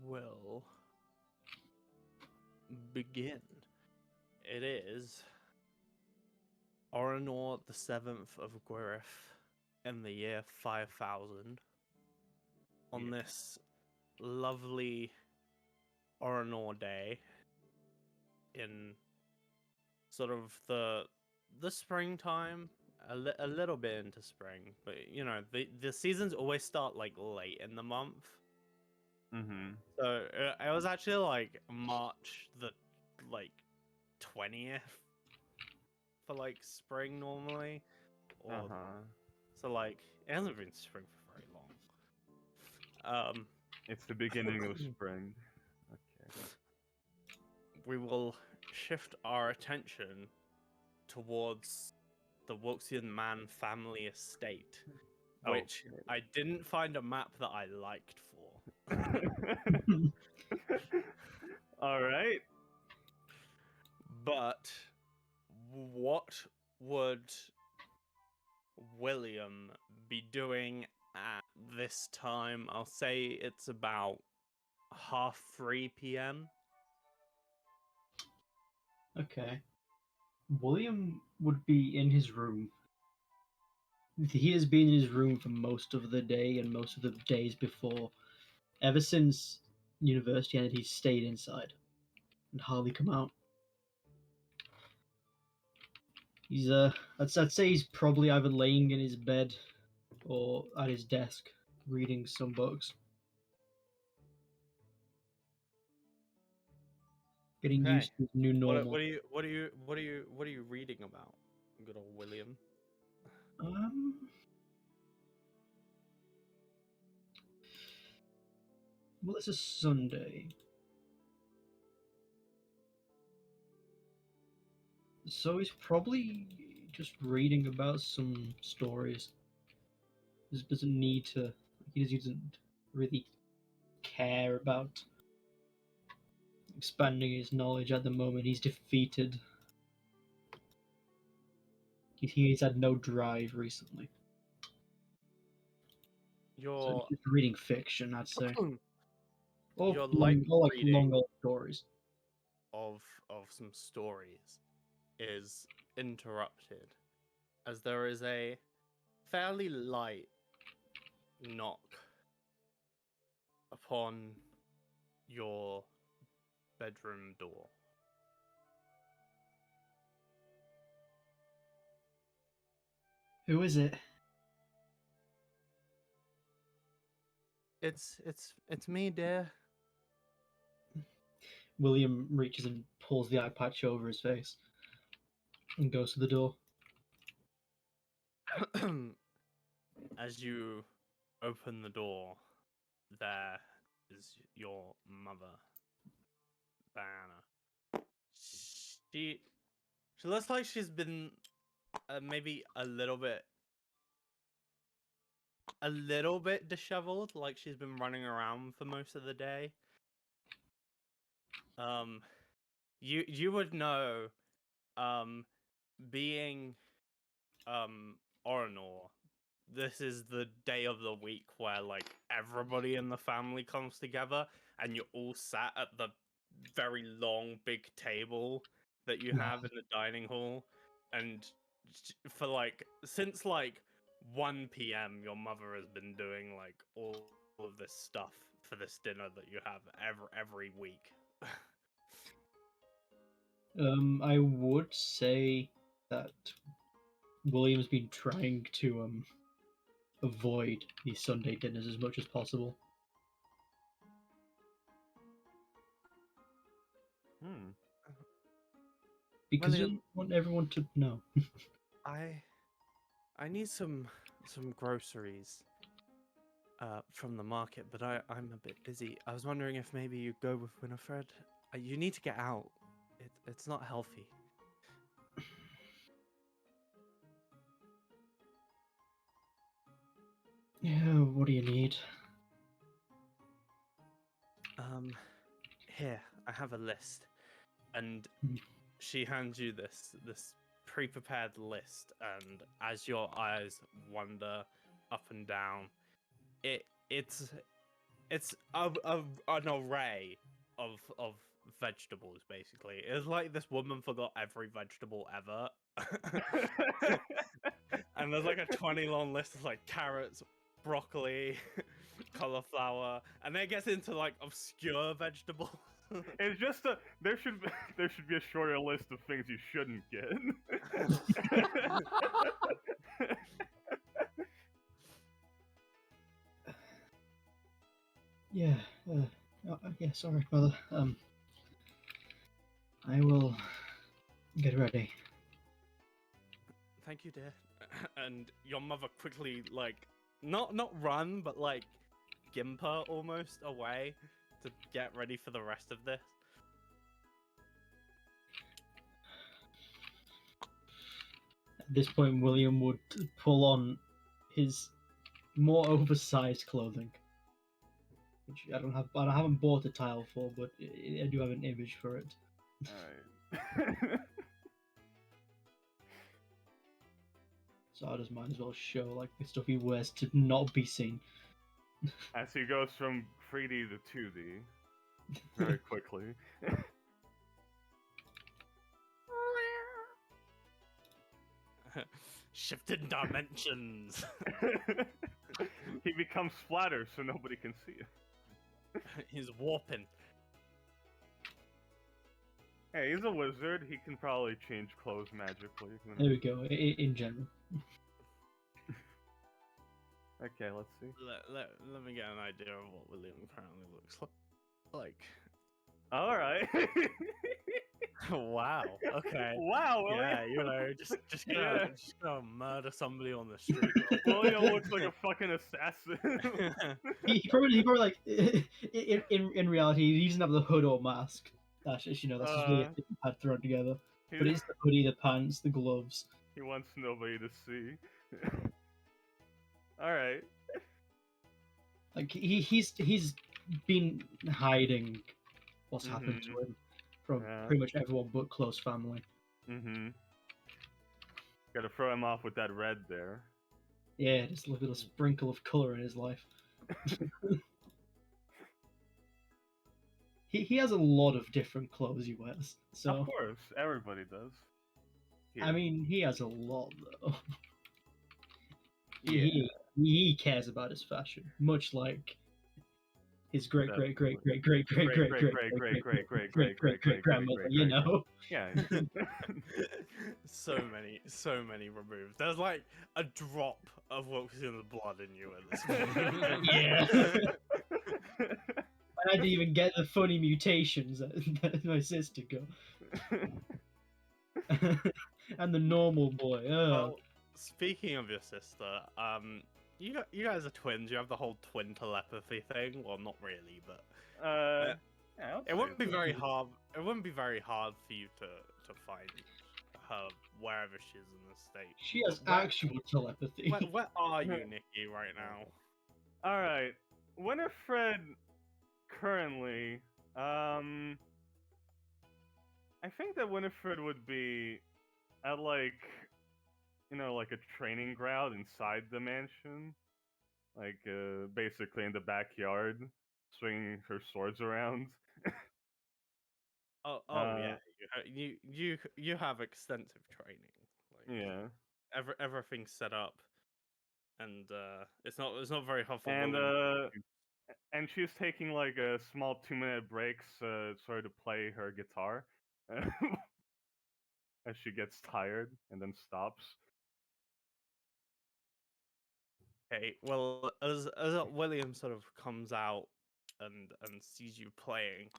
will begin. It is Oranor the 7th of Gwyrith in the year 5000 on this lovely Oranor day in sort of the springtime, a little bit into spring, but you know the seasons always start like late in the month. Mm-hmm. So it was actually like March the like 20th for like spring normally, or so like it hasn't been spring for very long. It's the beginning of spring. Okay. We will shift our attention towards the Woxian Man family estate, which I didn't find a map that I liked for. All right. But what would William be doing at this time? I'll say it's about 3:30 p.m. Okay. William would be in his room. He has been in his room for most of the day and most of the days before. Ever since university ended, he's stayed inside and hardly come out. He's I'd say he's probably either laying in his bed or at his desk reading some books. Getting Okay. used to his new normal. What are you reading about? Good old William. Well, it's a Sunday. So he's probably just reading about some stories. He doesn't need to. He doesn't really care about expanding his knowledge at the moment. He's defeated. He's had no drive recently. So he's just reading fiction, I'd say. Or Your long reading old stories. Of some stories is interrupted as there is a fairly light knock upon your bedroom door. Who is it? It's me, dear. William reaches and pulls the eye patch over his face and goes to the door. As you open the door, there is your mother, Diana. She looks like she's been maybe a little bit disheveled, like she's been running around for most of the day. You would know, being Oranor, this is the day of the week where like everybody in the family comes together and you're all sat at the very long big table that you have in the dining hall, and for like since like 1 p.m. your mother has been doing like all of this stuff for this dinner that you have every week. I would say that William's been trying to avoid these Sunday dinners as much as possible. Because William, you want everyone to know. I need some groceries from the market, but I'm a bit busy. I was wondering if maybe you go with Winifred. You need to get out. It's not healthy. Yeah, what do you need? Here, I have a list. And she hands you this pre-prepared list, and as your eyes wander up and down, it's it's an array of vegetables basically. It's like this woman forgot every vegetable ever. And there's like a 20 long list of like carrots, broccoli, cauliflower, and then it gets into like obscure vegetables. It's just there should be a shorter list of things you shouldn't get. Yeah. Yeah. Sorry, mother. I will get ready. Thank you, dear. And your mother quickly like not run, but like gimper almost away to get ready for the rest of this. At this point, William would pull on his more oversized clothing, which I don't have. I haven't bought a tile for, but I do have an image for it. Alright. So I just might as well show like the stuff he wears to not be seen. As he goes from 3D to 2D very quickly. Shifted dimensions. He becomes flatter so nobody can see it. He's warping. Hey, he's a wizard. He can probably change clothes magically. There we go. In general. Okay, let's see. Let me get an idea of what William currently looks like. Alright. Wow. Okay. Wow, Yeah, William. you know, just gonna murder somebody on the street. William looks like a fucking assassin. He probably like in reality he doesn't have the hood or mask. That's just that's just really a thing had thrown together. But it's the hoodie, the pants, the gloves. He wants nobody to see. Alright. Like he's been hiding what's happened to him from pretty much everyone but close family. Mm-hmm. Gotta throw him off with that red there. Yeah, just a little sprinkle of color in his life. He has a lot of different clothes he wears. So Of course, everybody does. I mean, he has a lot though. Yeah. He cares about his fashion, much like his great grandmother. You know. Yeah. So many removed. There's like a drop of Wilson's blood in you at this point. Yeah. I didn't even get the funny mutations that my sister got. And the normal boy. Well, speaking of your sister, you guys are twins. You have the whole twin telepathy thing. Well, not really, but yeah, it wouldn't be very hard. It wouldn't be very hard for you to find her wherever she is in the state. She has actual telepathy. Where are you, Nikki, right now? All right, Winifred. Currently, I think that Winifred would be at like a training ground inside the mansion, like basically in the backyard, swinging her swords around. Yeah, you have extensive training. Like, yeah, everything's set up, and it's not very helpful. And she's taking like a small 2-minute breaks, sort of play her guitar, as she gets tired and then stops. Okay, well, as William sort of comes out and sees you playing,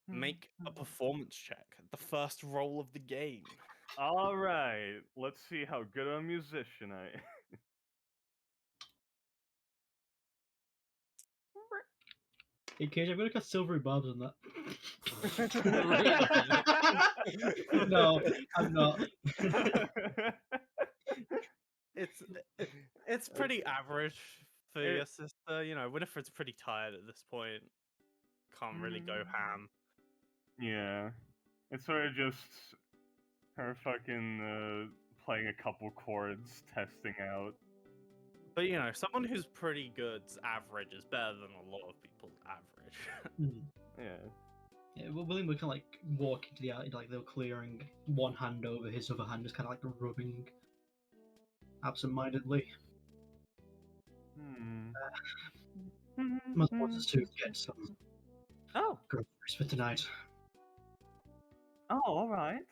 make a performance check. The first roll of the game. All right, let's see how good a musician I am. Hey, Cage, I'm gonna cut silvery bobs on that. No, I'm not. It's pretty average for your sister. You know, Winifred's pretty tired at this point. Can't really go ham. Yeah, it's sort of just her fucking playing a couple chords, testing out. But someone who's pretty good's average is better than a lot of people's average. Hmm. Yeah. Yeah, well, William would kind of like walk into the alley, like they were clearing one hand over his other hand, just kind of like rubbing absent-mindedly. Mother wants us to get some Oh. groceries for tonight. Oh, all right.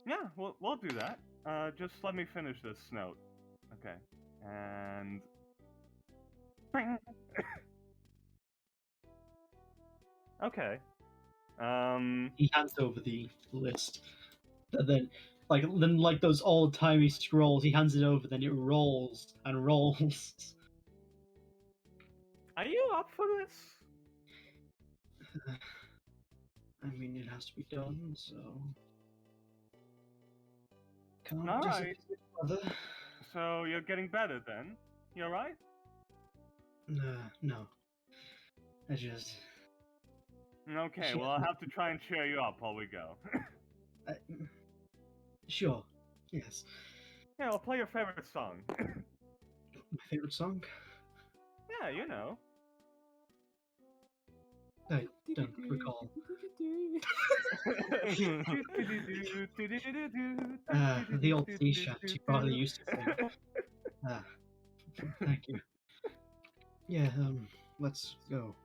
Yeah, we'll do that. Just let me finish this note. Okay. And okay. He hands over the list, and then like those old-timey scrolls, he hands it over. Then it rolls and rolls. Are you up for this? I mean, it has to be done, so can't All disagree, right. brother. So you're getting better then? You alright? No. I just. Okay, She well I'll hasn't- have to try and cheer you up while we go. Sure. Yes. Yeah, I'll play your favorite song. My favorite song. Yeah, you know. I don't recall. The old sea shanty Barley used to sing. Thank you. Yeah, let's go.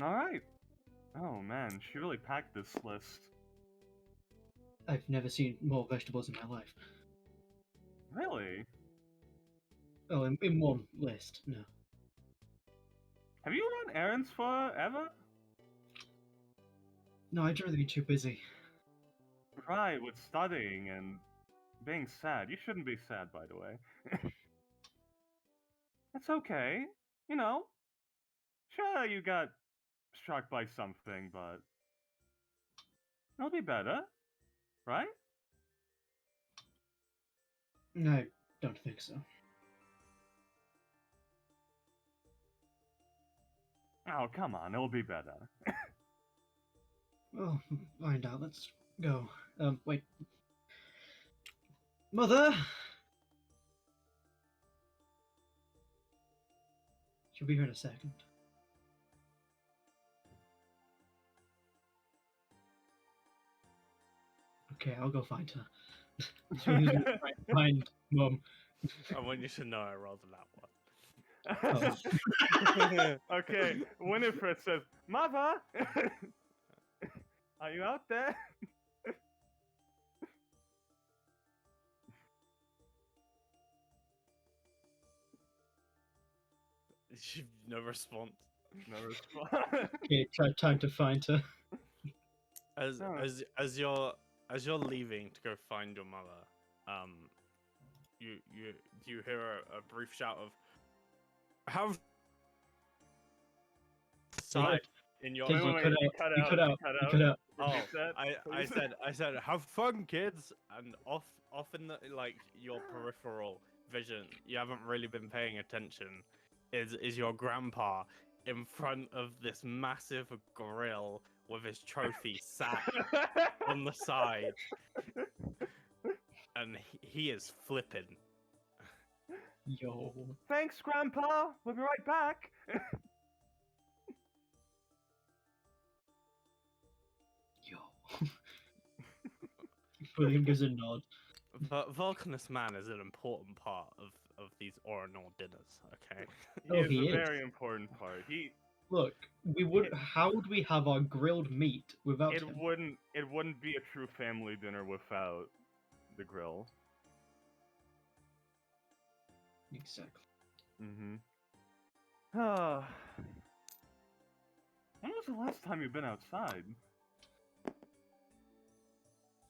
Alright. Oh man, she really packed this list. I've never seen more vegetables in my life. Really? Oh, in one list, no. Have you run errands for her ever? No, I'd rather be too busy. Right, with studying and being sad. You shouldn't be sad, by the way. It's okay. You know, sure, you got struck by something, but it'll be better, right? I don't think so. Oh, come on, it'll be better. Well, find out. Let's go. Wait. Mother! She'll be here in a second. Okay, I'll go find her. So who's gonna try and find Mum? I want you to know I rolled that one. Okay, Winifred says, Mother! Are you out there? No response. No response. Okay, time to find her. As you're leaving to go find your mother, you hear a brief shout of how side in your Wait, wait, cut you out, cut you out, cut you out, cut you out. cut out. Oh, I said have fun, kids, and off in the, like your peripheral vision, you haven't really been paying attention. Is your grandpa in front of this massive grill with his trophy sat on the side, and he is flipping. Yo. Thanks, Grandpa. We'll be right back. Yo. William gives a nod. Vulcanus man is an important part of these Oranor dinners, okay? He is he a is. very important part. Look, how would we have our grilled meat without It him? wouldn't be a true family dinner without the grill. Exactly. Mm-hmm. When was the last time you've been outside?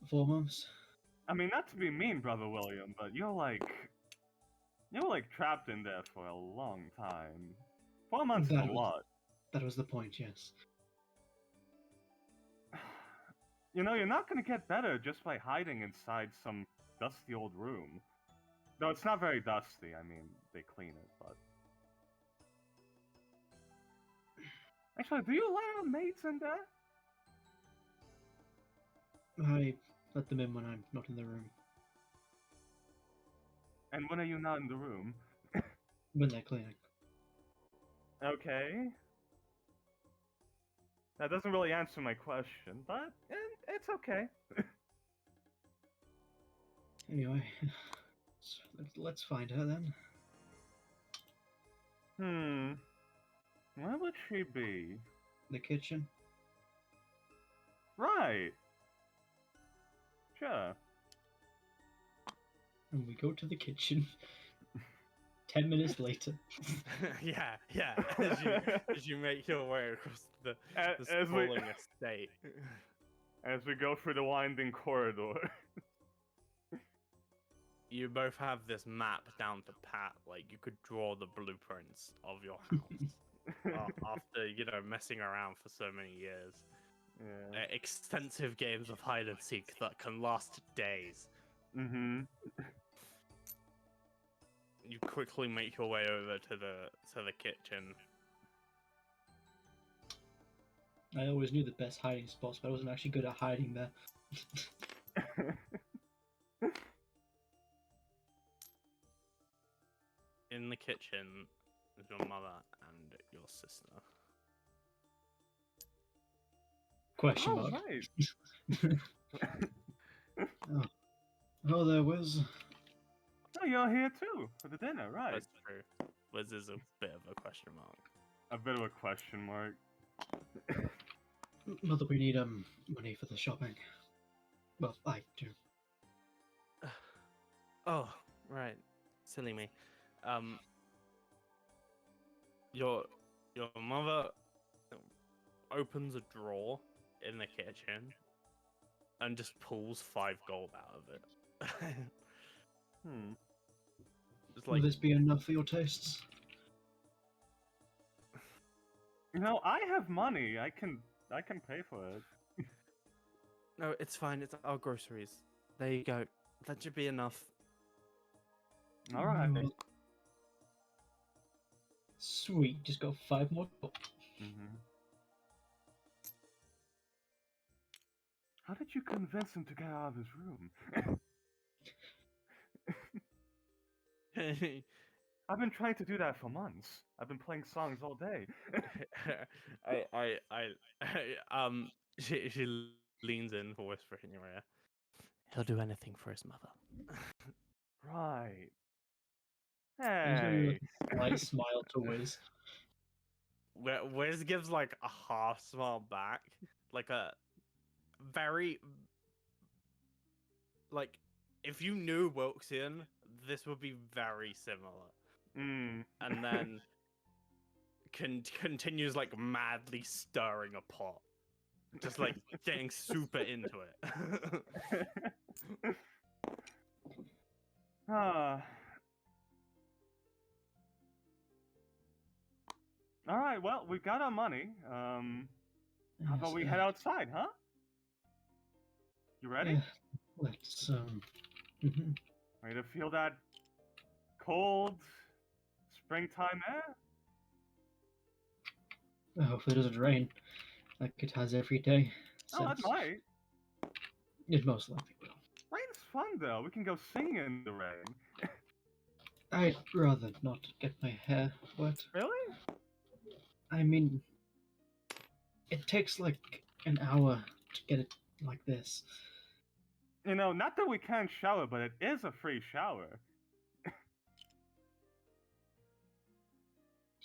4 months. I mean, not to be mean, Brother William, but you're like trapped in there for a long time. 4 months is a lot. That was the point, yes. You know, you're not gonna get better just by hiding inside some dusty old room. Though it's not very dusty, I mean, they clean it, but... Actually, do you allow maids in there? I let them in when I'm not in the room. And when are you not in the room? when they're cleaning. Okay. That doesn't really answer my question, but it's okay. Anyway, let's find her then. Where would she be? The kitchen. Right. Sure. And we go to the kitchen. 10 minutes later. yeah. As you make your way across the As we sprawling estate. as we go through the winding corridor. You both have this map down to pat. Like you could draw the blueprints of your house after messing around for so many years. Yeah. Extensive games of hide and seek that can last days. Mm-hmm. You quickly make your way over to the kitchen. I always knew the best hiding spots, but I wasn't actually good at hiding there. In the kitchen is your mother and your sister. Question mark. Right. Oh, there was. Oh, you're here too for the dinner, right? That's true. Liz is a bit of a question mark. A bit of a question mark. Mother, we need money for the shopping. Well, I do. Oh, right. Silly me. Your mother opens a drawer in the kitchen and just pulls 5 gold out of it. Just Will like, this be enough for your tastes? I have money. I can pay for it. no, it's fine. It's our groceries. There you go. That should be enough. All right. Oh, sweet. Just got 5 more. Mm-hmm. How did you convince him to get out of his room? I've been trying to do that for months. I've been playing songs all day. She leans in for whisper in your ear. He'll do anything for his mother. Right. He's gonna Hey. a slight smile to Wiz. Wiz gives like a half smile back, like a very like if you knew Wilksian, this would be very similar. And then continues like madly stirring a pot, just like getting super into it. All right. Well, we've got our money. How about we head outside, huh? You ready? Yeah, let's mhm. Ready to feel that cold springtime air? I hope it doesn't rain, like it has every day. Oh, it since. might. It most likely will. Rain's fun though. We can go singing in the rain. I'd rather not get my hair wet. Really? I mean, it takes like an hour to get it like this. Not that we can't shower, but it is a free shower. Do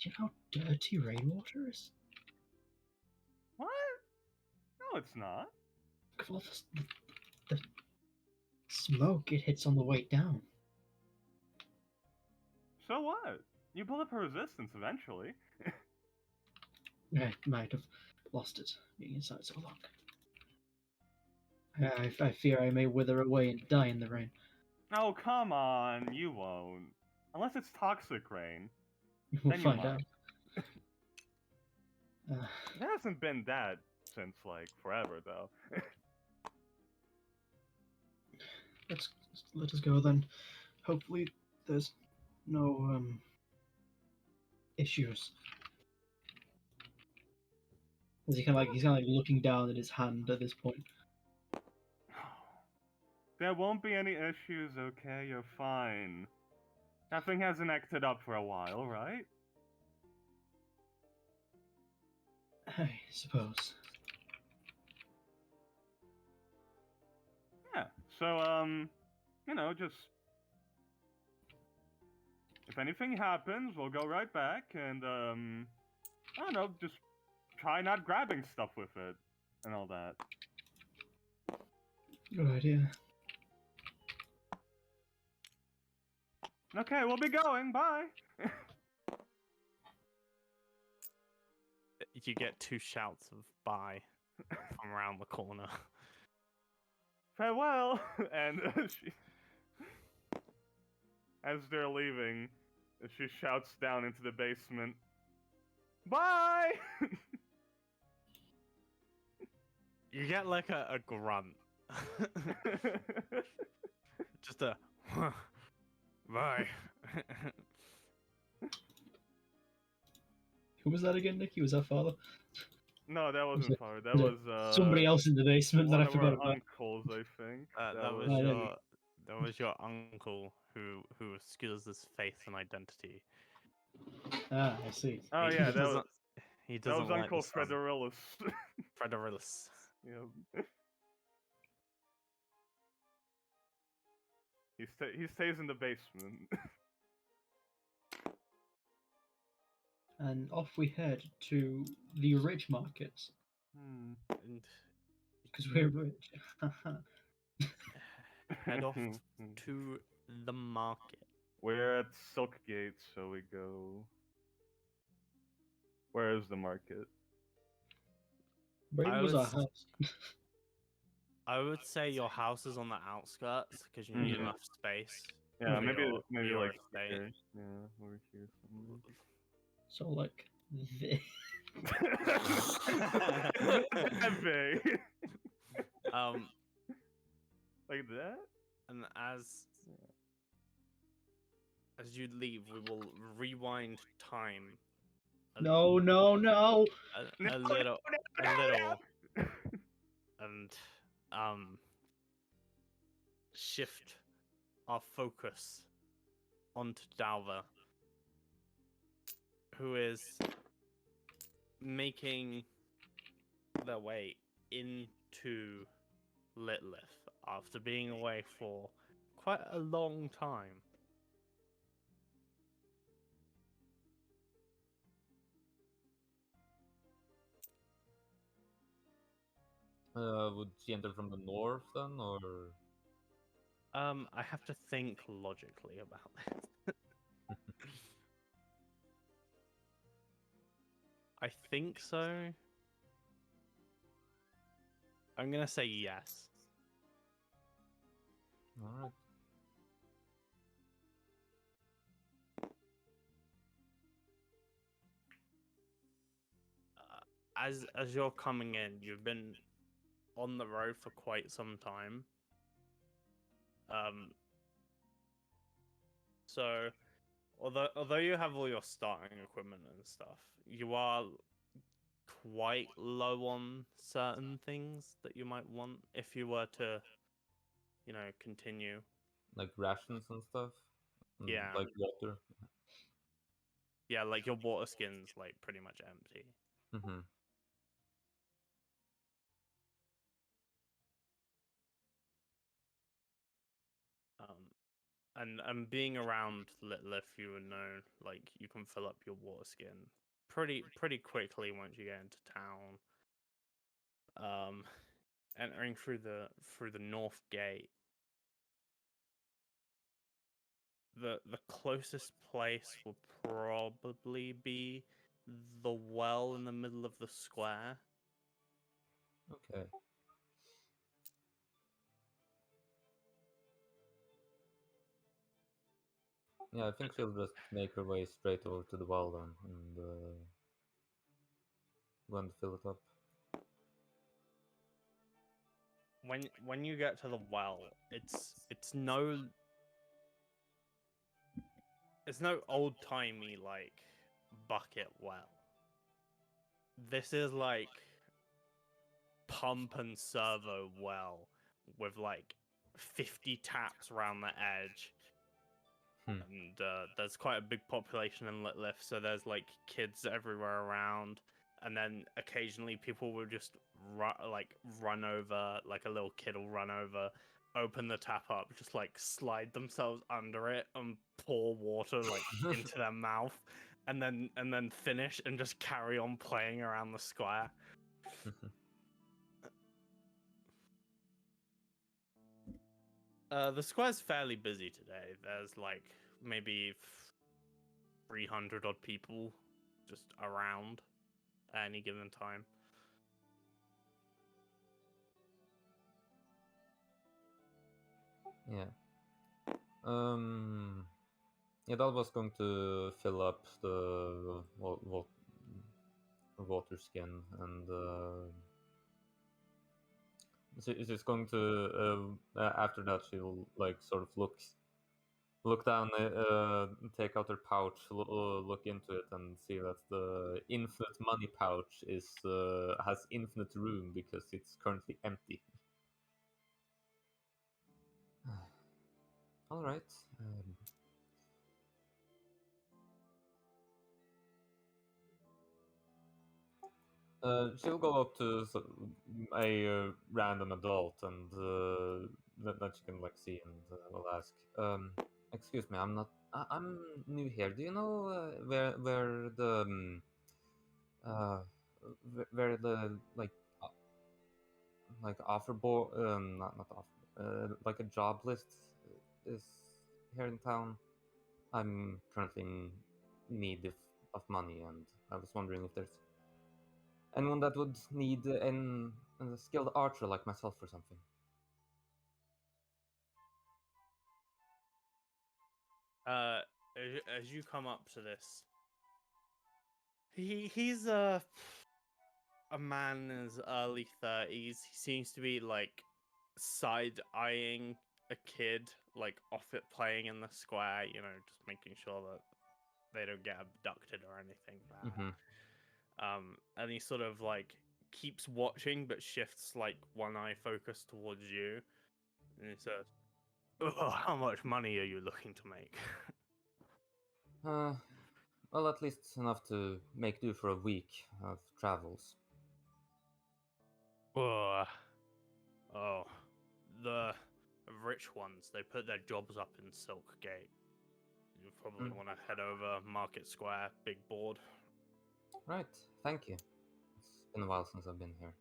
you know how dirty rainwater is? What? No, it's not. Look at all the smoke it hits on the way down. So what? You build up a resistance eventually. I might have lost it being inside so long. I fear I may wither away and die in the rain. Oh, come on. You won't. Unless it's toxic rain. We'll Then you find might. out. It hasn't been that since, like, forever, though. Let us go then. Hopefully, there's no issues. He's kind of like looking down at his hand at this point. There won't be any issues, okay? You're fine. That thing hasn't acted up for a while, right? I suppose. Yeah. So, just if anything happens, we'll go right back and I don't know, just try not grabbing stuff with it and all that. Good idea. Okay, we'll be going. Bye. You get 2 shouts of bye from around the corner. Farewell. And as they're leaving, she shouts down into the basement. Bye. You get like a grunt. Just a bye. Who was that again, Nicky? Was that father? No, that wasn't it- Father. That was was Somebody else in the basement that one I of forgot our about. uncles, I think. That was Oh, there we your uncle who obscures his face and identity. Ah, I see. Oh He yeah, doesn't that doesn't was like Uncle the sun. Frederilis. Frederilis. Yep. He stays in the basement. And off we head to the rich markets Hmm. And because we're rich. head off to the market. We're at Silkgate, so we go. Where is the market? Where I was our was- house? I would say your house is on the outskirts because you need Mhm. enough space. Yeah, for maybe your- maybe your like estate. here. Yeah, over here somewhere. So like this. Heavy. Um, Like that? and as you leave, we will rewind time. No, no, no. A little, and shift our focus onto Dalva, who is making their way into Litlith after being away for quite a long time. Would she enter from the north then, or? I have to think logically about this. I think so. I'm gonna say yes. All right. As you're coming in, you've been on the road for quite some time. So although you have all your starting equipment and stuff, you are quite low on certain things that you might want if you were to, continue. Like rations and stuff. And, Yeah. Like water. Yeah, like your water skin's like pretty much empty. Mm-hmm. And being around Litlith, you would know like you can fill up your water skin pretty quickly once you get into town. Entering through the north gate, the closest place will probably be the well in the middle of the square. Okay. Yeah, I think she'll just make her way straight over to the well then, and go and fill it up. When you get to the well, it's no old-timey like bucket well. This is like pump and servo well with like 50 taps around the edge. And there's quite a big population in Litlith, so there's like kids everywhere around, and then occasionally people will just run over, like a little kid will run over, open the tap up, just like slide themselves under it and pour water like into their mouth, and then finish and just carry on playing around the square. The square's fairly busy today. There's like maybe 300 odd people just around at any given time. Yeah. Yeah, that was going to fill up the water skin, and she's going to after that she'll like sort of look down, take out her pouch, look into it, and see that the infinite money pouch has infinite room because it's currently empty. All right. She'll go up to a random adult, and that she can like see, and will ask, "Excuse me, I'm new here. Do you know where the where the like offer board not offer like a job list is here in town? I'm currently in need of money, and I was wondering if there's anyone that would need a skilled archer like myself or something." As you come up to this, he's a man in his early 30s. He seems to be like side eyeing a kid like off it playing in the square, you know, just making sure that they don't get abducted or anything bad. And he sort of like keeps watching but shifts like one eye focus towards you, and he says, "Oh, how much money are you looking to make?" Well, at least enough to make do for a week of travels. Oh, the rich ones, they put their jobs up in Silk Gate. You probably want to head over Market Square, big board. Right, thank you. It's been a while since I've been here.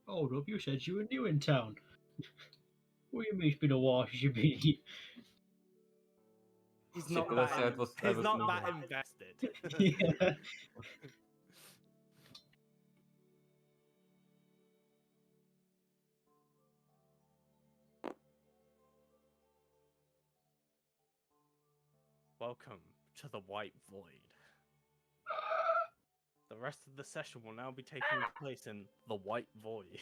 Hold up, you said you were new in town. What do you mean it's been a while since you've been here? He's Shit, not did I that. say it was- I He's was not new that here? invested. Yeah. Welcome to the White Void. The rest of the session will now be taking place in the White Void.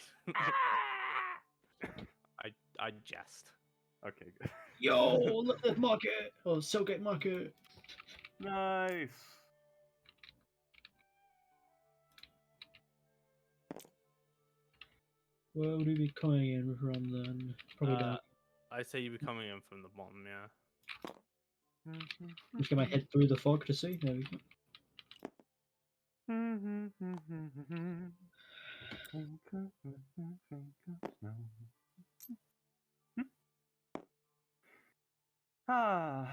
I jest. Okay, good. Yo, look at the market! Oh, Silgate Market! Nice. Where would we be coming in from then? Probably down. I say you be coming in from the bottom, yeah. Just get my head through the fog to see. There we go. Ah,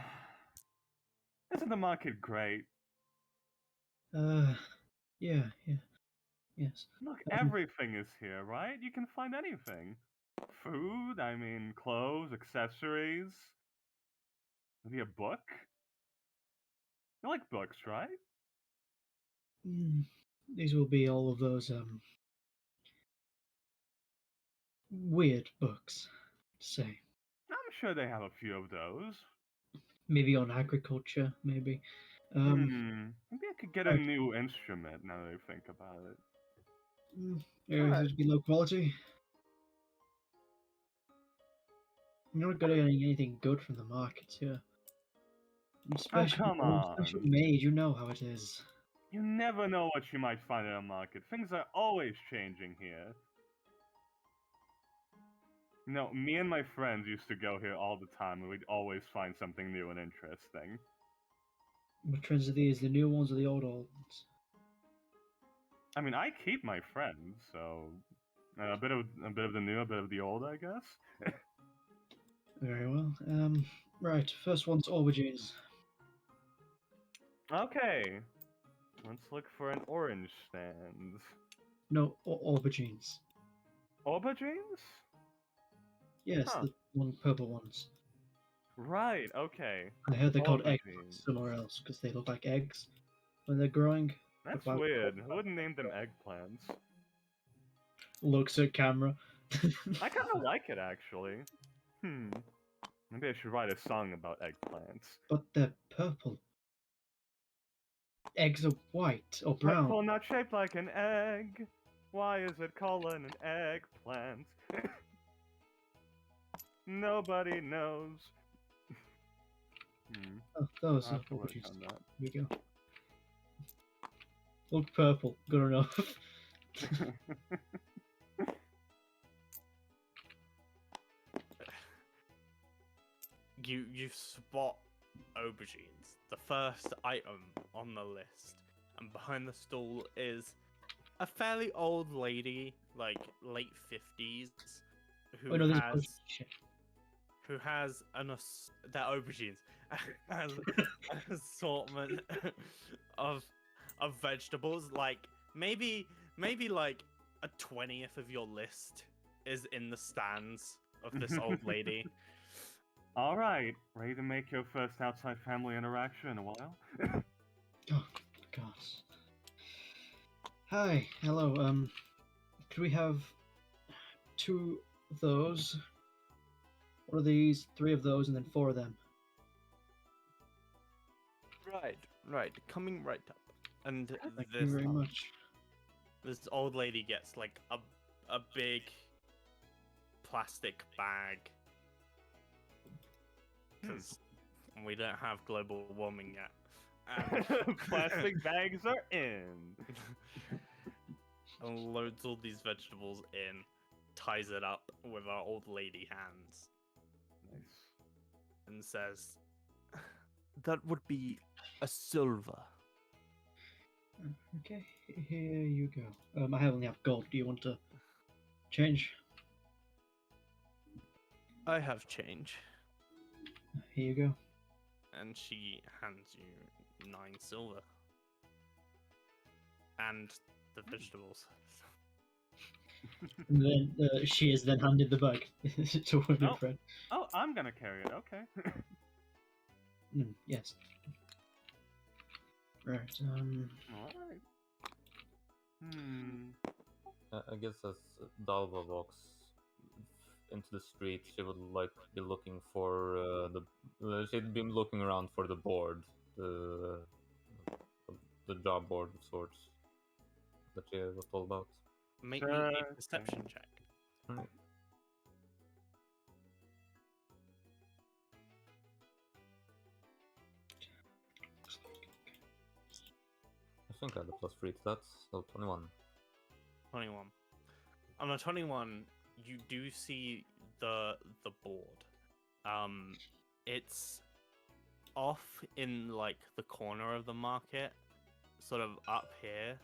isn't the market great? Yeah, yes. Look, everything is here, right? You can find anything. Food, I mean, clothes, accessories. Maybe a book? You like books, right? These will be all of those weird books, to say. I'm sure they have a few of those. Maybe on agriculture, maybe. Maybe I could get a Right. new instrument now that I think about it. Areas Alright. would be low quality. You're not getting anything good from the markets here. Oh, come Special on. made, you know how it is. You never know what you might find in a market. Things are always changing here. No, me and my friends used to go here all the time, and we'd always find something new and interesting. What trends are these? The new ones or the old ones? I mean, I keep my friends, so a bit of the new, a bit of the old, I guess. Very well. Right. First one's aubergines. Okay, let's look for an orange stand. No, aubergines. Aubergines? Yes, Huh. the one purple ones. Right. Okay. I heard they're called egg Aubergines. somewhere else because they look like eggs when they're growing. That's Why- weird. Who wouldn't name them eggplants? Looks at camera. I kind of like it actually. Maybe I should write a song about eggplants. But they're purple. Eggs are white or brown. Purple, not shaped like an egg. Why is it called an eggplant? Nobody knows. Oh, those I'll are have to work aubergines. on that. Here we go. Look purple. Good enough. You spot aubergines, the first item on the list, and behind the stall is a fairly old lady, like late 50s, who Oh no, there's has shit. who has they're aubergines has an assortment of vegetables. Like maybe like a 20th of your list is in the stands of this old lady. All right, ready to make your first outside family interaction in a while? Oh god. Hi, hello. Could we have 2 of those? What are these? 3 of those, and then 4 of them. Right, coming right up. And Thank you very much. this old lady gets like a big plastic bag. Because we don't have global warming yet. Plastic bags are in. And loads all these vegetables in, ties it up with our old lady hands, Nice. and says, "That would be a silver." Okay, here you go. I only have gold. Do you want to change? I have change. Here you go. And she hands you 9 silver. And the vegetables. And then she is then handed the bag to her new Oh. friend. Oh, I'm gonna carry it. Okay. Yes. Right. All right. I guess as Dalva walks into the street, she would like be looking for she'd be looking around for the board, the job board of sorts that she was told about. Make me a perception check. Alright. I think I had a +3 to that, so 21. 21. On a 21, you do see the board. It's off in like the corner of the market, sort of up here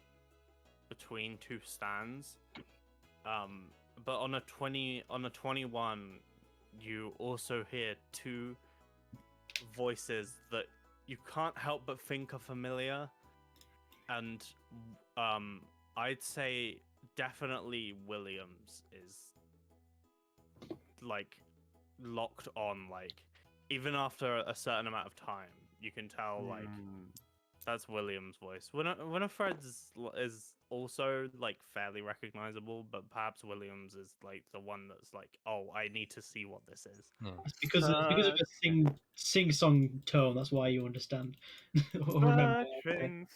between 2 stands. But on a 21, you also hear 2 voices that you can't help but think are familiar, and I'd say definitely Williams is like locked on, like even after a certain amount of time you can tell like that's Williams' voice. Winifred's is also like fairly recognizable, but perhaps Williams is like the one that's like, oh, I need to see what this is. Yeah. It's because of a sing-song tone. That's why you understand. Or remember.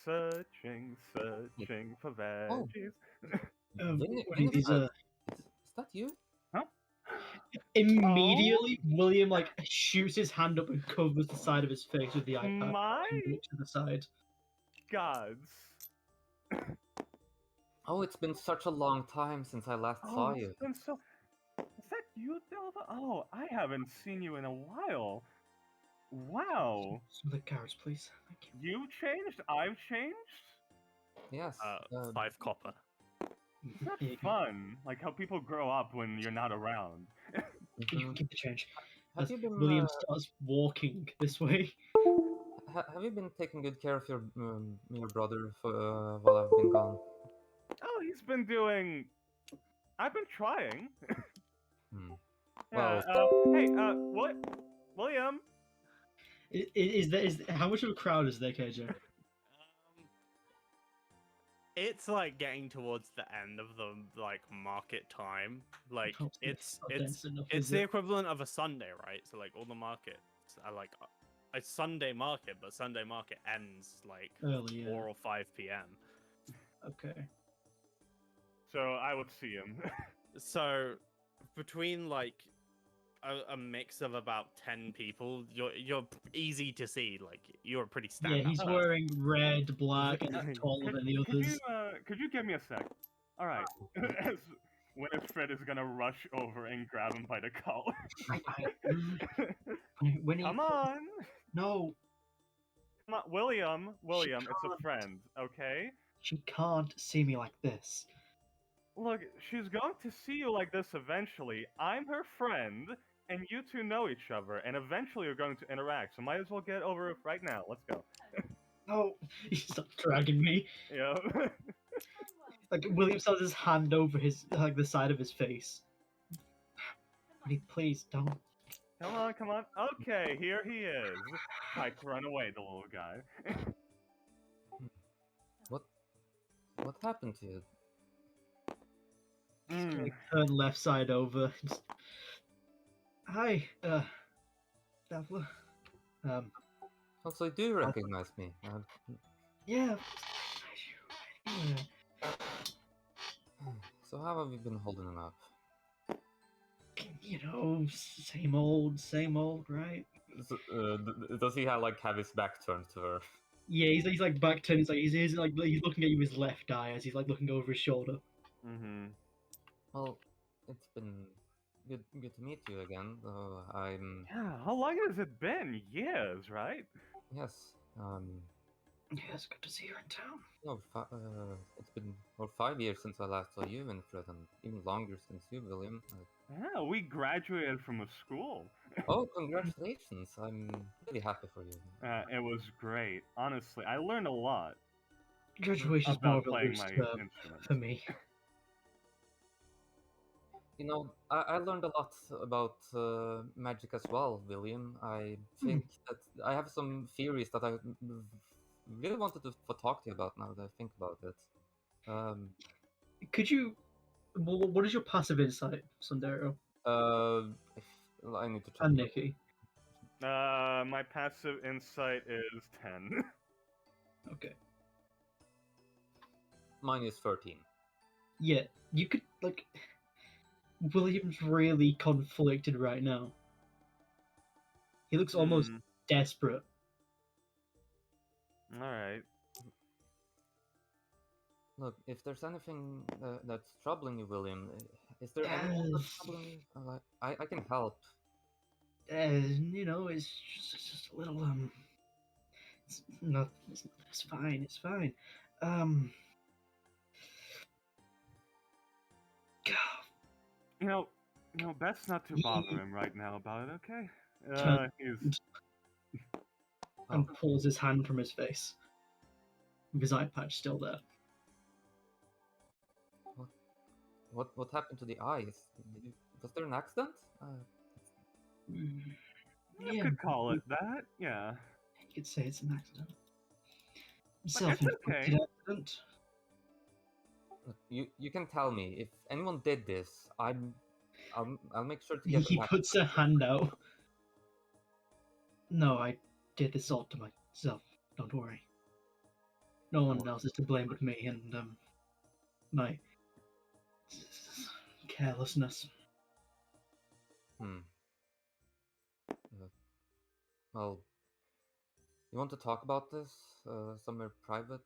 Searching for veggies. These Is that you? Huh? Immediately, William like shoots his hand up and covers the side of his face with the iPad. My And looks to the side. gods. Oh, it's been such a long time since I last saw Oh, you. it's been so. Is that you, Delva? Oh, I haven't seen you in a while. Wow. Some of the carrots, please. Thank you. You changed? I've changed? Yes. 5 copper. Isn't that Here you go. fun? Like how people grow up when you're not around. You can mhm. keep the change. Have As you been William starts walking this way. have you been taking good care of your brother while I've been gone? Oh, he's been doing. I've been trying. Hmm. Yeah. Well, Hey. What? William. Is how much of a crowd is there, KJ? It's like getting towards the end of the like market time. Like Oh, it's not it's dense enough, it's is the it? equivalent of a Sunday, right? So like all the markets are like a Sunday market, but Sunday market ends like Early, 4 yeah. or 5 p.m. Okay. So I would see him. So between like a mix of about 10 people, you're easy to see. Like you're a pretty Yeah, standout he's person. wearing red, black, and he's taller than the others. Could you give me a sec? All right. As Winifred is gonna rush over and grab him by the collar. When he Come on. no, Come on, William. William, it's a can't. friend, okay? she can't see me like this. Look, she's going to see you like this eventually. I'm her friend, and you two know each other, and eventually you're going to interact. So might as well get over it right now. Let's go. No, he starts dragging me. Yeah. Like William has his hand over his like the side of his face. Honey, please don't. Come on, come on. Okay, here he is. Tried to run away, the little guy. what happened to you? Like, turn left side over. Just, hi, Davla. Also, do you recognize me? Yeah. So how have you been holding up? You know, same old, right? Does he have his back turned to her? Yeah, he's like back turned. He's like he's looking at you with his left eye as he's like looking over his shoulder. Mm-hmm. Well, it's been good to meet you again. Though I'm Yeah, how long has it been? Years, right? yes. Yeah, it's good to see you in town. No, it's been 5 years since I last saw you, Winfred, and even longer since you, William. Yeah, we graduated from a school. Oh, congratulations! I'm really happy for you. It was great. Honestly, I learned a lot Graduation's more about of a playing loose my term instrument. for me. You know, I learned a lot about magic as well, William. I think that I have some theories that I really wanted to talk to you about now that I think about it. Could you? What is your passive insight, Sundero I need to check. and Nikki? My passive insight is 10. Okay. Mine is 13. Yeah, you could like. William's really conflicted right now. He looks almost desperate. Alright. Look, if there's anything that's troubling you, William, is there anything that's troubling you? I can help. You know, it's just a little it's not. It's fine. It's fine. Um. You know, best not to bother him right now about it, okay? Turn- He's and pulls his hand from his face. With his eye patch still there. What happened to the eyes? Was there an accident? you could call it that, yeah. You could say it's an accident. It's Self-inflicted okay. accident. Look, you can tell me if anyone did this. I'll make sure to get He them back. puts a hand out. No, I did this all to myself. Don't worry. No one else is to blame but me and my carelessness. Hmm. Well, you want to talk about this somewhere private?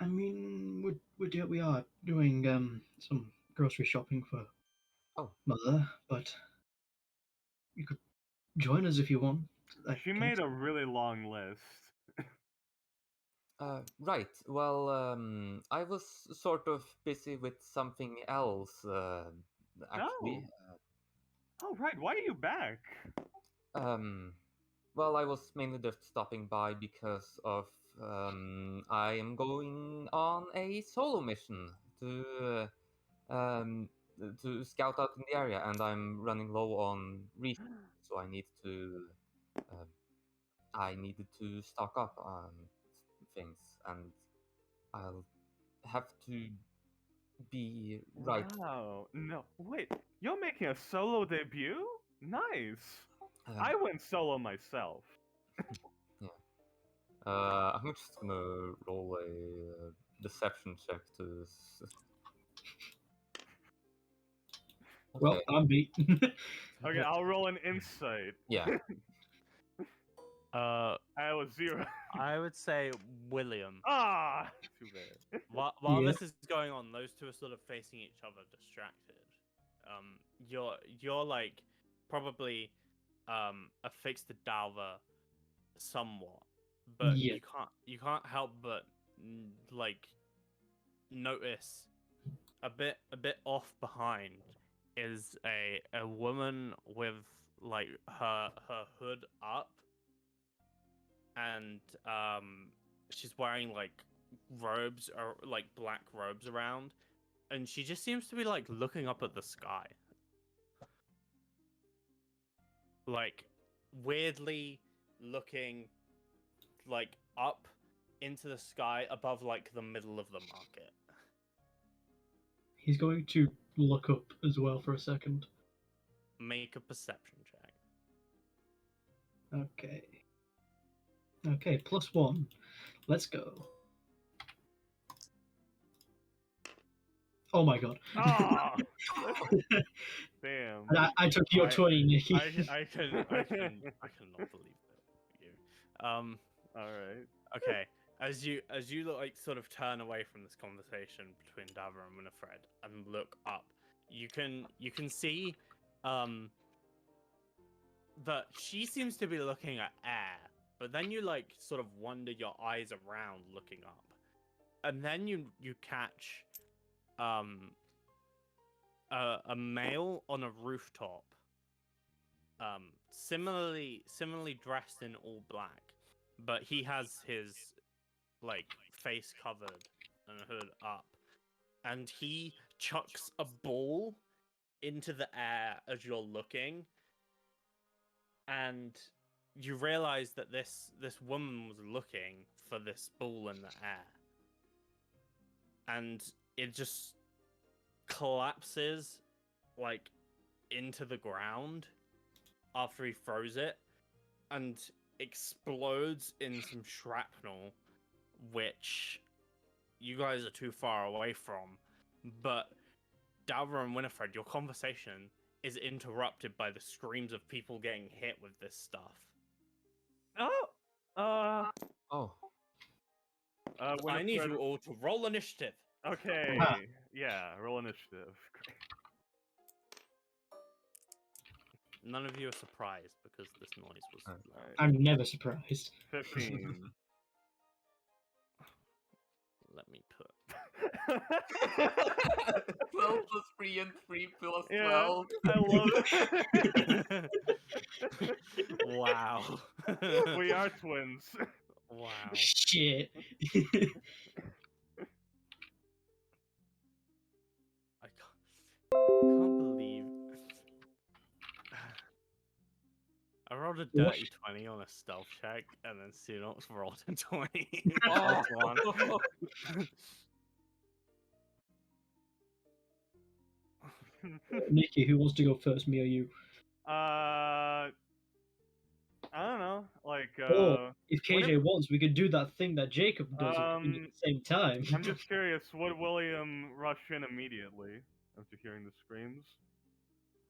I mean, we are doing some grocery shopping for Oh. Mother, but you could join us if you want. I She guess. made a really long list. Right. Well, I was sort of busy with something else, actually. Oh, right. Why are you back? Well, I was mainly just stopping by because of I am going on a solo mission to scout out in the area, and I'm running low on resources, so um, I needed to stock up on things, and I'll have to be right. Wow. No, wait. You're making a solo debut? Nice. Um, I went solo myself. yeah. I'm just gonna roll a deception check to. Well, Okay. I'm beat. Okay, I'll roll an insight. Yeah. I was 0. I would say William. Ah, too bad. While Yeah. this is going on, those two are sort of facing each other, distracted. You're like probably affixed to Dalva somewhat, but Yeah. you can't help but like notice a bit off behind is a woman with like her hood up, and she's wearing like robes or like black robes around, and she just seems to be like looking up at the sky, like weirdly looking like up into the sky above like the middle of the market. He's going to look up as well for a second. Make a perception check. Okay. Okay, +1. Let's go. Oh my god. Ah, damn. I took your I- 20, Nikki. I cannot believe that you. All right. Okay. As you like sort of turn away from this conversation between Davra and Winifred and look up, you can see that she seems to be looking at air, but then you like sort of wander your eyes around looking up, and then you catch a male on a rooftop, similarly dressed in all black, but he has his like face covered and hood up, and he chucks a ball into the air as you're looking, and you realize that this woman was looking for this ball in the air, and it just collapses like into the ground after he throws it and explodes in some shrapnel, which you guys are too far away from. But Dalva and Winifred, your conversation is interrupted by the screams of people getting hit with this stuff. Oh. Oh. I need Winifred- you all to roll initiative. Okay. Ah. Yeah. Roll initiative. Great. None of you are surprised because this noise was. All right. I'm never surprised. 15. Let me put. 12 plus 3 and 3 plus Yeah, 12. I love it. Wow. We are twins. Wow. Shit. I can't believe. I rolled a dirty 20 on a stealth check, and then Sunox rolled a 20. Oh. Plus 1. Nikki, who wants to go first, me or you? I don't know. Like, Or if KJ whatever- wants, we could do that thing that Jacob does at the same time. I'm just curious. Would William rush in immediately after hearing the screams?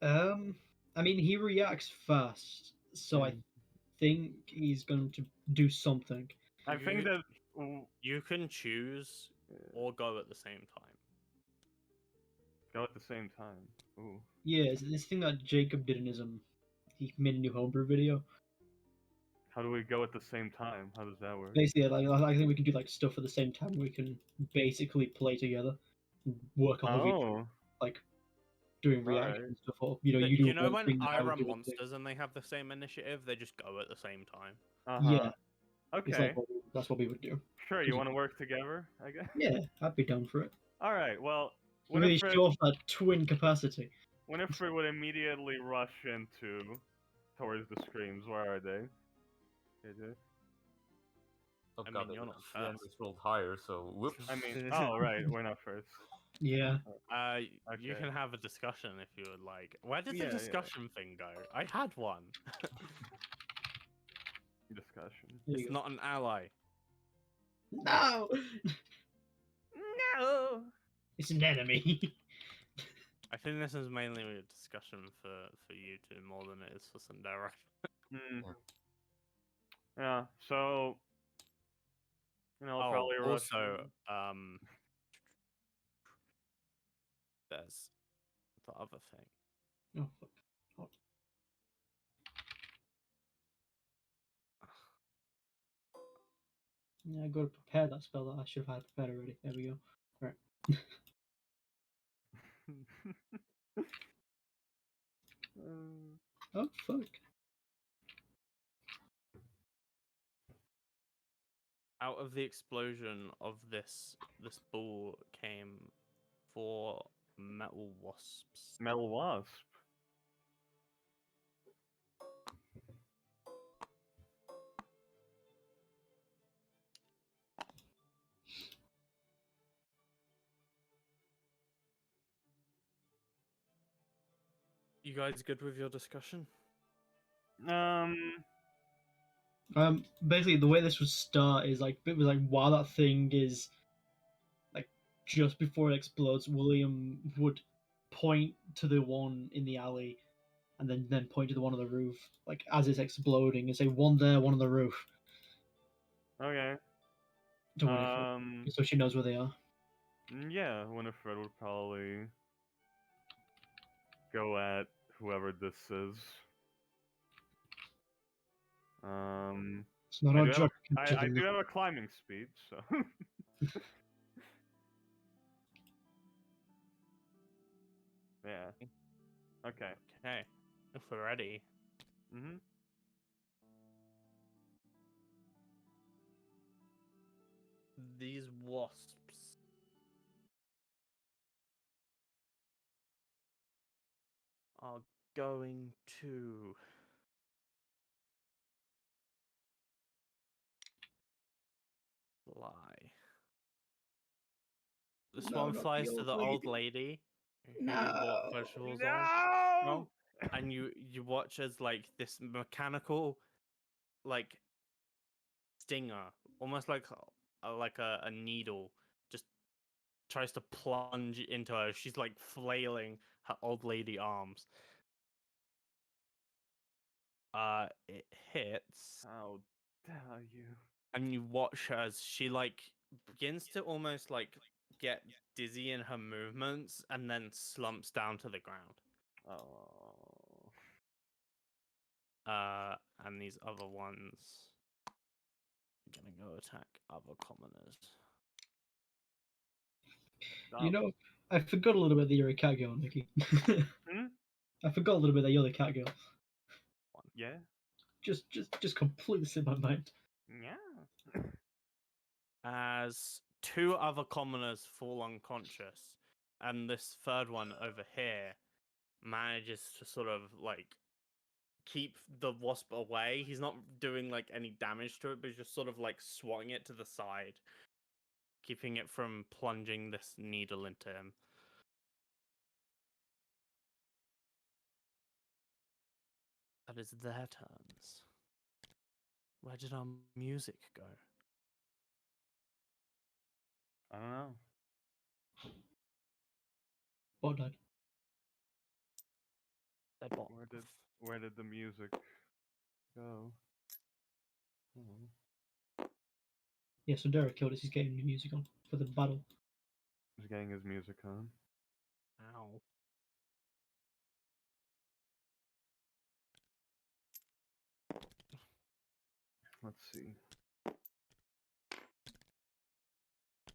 I mean, he reacts fast, so I think he's going to do something. I think that. You can choose or go at the same time. Go at the same time. Ooh. Yeah, it's this thing that Jacob did in his he made a new homebrew video. How do we go at the same time? How does that work? Basically, like I think we can do like stuff at the same time. We can basically play together, and work off of each, Oh, like doing Alright. reactions and stuff. Or, you know, But you do you know one when thing, I would IRAM do one thing. monsters and they have the same initiative, they just go at the same time. Yeah, it's Okay. like that's what we would do. Sure. You want to work together? I guess. Yeah, I'd be down for it. All right. Well, Really Winifred, show off that twin capacity. Winifred would immediately rush towards the screams. Where are they? KJ? Oh I god, mean, you're not the enemies first. rolled higher, so whoops. I mean, oh right, we're not first. Yeah. You Okay. can have a discussion if you would like. Where did Yeah, the yeah. discussion thing go? I had one. Discussion. There you It's go. not an ally. No, No. it's an enemy. I think this is mainly a discussion for you two more than it is for Sundara. Mm. Yeah. Yeah. So. I'll probably rush. Also, there's the other thing. Oh fuck. Hold on. Yeah, I got to prepare that spell that I should have had prepared already. There we go. Alright. Oh fuck. Out of the explosion of this ball came 4 metal wasps. Metal wasp. You guys good with your discussion? Basically, the way this would start is like it was like while that thing is like just before it explodes, William would point to the one in the alley, and then point to the one on the roof, like as it's exploding, and say one there, one on the roof. Okay. To Winifred, so she knows where they are. Yeah, Winifred would probably go at whoever this is. It's not I our do, have job. I do have a climbing speed, so. Yeah. Okay. Okay, if we're ready. Mhm. These wasps are going to fly. This No, one not flies the to old the old lady. lady who No. you bought vegetables on. No. And you watch as like this mechanical like stinger, almost like a needle, just tries to plunge into her. She's like flailing her old lady arms. It hits, How dare you? and you watch her as she like begins to almost like get dizzy in her movements, and then slumps down to the ground. Oh. And these other ones are gonna go attack other commoners. You know, I forgot a little bit that you're a cat girl, Nikki. I forgot a little bit that you're the cat girl. Yeah. Just completely slipped my mind. Yeah. As 2 other commoners fall unconscious, and this third one over here manages to sort of like keep the wasp away. He's not doing like any damage to it, but he's just sort of like swatting it to the side, keeping it from plunging this needle into him. That is their turns. Where did our music go? I don't know. What died? They bought. Where did the music go? Yeah, so Derek killed us. He's getting new music on for the battle. He's getting his music on. Ow. Let's see.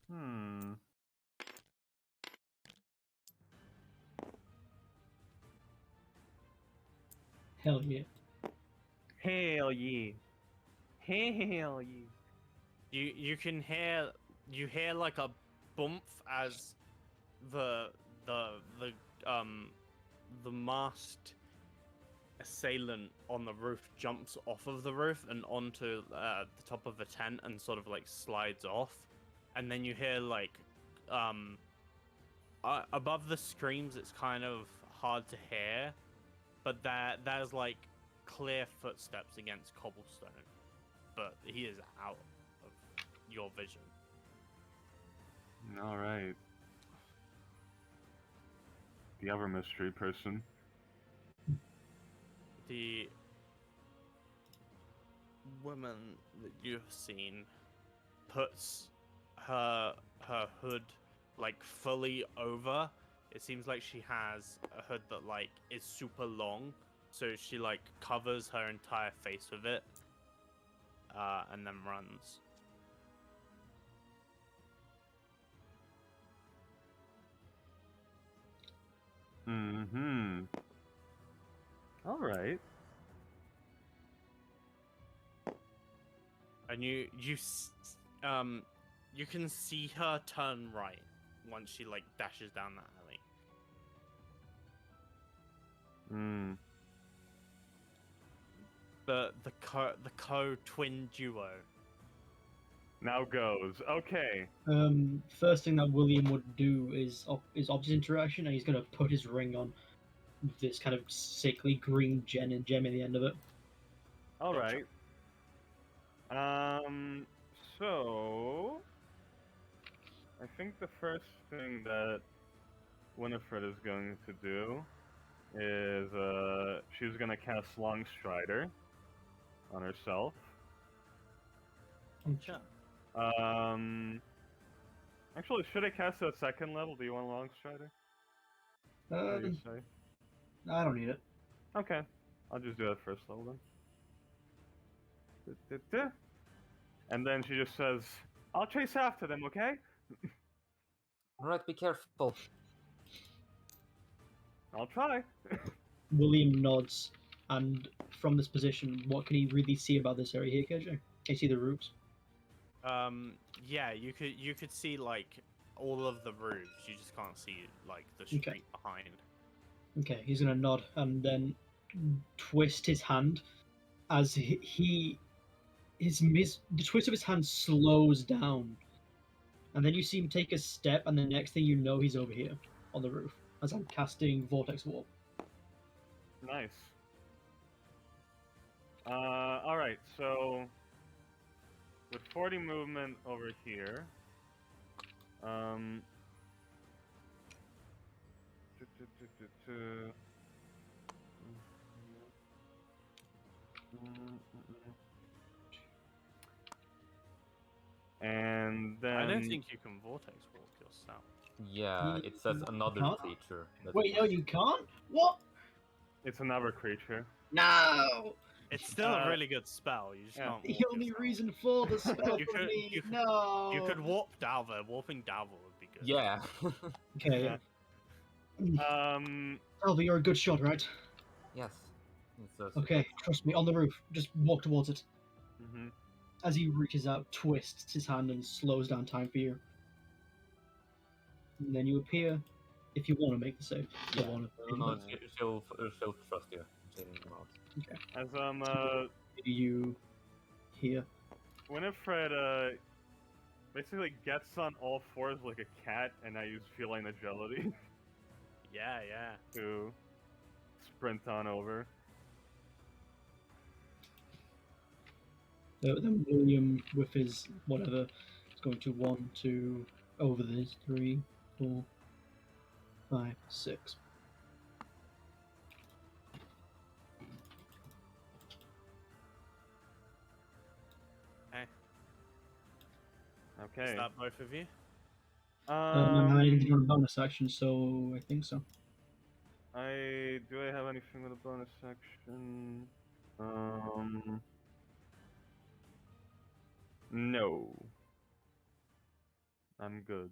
Hmm. Hell yeah. Hell yeah. Hell yeah. You can hear like a bump as the masked assailant on the roof jumps off of the roof and onto the top of the tent and sort of like slides off, and then you hear like above the screams it's kind of hard to hear, but there's like clear footsteps against cobblestone, but he is out of your vision. All right. The other mystery person. The woman that you've seen puts her hood like fully over. It seems like she has a hood that like is super long, so she like covers her entire face with it, and then runs. Mm-hmm. All right. And you can see her turn right once she like dashes down that alley. Hmm. The co-twin duo. Now goes. Okay. First thing that William would do is object interaction, and he's gonna put his ring on with this kind of sickly green gem in the end of it. All Gotcha. right. So I think the first thing that Winifred is going to do is she's gonna cast Longstrider on herself. Sure. Actually, should I cast it at second level? Do you want Longstrider? What do you say? I don't need it. Okay, I'll just do it at first level then. Du-du-du. And then she just says, "I'll chase after them, okay?" Alright, be careful. I'll try. William nods, and from this position, what can he really see about this area here, KJ? Can you see the roofs? Yeah, you could see like all of the roofs. You just can't see like the street behind. Okay, he's gonna nod and then twist his hand as the twist of his hand slows down, and then you see him take a step, and the next thing you know, he's over here on the roof as I'm casting Vortex Warp. Nice. All right. So with 40 movement over here, and then I don't think you can vortex walk yourself. Yeah, it says another can't? creature. that Wait, no, was- you can't? What? it's another creature. No! It's still a really good spell. You just yeah. can't. The Walk only yourself. reason for the spell You for could- me, you could- no! You could warp Dalva. Warping Dalva would be good. Yeah. Okay. Um. Alva, you're a good shot, right? Yes. It says it. Okay, trust me, on the roof. Just walk towards it. Mhm. As he reaches out, twists his hand and slows down time for you. And then you appear, if you want to make the save. Yeah. Don't wanna, No, she'll trust you. She'll not. As you here. Winifred basically gets on all fours like a cat, and I use feline agility Yeah, yeah. to sprint on over. Then William, with his whatever, is going to 1, 2, over this, 3, 4, 5, 6. Okay. Is that both of you? I'm adding to a bonus action, so I think so. Do I have anything with a bonus action? No. I'm good.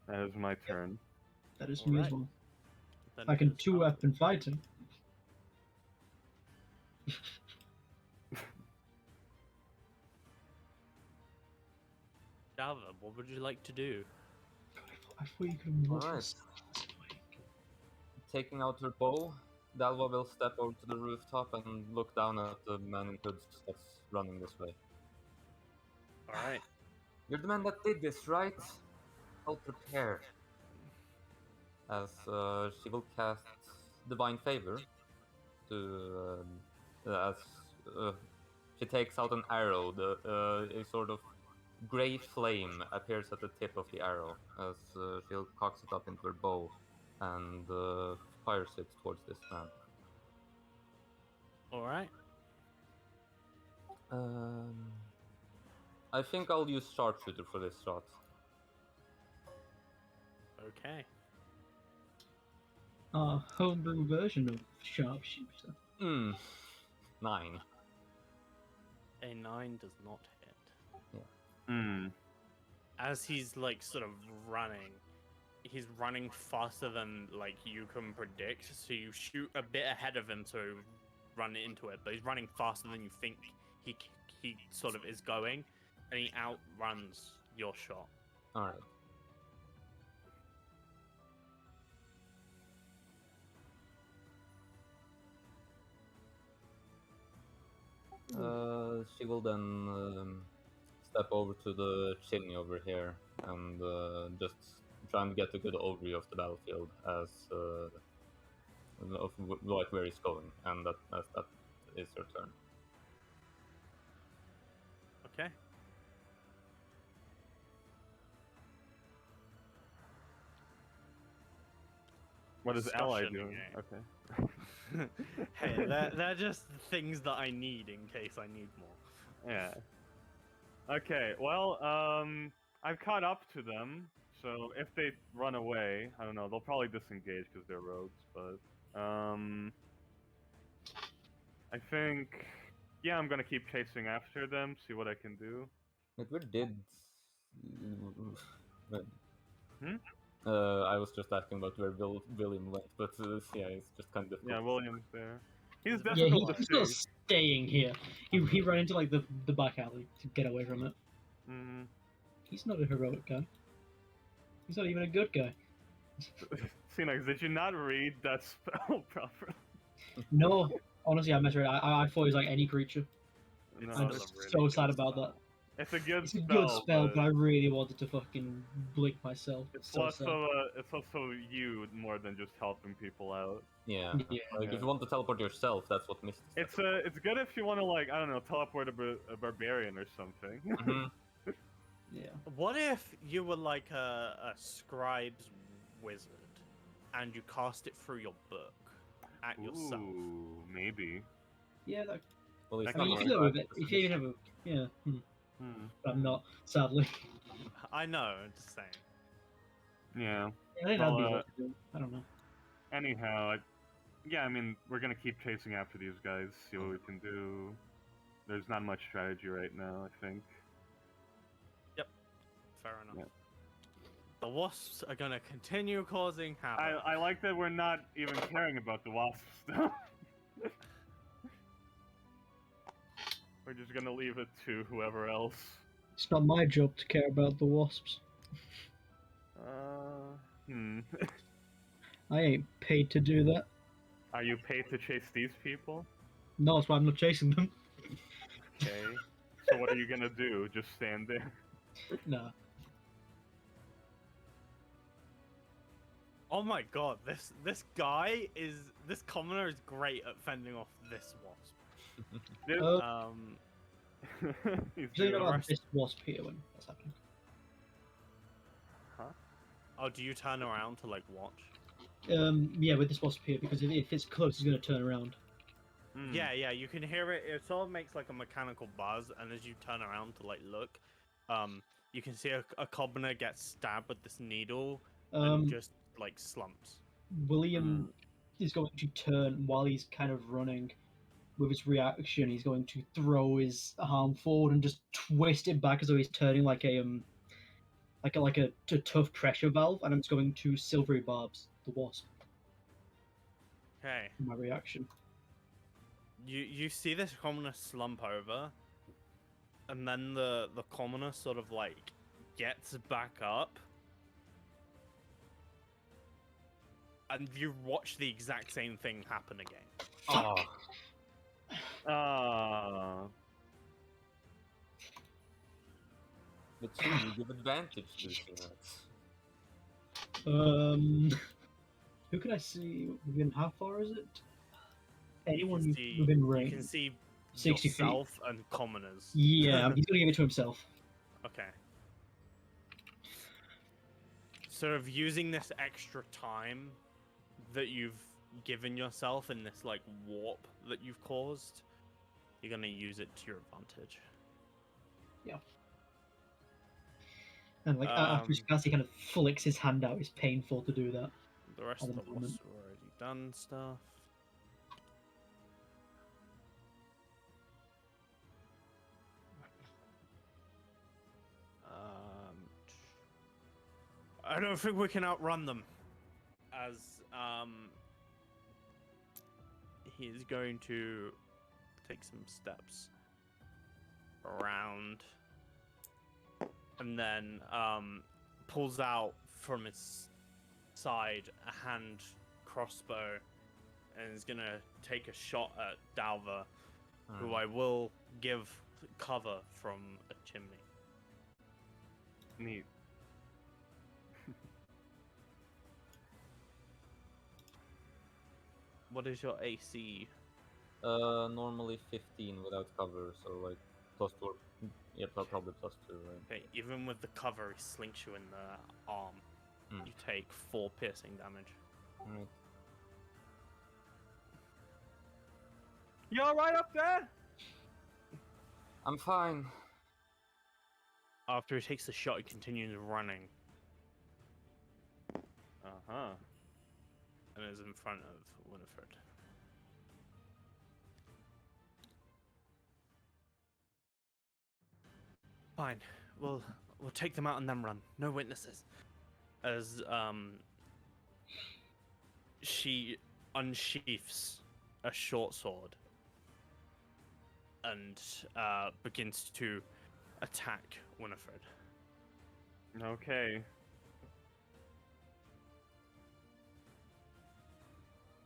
That is my turn. That is me as Alright. well. Then I it can is 2-weapon fighting. Java, what would you like to do? I thought you could have Alright. Taking out her bow, Dalva will step over to the rooftop and look down at the man in hoods that's running this way. Alright. You're the man that did this, right? I'll prepare. As she will cast Divine Favor to as she takes out an arrow. A sort of gray flame appears at the tip of the arrow as she cocks it up into her bow and fires it towards this man. Alright. I think I'll use sharpshooter for this shot. Okay. Homebrew version of sharpshooter. 9. A 9 does not hit. Hmm. As he's like sort of running, he's running faster than like you can predict, so you shoot a bit ahead of him to run into it, but he's running faster than you think he sort of is going, and he outruns your shot. Alright. She will then step over to the chimney over here and just try and get a good overview of the battlefield as of like where he's going, and that is her turn. Okay. What is Ally Discussion doing? again. Okay. Hey, they're just things that I need in case I need more. Yeah. Okay, well, I've caught up to them, so if they run away, I don't know, they'll probably disengage because they're rogues, but, I think, yeah, I'm gonna keep chasing after them, see what I can do. Like, where did... Hmm? I was just asking about where William went, but yeah, it's just kind of difficult. Yeah, William's there. He's Yeah, Yeah, difficult he's to not see. staying here. He ran into like the back alley to get away from it. Mm. He's not a heroic guy. He's not even a good guy. Xenox, did you not read that spell properly? No, honestly, I misread. I thought he was like any creature. No, I'm still a just really so good sad about spell. that. it's a good It's a spell, good spell, but I really wanted to fucking blink myself. it's so less sad. of it's also you more than just helping people out. Yeah. Yeah. Like, Yeah. if you want to teleport yourself, that's what Misty said. It's good if you want to, like, I don't know, teleport a barbarian or something. Mhm. Yeah. What if you were like a scribe's wizard, and you cast it through your book at yourself? Ooh, maybe. Yeah, that, Well, he's I I mean, can if work. you live with it, if you have a, yeah, but I'm not, sadly. I know, I'm just saying. Yeah. Yeah, I think that'd be Well, what to do. I don't know. Anyhow, yeah, I mean, we're gonna keep chasing after these guys, see what we can do. There's not much strategy right now, I think. Fair enough. Yeah. The wasps are gonna continue causing havoc. I like that we're not even caring about the wasp stuff. We're just gonna leave it to whoever else. It's not my job to care about the wasps. I ain't paid to do that. Are you paid to chase these people? No, that's why I'm not chasing them. Okay. So what are you gonna do? Just stand there? Nah. Oh my god, this commoner is great at fending off this wasp. This- He's So you know doing- about rest- this wasp here when that's happening. Huh? Oh, do you turn around to like watch? Yeah, with this wasp here, because if it's close, it's gonna turn around. Yeah, you can hear it. It sort of makes like a mechanical buzz, and as you turn around to like look, you can see a commoner get stabbed with this needle Um, and just like slumps. William is going to turn while he's kind of running. With his reaction, he's going to throw his arm forward and just twist it back as though he's turning like a tough pressure valve, and it's going to silvery barbs the wasp. Okay. My reaction. You see this commoner slump over, and then the commoner sort of like gets back up, and you watch the exact same thing happen again. Oh, but you give advantage to this unit. Who can I see within? How far is it? You Anyone can see, within you range? can see 60 feet. yourself and commoners. Yeah, he's gonna give it to himself. Okay. Sort of using this extra time that you've given yourself in this like warp that you've caused, you're gonna use it to your advantage. And like after his cast, he kind of flicks his hand out. It's painful to do that. The rest At of the the moment. wasps have already done stuff. I don't think we can outrun them. As he's going to take some steps around, and then pulls out from his side a hand crossbow, and is gonna take a shot at Dalva, who I will give cover from a chimney. Neat. What is your AC? Normally 15 without cover, so like +2. Yeah, probably +2, right? Okay, even with the cover, he slinks you in the arm. You take 4 piercing damage. Alright. You alright up there? I'm fine. After he takes the shot, he continues running Uh-huh. and is in front of Winifred. Fine, we'll take them out and then run. No witnesses. As she unsheaths a short sword and begins to attack Winifred. Okay.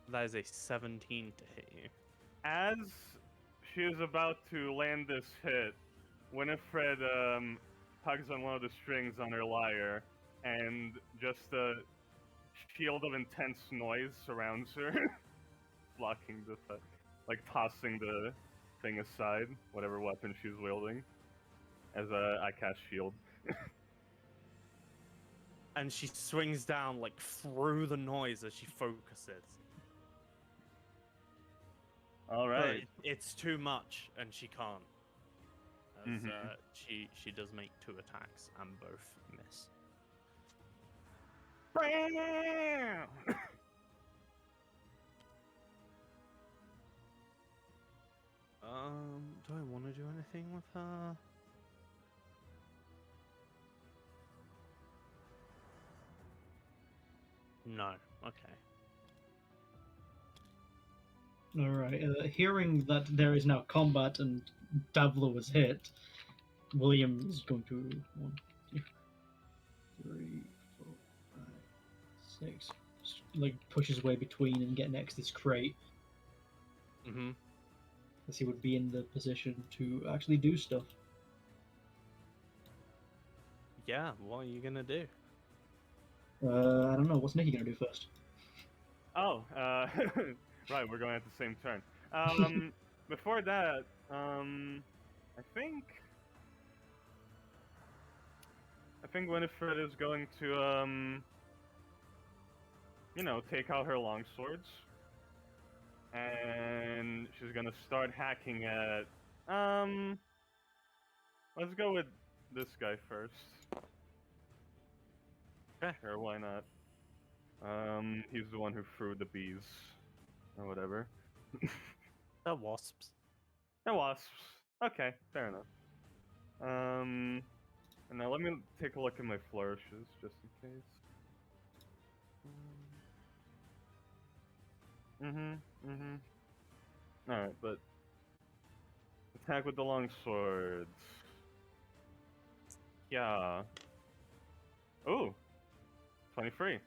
That is a 17 to hit you. As she is about to land this hit, Winifred tugs on one of the strings on her lyre, and just a shield of intense noise surrounds her, blocking the, like tossing the thing aside, whatever weapon she's wielding, as I cast shield. And she swings down like through the noise as she focuses. All right. But it's too much, and she can't. As Mhm. she does make 2 attacks and both miss. Bam! Do I want to do anything with her? No. Okay. All right. Hearing that there is now combat and Davla was hit, William is going to 1, 2, 3, 4, 5, 6. Like push his way between and get next to this crate, Mm-hmm. as he would be in the position to actually do stuff. Yeah. What are you gonna do? I don't know. What's Nicky gonna do first? Oh, right, we're going at the same turn. Before that, I think Winifred is going to, take out her longswords, and she's gonna start hacking at, let's go with this guy first. Okay. Sure, why not? He's the one who threw the bees, or whatever. They're wasps. And wasps. Okay, fair enough. And now let me take a look at my flourishes, just in case. Alright, but attack with the long swords. Yeah. Ooh, 23.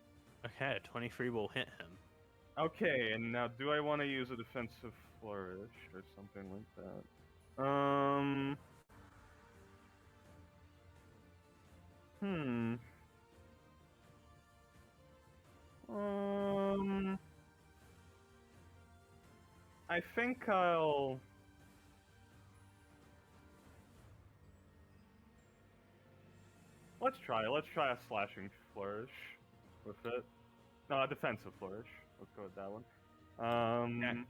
Okay, 23 will hit him. Okay, and now do I want to use a defensive flourish or something like that? Hmm. I think I'll. Let's try. Let's try a slashing flourish with it. No, a defensive flourish. Let's go with that one. Okay.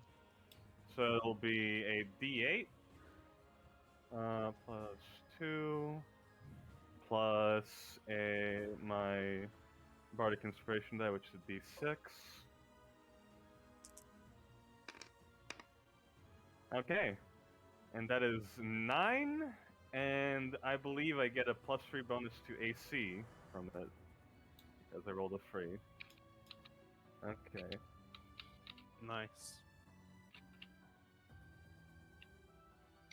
So it'll be a D8 plus 2 plus my bardic inspiration die, which is a D6. Okay, and that is 9, and I believe I get a +3 bonus to AC from it because I rolled a 3. Okay. Nice.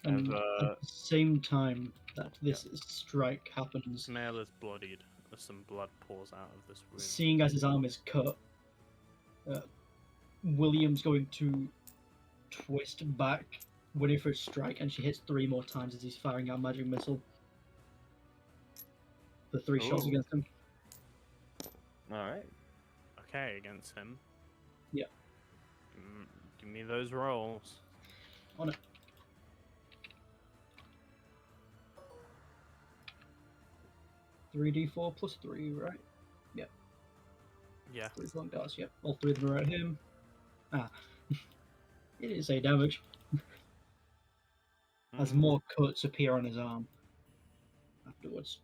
And As, at the same time that this strike happens, Snail is bloodied. Some blood pours out of this wound. seeing as his arm is cut, William's going to twist back, waiting for a strike, and she hits 3 more times as he's firing out magic missile. The 3 shots Ooh. against him. Alright. Okay, against him. Yeah. Give me those rolls. On it. $3d4 plus 3, right? Yep. Yeah. 3 long darts, yep. All 3 of them are at him. Ah. It is a damage. As more cuts appear on his arm afterwards.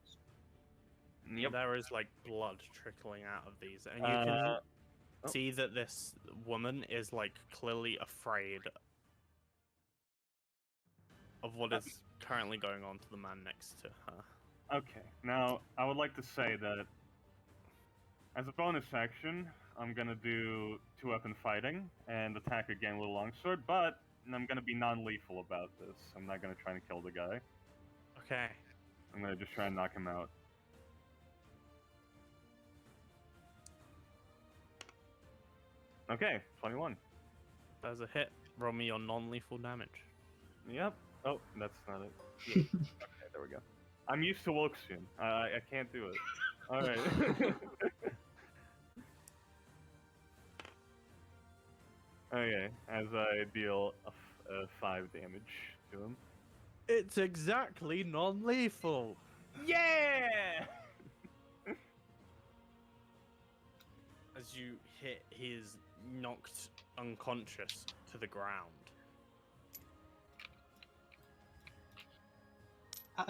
Yep. There is like blood trickling out of these, and you can see that this woman is like clearly afraid of what is currently going on to the man next to her. Okay, now I would like to say that as a bonus action, I'm gonna do 2-weapon fighting and attack again with a longsword, but I'm gonna be non-lethal about this. I'm not gonna try and kill the guy. Okay. I'm gonna just try and knock him out. Okay, 21. There's a hit. Roll me your non-lethal damage. Yep. Oh, that's not it. Yeah. Okay, there we go. I'm used to Woxian. I can't do it. Alright. Okay, as I deal 5 damage to him. It's exactly non-lethal. Yeah! As you hit, he is knocked unconscious to the ground.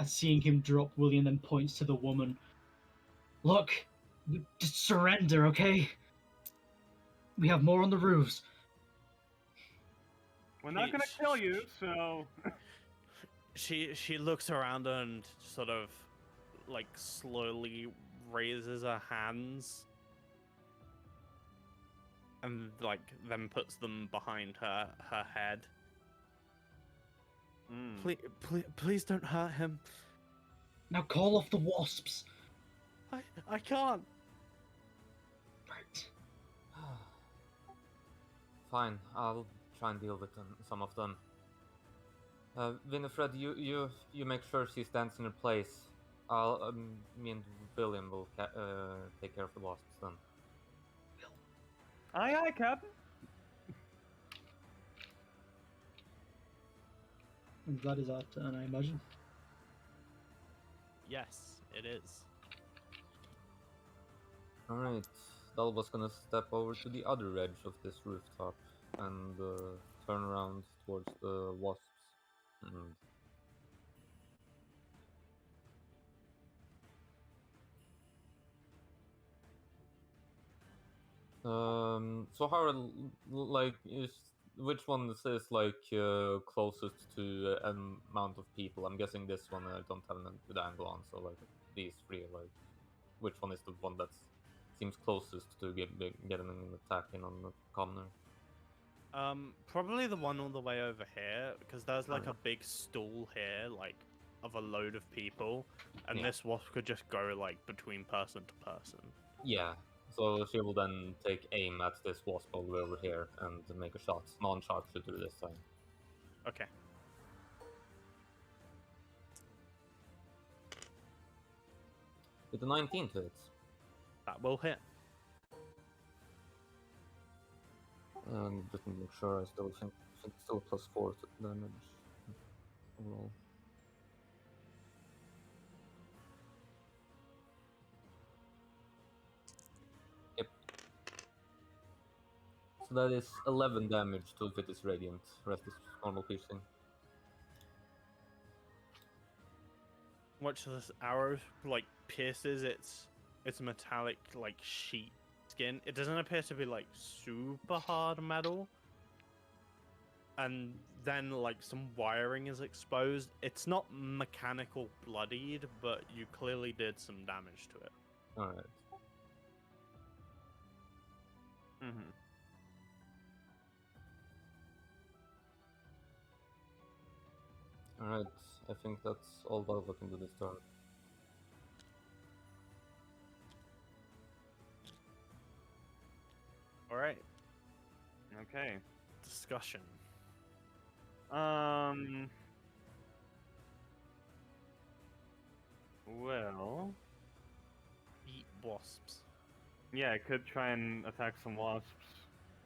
Seeing him drop, William then points to the woman. Look, just surrender, okay? We have more on the roofs. We're not gonna kill you, so... She looks around and sort of like slowly raises her hands and like then puts them behind her head. Please don't hurt him. Now call off the wasps. I can't. Right. Fine, I'll try and deal with some of them. Winifred, you make sure she stands in her place. Me and William will take care of the wasps then. Aye, aye, Captain. And that is our turn, I imagine. Yes, it is. Alright, Dalba's gonna step over to the other edge of this rooftop and turn around towards the wasps and So how are like which one is like closest to amount of people? I'm guessing this one I don't have a good angle on. So like these three, like which one is the one that seems closest to getting an attack in on the commoner? Probably the one all the way over here, because there's like a Alright. big stool here, like of a load of people, and Yeah. this wasp could just go like between person to person. Yeah. So she will then take aim at this wasp all the way over here and make a shot. Non-sharpshooter this time. Okay. With the 19th hit. That will hit. And just to make sure, I still think it's still +4 to damage overall. Yep. So that is 11 damage to if it is radiant. Rest is normal piercing. Watch this arrow like pierces its metallic like sheet skin. It doesn't appear to be like super hard metal. And then like some wiring is exposed. It's not mechanical bloodied, but you clearly did some damage to it. Alright. Mm-hmm. Alright, I think that's all Valva can do this turn. All right, Okay. discussion. Well, Eat wasps. yeah, I could try and attack some wasps.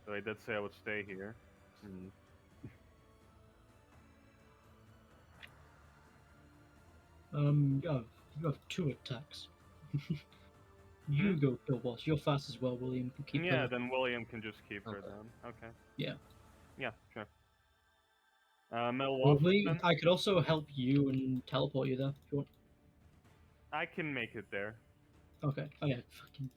Though I did say I would stay here. Hmm. You have 2 attacks. You go kill boss. You're fast as well, William. You keep Yeah, her. then William can just keep her Okay. then. Okay. Yeah. Yeah, sure. Metal Well, wasp then? I could also help you and teleport you there if you want. I can make it there. Okay. Oh yeah, fucking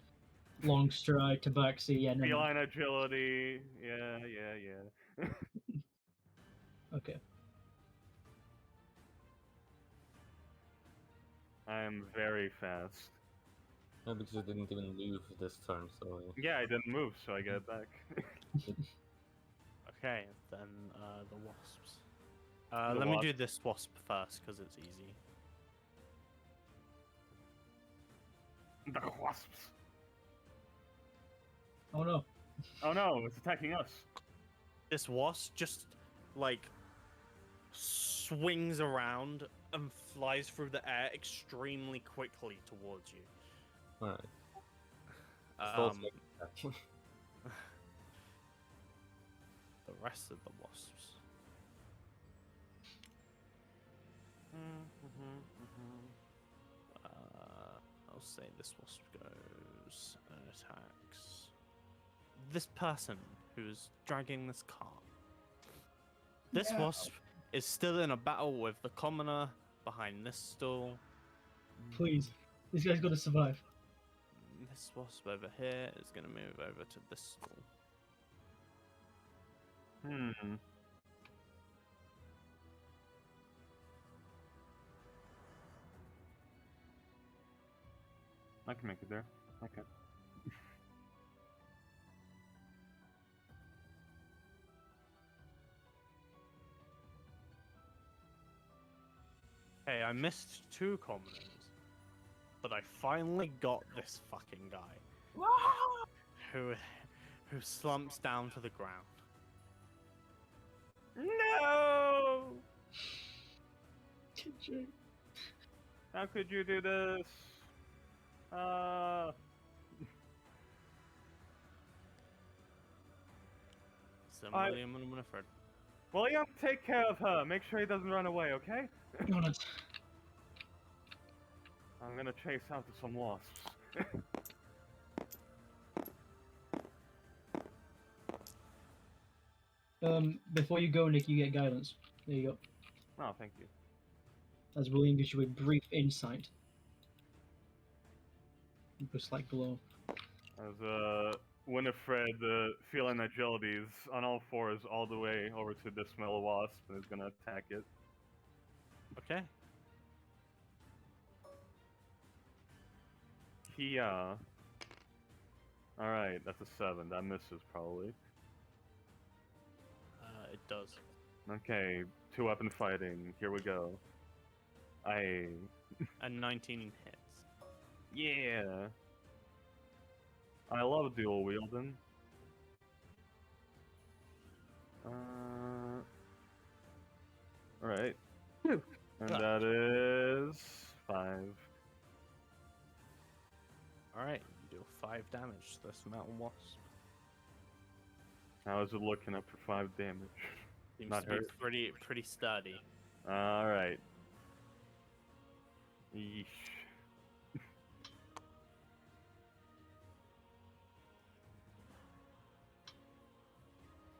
long stride, tabaxi, yeah, never mind. Feline agility. Yeah, yeah. Okay. I am very fast. Yeah, because I didn't even move this turn, so... Yeah, I didn't move, so I get it back. Okay, then the wasps. The Let me do wasp. this wasp first because it's easy. The wasps. Oh no. Oh no, it's attacking us. This wasp just like swings around and flies through the air extremely quickly towards you. Alright. Still make attack. The rest of the wasps. I'll say this wasp goes and attacks this person who's dragging this cart. This Yeah. wasp is still in a battle with the commoner behind this stool. Please. This guy's gonna survive. This wasp over here is going to move over to this stool. I can make it there. Okay. Hey, I missed 2 commoners, but I finally got this fucking guy who slumps down to the ground. No! How could you do this? So I- William and Winifred. William, take care of her. Make sure he doesn't run away, okay? Jonas. I'm gonna chase after some wasps. Before you go, Nick, you get guidance. There you go. Oh, thank you. As William gives you a brief insight. Just like below. As Winifred, feline agility, is on all fours all the way over to this metal wasp and is gonna attack it. Okay. Kia. Alright, that's a 7. That misses probably. It does. Okay, 2-weapon fighting. Here we go. And 19 hits. Yeah. I love dual wielding. Alright. And that is 5. Alright, you do 5 damage to this metal wasp. How is it looking up for 5 damage? Seems Not to be hurt. pretty sturdy. Alright. Yeesh.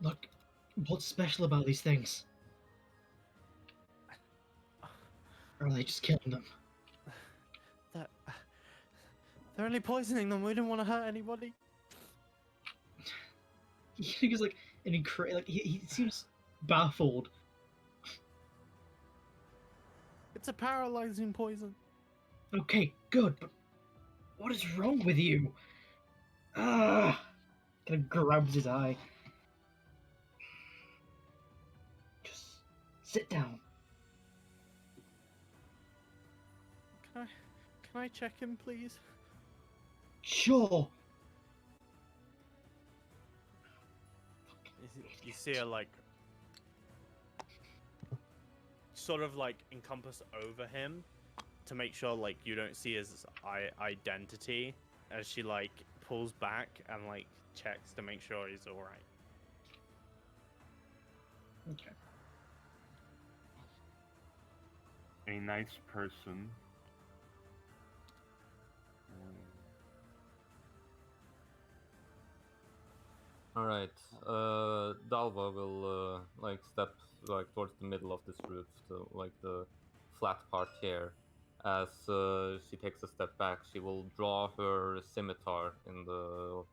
Look, what's special about these things? Or are they just killing them? They're only poisoning them. We didn't want to hurt anybody. He was like he seems baffled. It's a paralyzing poison. Okay, good, but what is wrong with you? Ah! Kind of grabs his eye. Just sit down. Can I check him, please? Sure. You see her like sort of like encompass over him to make sure like you don't see his identity as she like pulls back and like checks to make sure he's all right. Okay. A nice person. All right. Dalva will like step like towards the middle of this roof, so like the flat part here. As she takes a step back, she will draw her scimitar in the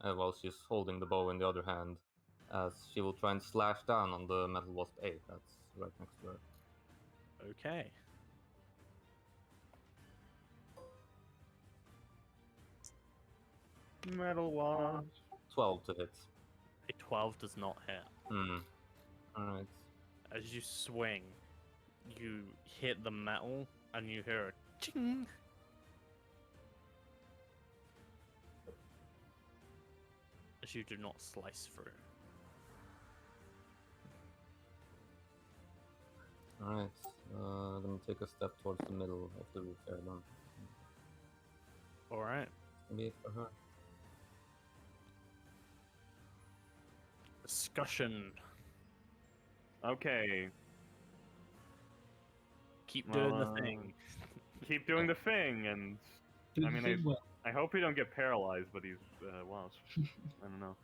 while she's holding the bow in the other hand. As she will try and slash down on the metal wasp 8 that's right next to her. Okay. Metal wasp. 12 to hit. A 12 does not hit. Alright. As you swing, you hit the metal and you hear a ching. As you do not slice through. Alright. I'm gonna take a step towards the middle of the roof there then. Alright. Maybe it for her. Discussion. Okay. Keep doing the Well, thing. Keep doing the thing, and Do I the mean, thing well. I hope he don't get paralyzed, but he's wasp. I don't know.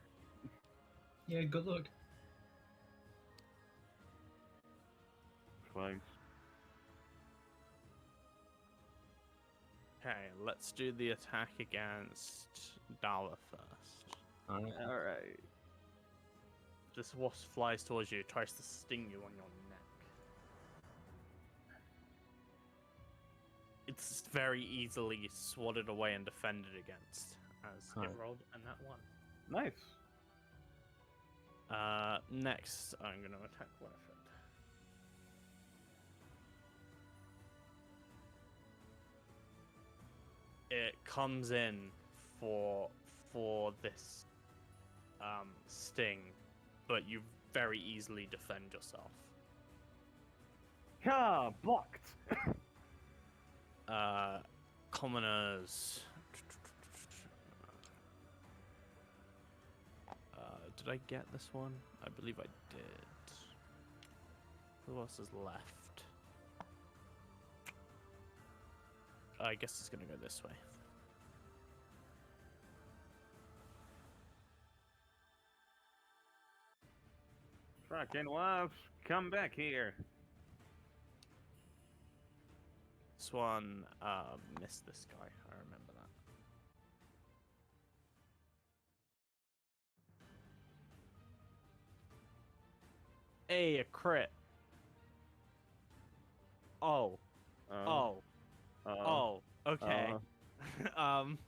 Yeah, good luck. Twice. Okay, let's do the attack against Dala first. Alright. Alright. This wasp flies towards you, tries to sting you on your neck. It's very easily swatted away and defended against, as it Alright. rolled a nat 1. Nice. Next, I'm going to attack Winifred. It comes in for this sting, but you very easily defend yourself. Ha! Blocked! Commoners. Did I get this one? I believe I did. Who else is left? I guess it's gonna go this way. Fucking wasps, come back here. This one missed this guy. I remember that. Hey, a crit. Oh. Uh, Oh. Okay. um,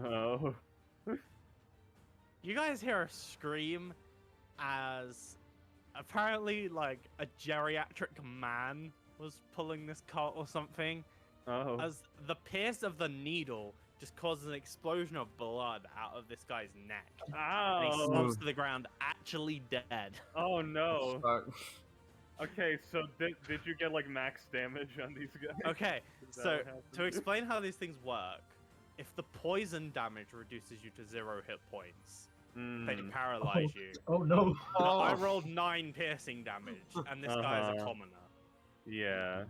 Oh. you guys hear a scream as apparently like a geriatric man was pulling this cart or something. Oh. As the pierce of the needle just causes an explosion of blood out of this guy's neck. And he Ow. slumps to the ground, actually dead. Oh no. Fuck. Okay, so did you get like max damage on these guys? Okay, Is that so what happened? to explain how these things work, if the poison damage reduces you to 0 hit points, they Mm. paralyze you. Oh no. Now, I Oh. rolled 9 piercing damage, and this guy is a Uh-huh. commoner. Yeah.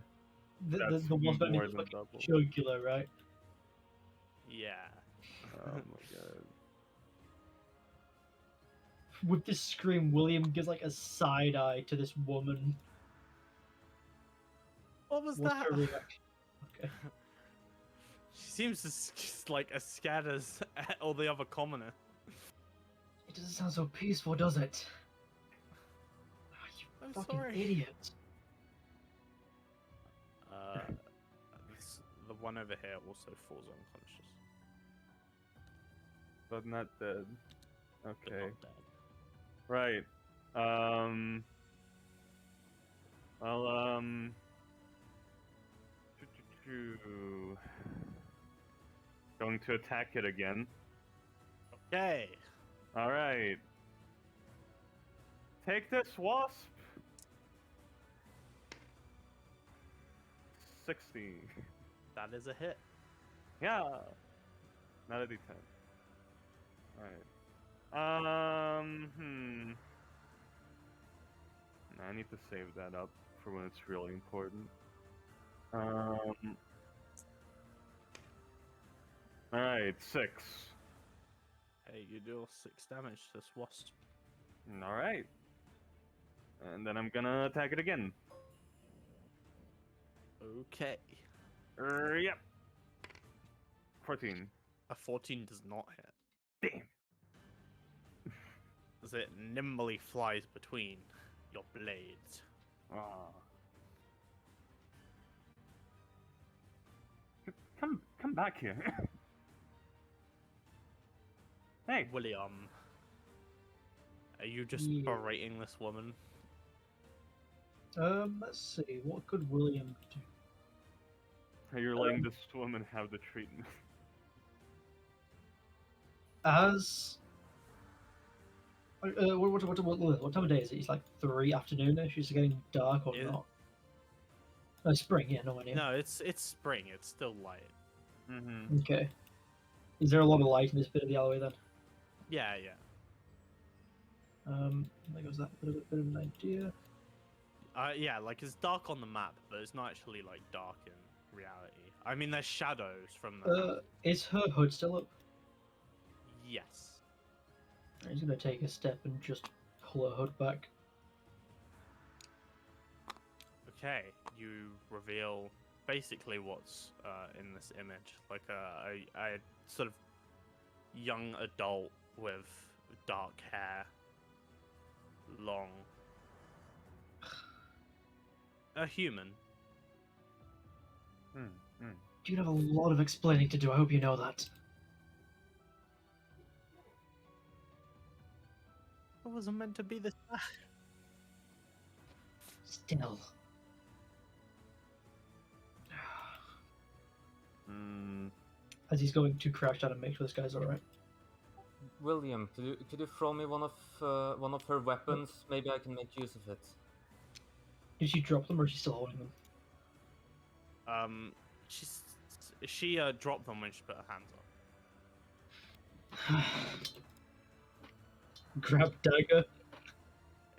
The That's one's gonna be more than fucking double. jugular, right? Yeah. Oh my god. With this scream, William gives like a side eye to this woman. What was What's that? her reaction? Okay. She seems like as scared as all the other commoner. It doesn't sound so peaceful, does it? Ah, you I'm fucking sorry. idiot. The one over here also falls unconscious. But not dead. But Okay. not dead. Right. Well, going to attack it again. Okay. All right. Take this, wasp. 60. That is a hit. Yeah. Not a D10. Alright. I need to save that up for when it's really important. Alright, 6. Hey, you deal 6 damage to this wasp. Alright. And then I'm gonna attack it again. Okay. Yep. 14. A 14 does not hit. Damn. As it nimbly flies between your blades. Ah. Come back here. Hey. William, are you just Yeah. berating this woman? Let's see. What could William do? You're letting this woman have the treatment. As what time of day is it? It's like 3 afternoonish. Is it getting dark or Is- not? Oh, spring. Yeah, no idea. No, it's spring. It's still light. Mm-hmm. Okay. Is there a lot of light in this bit of the alleyway then? Yeah, yeah. There goes that bit of an idea. Yeah, like it's dark on the map, but it's not actually like dark in reality. I mean, there's shadows from the. Is her hood still up? Yes. He's gonna take a step and just pull her hood back. Okay, you reveal basically what's in this image, like a sort of young adult with dark hair, long, a human. You have a lot of explaining to do. I hope you know that. It wasn't meant to be this bad. Still. As he's going to crash down and make sure this guy's alright. William, could you throw me one of her weapons? Maybe I can make use of it. Did she drop them or is she still holding them? She dropped them when she put her hands up. Grab dagger.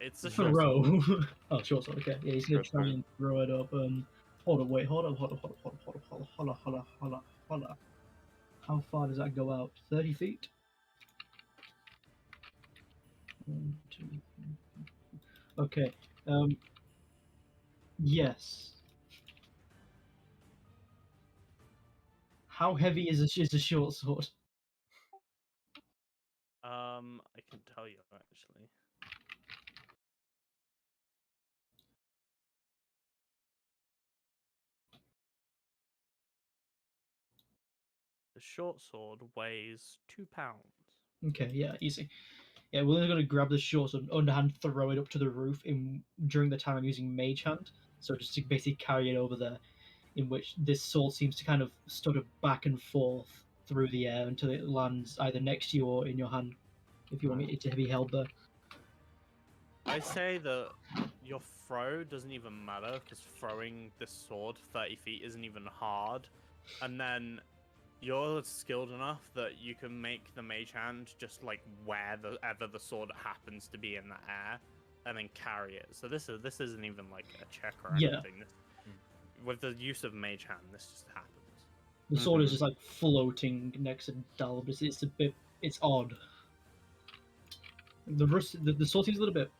It's a short Throw. sword. Oh, sure, so okay. Yeah, he's gonna Short try sword. and throw it up. Hold on, wait, hold on. How far does that go out? 30 feet? 1, 2, 3, 4. Okay. Yes. How heavy is a short sword? I can tell you actually. short sword weighs 2 pounds. Okay, yeah, easy. Yeah, William's gonna grab the short sword and underhand throw it up to the roof during the time I'm using Mage Hand. So just to basically carry it over there, in which this sword seems to kind of stutter back and forth through the air until it lands either next to you or in your hand, if you want it to be held there. I say that your throw doesn't even matter because throwing this sword 30 feet isn't even hard. And then you're skilled enough that you can make the mage hand just like wherever the sword happens to be in the air and then carry it. So this isn't even like a check or Yeah. anything. With the use of mage hand, this just happens. The sword is just like floating next to Dalvis. It's odd. The sword seems a little bit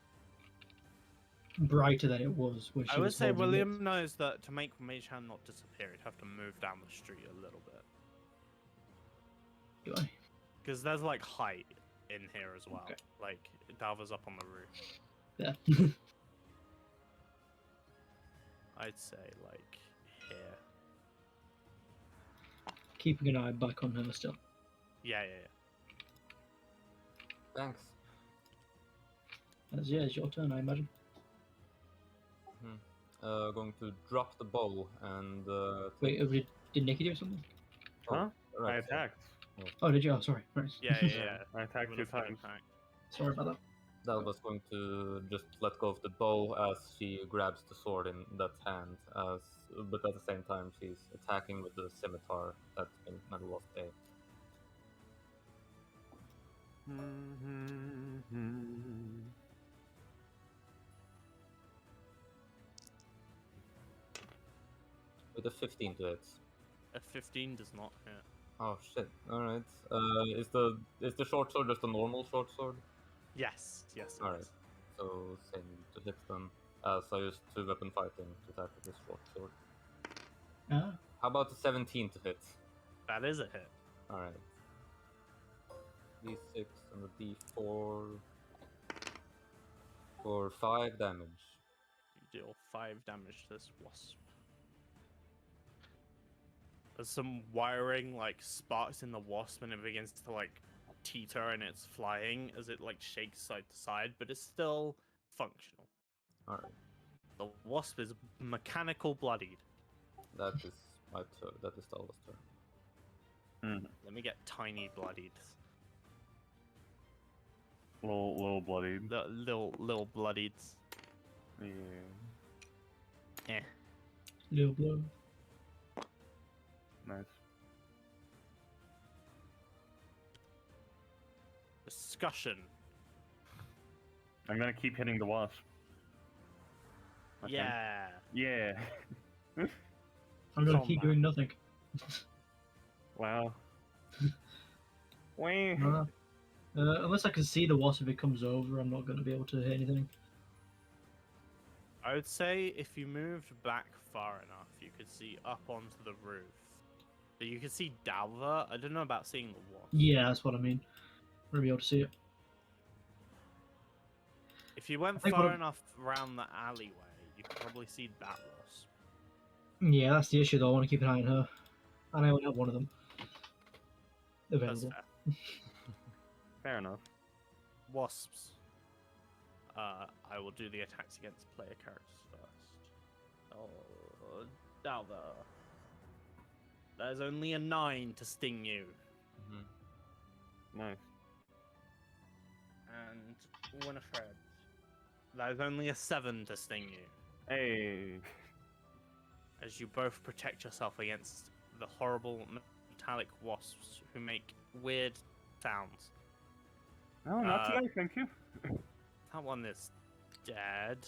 brighter than it was when she I would was say holding William knows that to make mage hand not disappear, he'd have to move down the street a little bit. Do I? Because there's like height in here as well. Okay. Like Dalva's up on the roof. Yeah. I'd say like here. Keeping an eye back on her still. Yeah. Thanks. It's your turn, I imagine. Going to drop the bow and. Wait, did Nikki do something? Huh? Right, I attacked. Oh, did you? Oh, sorry. Right. Yeah. I attacked You 2 would've been times. attacked. Sorry about that. That was going to just let go of the bow as she grabs the sword in that hand, but at the same time she's attacking with the scimitar that Metal Wasp A. With a 15 to hit. A 15 does not hit. Oh shit! All right. Is the short sword just a normal short sword? Yes. it All right. is. So same to hit them. So I used 2-weapon fighting to attack with this short sword. Ah, How about the 17 to hit? That is a hit. All right. D6 and a D4 for 5 damage. You deal 5 damage to this wasp. There's some wiring like sparks in the wasp and it begins to like teeter and it's flying as it like shakes side to side, but it's still functional. All right. The wasp is mechanical bloodied. That is my turn. That is Dalva's turn. Let me get tiny bloodied. Little bloodied. The little bloodied. Yeah. Eh. little blow. Nice. Discussion. I'm gonna keep hitting the wasp. Okay. Yeah. Yeah. I'm gonna Combat. keep doing nothing. Wow. Wait. Unless I can see the wasp if it comes over, I'm not gonna be able to hit anything. I would say if you moved back far enough, you could see up onto the roof. But you could see Dalva. I don't know about seeing the wasp. Yeah, that's what I mean. I'm gonna be able to see it. If you went I think far what- enough around the alleyway, you could probably see that wasp. Yeah, that's the issue though. I want to keep an eye on her. And I only have one of them That's available. fair. Fair enough. Wasps. I will do the attacks against player characters first. Oh, Dalva. There's only a 9 to sting you. Nice. And Winifred. There's only a 7 to sting you. Hey. As you both protect yourself against the horrible metallic wasps who make weird sounds. No, not today, thank you. That one is dead.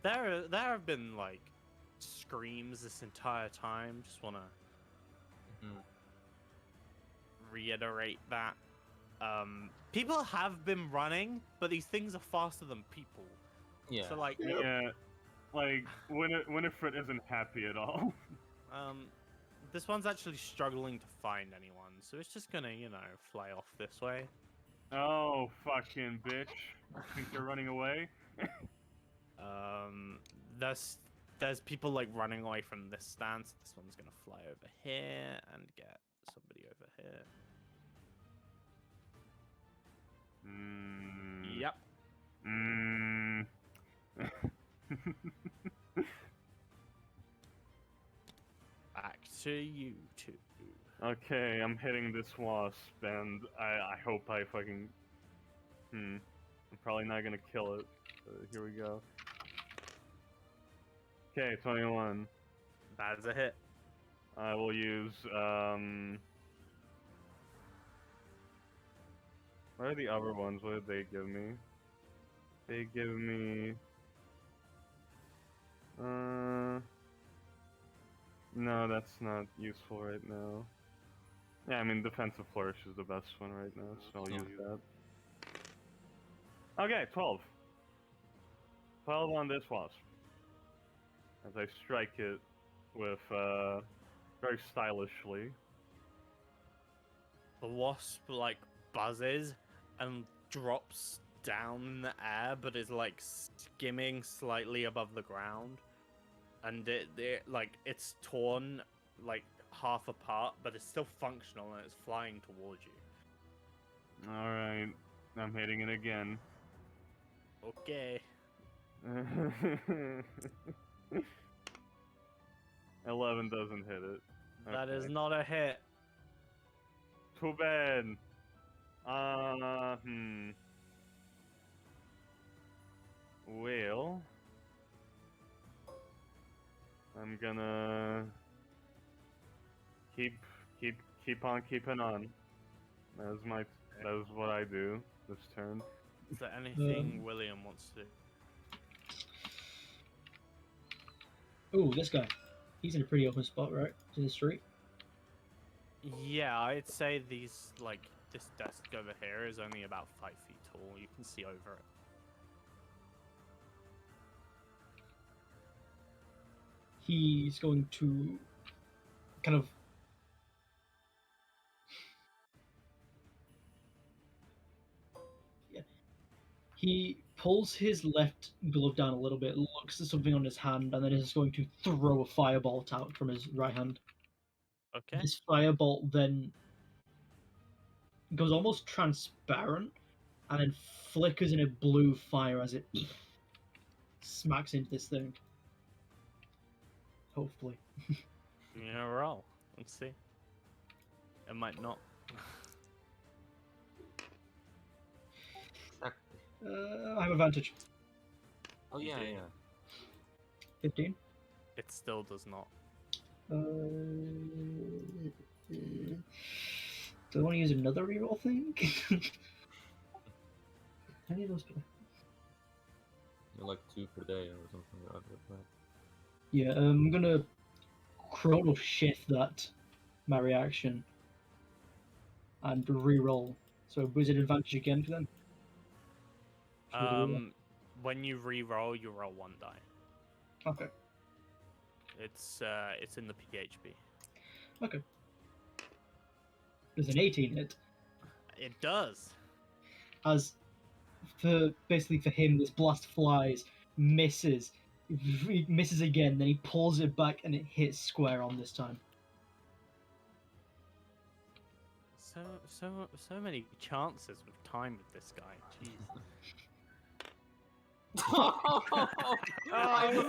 There have been like screams this entire time. Just wanna reiterate that. People have been running, but these things are faster than people. Yeah. So like, Yeah. Like, Winifred isn't happy at all. this one's actually struggling to find anyone, so it's just gonna, fly off this way. Oh, fucking bitch. Think you're running away? there's people like running away from this stance. This one's gonna fly over here and get somebody over here. Yep. Back to you two. Okay, I'm hitting this wasp, and I hope I fucking. I'm probably not gonna kill it. Here we go. Okay, 21. That is a hit. I will use What are the other ones? What did they give me? They give me. No, that's not useful right now. Yeah, I mean, defensive flourish is the best one right now, so I'll use that. Okay, 12. 12 on this wasp. As I strike it with, very stylishly. The wasp like buzzes and drops down in the air, but is like skimming slightly above the ground, and it's torn like half apart, but it's still functional and it's flying towards you. All right, I'm hitting it again. Okay. 11 doesn't hit it. That is Okay. not a hit. Too bad. Well, I'm gonna keep on keeping on. That's what I do this turn. Is there anything William wants to do? Oh, this guy. He's in a pretty open spot, right? To the street. Yeah, I'd say this desk over here is only about 5 feet tall. You can see over it. He's going to kind of he pulls his left glove down a little bit, looks at something on his hand, and then is going to throw a firebolt out from his right hand. Okay. This firebolt then goes almost transparent and then flickers in a blue fire as it smacks into this thing. Hopefully. You're gonna roll. Let's see. It might not. I have advantage. Oh yeah, Okay. yeah. 15. It still does not. Do I want to use another reroll thing? How many of those do I? You're like 2 per day or something like that. Yeah, I'm gonna chrono shift my reaction and reroll. So was it advantage again for them? Should we do When you re-roll, you roll 1 die. that? Okay. It's in the PHP. Okay. There's an 18 hit. It does. As basically for him, this blast flies, misses, he misses again, then he pulls it back and it hits square on this time. So many chances with time with this guy. Jeez. Oh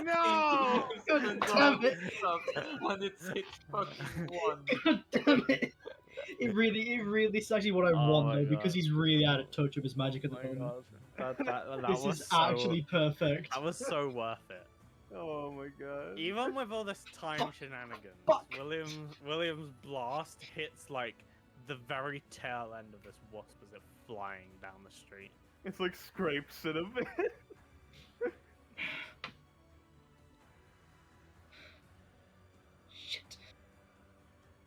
no! God damn it! And it's 6 fucking 1. God damn it! It really is actually what I Oh want my though, God. because he's really out of touch with his magic at the Oh my moment. God. That This was is so, actually perfect. That was so worth it. Oh my god. Even with all this time Fuck. shenanigans, Fuck. William's blast hits like the very tail end of this wasp as it flying down the street. It's like scrapes it a bit. Shit.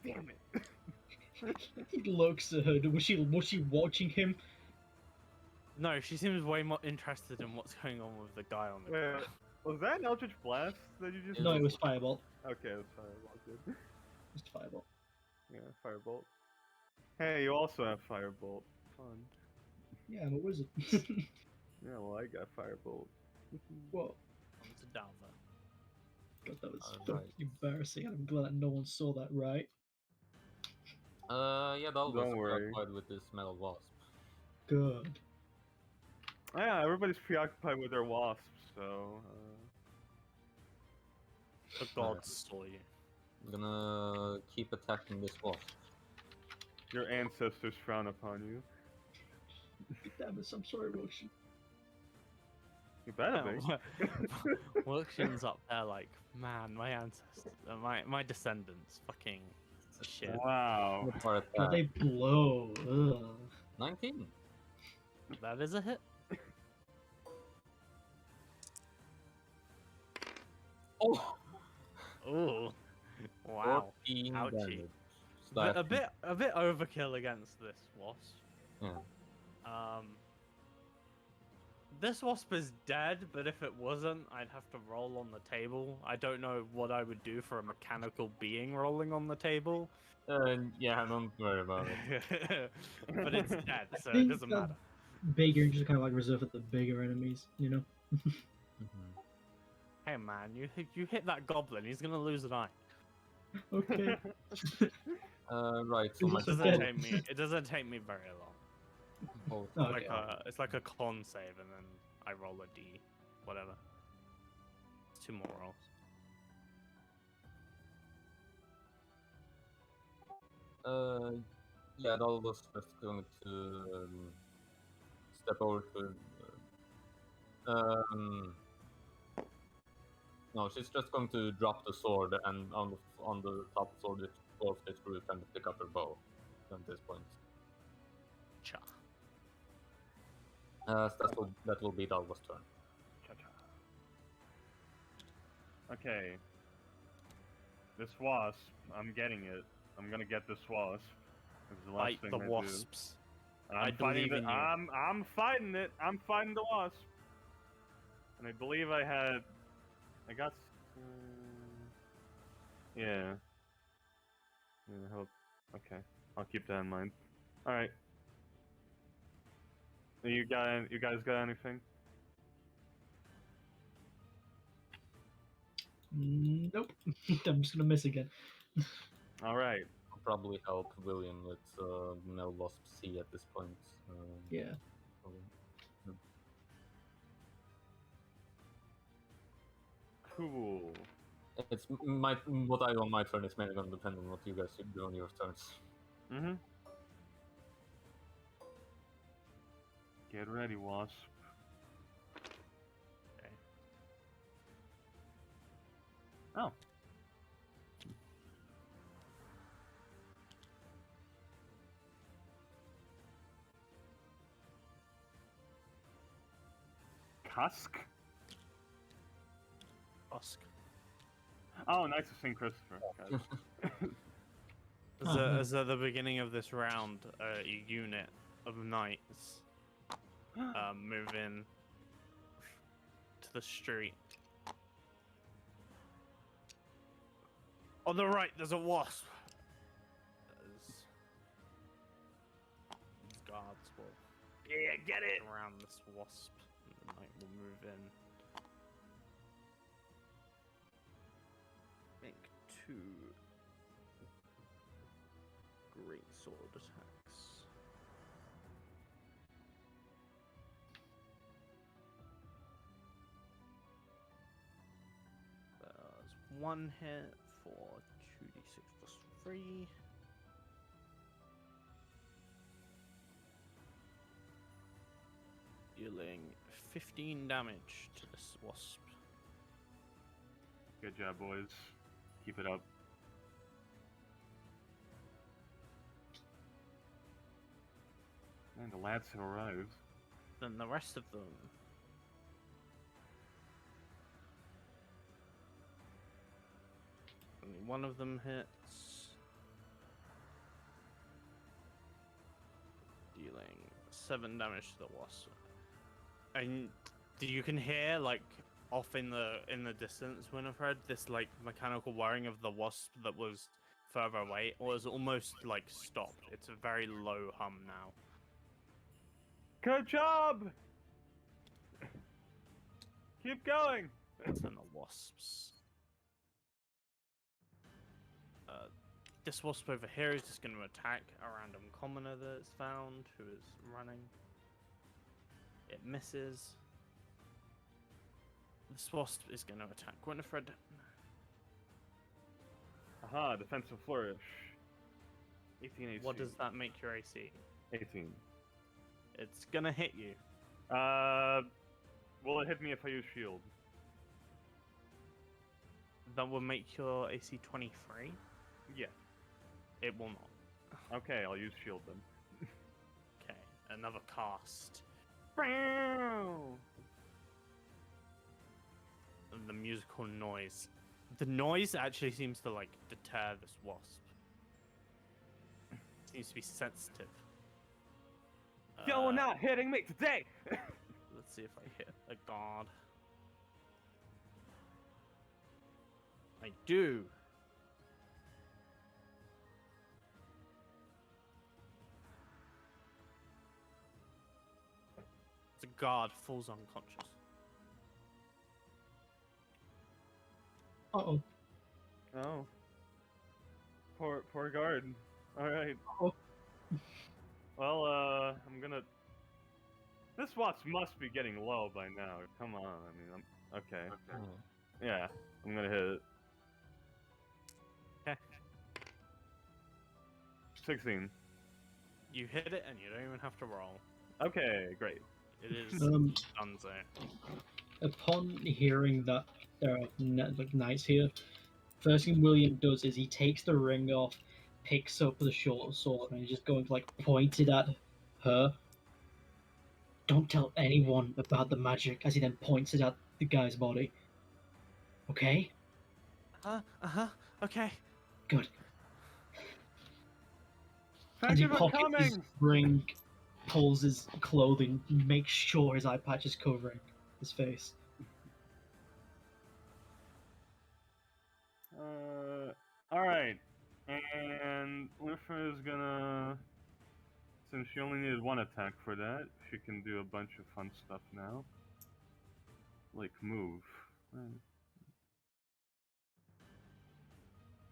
Damn it. He looks at her. Was she watching him? No, she seems way more interested in what's going on with the guy on the Wait, ground. was that an Eldritch Blast that you just No, it was Firebolt. Okay, it was Firebolt. Good. Just Firebolt. Yeah, Firebolt. Hey, you also have Firebolt. Fun. Yeah, I'm a wizard. Yeah, well, I got Firebolt. Whoa. On to Dalva. God, that was Alright. fucking embarrassing. I'm glad that no one saw that, right? Yeah, Dal was Don't worry. preoccupied with this metal wasp. Good. Yeah, everybody's preoccupied with their wasps, so. The gods saw you. I'm gonna keep attacking this wasp. Your ancestors frown upon you. Damn it, I'm sorry, Roshi. You better be. Wilkshin's up there like, man, my ancestors, my descendants, fucking shit. Wow. Or God, they blow. Ugh. 19. That is a hit. Oh! Ooh, wow. 14 Ouchie. damage. But a Slashing. bit overkill against this wasp. Yeah. This wasp is dead, but if it wasn't, I'd have to roll on the table. I don't know what I would do for a mechanical being rolling on the table. Yeah, don't worry about it. But it's dead, so it think doesn't that- matter. Bigger and just kind of like reserved for the bigger enemies, you know? Mhm. Hey man, you hit that goblin, he's gonna lose an eye. Okay. Right, so Is my this It a doesn't dead- take me. It doesn't take me very long. both Oh, Like okay. it's like a con save, and then I roll a d, whatever. It's 2 more rolls. Yeah, Dal was just going to step over to. No, she's just going to drop the sword, and on the top sword, it's both the screws and pick up her bow. At this point, Cha. so that will be Dalva's turn. Cha-cha. Okay. This wasp, I'm getting it. I'm gonna get this wasp. This is the last Fight thing the I do. wasps. I'm I fighting believe in you. I'm fighting it. I'm fighting the wasp. And I believe I got. Yeah. Okay. I'll keep that in mind. All right. You guys got anything? Nope. I'm just gonna miss again. All right. I'll probably help William with Mel Wasp C at this point. Yeah. So, Cool. it's what I do on my turn is mainly going to depend on what you guys do on your turns. Mhm. Get ready, wasp. Okay. Oh. Cusk? Husk. Oh, nice to sing Christopher. guys. As at the beginning of this round, a unit of knights move in to the street. On the right, there's a wasp. These guards will get it around this wasp. And the knight will move in. Make 2 great sword attacks. There's 1 hit for 2d6 plus 3. Dealing 15 damage to this wasp. Good job, boys. Keep it up. And the lads have arrived. Then the rest of them. Only one of them hits. Dealing 7 damage to the wasp. And you can hear, like, off in the distance, Winifred, this like mechanical whirring of the wasp that was further away, or is almost like stopped. It's a very low hum now. Good job! Keep going! And the wasps this wasp over here is just going to attack a random commoner that it's found who is running. It misses. This wasp is going to attack Winifred. Aha, defensive flourish. 18 AC. What does that make your AC? 18. It's going to hit you. Will it hit me if I use shield? That will make your AC 23. Yeah. It will not. Okay, I'll use shield then. Okay, another cast. And the musical noise. The noise actually seems to like deter this wasp. Seems to be sensitive. You're not hitting me today! Let's see if I hit a guard. I do. The guard falls unconscious. Uh-oh. Oh. Poor guard. Alright. Oh. Well, I'm gonna... This wasp must be getting low by now. Come on, I mean, okay. Yeah, I'm gonna hit it. Okay. 16. You hit it and you don't even have to roll. Okay, great. It is Um, Dunzo. Upon hearing that there are knights here, first thing William does is he takes the ring off, picks up the short sword, and he's just going to point it at her. Don't tell anyone about the magic, as he then points it at the guy's body. Okay? Okay. Good. Thank As he you for pockets his coming! ring, pulls his clothing, makes sure his eye patch is covering his face. Alright. And Lufa is gonna... Since she only needed one attack for that, she can do a bunch of fun stuff now. Like move.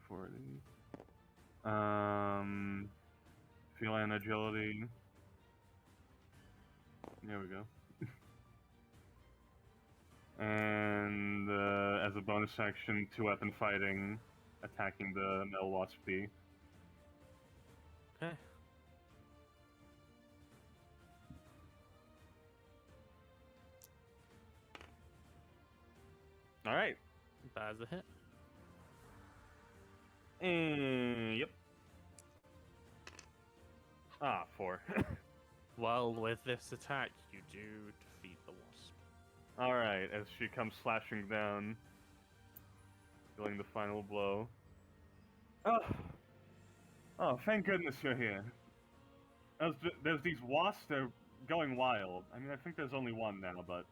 40. Feline agility. There we go. And as a bonus action, 2-weapon fighting, attacking the male wasp bee. Okay. Alright. That is a hit. Yep. Ah, 4. Well, with this attack, you do defeat the wasp. Alright, as she comes slashing down, dealing the final blow. Oh, thank goodness you're here. There's these wasps, they're going wild. I mean, I think there's only one now, but...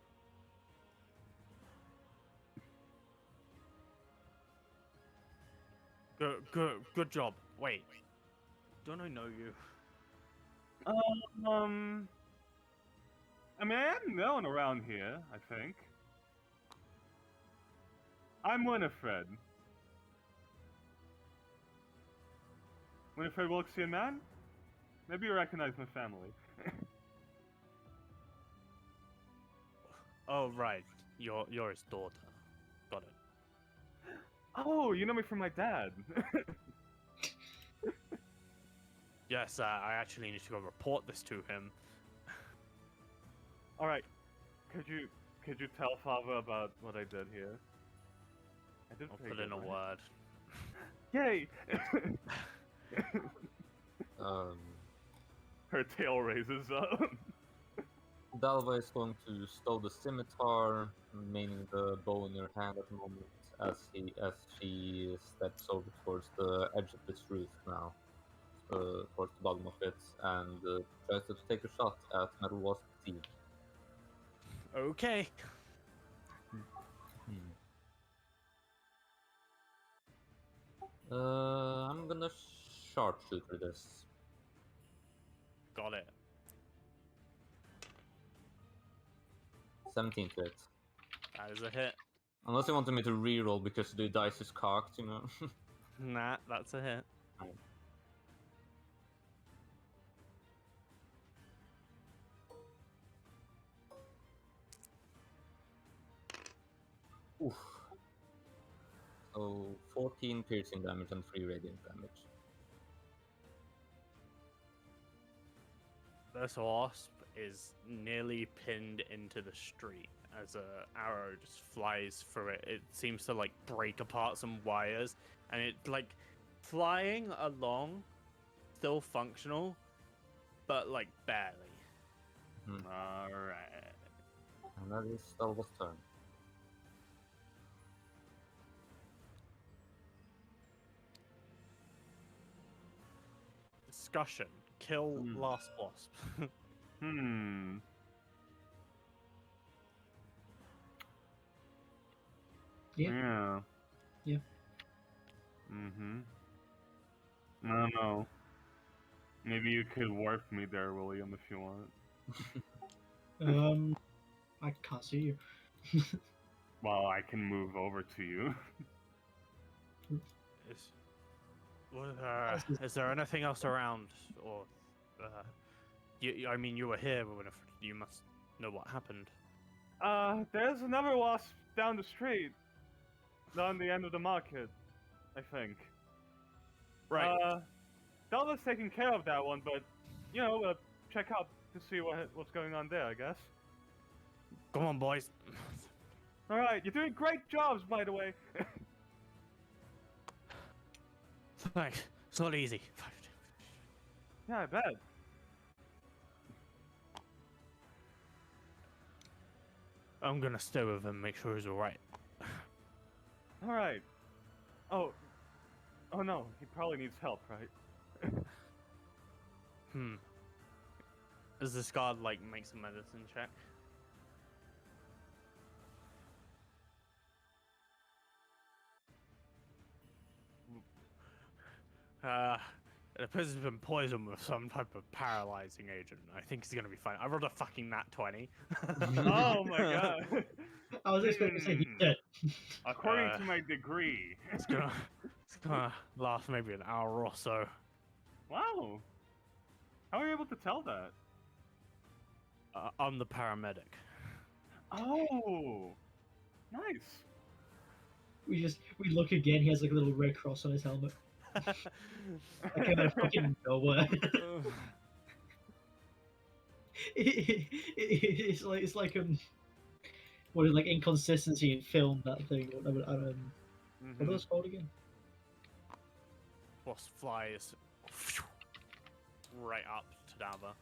Good job. Wait. Don't I know you? I mean, I am known around here, I think. I'm Winifred. Winifred Orgisia man? Maybe you recognize my family. Oh, right. You're his daughter. Got it. Oh, you know me from my dad. Yes, I actually need to go report this to him. Alright. Could you tell Father about what I did here? I did I'll pretty put in good, a right? word. Yay! Um, Her tail raises up. Dalva is going to stow the scimitar, remaining the bow in her hand at the moment, as she steps over towards the edge of this roof now, towards the bottom of it, and tries to take a shot at Metal Wasp T. Okay. I'm gonna sharpshooter this. Got it. 17 to hit. That is a hit. Unless you wanted me to reroll because the dice is cocked, you know. Nah, that's a hit. Right. Oof. So 14 piercing damage and 3 radiant damage. This wasp is nearly pinned into the street as a arrow just flies through it. It seems to like break apart some wires, and it like flying along, still functional, but like barely. All right. And that is Stalwell's turn. Discussion. Kill Hmm. last wasp. Hmm. Yeah. Yeah. Yeah. Mm-hmm. I don't know. Maybe you could warp me there, William, if you want. I can't see you. Well, I can move over to you. is, is there anything else around, or I mean, you were here, Winifred. You must know what happened. There's another wasp down the street. On the end of the market, I think. Right. Zelda's taking care of that one, but, you know, check out to see what's going on there, I guess. Come on, boys. Alright, you're doing great jobs, by the way. Thanks. It's not easy. Yeah, I bet. I'm gonna stay with him, make sure he's alright. Alright. Oh no, he probably needs help, right? Does this guard like makes a medicine check? It appears he's been poisoned with some type of paralyzing agent. I think he's gonna be fine. I rolled a fucking nat 20. Oh my god. I was expecting to say he's Hmm. dead. According to my degree. It's gonna last maybe an hour or so. Wow. How are you able to tell that? I'm the paramedic. Oh. Nice. We look again. He has like a little red cross on his helmet. Like out of fucking nowhere. It's like what is like inconsistency in film, that thing. What are those called again? Boss flies right up to Dava.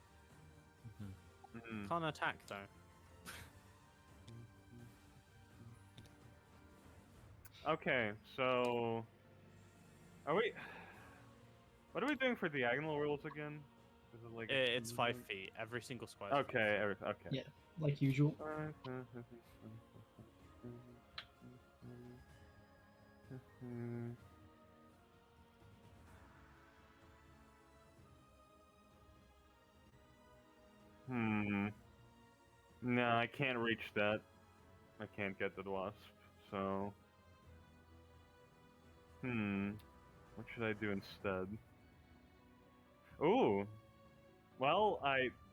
Mhm. Can't attack though. Okay, so are we? What are we doing for diagonal rules again? Is it like It's 5 feet. Every single square. Is 5 Okay, feet. okay. Yeah, like usual. Hmm. No, I can't reach that. I can't get the wasp. So. What should I do instead? Ooh. Well,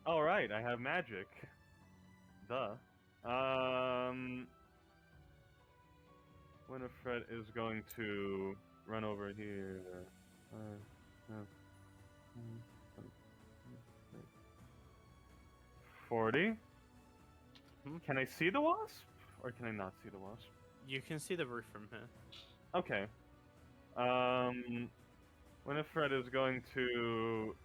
all right. I have magic. Duh. Winifred is going to run over here. 40. Can I see the wasp, or can I not see the wasp? You can see the roof from here. Okay. Winifred is going to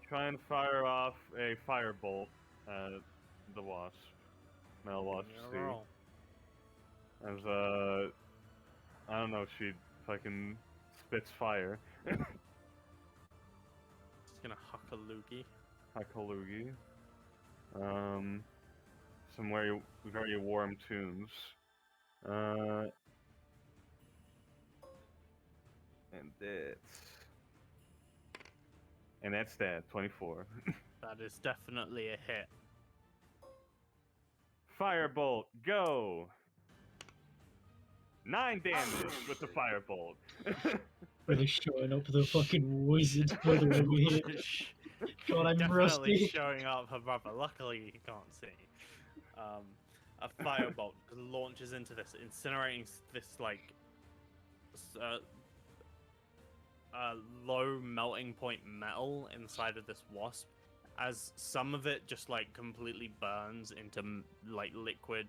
try and fire off a firebolt at the wasp. Male wasp C. Roll. As I don't know if she fucking spits fire. Just gonna huck a loogie. Hakalugi. Some very, very warm tunes. And that's that, 24. That is definitely a hit. Firebolt, go! 9 damage with the firebolt. Really showing up the fucking wizard brother over here. God, I'm Definitely rusty. showing up her brother. Luckily, you can't see. A firebolt launches into this, incinerating this like low melting point metal inside of this wasp. As some of it just like completely burns into like liquid,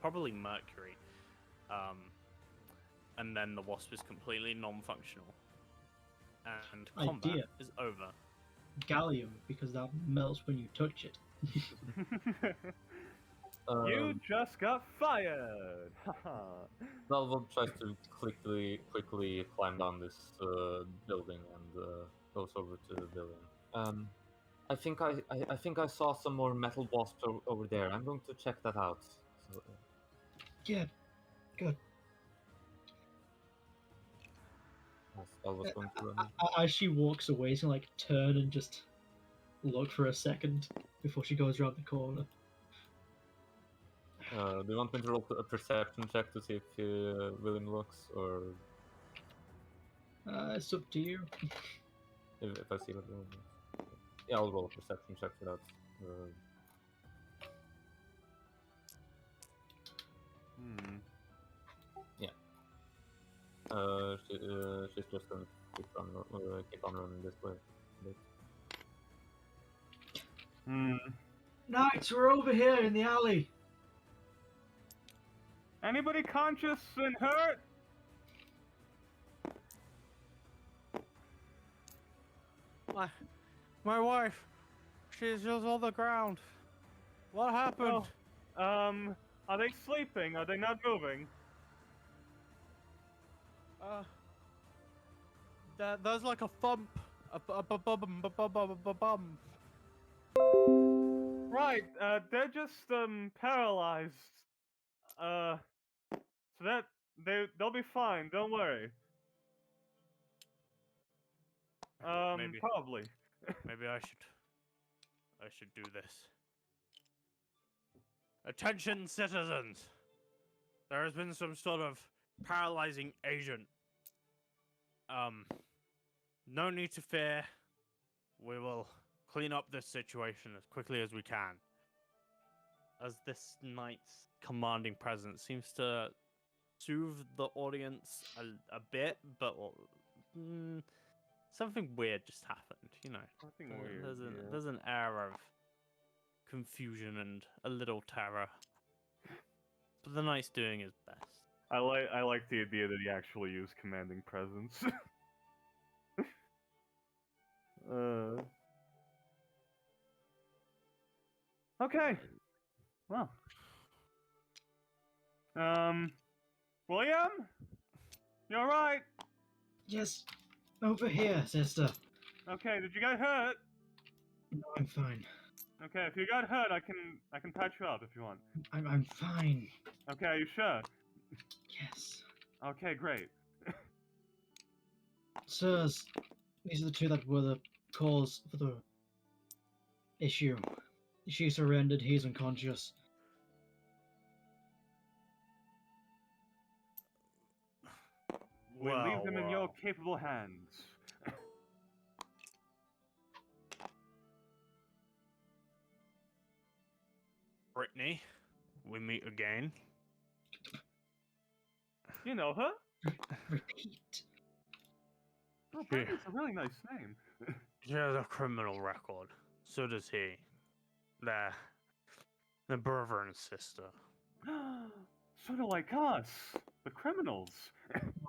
probably mercury. And then the wasp is completely non-functional, and combat Idea. is over. Gallium, because that melts when you touch it. You just got fired! Haha. Valve tries to quickly climb down this building and goes over to the building. I think I saw some more metal wasps over there. I'm going to check that out. So, Yeah, good. I was going to run. As she walks away, she's gonna like turn and just look for a second before she goes around the corner. Do you want me to roll a perception check to see if William looks, or It's up to you. if I see what William looks? Yeah, I'll roll a perception check for that. Yeah. She's just gonna keep on running this way. Knights, we're over here in the alley. Anybody conscious and hurt? My wife, she's just on the ground. What happened? Are they sleeping? Are they not moving? There's like a thump, a bum. Right, they're just paralyzed. So that they'll be fine. Don't worry. Maybe. Probably. Maybe I should do this. Attention, citizens! There has been some sort of paralyzing agent. No need to fear. We will clean up this situation as quickly as we can. As this knight's commanding presence seems to soothe the audience a bit, but something weird just happened, you know. Something weird. There's an air of confusion and a little terror. But the knight's doing his best. I like the idea that he actually used commanding presence. Okay. Well. William? You alright? Yes, over here, sister. Okay, did you get hurt? No, I'm fine. Okay, if you got hurt, I can patch you up if you want. I'm fine. Okay, are you sure? Yes. Okay, great. Sirs, these are the two that were the cause for the issue. She surrendered, he's unconscious. We leave them in your capable hands. Brittany, we meet again. You know her? Repeat. Oh, Brittany's a really nice name. She has a criminal record. So does he. They're brother and sister. Sort of like us, the criminals.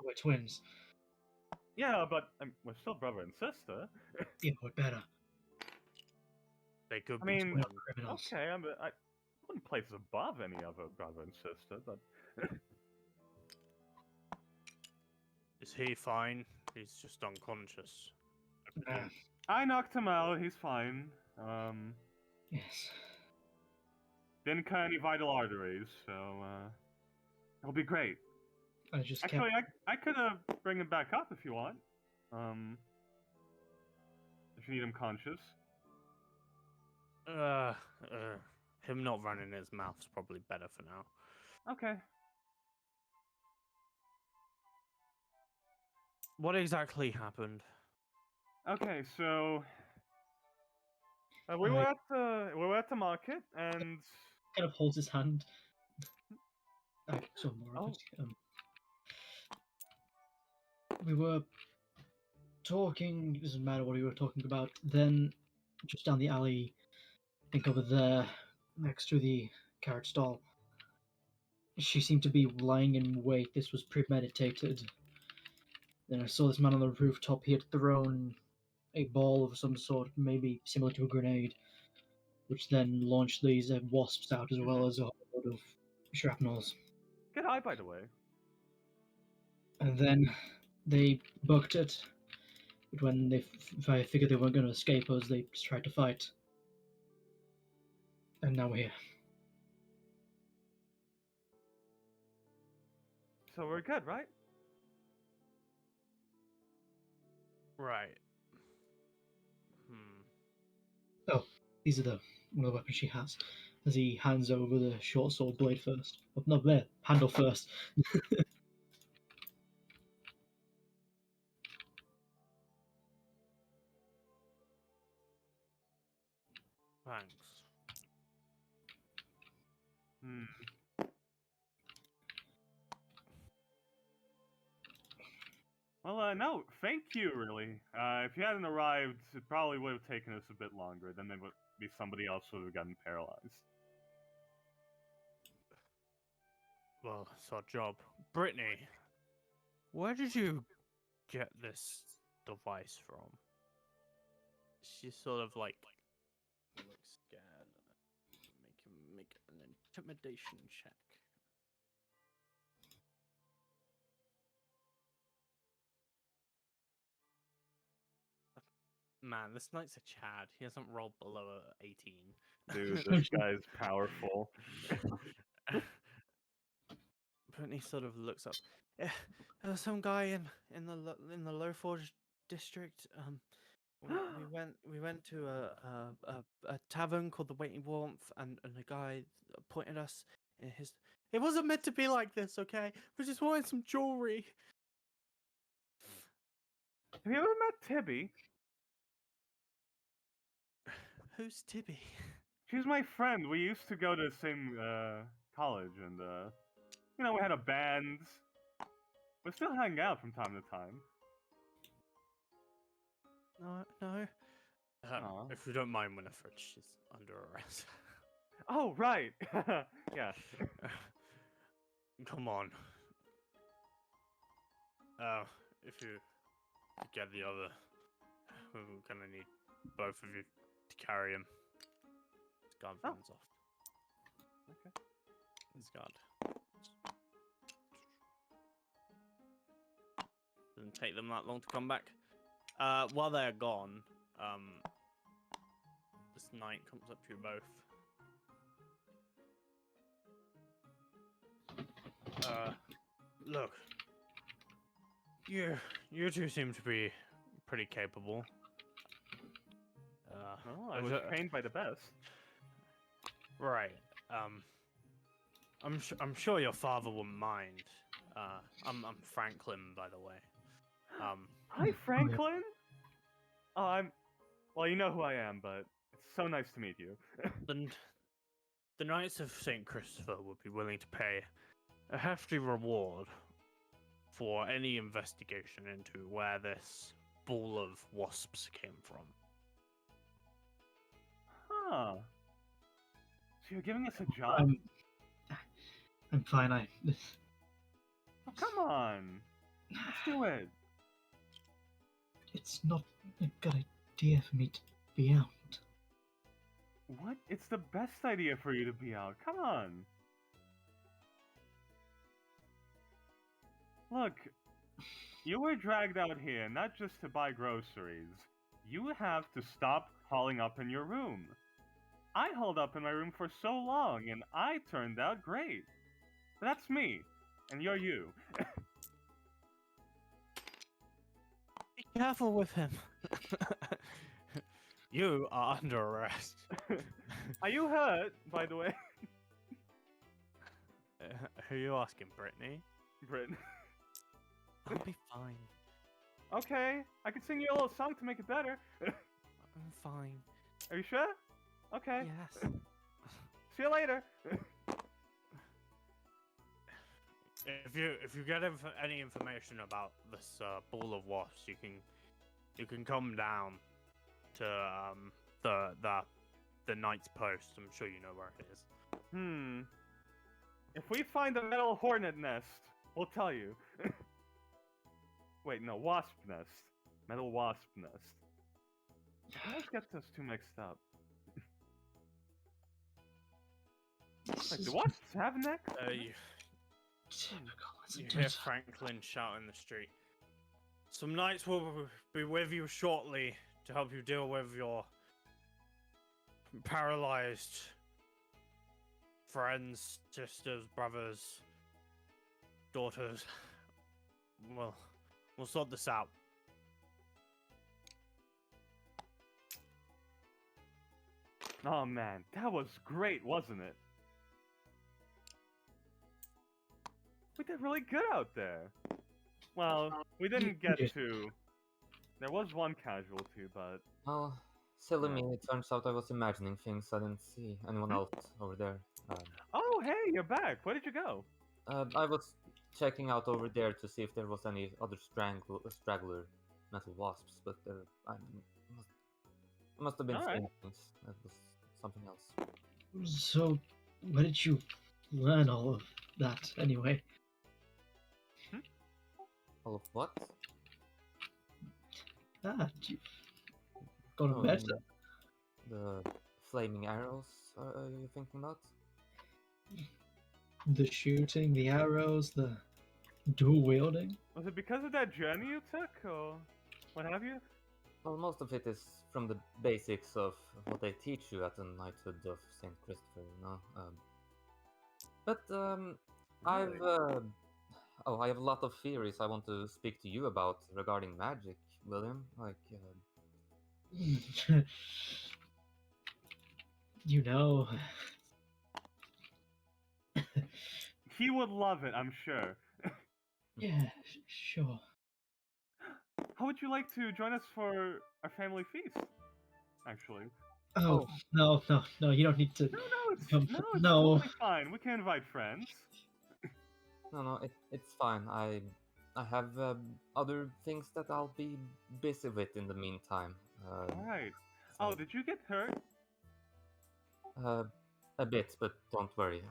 We're twins. Yeah, but we're still brother and sister. Yeah, we're better. They could I be mean, twins. Criminals. okay, I wouldn't place us above any other brother and sister, but Is he fine? He's just unconscious. Ah, I knocked him out. He's fine. yes. Didn't cut any vital arteries, so it'll be great. I just Actually, kept... I could bring him back up if you want. If you need him conscious. Him not running his mouth's probably better for now. Okay. What exactly happened? Okay, so we were at the market, and Kind of holds his hand. So more of Oh. it. We were talking. It doesn't matter what we were talking about. Then, just down the alley, I think over there, next to the carrot stall, she seemed to be lying in wait. This was premeditated. Then I saw this man on the rooftop. He had thrown a ball of some sort, maybe similar to a grenade, which then launched these wasps out as well as a whole load of shrapnels. good eye, by the way. And then they bucked it. But when they figured they weren't going to escape us, they just tried to fight. And now we're here. So we're good, right? Right. These are one of the weapons she has. As he hands over the short sword blade first. Oh, no, there, handle first. Thanks. Hmm. Well, no, thank you, really. If you hadn't arrived, it probably would have taken us a bit longer. Then there would be somebody else who would have gotten paralyzed. Well, it's our job. Brittany, where did you get this device from? She's sort of like looks scared. Make an intimidation check. Man, this knight's a Chad. He hasn't rolled below a 18. Dude, this guy's powerful. Brittany sort of looks up. Yeah, there was some guy in the Low Forge district. We went to a tavern called the Waiting Warmth, and a guy pointed us in his. It wasn't meant to be like this, okay? We just wanted some jewelry. Have you ever met Tibby? Who's Tibby? She's my friend. We used to go to the same college, and we had a band. We still hang out from time to time. No. Aw. If you don't mind, Winifred, she's under arrest. Oh, right. Yeah. Come on. If you get the other, we're gonna need both of you to carry him. His guard runs off. Okay. His guard. Doesn't take them that long to come back. While they're gone, this knight comes up to you both. Look, you two seem to be pretty capable. Oh, I was trained by the best. Right. I'm sure your father wouldn't mind. I'm Franklin, by the way. Hi, Franklin. Oh, well, you know who I am, but it's so nice to meet you. The Knights of St. Christopher would be willing to pay a hefty reward for any investigation into where this ball of wasps came from. Huh. So you're giving us a job? I'm fine. Oh, come on. Let's do it. It's not a good idea for me to be out. What? It's the best idea for you to be out. Come on. Look, you were dragged out here not just to buy groceries. You have to stop hauling up in your room. I hauled up in my room for so long, and I turned out great. But that's me, and you're you. Be careful with him. You are under arrest. Are you hurt, by the way? Who are you asking, Brittany? Britain. I'll be fine. Okay, I can sing you a little song to make it better. I'm fine. Are you sure? Okay. Yes. See you later. If you get any information about this ball of wasps, you can come down to the Knight's Post. I'm sure you know where it is. If we find a metal hornet nest, we'll tell you. Wait, no, wasp nest. Metal wasp nest. I always get those two mixed up. Like, do wasps have necks? You hear Franklin shout in the street. Some knights will be with you shortly to help you deal with your paralyzed friends, sisters, brothers, daughters. Well, we'll sort this out. Oh man, that was great, wasn't it? We did really good out there. Well, we didn't get to. There was one casualty, but Well, silly Yeah. me, it turns out I was imagining things. I didn't see anyone else over there. oh hey, you're back. Where did you go? I was checking out over there to see if there was any other straggler metal wasps, but there must have been Alright. things. That was something else. So, where did you learn all of that anyway? All of what? You've gotten Oh, better. The flaming arrows, are you thinking about? The shooting, the arrows, the dual wielding. Was it because of that journey you took, or what have you? Well, most of it is from the basics of what they teach you at the Knighthood of Saint Christopher, you know. I've I have a lot of theories I want to speak to you about regarding magic, William. Like, You know, He would love it, I'm sure. yeah, sure. How would you like to join us for our family feast? Actually. Oh, no, you don't need to. No, it's Come- it's no. totally fine. We can invite friends. no, it's fine. I have other things that I'll be busy with in the meantime. Alright. Oh, did you get hurt? A bit, but don't worry.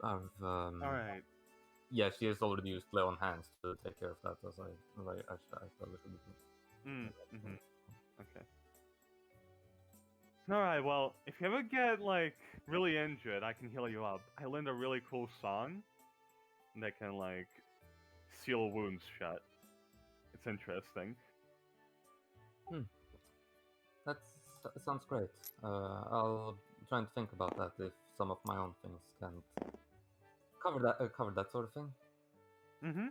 Alright. Yeah, she has already used lay on hands to take care of that, as I probably should Mm-hmm. Okay. Alright, well, if you ever get, like, really injured, I can heal you up. I learned a really cool song that can, like, seal wounds shut. It's interesting. That sounds great. I'll try and think about that if some of my own things can't cover that sort of thing. Mm-hmm.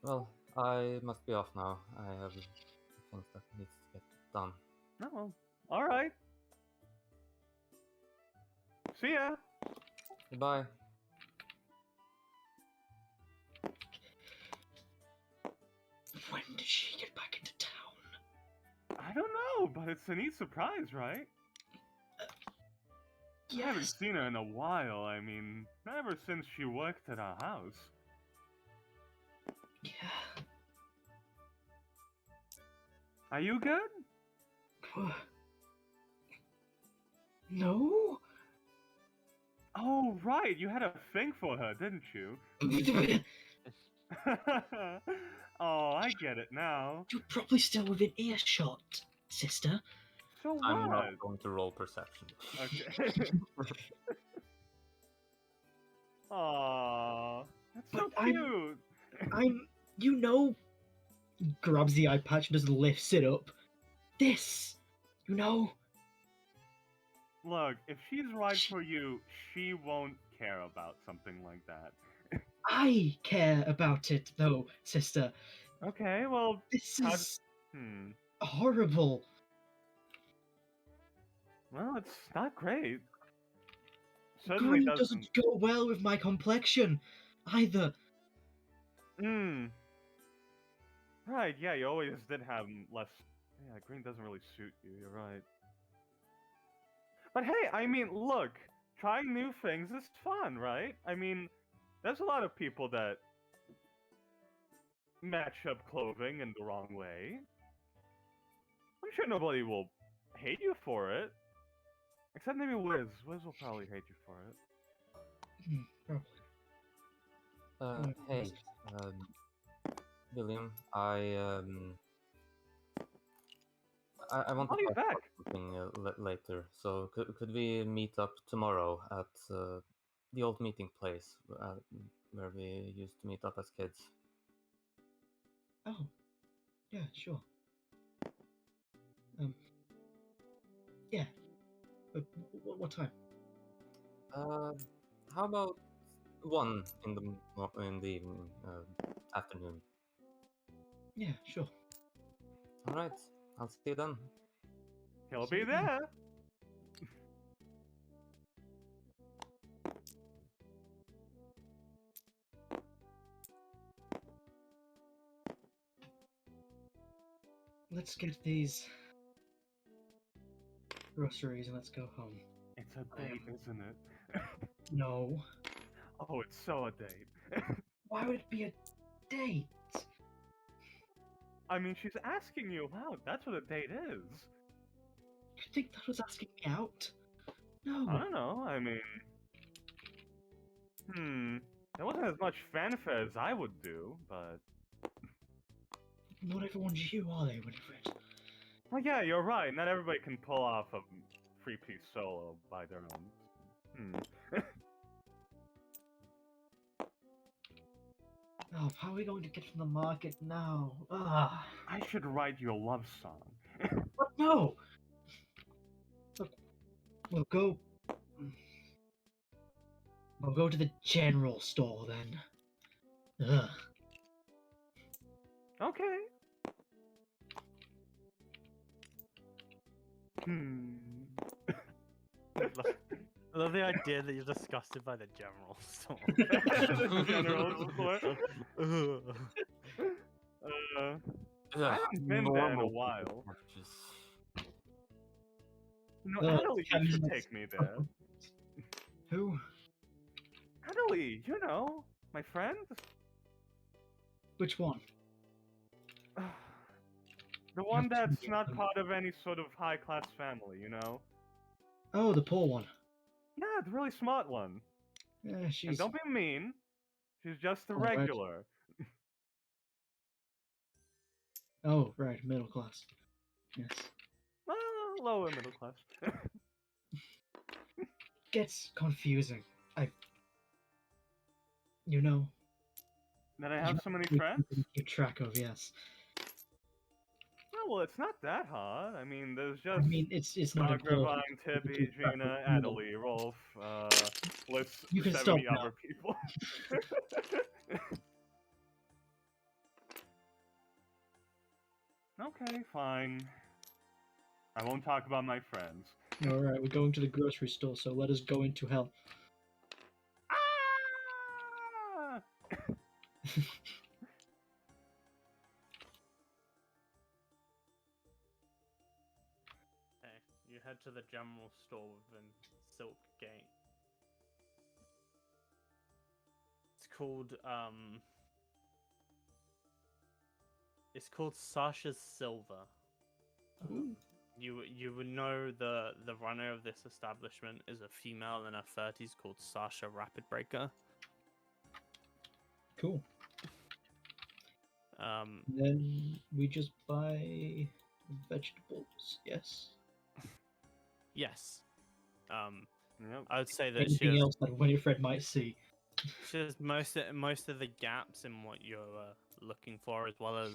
Well, I must be off now. I have things that needs to get done. Oh, well. Alright. See ya! Goodbye. When did she get back into town? I don't know, but it's a neat surprise, right? I haven't Yes. seen her in a while. I mean, ever since she worked at our house. Yeah. Are you good? No. Oh, right. You had a thing for her, didn't you? Oh, I get it now. You're probably still within earshot, sister. So what? I'm not going to roll perception. Okay. Aww, that's so But cute. You know, grabs the eye patch and just lifts it up. This, you know. Look, if she's right for you, she won't care about something like that. I care about it, though, sister. Okay, well, This How- is well, horrible. it's not great. Certainly Green doesn't. doesn't go well with my complexion, either. Right, yeah, you always did have less. Yeah, green doesn't really suit you, you're right. But hey, I mean, look, trying new things is fun, right? I mean, there's a lot of people that match up clothing in the wrong way. I'm sure nobody will hate you for it. Except maybe Wiz. Wiz will probably hate you for it. Probably. Hey, William, I want to Oh, he's talk back. about something later. So could we meet up tomorrow at the old meeting place where we used to meet up as kids? Oh, yeah, sure. Yeah. But what time? How about 1 in the evening, afternoon? Yeah, sure. All right, I'll see you then. He'll See be you then. there. Let's get these groceries and let's go home. It's a date, isn't it? No. Oh, it's so a date. Why would it be a date? I mean, she's asking you out. That's what a date is. You think that was asking me out? No. I don't know. I mean, there wasn't as much fanfare as I would do, but Not everyone's you, are they, Winifred? well, yeah, you're right. Not everybody can pull off a three-piece solo by their own. Oh, how are we going to get from the market now? Ah. I should write you a love song. What? No! Look, we'll go. We'll go to the general store then. Ugh. Okay. Hmm. I love the idea that you're disgusted by the general store. General store. I haven't been there in a while. No, Ugh, Adelie should take me there. Who? Adelie, you know, my friend. Which one? The one have to that's get not them. part of any sort of high-class family, you know? Oh, the poor one. Yeah, the really smart one. Yeah, And she's. don't be mean. She's just a Alright. regular. Oh, right, middle class. Yes. Lower middle class. Gets confusing. You know. That I have so many we friends? can keep track of, yes. Oh, well, it's not that hard. I mean, there's I just mean, it's not Margaret, important. Tibby, keep track of Gina, people. Adelie, Rolf, lists You can 70 stop now. other people. Okay, fine. I won't talk about my friends. Alright, we're going to the grocery store, so let us go into hell. Ah! Okay, you head to the general store within Silk Gate. It's called Sasha's Silver. Ooh. You would know the runner of this establishment is a female in her 30s called Sasha Rapid Breaker. Cool. Then we just buy vegetables, yes? Yes. Yep. I would say that Anything else that Winifred might see? she has most of the gaps in what you're looking for, as well as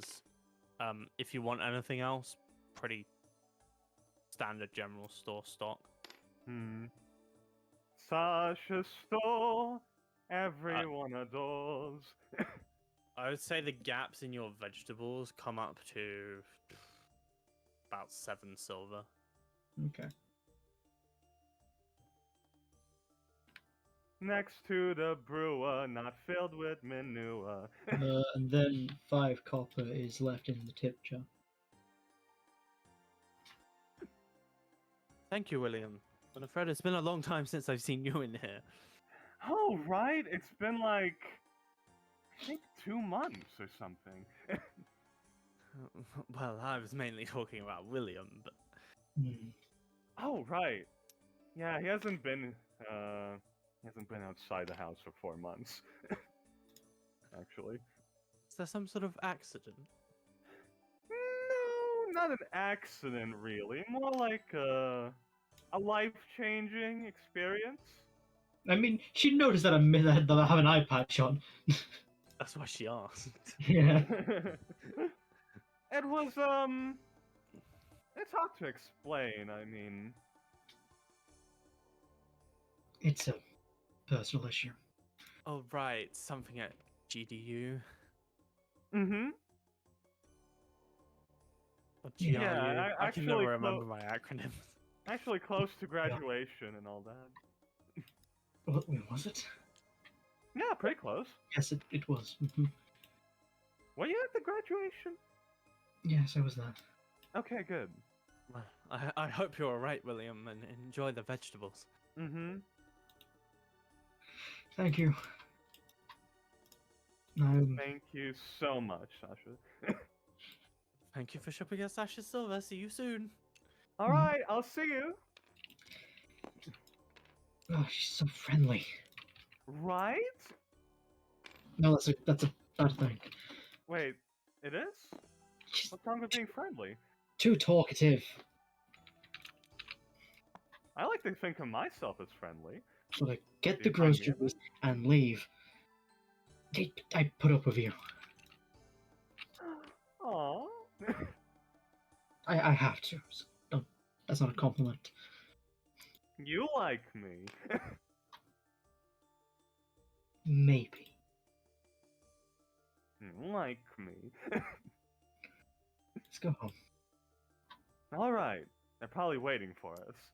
if you want anything else, pretty standard general store stock. Sasha's store, everyone adores. I would say the gaps in your vegetables come up to about 7 silver. Okay. Next to the brewer, not filled with manure. And then 5 copper is left in the tip jar. Thank you, William. But Fred, it's been a long time since I've seen you in here. Oh, right. It's been like, I think 2 months or something. Well, I was mainly talking about William, but Hmm. Oh, right. Yeah, he hasn't been outside the house for 4 months. Actually. is there some sort of accident? No, not an accident really. More like a life-changing experience. I mean, she noticed that that I have an eye patch on. That's why she asked. Yeah. It was it's hard to explain. I mean, It's a personal issue. Oh, right. Something at GDU. mm-hmm. Or Yeah, GRU. I can actually never remember my acronyms. Actually close to graduation and all that. Wait, was it? Yeah, pretty close. Yes, it was. Mhm. Were you at the graduation? Yes, I was there. Okay, good. Well, I hope you're alright, William, and enjoy the vegetables. Mm-hmm. Thank you. Thank you so much, Sasha. Thank you for shopping at Sasha Silver. See you soon. Alright, I'll see you. Oh, she's so friendly. Right? No, that's a bad thing. Wait, it is? She's What's wrong with being friendly? too talkative. I like to think of myself as friendly. So like, get Do the you find me groceries and leave. I put up with you. Aww. I have to. So that's not a compliment. You like me. Maybe. You like me. Let's go home. Alright. They're probably waiting for us.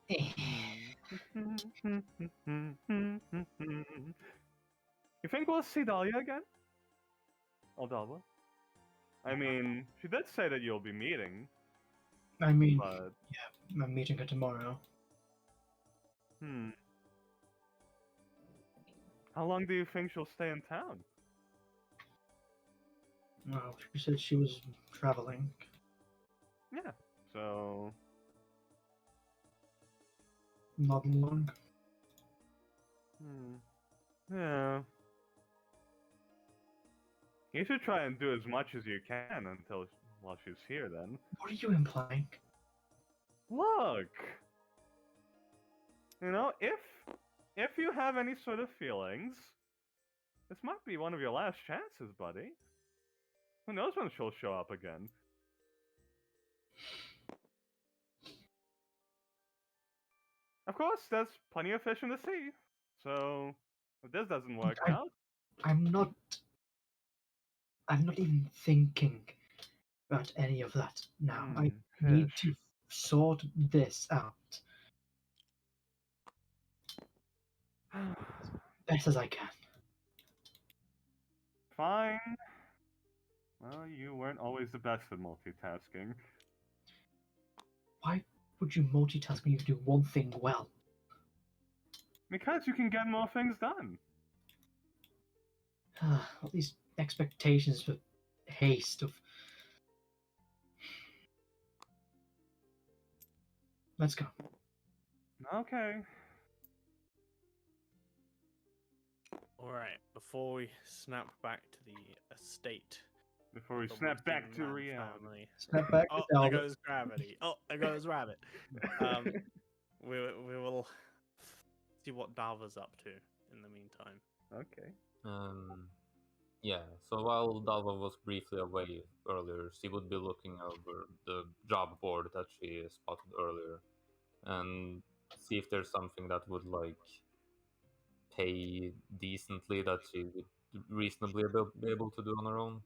You think we'll see Dahlia again? Oh, Dalva? I mean, she did say that you'll be meeting, I mean, but... I'm meeting her tomorrow. How long do you think she'll stay in town? Well, she said she was traveling. Yeah, so... Not long. Yeah. You should try and do as much as you can while she's here then. What are you implying? Look! You know, if you have any sort of feelings, this might be one of your last chances, buddy. Who knows when she'll show up again? Of course, there's plenty of fish in the sea. So, if this doesn't work out... I'm not even thinking about any of that now. I need to sort this out best as I can. Fine. Well, you weren't always the best at multitasking. Why would you multitask when you can do one thing well? Because you can get more things done. All these expectations for haste of. Let's go. Okay. Alright, before we snap back to the estate. Before we the snap back Wisdom to Man reality. family. Step back. Oh, to there Albert. goes gravity. Oh, there goes rabbit. We will see what Dalva's up to in the meantime. Okay. Yeah, so while Dalva was briefly away earlier, she would be looking over the job board that she spotted earlier and see if there's something that would like pay decently that she would reasonably be able to do on her own.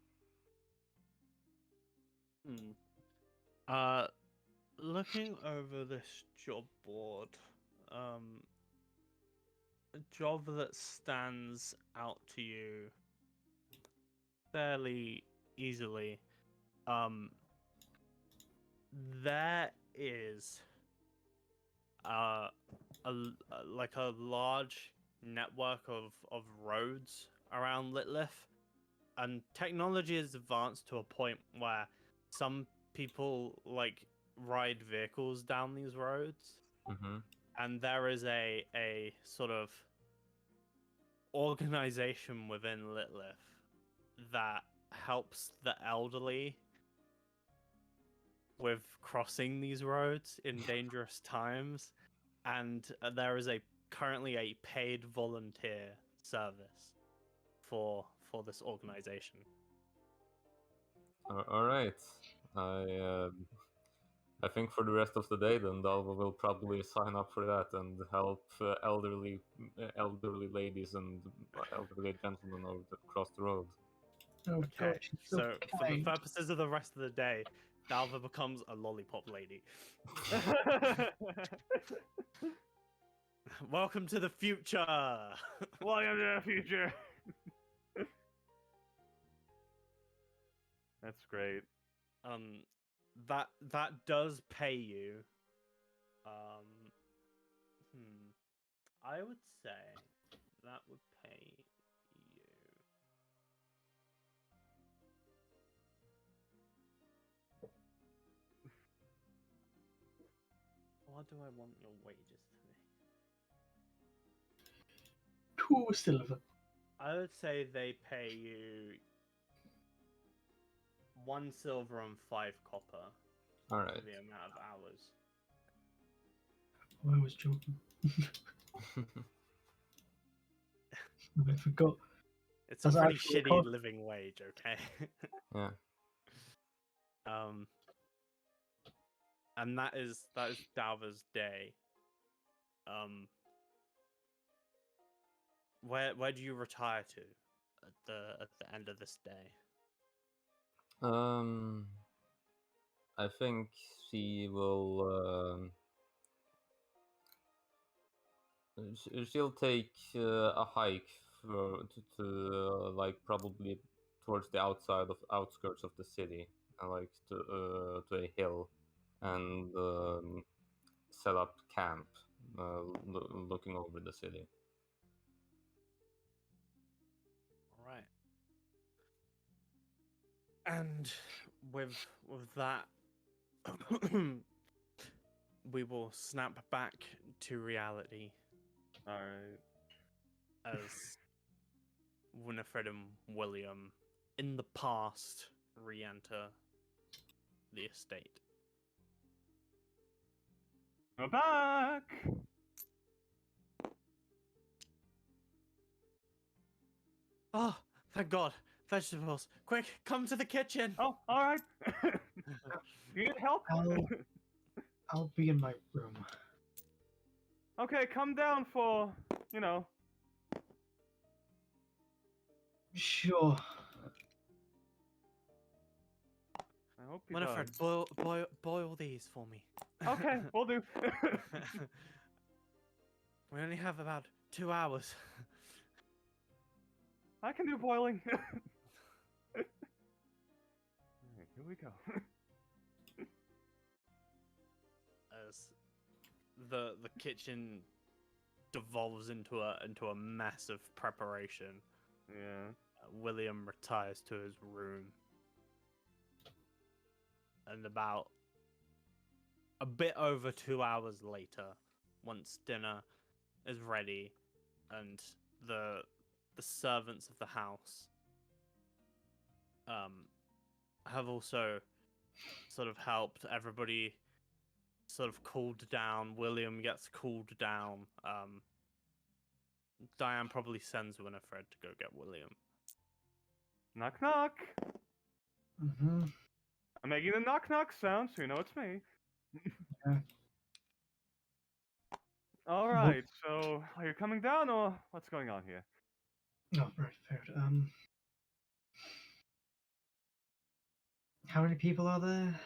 Looking over this job board, a job that stands out to you fairly easily. There is like a large network of roads around Litlith, and technology has advanced to a point where some people like ride vehicles down these roads, Mm-hmm. and there is a sort of organization within Litlith that helps the elderly with crossing these roads in dangerous times, and there is currently a paid volunteer service for this organization. All right. I I think for the rest of the day, then Dalva will probably sign up for that and help elderly ladies and elderly gentlemen over across the road. Oh Okay, God, she's so so for the kind. purposes of the rest of the day, Dalva becomes a lollipop lady. Welcome to the future. Welcome to the future. That's great. That does pay you. I would say that would pay you. What do I want your wages to be? 2 silver. I would say they pay you 1 silver and 5 copper All for right. the amount of hours. Oh, I was joking. I forgot. It's a That's pretty actually a shitty cost. living wage, okay? Yeah. And that is Dalva's day. Where do you retire to at the end of this day? I think she will. She'll take a hike like probably towards the outskirts of the city, like to a hill, and set up camp, looking over the city. All right. And with that, we will snap back to reality All right. as Winifred and William, in the past, re-enter the estate. We're back. Oh, thank God! Vegetables! Quick, come to the kitchen! Oh, all right. You need help? I'll be in my room. Okay, come down for, you know. Sure. I hope he Winifred, does. boil these for me. Okay, we'll do. We only have about 2 hours. I can do boiling. Alright, here we go. As the kitchen devolves into a mess of preparation, Yeah. William retires to his room, and about a bit over 2 hours later, once dinner is ready and the servants of the house have also sort of helped everybody sort of cooled down. William gets cooled down. Diane probably sends Winifred to go get William. Knock knock. Mm-hmm. I'm making the knock knock sound so you know it's me. Yeah. Alright, so are you coming down or what's going on here? Oh, right, fair. How many people are there?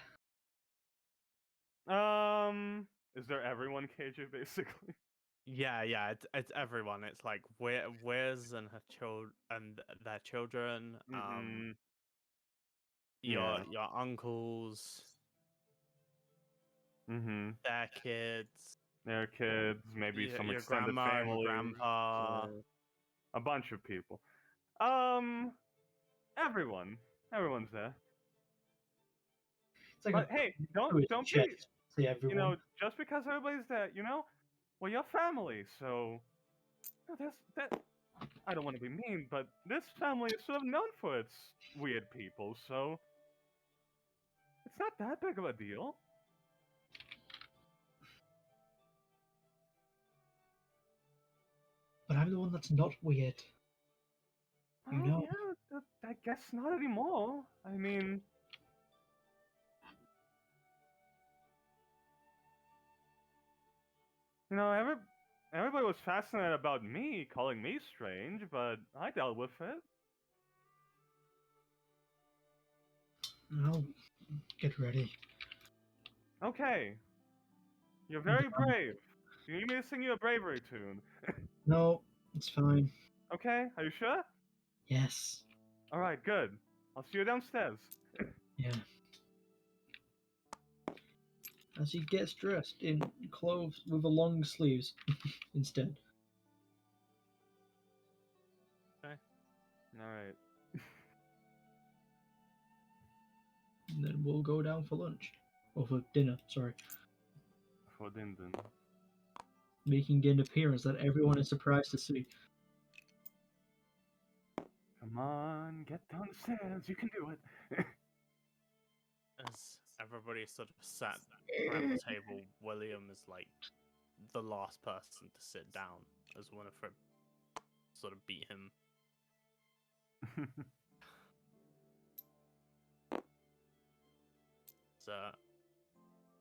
Is there everyone KJ basically? Yeah, it's everyone. It's like Wiz and her their children, Mm-hmm. your Yeah. your uncles, Mm-hmm. their kids, Their kids, maybe some your extended grandma and family. grandpa. A bunch of people. Everyone. Everyone's there. It's like But a hey, to his don't be, chest. Say everyone. just because everybody's there, well, you're family, so that. I don't want to be mean, but this family is sort of known for its weird people, so it's not that big of a deal. But I'm the one that's not weird. You Well, know. yeah, I guess not anymore. I mean, everybody was fascinated about me, calling me strange, but I dealt with it. I'll get ready. Okay, you're very brave. Do you need me to sing you a bravery tune? No, it's fine. Okay, are you sure? Yes. All right, good. I'll see you downstairs. Yeah. As he gets dressed in clothes with a long sleeves instead. All right. And then we'll go down for lunch. Or for dinner, sorry. For din. Making an appearance that everyone is surprised to see. Come on, get downstairs. You can do it. As everybody sort of sat around the table, William is like the last person to sit down, as Winifred sort of beat him. So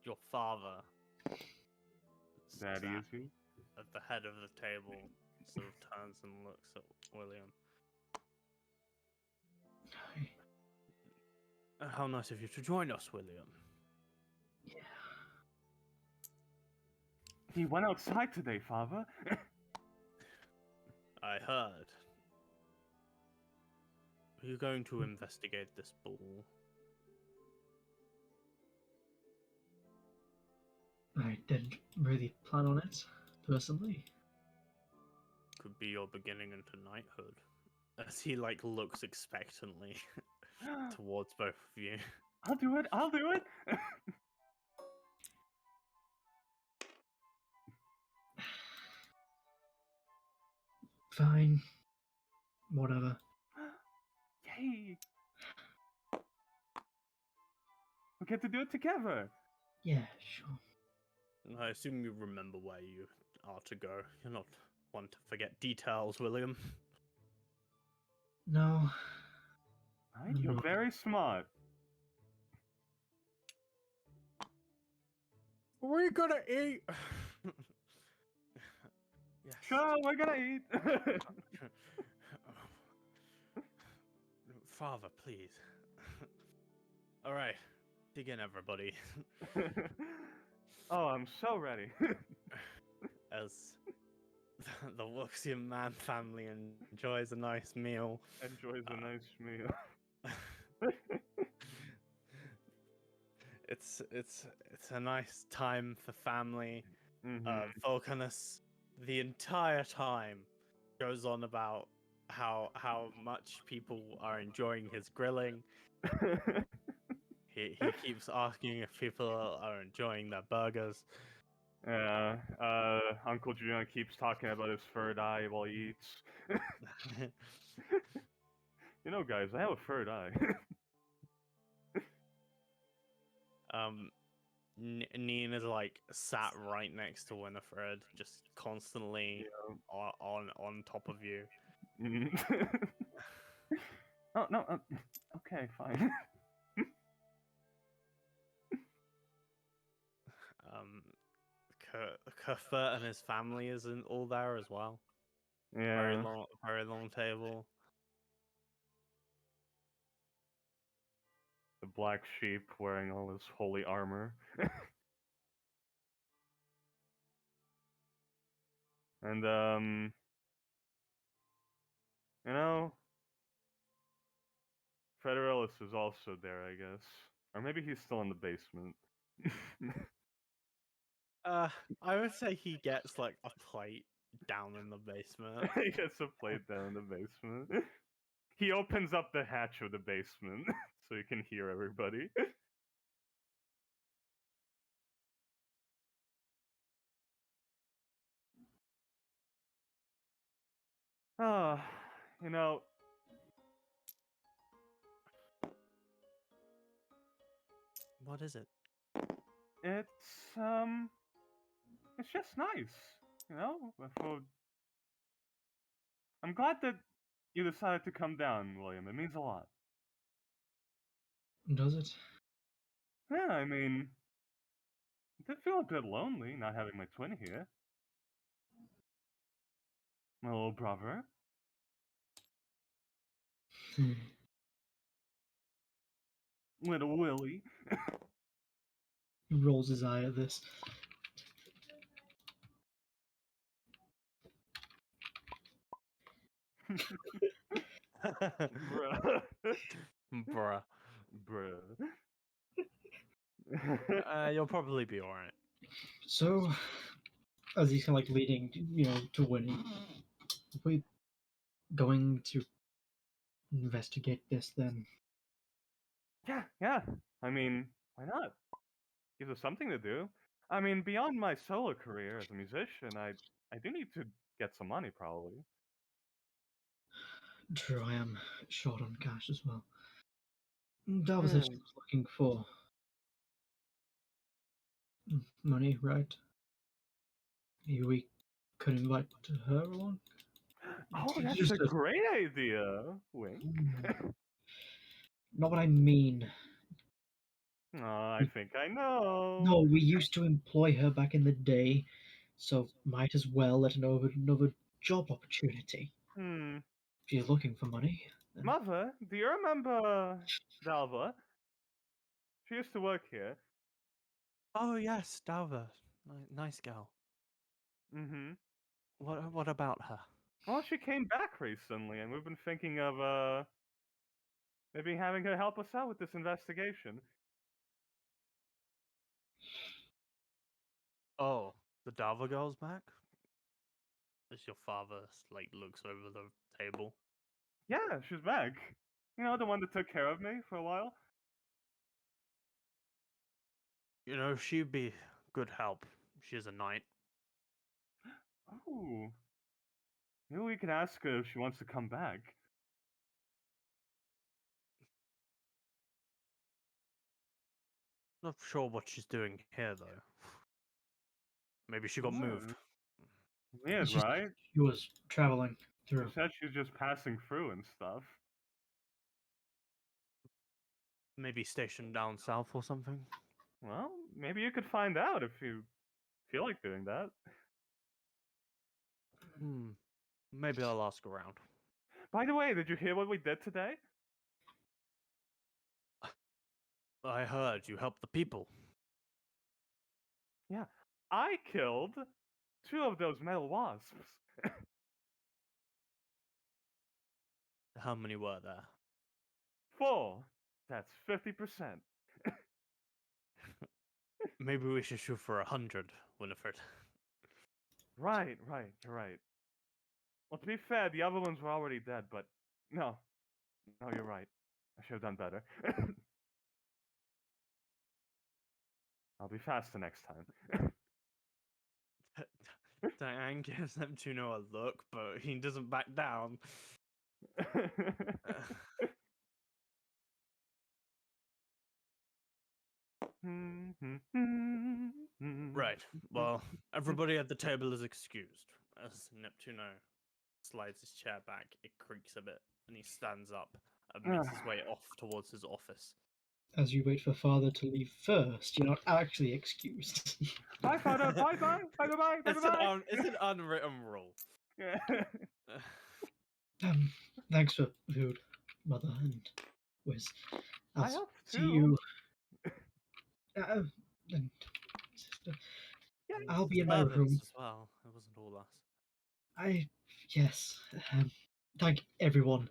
your father Daddy sat is you. at the head of the table, sort of turns and looks at William. How nice of you to join us, William. He went outside today, Father. I heard. Are you going to investigate this ball? I didn't really plan on it, personally. Could be your beginning into knighthood. As he like looks expectantly towards both of you. I'll do it. I'll do it. Fine. Whatever. Yay! We get to do it together. Yeah, sure. I assume you remember where you are to go. You're not one to forget details, William. No. Right? You're very smart. We're gonna eat. Yes. Sure, we're gonna eat. Father, please. All right, dig in, everybody. Oh, I'm so ready. As the Wuxian man family enjoys a nice meal. Enjoys a nice meal. It's a nice time for family. Vulcanus, the entire time, goes on about how much people are enjoying his grilling. He keeps asking if people are enjoying their burgers. Yeah, Uncle Julian keeps talking about his third eye while he eats. Guys, I have a third eye. Nina's like sat right next to Winifred, just constantly on top of you. Oh no, okay, fine. Cuthbert and his family isn't all there as well. Yeah. Very long table. The black sheep wearing all his holy armor. And you know, Federalis is also there, I guess, or maybe he's still in the basement. I would say he gets like a plate down in the basement. He gets a plate down in the basement. He opens up the hatch of the basement so he can hear everybody. Ah, you know, What is it? it's it's just nice, you know. I'm glad that you decided to come down, William. It means a lot. Does it? Yeah, I mean, I did feel a bit lonely not having my twin here. My little brother. Hmm. Little Willie. He rolls his eye at this. Bruh. Bruh. Bruh. You'll probably be alright. So, as he's kind of like leading, to Winnie, are we going to investigate this then? Yeah. I mean, why not? Gives us something to do. I mean, beyond my solo career as a musician, I do need to get some money, probably. True, I am short on cash as well. Dalva said she was looking for money, right? Maybe we could invite her along? Oh, that's Just a great idea. Wink. Not what I mean. Oh, I think I know. No, we used to employ her back in the day, so might as well let her know of another job opportunity. Hmm. If she's looking for money, then Mother, do you remember Dalva? She used to work here. Oh yes, Dalva. Nice girl. Mm-hmm. What about her? Well, she came back recently, and we've been thinking of maybe having her help us out with this investigation. Oh, the Dalva girl's back? As your father like looks over the table. Yeah, she's back. You know, the one that took care of me for a while. You know, she'd be good help. She's a knight. Oh, maybe we can ask her if she wants to come back. Not sure what she's doing here though. Maybe she got Yeah. moved. Weird, She- right? she was traveling She through. said she's just passing through and stuff. Maybe stationed down south or something. Well, maybe you could find out if you feel like doing that. Maybe I'll ask around. By the way, did you hear what we did today? I heard you helped the people. Yeah, I killed 2 of those metal wasps. How many were there? 4. That's 50%. Maybe we should shoot for 100, Winifred. Right, you're right. Well, to be fair, the other ones were already dead, but no, you're right. I should have done better. I'll be faster next time. Diane gives them Juno a look, but he doesn't back down. Right. Well, everybody at the table is excused. As Neptuno slides his chair back, it creaks a bit, and he stands up and makes his way off towards his office. As you wait for father to leave first, you're not actually excused. Bye, father. Bye. It's an unwritten rule. Yeah. Thanks for food, mother and Wiz. I helped see too. you. And sister. Yeah. I'll be in my room. As well. It wasn't all us. Yes. Thank everyone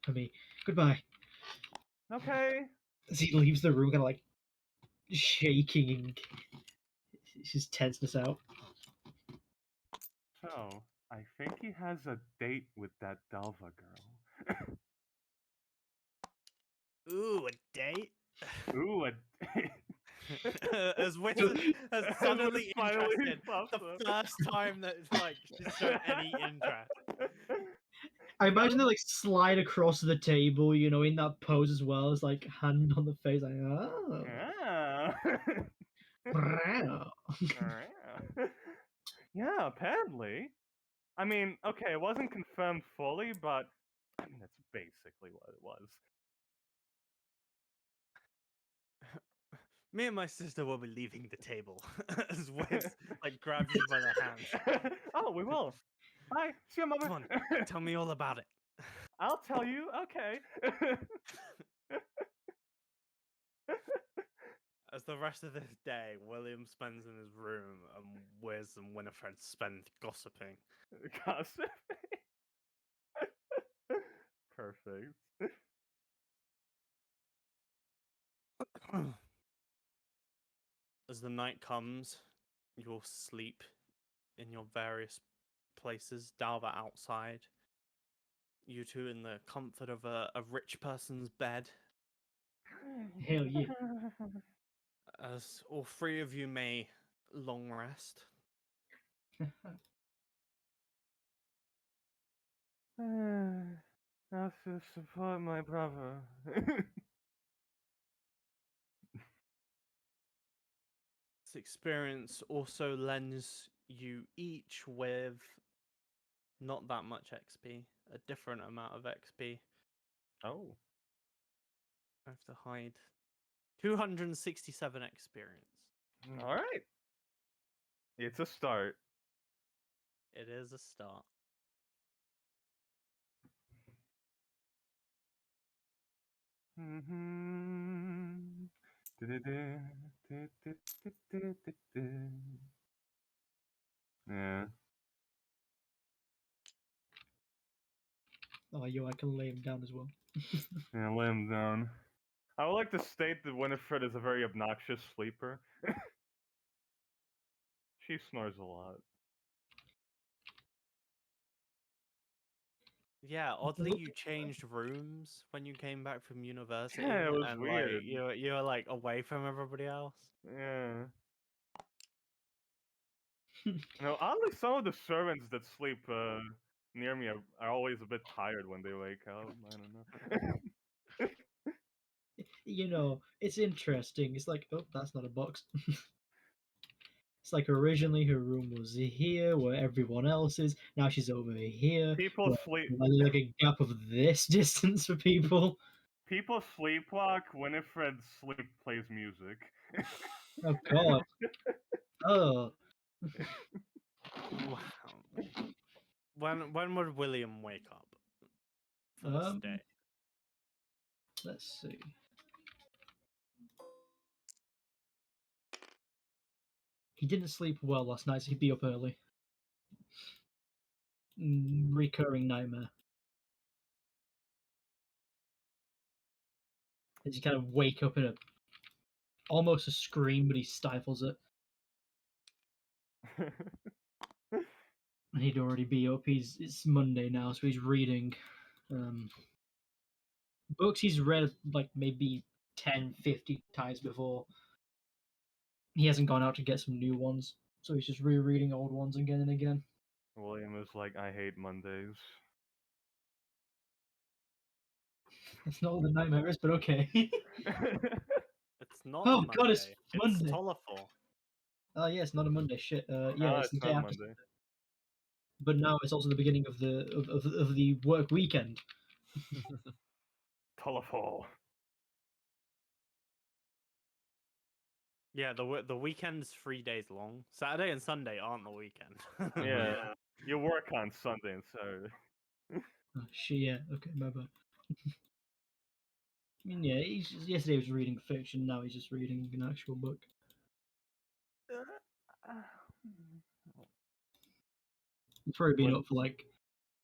for me. Goodbye. Okay. As he leaves the room, kind of like shaking his tenseness out. So, I think he has a date with that Delva girl. Ooh, a date? Ooh, As Wizard has As suddenly Wiz finally interested, pops the up. first time that like she's shown any interest. I imagine they like slide across the table, you know, in that pose as well, as like hand on the face, like oh, Yeah. wow. Yeah, apparently. I mean, okay, it wasn't confirmed fully, but I mean, that's basically what it was. Me and my sister will be leaving the table as Wiz like grabs you by the hands. Oh, we will. Bye. See you, mother. Come on, tell me all about it. I'll tell you. Okay. As the rest of this day, William spends in his room and Wiz and Winifred spend gossiping. Gossip. Perfect. As the night comes, you will sleep in your various places. Dalva outside. You two in the comfort of a rich person's bed. Hell yeah. As all three of you may long rest. I should support my brother. This experience also lends you each with not that much XP, a different amount of XP. Oh. I have to hide 267 experience. All right. It's a start. It is a start. Yeah. Oh, yo, I can lay him down as well. Yeah, lay him down. I would like to state that Winifred is a very obnoxious sleeper. She snores a lot. Yeah, oddly you changed rooms when you came back from university. Yeah, it was and weird. like you were like away from everybody else. Yeah. No, oddly, some of the servants that sleep near me are always a bit tired when they wake up. I don't know. You know, it's interesting. It's like, oh, that's not a box. It's like originally her room was here where everyone else is. Now she's over here. People Where sleep. there's like a gap of this distance for people. People sleepwalk. Winifred sleep plays music. Oh god. Oh. Wow. When would William wake up for this day? Let's see. He didn't sleep well last night, so he'd be up early. Recurring nightmare. As you kind of wake up in a almost a scream, but he stifles it. And he'd already be up. It's Monday now, so he's reading books he's read like maybe 10, 50 times before. He hasn't gone out to get some new ones, so he's just rereading old ones again and again. William is like, I hate Mondays. It's not all the nightmare is, but okay. It's not Oh, a Monday. God, it's It's Monday. Tolaful. Oh yeah, it's not a Monday. Shit. Yeah, No, it's the it's day not after. Monday. But now it's also the beginning of the work weekend. Colorful. Yeah, the weekend's 3 days long. Saturday and Sunday aren't the weekend. Yeah. You work on Sunday and Saturday. Oh, shit. Yeah. Okay, my bad. I mean, yeah. Yesterday he was reading fiction. Now he's just reading an actual book. You've probably been What- up for like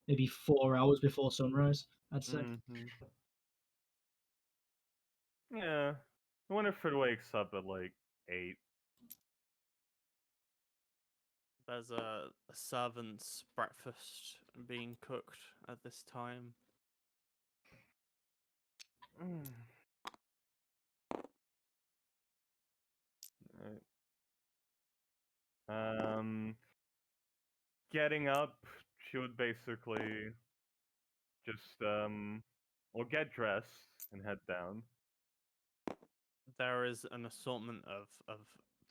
maybe 4 hours before sunrise, I'd say. Yeah. Winifred wakes up at like 8. There's a servant's breakfast being cooked at this time. Mm. Alright. Getting up, she would basically just well, get dressed and head down. There is an assortment of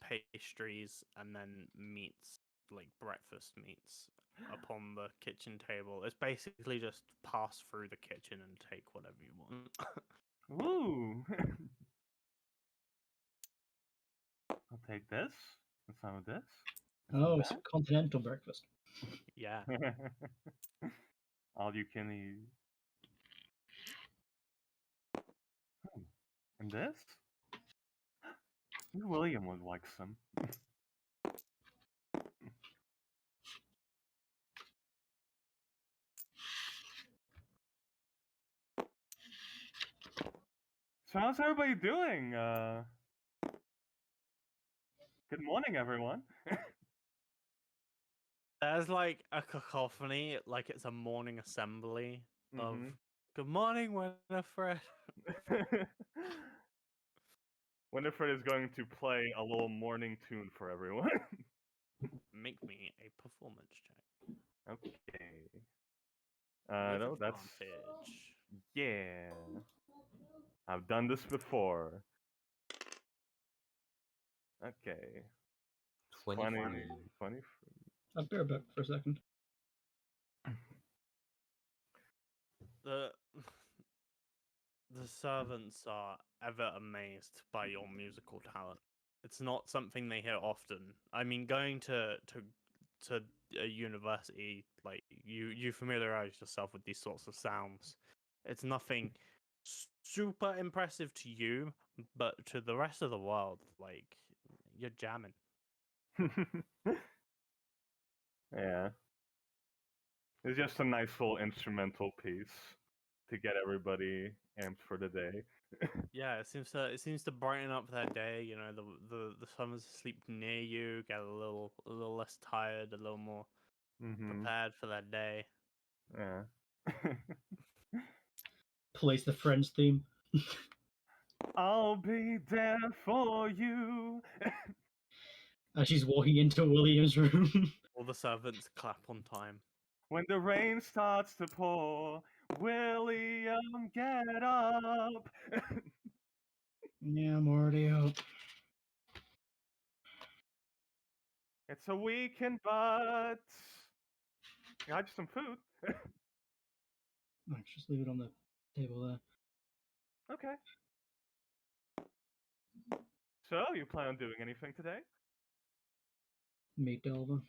pastries and then meats, like breakfast meats, upon the kitchen table. It's basically just pass through the kitchen and take whatever you want. Woo! I'll take this and some of this. and some Oh, of it's a continental breakfast. Yeah. that. All you can eat. And this? William would like some. So how's everybody doing? Good morning, everyone. There's like a cacophony, like it's a morning assembly of Mhm. good morning, Winifred. Winifred is going to play a little morning tune for everyone. Make me a performance check. Okay. With No, that's advantage. yeah. I've done this before. Okay. 23. 20. I'll be right back for a second. The the servants are ever amazed by your musical talent. It's not something they hear often. I mean, going to a university, like you familiarize yourself with these sorts of sounds. It's nothing super impressive to you, but to the rest of the world, like you're jamming. Yeah. It's just a nice little instrumental piece to get everybody amped for the day. Yeah, it seems to brighten up their day. You know, the someone's asleep near you, get a little less tired, a little more Mm-hmm. prepared for that day. Yeah. Plays the Friends theme. I'll be there for you. As she's walking into William's room. All the servants clap on time. When the rain starts to pour, William, get up. Yeah, I'm already up. It's a weekend, but I got you some food. Right, just leave it on the table there. Okay. So, you plan on doing anything today? Meet Delva.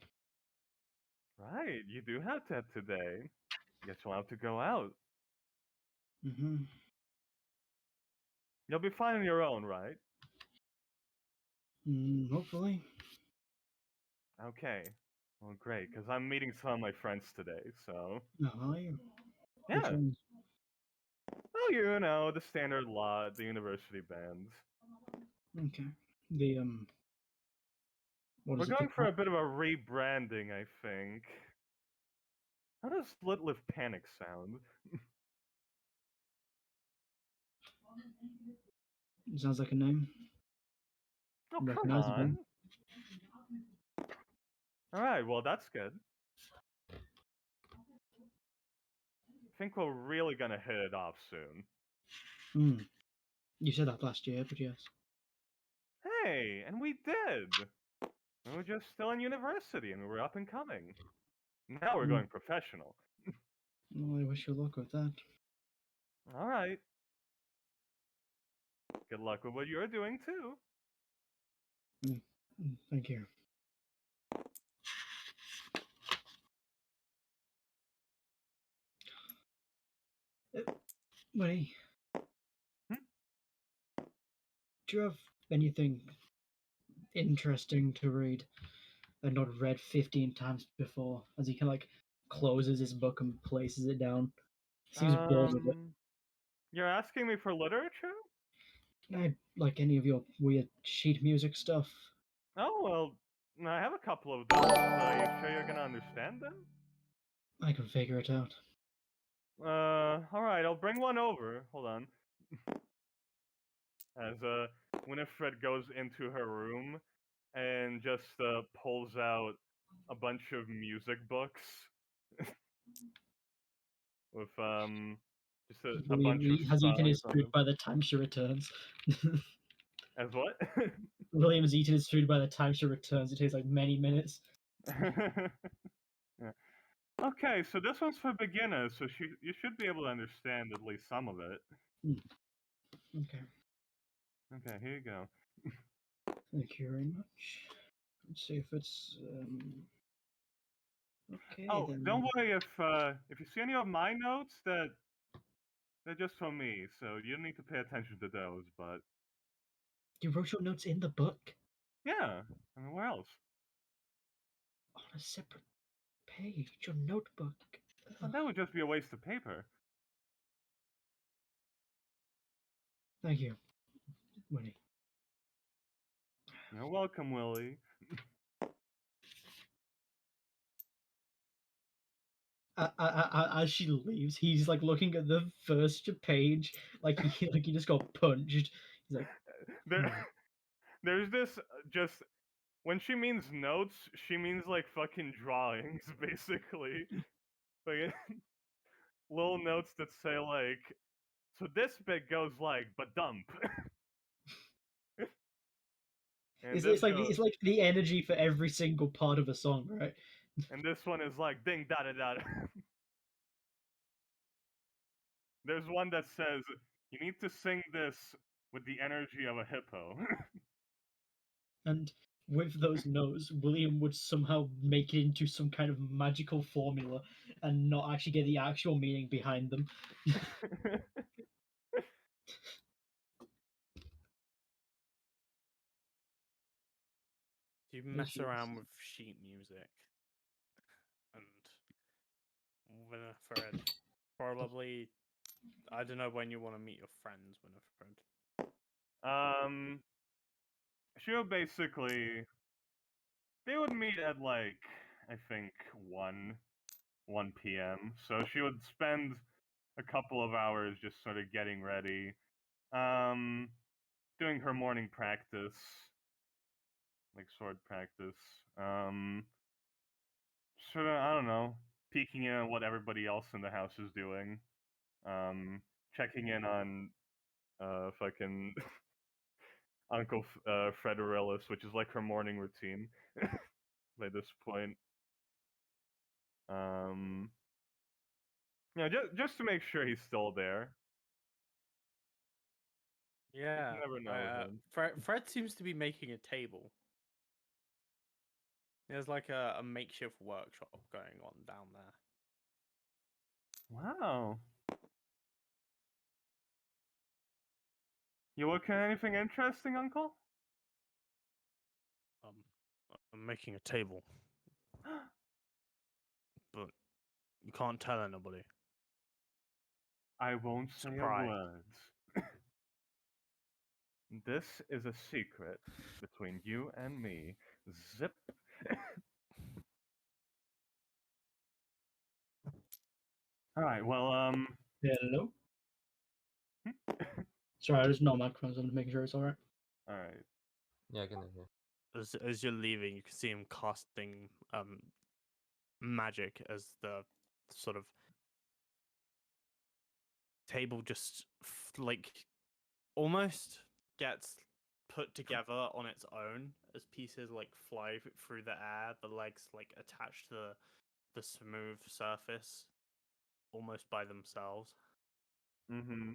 Right, you do have that today. Guess you'll have to go out. Mm-hmm. You'll be fine on your own, right? Hopefully. Okay. Well, great, because I'm meeting some of my friends today, so. Oh, are you? Which Yeah. ones? Well, you know, the standard lot, the university bands. Okay. The what We're is it? going for a bit of a rebranding, I think. How does Split Lift Panic sound? It sounds like a name. Oh, come Recognizable. on. Alright, well, that's good. I think we're really gonna hit it off soon. Hmm. You said that last year, but yes. Hey, and we did! We were just still in university and we were up and coming. Now we're Hmm. going professional. Well, I wish you luck with that. Alright. Good luck with what you're doing, too. Thank you. Buddy, Hmm? do you have anything interesting to read? I'd not read 15 times before, as he kind of like closes his book and places it down. Seems bored with it. You're asking me for literature? Can I like any of your weird sheet music stuff? Oh, well, I have a couple of those. Are you sure you're gonna understand them? I can figure it out. Alright, I'll bring one over. Hold on. As, Winifred goes into her room and just, pulls out a bunch of music books. With, just a bunch of Has eaten songs his on food them. by the time she returns. As what? William's eaten his food by the time she returns. It takes like many minutes. Yeah. Okay, so this one's for beginners, so you should be able to understand at least some of it. Okay, Okay, here you go. thank you very much. Let's see if it's okay. Oh, Then don't worry if you see any of my notes that they're just from me, so you don't need to pay attention to those. But you wrote your notes in the book yeah, I mean, where else? on a separate page. Your notebook. Well, that would just be a waste of paper. Thank you, Winnie. You're welcome, Willie. As she leaves, he's like looking at the first page, like he just got punched. He's like, There, "Hmm." there's this just when she means notes, she means like fucking drawings, basically. Like little notes that say like, so this bit goes like, but dump. And this goes, it's like the energy for every single part of a song, right? and this one is like ding da da da. There's one that says you need to sing this with the energy of a hippo. And with those notes, William would somehow make it into some kind of magical formula and not actually get the actual meaning behind them. You mess around with sheet music, and Winifred probably. I don't know when you want to meet your friends, Winifred. She would basically they would meet at like I think 1 p.m. So she would spend a couple of hours just sort of getting ready, um, doing her morning practice, like sword practice. Sort of I don't know, peeking in on what everybody else in the house is doing. Checking in on fucking Uncle Fred Aurelius, which is like her morning routine by this point. Just to make sure he's still there. Yeah, You never know with him. Fred seems to be making a table. There's like a makeshift workshop going on down there. Wow. You looking at anything interesting, Uncle? I'm making a table, but you can't tell anybody. I won't say Surprise. a word. This is a secret between you and me. Zip. All right. Well, Hello? Sorry, there's no microphones. I'm just making sure it's all right. all right. Yeah, I can hear. As you're leaving, you can see him casting magic as the sort of table just like almost gets put together on its own as pieces like fly through the air, the legs like attached to the smooth surface almost by themselves. Mm-hmm.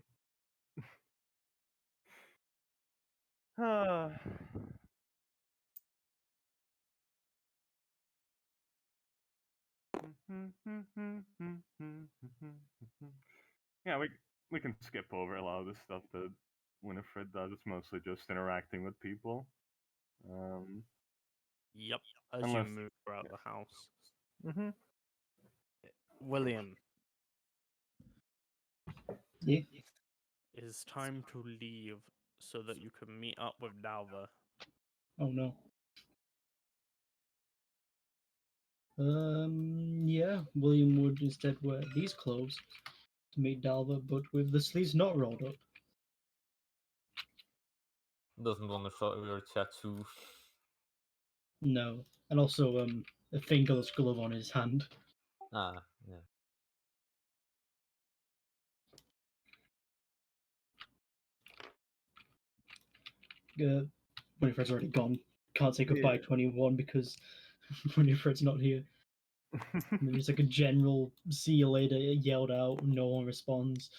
Yeah, we can skip over a lot of the stuff that Winifred does. It's mostly just interacting with people. Yep, as you Unless- move throughout yeah. the house. Mm-hmm. William, Yeah. it is time to leave so that you can meet up with Dalva. Oh no. Yeah. William would instead wear these clothes to meet Dalva, but with the sleeves not rolled up. Doesn't want to show your tattoo. No, and also a fingerless glove on his hand. Ah, yeah. Winifred's already gone. Can't say goodbye Yeah. to anyone because Winifred's not here. And there's like a general "see you later" yelled out. No one responds.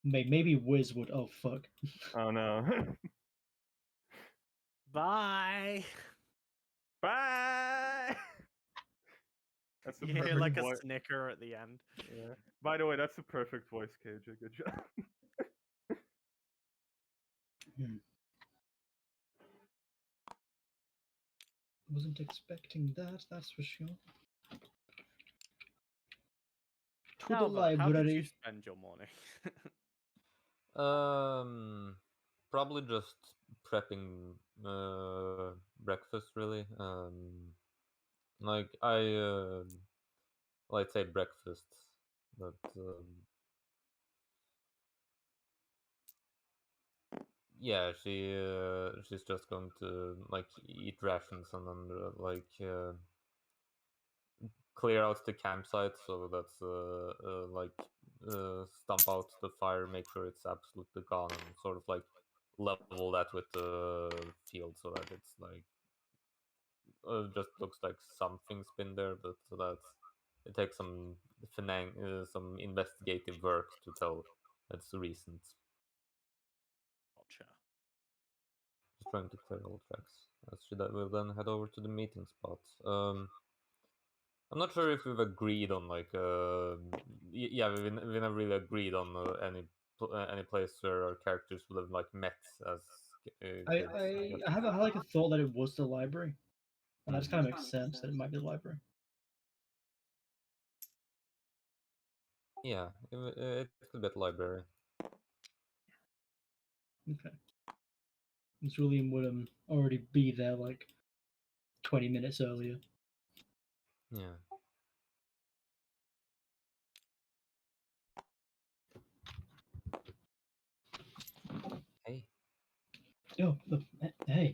Maybe Wiz would. Oh fuck. Oh no. Bye! Bye. That's the You hear perfect like a voice. snicker at the end. Yeah. By the way, that's the perfect voice, KJ. Good job. Wasn't expecting that, that's for sure. To the Dalva, how did you library. spend your morning? Probably just prepping breakfast really. Like well, I'd say breakfast, but yeah, she's just going to like eat rations and then clear out the campsite. So that's stomp out the fire, make sure it's absolutely gone, and sort of like level that with the field so that it's like just looks like something's been there, but so that's it takes some investigative work to tell it's recent. Gotcha. Just trying to clear all tracks. We'll then head over to the meeting spot. I'm not sure if we've agreed on like yeah, we never really agreed on any place where our characters would have like met as kids. I have like a thought that it was the library. And that just Mhm. kind of makes sense that it might be the library. Yeah, it could be at the library. Okay. Because William would already be there like 20 minutes earlier. Yeah. Hey. Oh, look, hey.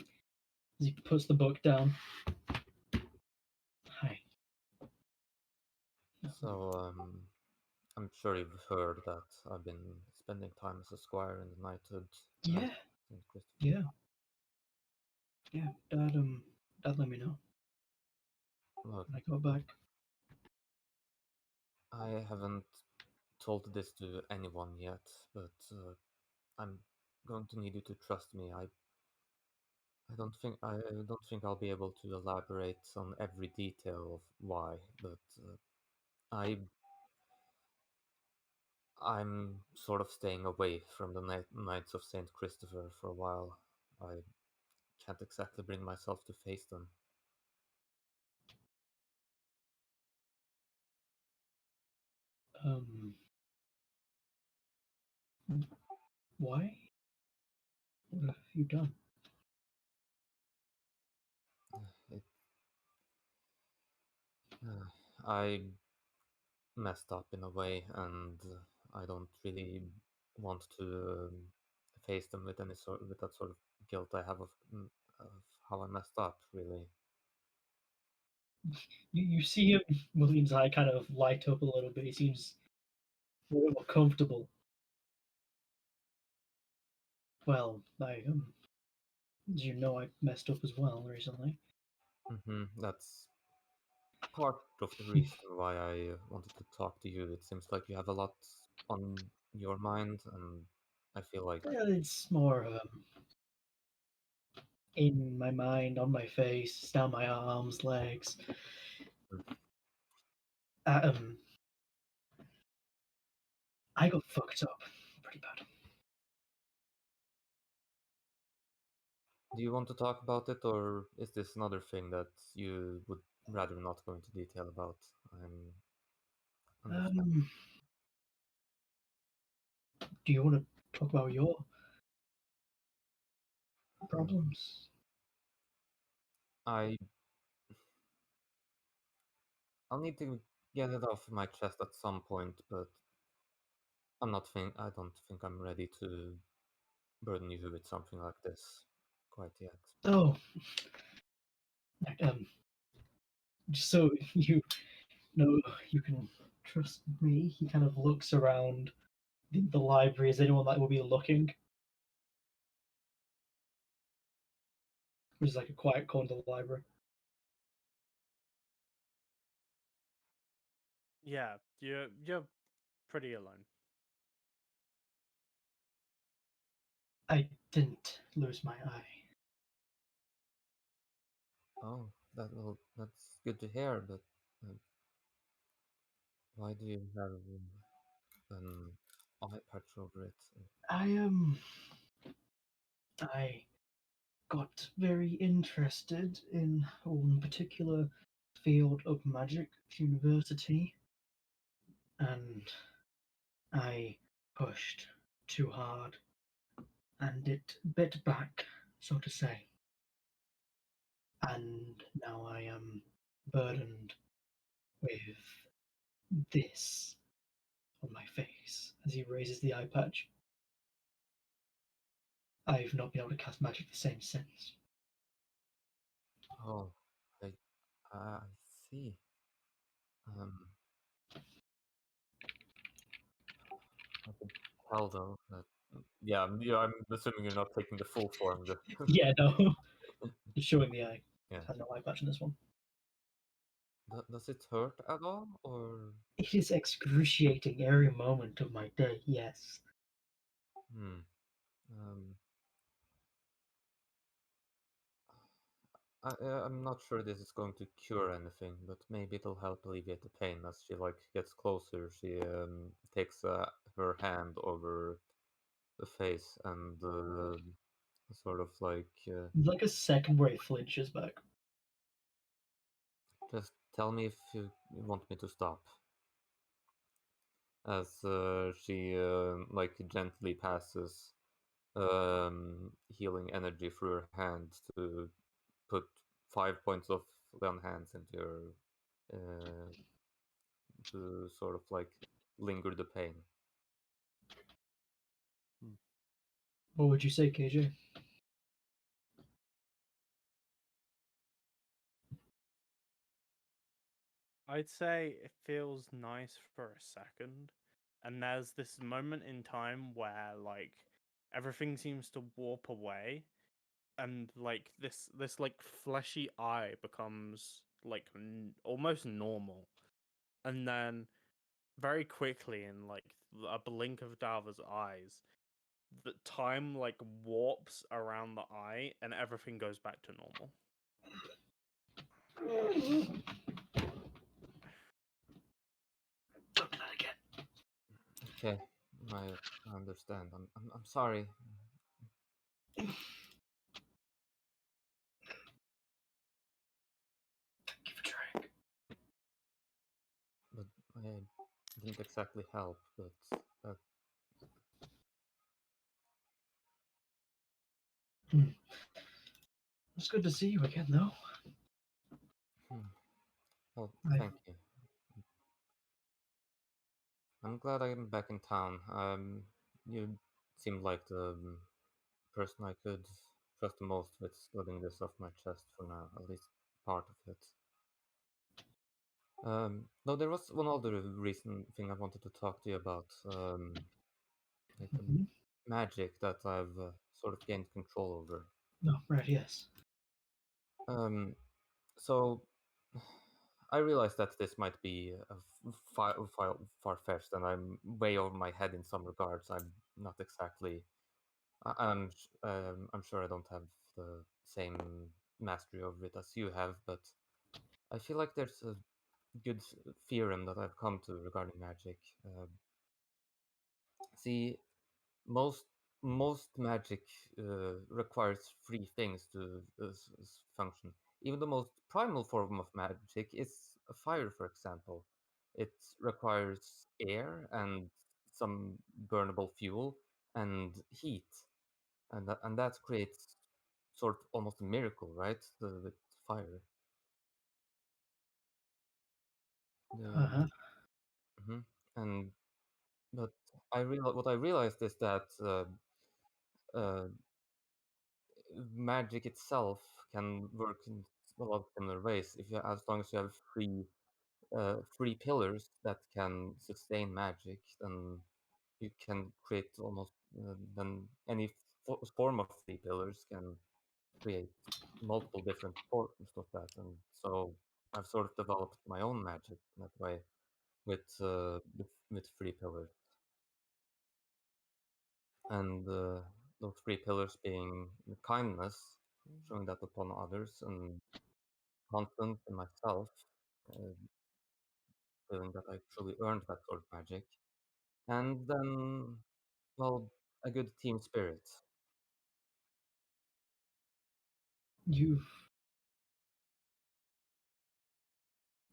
As he puts the book down. Hi. So I'm sure you've heard that I've been spending time as a squire in the knighthood. Yeah, St. Christopher. yeah. Yeah, Dad let me know Look, when I got back. I haven't told this to anyone yet, but I'm going to need you to trust me. I don't think I'll be able to elaborate on every detail of why, but I I'm sort of staying away from the Knights of Saint Christopher for a while. I can't exactly bring myself to face them. Um, why? What have you done? It, I messed up in a way, and I don't really want to face them with with that sort of guilt I have of how I messed up. Really, You see him, William's eye kind of light up a little bit. He seems a little more comfortable. Well, as you know, I messed up as well recently. that's part of the reason why I wanted to talk to you. It seems like you have a lot on your mind, and I feel like It's more in my mind, on my face, down my arms, legs. Mm. Um, I got fucked up pretty bad. Do you want to talk about it, or is this another thing that you would rather not go into detail about? I'm understand. Do you want to talk about your Hmm. problems? I'll need to get it off my chest at some point, but I don't think I'm ready to burden you with something like this quite yet. Oh, um, just so you know, you can trust me. He kind of looks around the library. Is anyone that will be looking? There's like a quiet corner of the library. Yeah, you're pretty alone. I didn't lose my eye. Oh, that's good to hear, but uh, why do you have an eye patch over it? I got very interested in one particular field of magic at university, and I pushed too hard, and it bit back, so to say. And now I am burdened with this on my face as he raises the eye patch. I've not been able to cast magic the same since. Oh, I see. Um, I can tell though that yeah, I'm assuming you're not taking the full form. Yeah, no, just showing the eye. Yeah. Has no eye patch in this one. Does it hurt at all, or It is excruciating every moment of my day, yes. hmm? Um, I'm not sure this is going to cure anything, but maybe it'll help alleviate the pain. As she like gets closer, she takes her hand over the face and sort of like Like a second where it flinches back. just tell me if you want me to stop. As she like gently passes healing energy through her hand to put 5 points of Leon hands into your to sort of like linger the pain. What would you say, KJ? I'd say it feels nice for a second, and there's this moment in time where like everything seems to warp away, and like this like fleshy eye becomes like almost normal, and then very quickly in like a blink of Dava's eyes, the time like warps around the eye, and everything goes back to normal. Don't do that again. Okay, I understand. I'm sorry. Thank you for trying. But I didn't exactly help. But It's good to see you again, though. hmm. Well, I, thank you. I'm glad I'm back in town. You seem like the person I could trust the most with letting this off my chest for now, at least part of it. No, there was one other reason thing I wanted to talk to you about. Like Mhm. magic that I've sort of gained control over. No, right, yes. Um, so I realize that this might be far-fetched, and I'm way over my head in some regards. I'm not exactly. I'm sure I don't have the same mastery over it as you have, but I feel like there's a good theorem that I've come to regarding magic. See, most most magic requires three things to function. Even the most primal form of magic is fire, for example. It requires air and some burnable fuel and heat, and that creates sort of almost a miracle, right? With fire. Uh-huh. Mhm. And but what I realized is that uh, magic itself can work in a lot of similar ways. If you, as long as you have three pillars that can sustain magic, then you can create almost then any form of three pillars can create multiple different forms of that. And so I've sort of developed my own magic that way with three pillars, and those three pillars being kindness, showing that upon others, and confidence in myself, uh, feeling that I truly earned that sort of magic, and then, well, a good team spirit. You've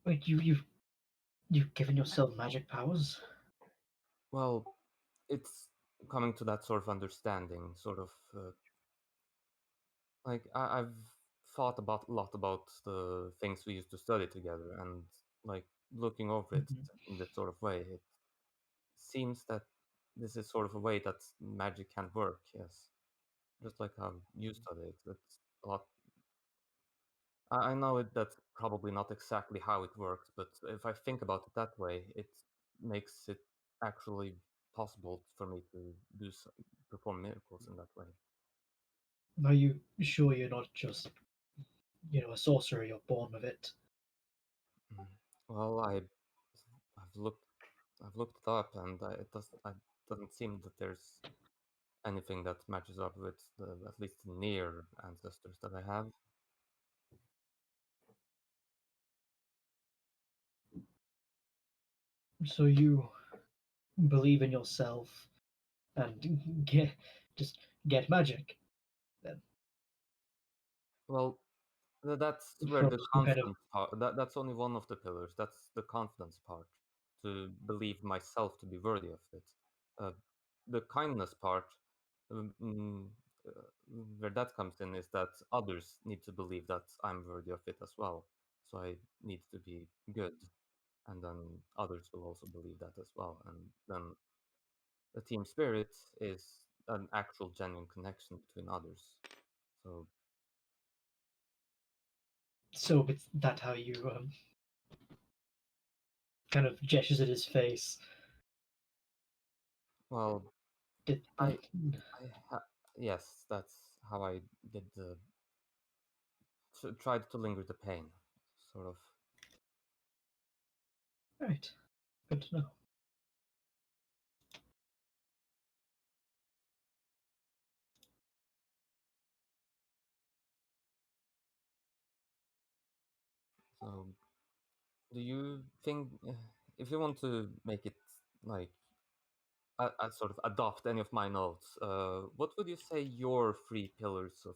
wait, you've given yourself magic powers? Well, it's coming to that sort of understanding, sort of like I've thought about a lot about the things we used to study together, and like looking over it Mhm. in that sort of way, it seems that this is sort of a way that magic can work. Yes, just like how you study it. It's a lot. I know that's probably not exactly how it works, but if I think about it that way, it makes it actually possible for me to perform miracles in that way. Are you sure you're not just, a sorcerer? You're born with it. Mhm. Well, I've looked I've looked it up, and doesn't seem that there's anything that matches up with at least the near ancestors that I have. So you believe in yourself and just get magic then Well, that's where from the some kind of. confidence part. That's only one of the pillars. That's the confidence part. To believe myself to be worthy of it. Uh, the kindness part, um, mm, uh, where that comes in, is that others need to believe that I'm worthy of it as well. So I need to be good, and then others will also believe that as well. And then the team spirit is an actual genuine connection between others. So, So it's that how you kind of gestures at his face. well, Did I, that yes, that's how I did tried to linger the pain, sort of. right? Good to know. So, do you think if you want to make it like I sort of adopt any of my notes, what would you say your three pillars of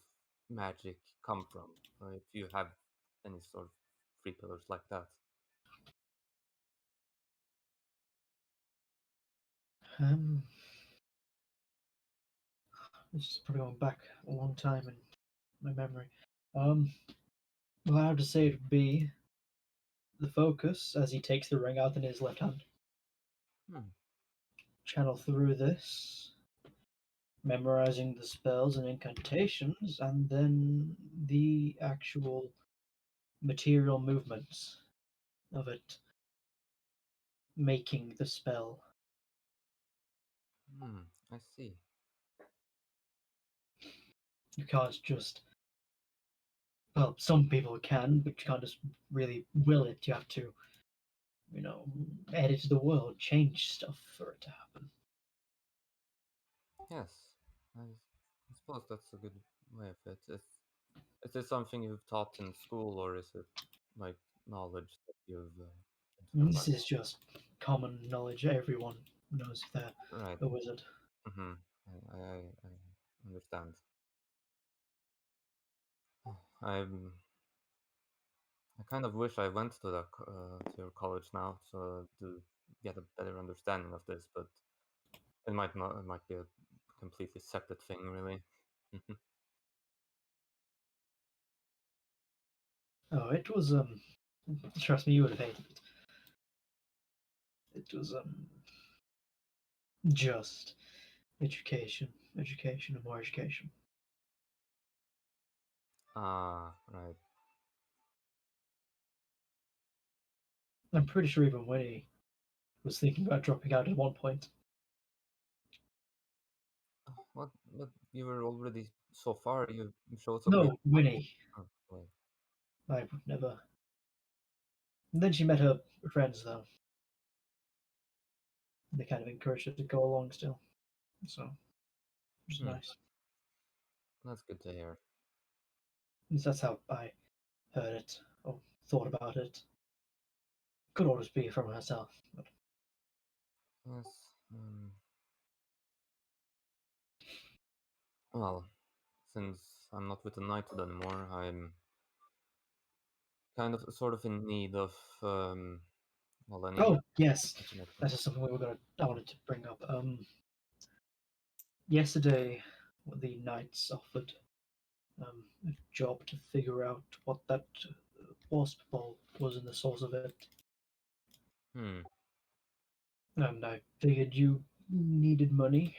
magic come from? If you have any sort of three pillars like that. Um, this is probably going back a long time in my memory. Um, well, I have to say it would be the focus as he takes the ring out in his left hand. Hmm. Channel through this, memorizing the spells and incantations, and then the actual material movements of it making the spell. Hmm. I see. You can't just, well, some people can, but you can't just really will it. You have to, edit the world, change stuff for it to happen. Yes. I suppose that's a good way of it. Is this something you've taught in school, or is it like knowledge that you've This internalized? is just common knowledge. Everyone knows if they're Right. a wizard. Mm-hmm. I understand. I'm. I kind of wish I went to to your college now so to get a better understanding of this, but it might not. It might be a completely separate thing, really. Oh, it was trust me, you would have hated it. It was just education, education, and more education. Ah, right. I'm pretty sure even Winnie was thinking about dropping out at one point. What? But you were already so far. You showed so great. No, Winnie. Oh, wait. I would never. And then she met her friends, though. They kind of encouraged her to go along still. So, which is Hmm. nice. That's good to hear. At least that's how I heard it or thought about it. Could always be from herself. But Yes. Well, since I'm not with the Knighthood anymore, I'm kind of sort of in need of well, any oh yes, information. that is something I wanted to bring up. Yesterday, the knights offered a job to figure out what that wasp ball was and the source of it, Hmm. and I figured you needed money.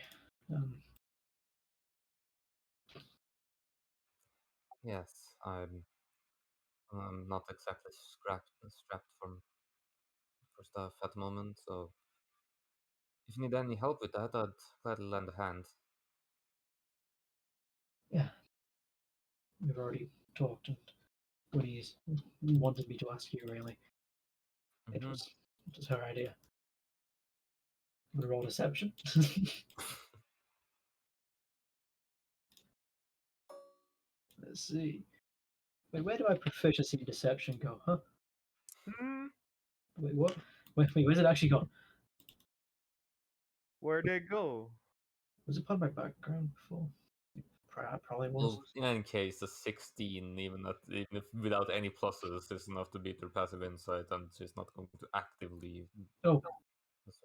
Um, Yes, I'm not exactly strapped for stuff at the moment, so if you need any help with that, I'd gladly lend a hand. yeah, we've already talked, and Woody's wanted me to ask you. Really, it Hmm. was it was her idea. We roll deception. Let's see. Wait, where do my proficiency in deception go? Huh? Hmm? Wait, what? Wait, where's it actually gone? Where'd they go? Was it part of my background before? Probably was. Well, in any case, a 16, even if without any pluses, is enough to beat her passive insight, and she's not going to actively. Oh,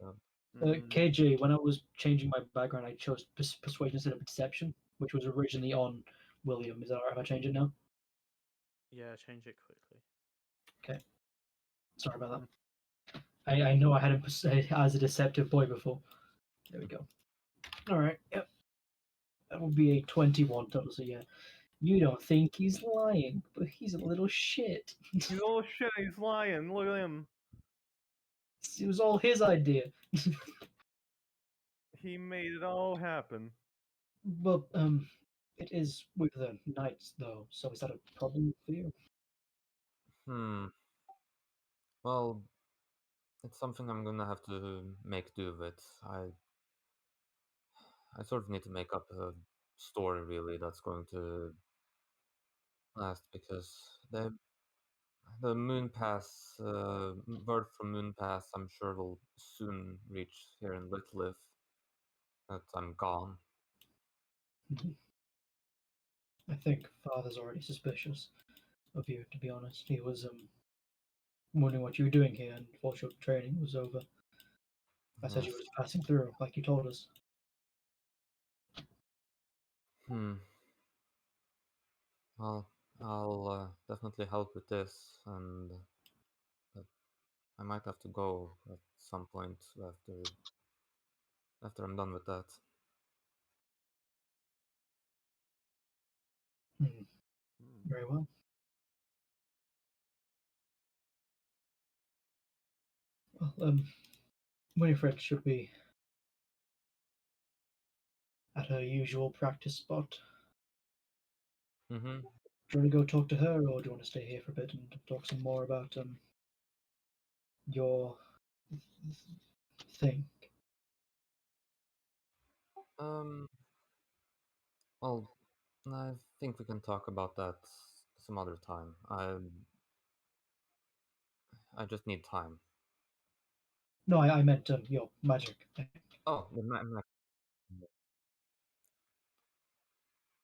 So, Hmm. KJ, when I was changing my background, I chose persuasion instead of deception, which was originally on William. Is that alright if I change it now? Yeah, change it quickly. Okay. Sorry about that. I know I had him as a deceptive boy before. There we go. Alright, yep. That would be a 21 total, so yeah. You don't think he's lying, but he's a little shit. He's all shit. He's lying. Look at him. It was all his idea. He made it all happen. But it is with the knights though, so is that a problem for you? hmm. Well, it's something I'm gonna have to make do with. I sort of need to make up a story really that's going to last because the Moon Pass, word from Moon Pass, I'm sure will soon reach here in Littleliff that I'm gone. Mhm. I think Father's already suspicious of you, to be honest. He was wondering what you were doing here, and thought your training was over. I said you Yes. were just passing through, like you told us. Hmm. Well, I'll definitely help with this, and uh, I might have to go at some point after I'm done with that. Hmm. Hmm. Very well. Well, Winifred should be at her usual practice spot. Mm-hmm. Do you want to go talk to her, or do you want to stay here for a bit and talk some more about your thing? Um. Well, I think we can talk about that some other time. I just need time. No, I meant your magic thing. Oh,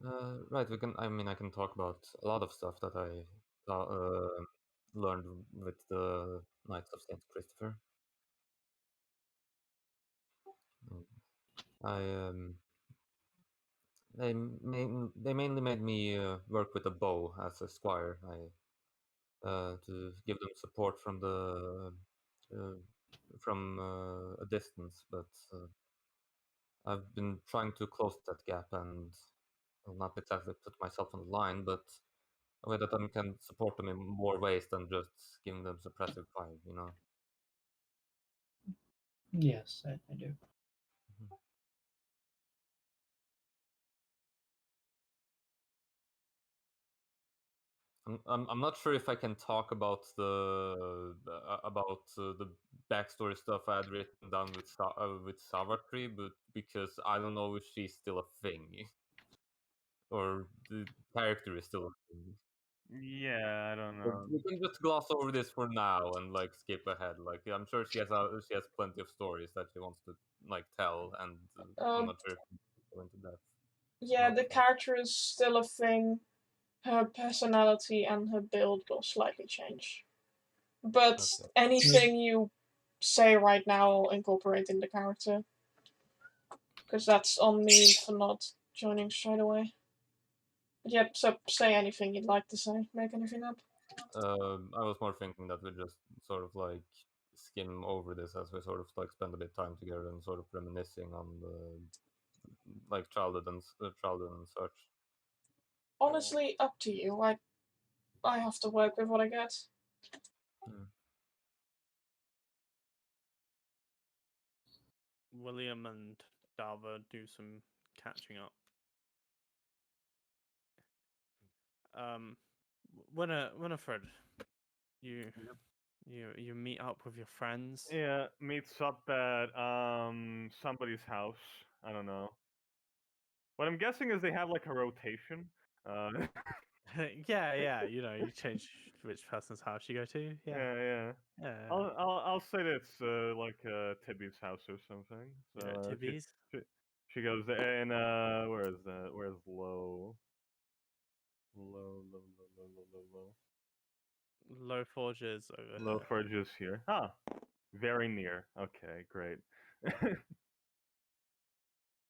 Right. We can. I mean, I can talk about a lot of stuff that I learned with the Knights of Saint Christopher. Mm. They mainly made me work with a bow as a squire. To give them support from uh, a distance, but I've been trying to close that gap and well, not exactly put myself on the line, but a way that I can support them in more ways than just giving them suppressive fire. You know. Yes, I do. Mhm. I'm not sure if I can talk about the backstory stuff I had written down with Savitri, but because I don't know if she's still a thing or the character is still a thing. Yeah, I don't But know. we can just gloss over this for now and like skip ahead. Like I'm sure she has plenty of stories that she wants to like tell, and I'm Uh, not sure if we can go into that. yeah, About the that. character is still a thing. Her personality and her build will slightly change. But Okay. anything you say right now will incorporate in the character. Because that's on me for not joining straight away. But yeah, so say anything you'd like to say. Make anything up. I was more thinking that we just sort of like skim over this as we sort of like spend a bit of time together and sort of reminiscing on the like childhood and such. Honestly, up to you. I have to work with what I get. Hmm. William and Dalva do some catching up. Winifred, you you meet up with your friends. Yeah, meets up at somebody's house. I don't know. What I'm guessing is they have like a rotation. Uh, Yeah, you know, you change which person's house you go to. Yeah, yeah. yeah. I'll say that it's like Tibby's house or something. You So know, Tibby's. she, she goes there and where is that? Where's Low? Low. Low Forges over Low here. Forge is here. Ah, very near. Okay, great.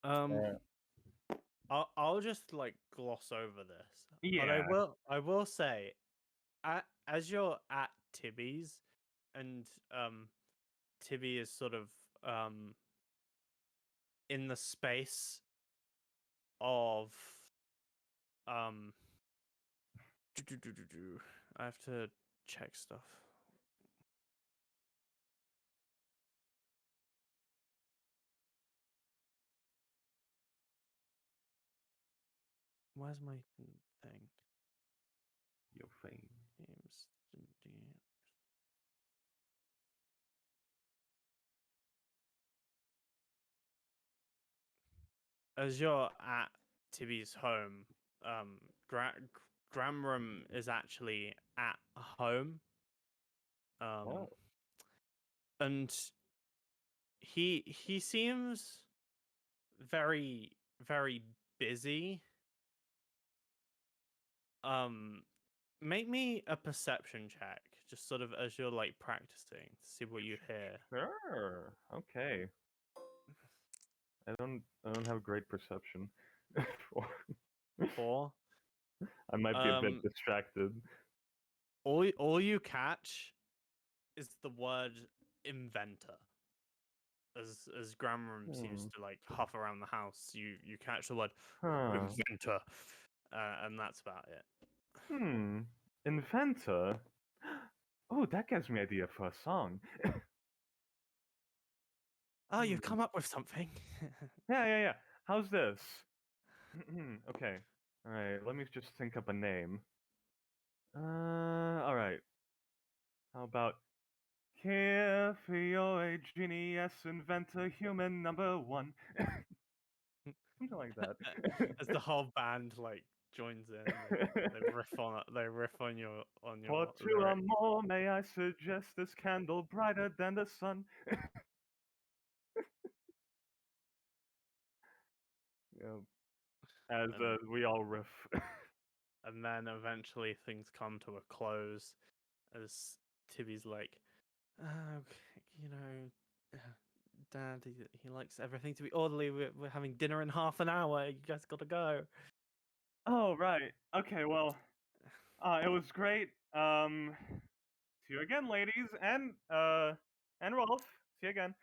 Um, Uh, I'll just like gloss over this, but yeah. I will say, as you're at Tibby's, and Tibby is sort of in the space of um I have to check stuff. Where's my thing? Your fame. Games. As you're at Tibby's home, Gramram is actually at home. Oh. And he seems very busy. Make me a perception check, just sort of as you're like practicing to see what you hear. Sure. Okay. I don't have great perception. Four. I might be a bit distracted. All you catch is the word inventor. As Gramram seems to like huff around the house, you catch the word Huh. inventor, and that's about it. Inventor? Oh, that gives me idea for a song. Oh, you've Hmm. come up with something. Yeah. How's this? Okay. Alright, let me just think up a name. Alright. How about Here for your genius inventor human number one. Something like that. As the whole band like joins in, they riff on your For two or lyric. more, may I suggest this candle brighter than the sun? Yeah. as And- we all riff. And then eventually things come to a close as Tibby's like, you know, Dad, he likes everything to be orderly. We're having dinner in half an hour. You guys gotta go. Oh, right. Okay, well, it was great. See you again, ladies, and Rolf. See you again.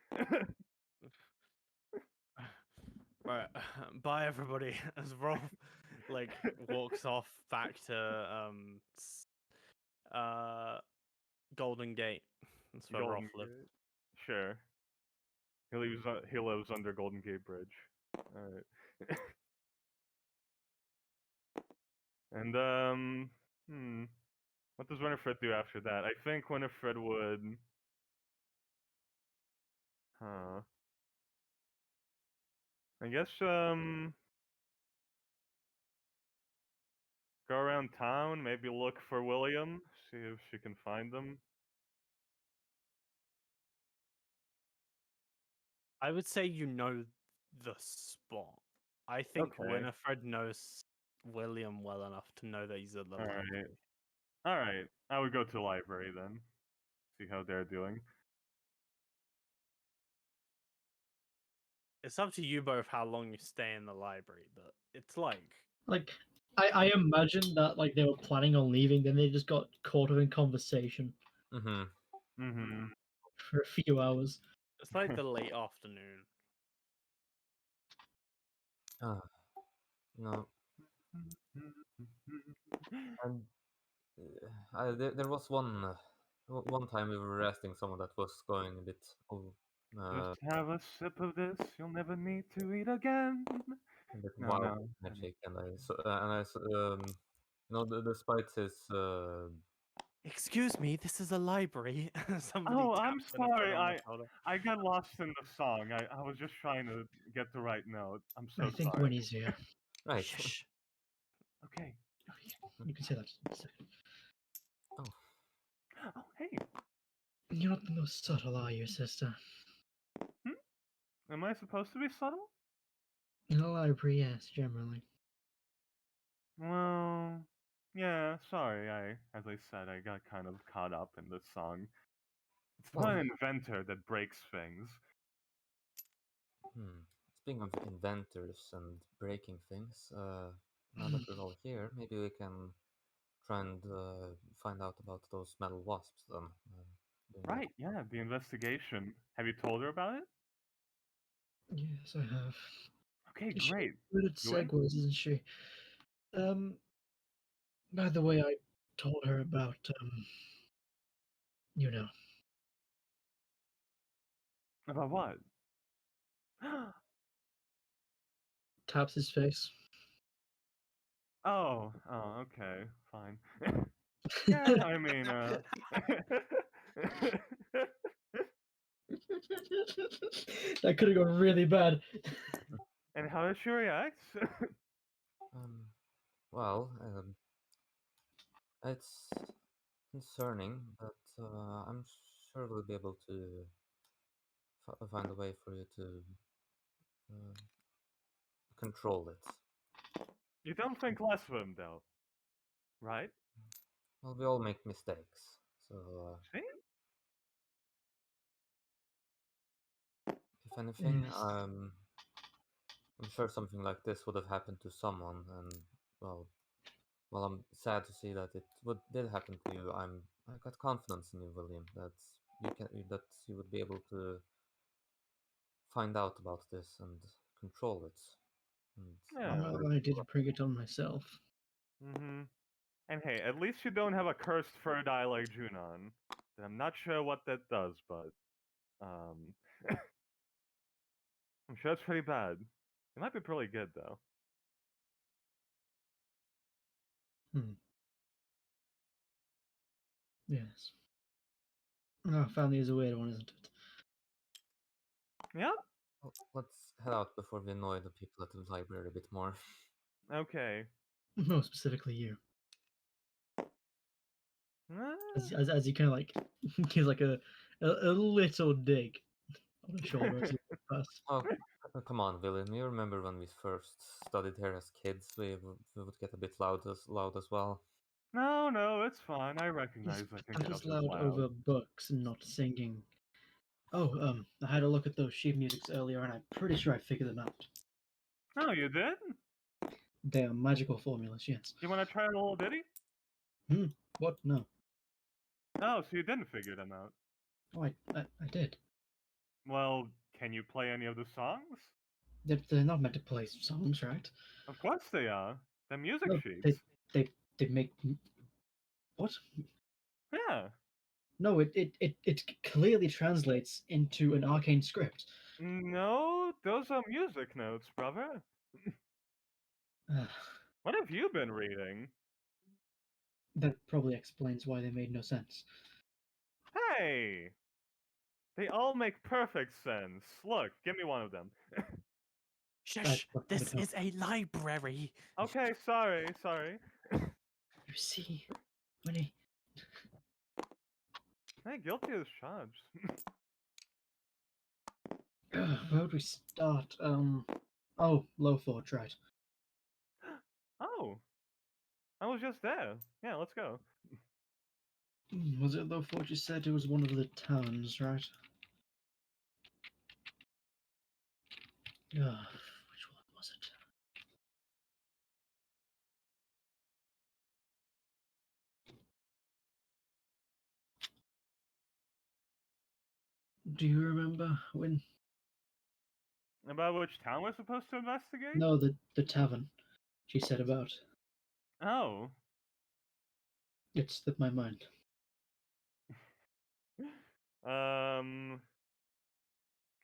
Right, bye everybody. As Rolf like walks off back to Golden Gate. That's where Rolf Golden lives. Gate. Sure. He lives under Golden Gate Bridge. All right. And what does Winifred do after that? I think Winifred would. Huh. I guess go around town, maybe look for William, see if she can find him. I would say you know the spot. I think Okay. Winifred knows William well enough to know that he's at the All library. right. All right. I would go to the library then. See how they're doing. It's up to you both how long you stay in the library, but it's like Like, I imagine that like they were planning on leaving, then they just got caught up in conversation Mm-hmm. Mm-hmm. for a few hours. it's like the late afternoon. No, and there was one time we were arresting someone that was going a bit. Just have a sip of this. You'll never need to eat again. A bit No, wild no. magic, and despite his Excuse me, this is a library. Somebody Oh, I'm taps Winifred sorry. on the shoulder. I got lost in the song. I was just trying to get the right note. I'm so I think sorry. Winnie's here. right. Shh. Okay. You can say that in a second. Oh, hey. You're not the most subtle, are you, sister? Am I supposed to be subtle? In the library, yes, generally. Well, yeah. Sorry. As I said, I got kind of caught up in this song. It's about an inventor that breaks things. Speaking of inventors and breaking things, now that we're all here, maybe we can try and find out about those metal wasps then. doing that. Right. Yeah. The investigation. Have you told her about it? Yes, I have. Okay. She's Great. good at Go in. segues, isn't she? By the way, I told her about, you know, About what? taps his face. Oh, okay, fine. Yeah, I mean, That could have gone really bad. and how does she react? Well, it's concerning, but I'm sure we'll be able to find a way for you to control it. You don't think less of him, though, right? Well, we all make mistakes, so See? if anything, Yes. I'm sure something like this would have happened to someone, and well, I'm sad to see that did happen to you. I got confidence in you, William, that you would be able to find out about this and control it. And Yeah. not let it Well, I did bring it on myself. Mm-hmm. And hey, at least you don't have a cursed third eye like Junon. And I'm not sure what that does, but I'm sure it's pretty bad. It might be pretty good though. Yes. Oh, family is a weird one, isn't it? Yeah. Well, let's head out before we annoy the people at the library a bit more. Okay. More specifically, you. Uh, As he kind of like gives like a little dig on his shoulder as he walks past. Oh, Come on, William. You remember when we first studied here as kids? We would get a bit loud as well. No, it's fine. I Yes, recognize I but can that get a is bit loud loud. over books and not singing. Oh, I had a look at those sheet musics earlier, and I'm pretty sure I figured them out. Oh, you did? They are magical formulas, yes. You want to try a little ditty? What? No. Oh, so you didn't figure them out. Oh, I did. Well, can you play any of the songs? They're not meant to play songs, right? Of course they are. The music No, sheets. they make what? Yeah. No, it clearly translates into an arcane script. No, those are music notes, brother. What have you been reading? That probably explains why they made no sense. Hey! They all make perfect sense. Look, give me one of them. Shush! But This no. is a library. Okay, sorry. You see, Winnie, Hey, guilty as charged. where would we start? Oh, Low Forge, right. Oh, I was just there. Yeah, let's go. Was it Low Forge? You said it was one of the towns, right? Which one was it? Do you remember when? About which town we're supposed to investigate? No, the tavern. She said about. Oh. It slipped my mind.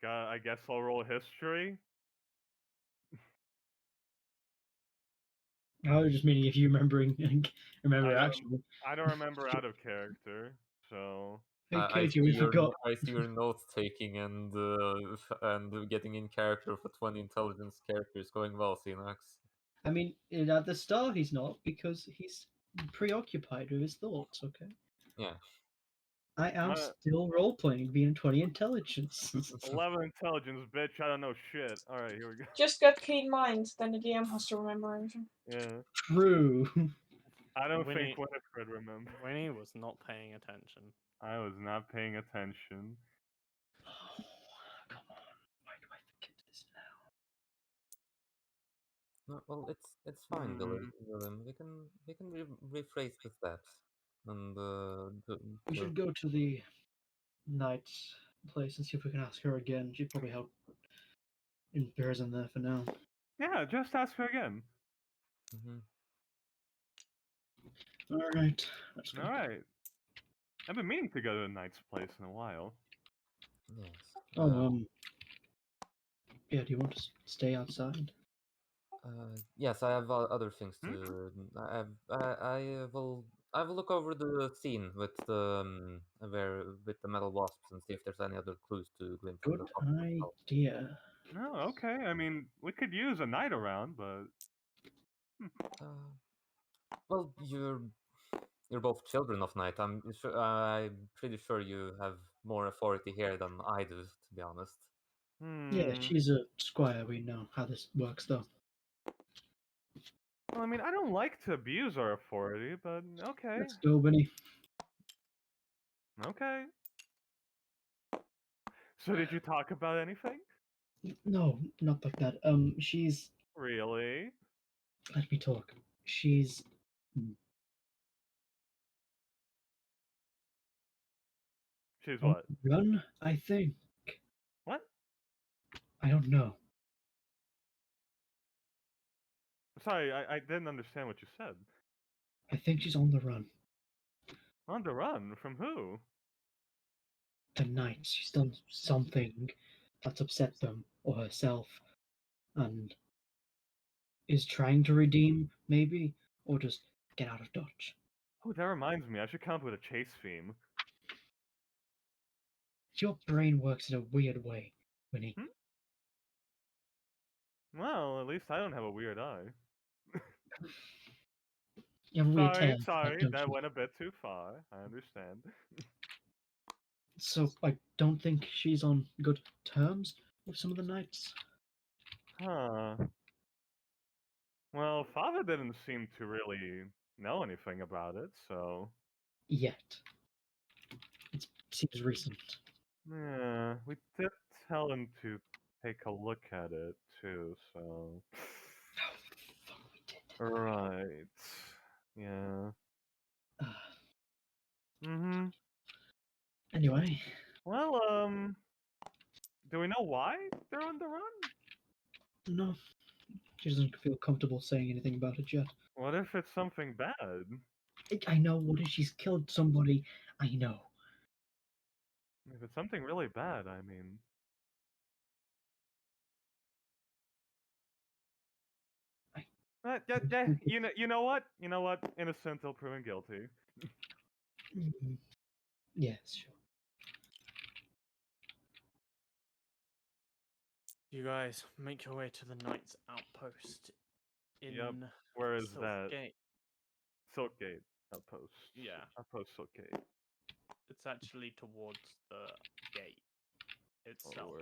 I guess I'll roll history. I was just meaning if you remember actually. I don't remember out of character, so. Hey, I Keiji, see we your forgot. I see your note taking and getting in character for 20 intelligence characters going well, Xenox. I mean, at the start he's not because he's preoccupied with his thoughts. Okay. Yeah. I am Uh, still role playing, being 20 intelligence. 11 intelligence, bitch. I don't know shit. Alright, here we go. Just got keen mind, then the DM has to remember everything. Yeah. True. I don't Winnie- think Winifred remembers. Winnie was not paying attention. I was not paying attention. Oh, come on. Why do I forget this now? No, well, it's fine, Mm. William. We can rephrase the steps and We should go to the night place and see if we can ask her again. She'd probably help in prison there for now. Yeah, just ask her again. Mhm. Alright, let's go. Alright. I've been meaning to go to a knight's place in a while. Yes. Oh, yeah, do you want to stay outside? Yes, I have other things Hmm? to. I will look over the scene with the with the metal wasps and see if there's any other clues to glean from the Good hospital itself. idea. No, okay. I mean, we could use a knight around, but Well, you're both children of night. I'm pretty sure you have more authority here than I do, to be honest. Yeah, hmm. she's a squire. We know how this works, though. Well, I mean, I don't like to abuse our authority, but okay. Let's go, Winnie. Okay. So did you talk about anything? No, not like that. She's. Really? Let me talk. She's. She's on what? the run, I think. What? I don't know. Sorry, I didn't understand what you said. I think she's on the run. On the run? From who? The knights. She's done something that's upset them or herself, and is trying to redeem, maybe, or just get out of Dodge. Oh, that reminds me. I should come up with a chase theme. Your brain works in a weird way, Winnie. Hmm? Well, at least I don't have a weird eye. You have a weird tail, Sorry, don't that you? went a bit too far. I understand. So I don't think she's on good terms with some of the knights. Huh. Well, father didn't seem to really know anything about it, so Yet. It seems recent. yeah, we did tell him to take a look at it too, so We did. right. Yeah. Mm-hmm. Anyway, Well, do we know why they're on the run? no. She doesn't feel comfortable saying anything about it yet. What if it's something bad? I know. What if she's killed somebody? I know. If it's something really bad, I mean, yeah, you know what? You know what? Innocent till proven guilty. Mm, yes, sure. You guys make your way to the knight's outpost in Yep. Where is that? Silkgate. Silkgate outpost. Yeah. Outpost Silkgate. It's actually towards the gate itself. Or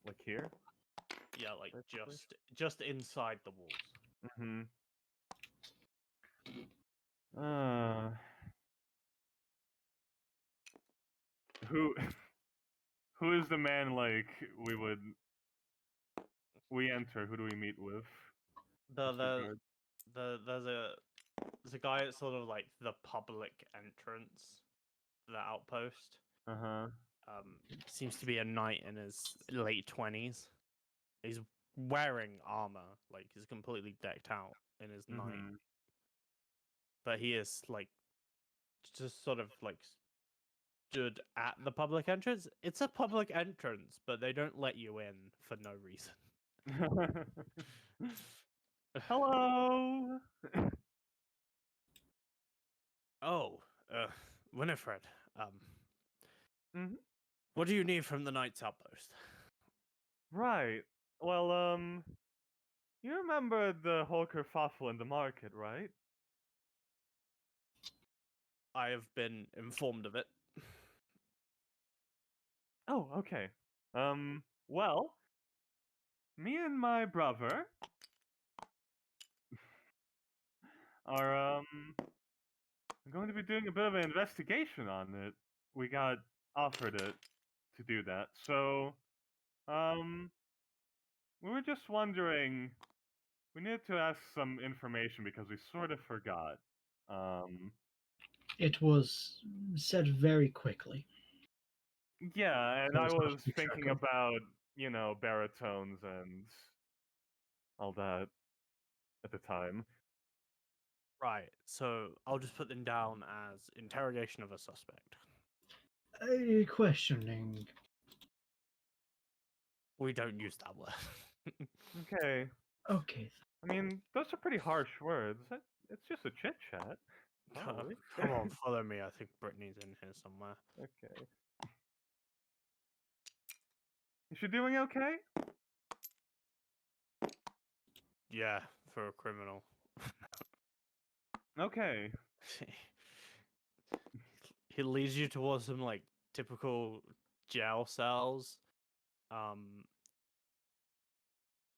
like here? Yeah, like This place? just inside the walls. Mm-hmm. Uh, who who is the man like we enter? Who do we meet with? The Mr. the Guard? there's a guy at sort of like the public entrance to the outpost. Uh-huh. Seems to be a knight in his late 20s. He's wearing armor, like he's completely decked out in his knight. Mm-hmm. But he is like just sort of like stood at the public entrance. It's a public entrance, but they don't let you in for no reason. Hello. Oh, Winifred. Mhm. What do you need from the knight's outpost? Right. Well, you remember the whole kerfuffle in the market, right? I have been informed of it. Oh, okay. Well, me and my brother are going to be doing a bit of an investigation on it. We got offered it to do that. So, um, we were just wondering, we needed to ask some information because we sort of forgot. It was said very quickly. Yeah, and So I it's hard to was keep track thinking of. about, baritones and all that at the time. Right, so I'll just put them down as interrogation of a suspect. Questioning. We don't use that word. Okay. Okay. I mean, those are pretty harsh words. It's just a chit chat. Probably. Come on, follow me. I think Brittany's in here somewhere. Okay. Is she doing okay? Yeah, for a criminal. Okay. He leads you towards some like typical jail cells.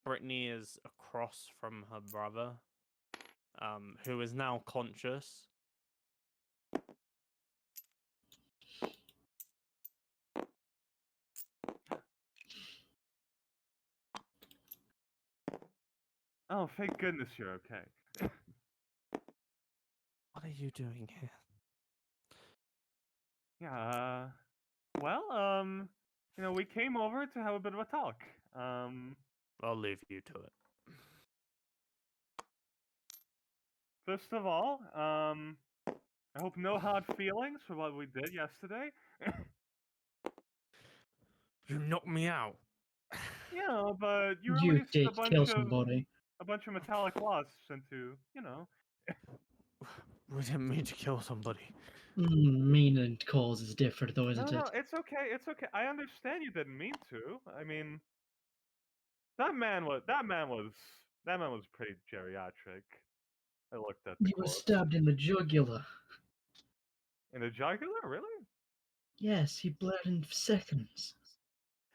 Brittany is across from her brother, who is now conscious. Oh, thank goodness you're okay. What are you doing here? Yeah. Well, we came over to have a bit of a talk. I'll leave you to it. First of all, I hope no hard feelings for what we did yesterday. You knocked me out. Yeah, but you You released did kill somebody. a bunch of metallic wasps into, We didn't mean to kill somebody. Mean and cause is different, though, No, isn't no, it? it's okay. It's okay. I understand you didn't mean to. I mean, that man was pretty geriatric. I looked at the You were corpse. stabbed in the jugular. In the jugular, really? Yes, he bled in seconds.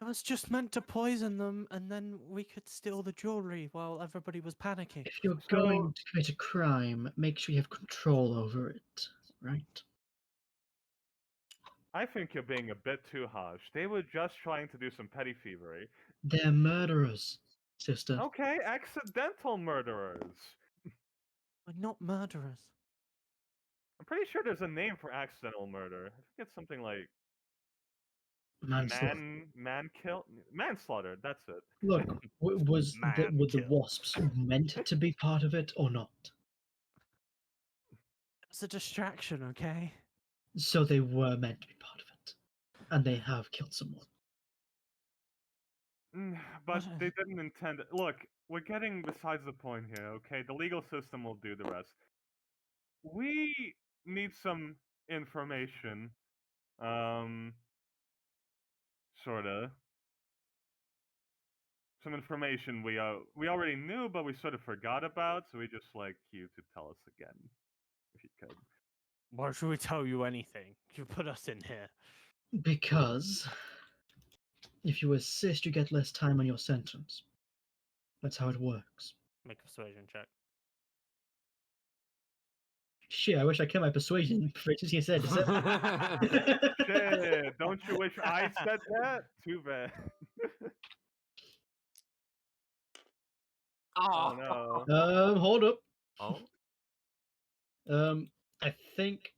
It was just meant to poison them, and then we could steal the jewelry while everybody was panicking. If you're So- going to commit a crime, make sure you have control over it, right? I think you're being a bit too harsh. They were just trying to do some petty thievery. They're murderers, sister. Okay, accidental murderers. We're not murderers. I'm pretty sure there's a name for accidental murder. I think it's something like Manslaughter. manslaughter. That's it. Look, were the Man-kill. wasps meant to be part of it or not? It's a distraction, okay? So they were meant to be part of it, and they have killed someone. But What? they didn't intend it. Look, we're getting besides the point here, okay? The legal system will do the rest. We need some information. Sorta. Some information we already knew, but we sort of forgot about, so we just like you to tell us again, if you could. Why should we tell you anything? You put us in here. Because if you assist, you get less time on your sentence. That's how it works. Make a persuasion check. Shit, I wish I kept my persuasion for just you said. Shit, don't you wish I said that? Too bad. Oh no. Hold up. Oh, I think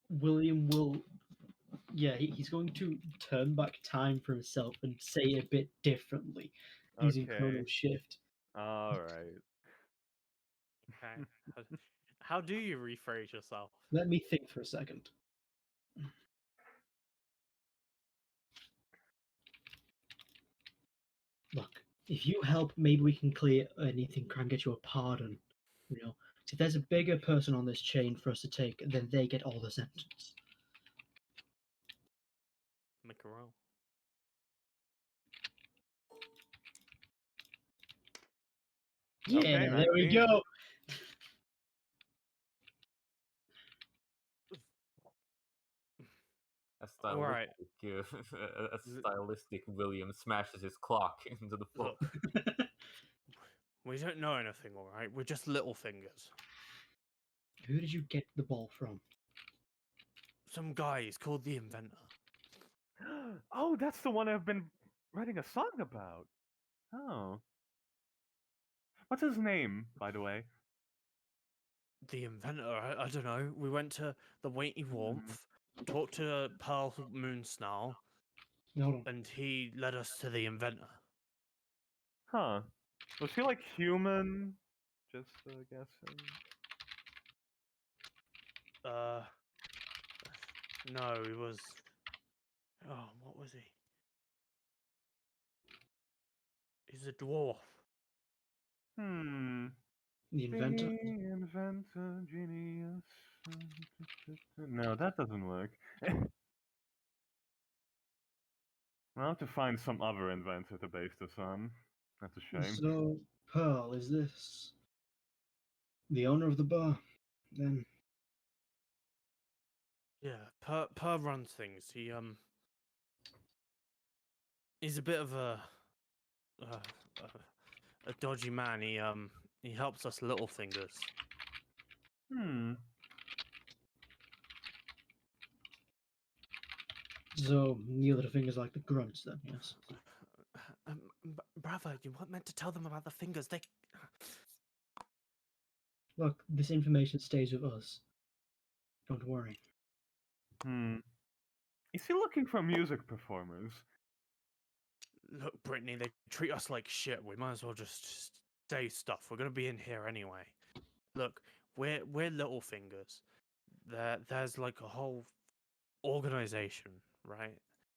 William will. Yeah, he's going to turn back time for himself and say it a bit differently using Chrono Okay. Shift. Alright. Okay. How do you rephrase yourself? Let me think for a second. Look, if you help, maybe we can clear anything, try and get you a pardon. You know, so if there's a bigger person on this chain for us to take, then they get all the sentence. Make a roll. Yeah, Okay, there we 19. go. a Alright. stylistic William smashes his clock into the floor. Look, we don't know anything, alright? We're just little fingers. Who did you get the ball from? Some guy, he's called the Inventor. Oh, that's the one I've been writing a song about. Oh. What's his name, by the way? The Inventor, I don't know. We went to the Weighty Warmth, talked to Pearl Moonsnarl, No. and he led us to the Inventor. Huh. Was he like human? Just guessing. No, he was. Oh, what was he? He's a dwarf. Hmm. The inventor. The inventor genius. No, that doesn't work. I'll have to find some other inventor to base this on. That's a shame. So, Pearl, is this the owner of the bar? Then Yeah, Per runs things. He's a bit of a dodgy man. He helps us little fingers. Hmm. so the other fingers like the grunts. Then yes. Brother, you weren't meant to tell them about the fingers. They. Look, this information stays with us. Don't worry. Hmm. Is he looking for music performers? Look, Brittany, they treat us like shit. We might as well just say stuff. We're gonna be in here anyway. Look, we're little fingers. There's like a whole organization, right?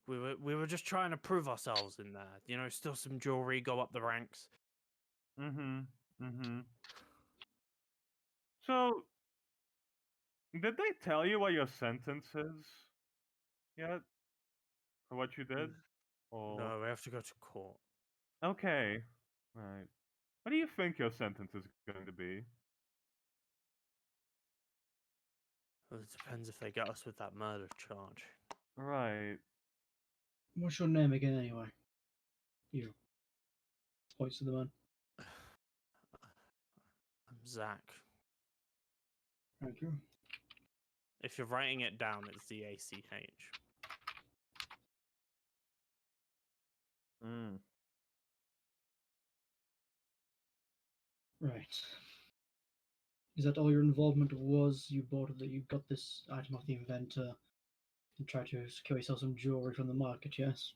We were just trying to prove ourselves in there. You know, steal some jewelry, go up the ranks. Mm-hmm. Mm-hmm. So, did they tell you what your sentence is yet? For what you did? Or No, we have to go to court. okay. Right. What do you think your sentence is going to be? Well, it depends if they get us with that murder charge. Right. What's your name again, anyway? You. Points to the man. I'm Zach. Thank you. If you're writing it down, it's ZACH. Mm. Right. Is that all your involvement was? You got this item off the inventor and tried to secure yourself some jewelry from the market, yes?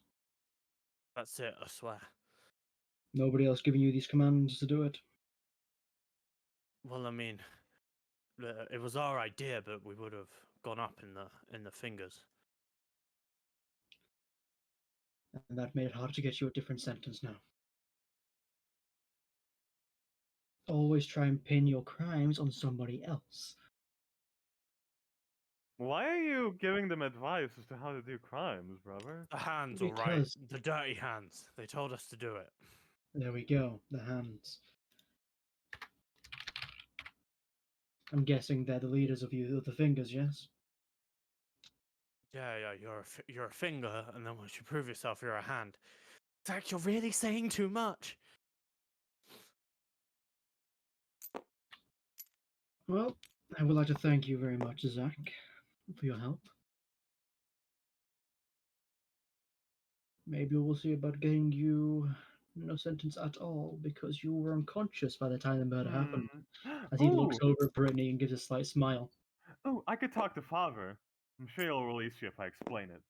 That's it, I swear. Nobody else giving you these commands to do it? Well, I mean, it was our idea, but we would have gone up in the fingers. And that made it hard to get you a different sentence now. Always try and pin your crimes on somebody else. Why are you giving them advice as to how to do crimes, brother? The hands, all right. Because The dirty hands. They told us to do it. there we go, the hands. I'm guessing they're the leaders of the fingers, yes? Yeah, you're a finger, and then once you prove yourself, you're a hand. Zach, you're really saying too much. Well, I would like to thank you very much, Zach, for your help. Maybe we'll see about getting you no sentence at all because you were unconscious by the time the murder happened. As he looks Ooh, over at Brittany and gives a slight smile. ooh, I could talk to father. I'm sure he'll release you if I explain it.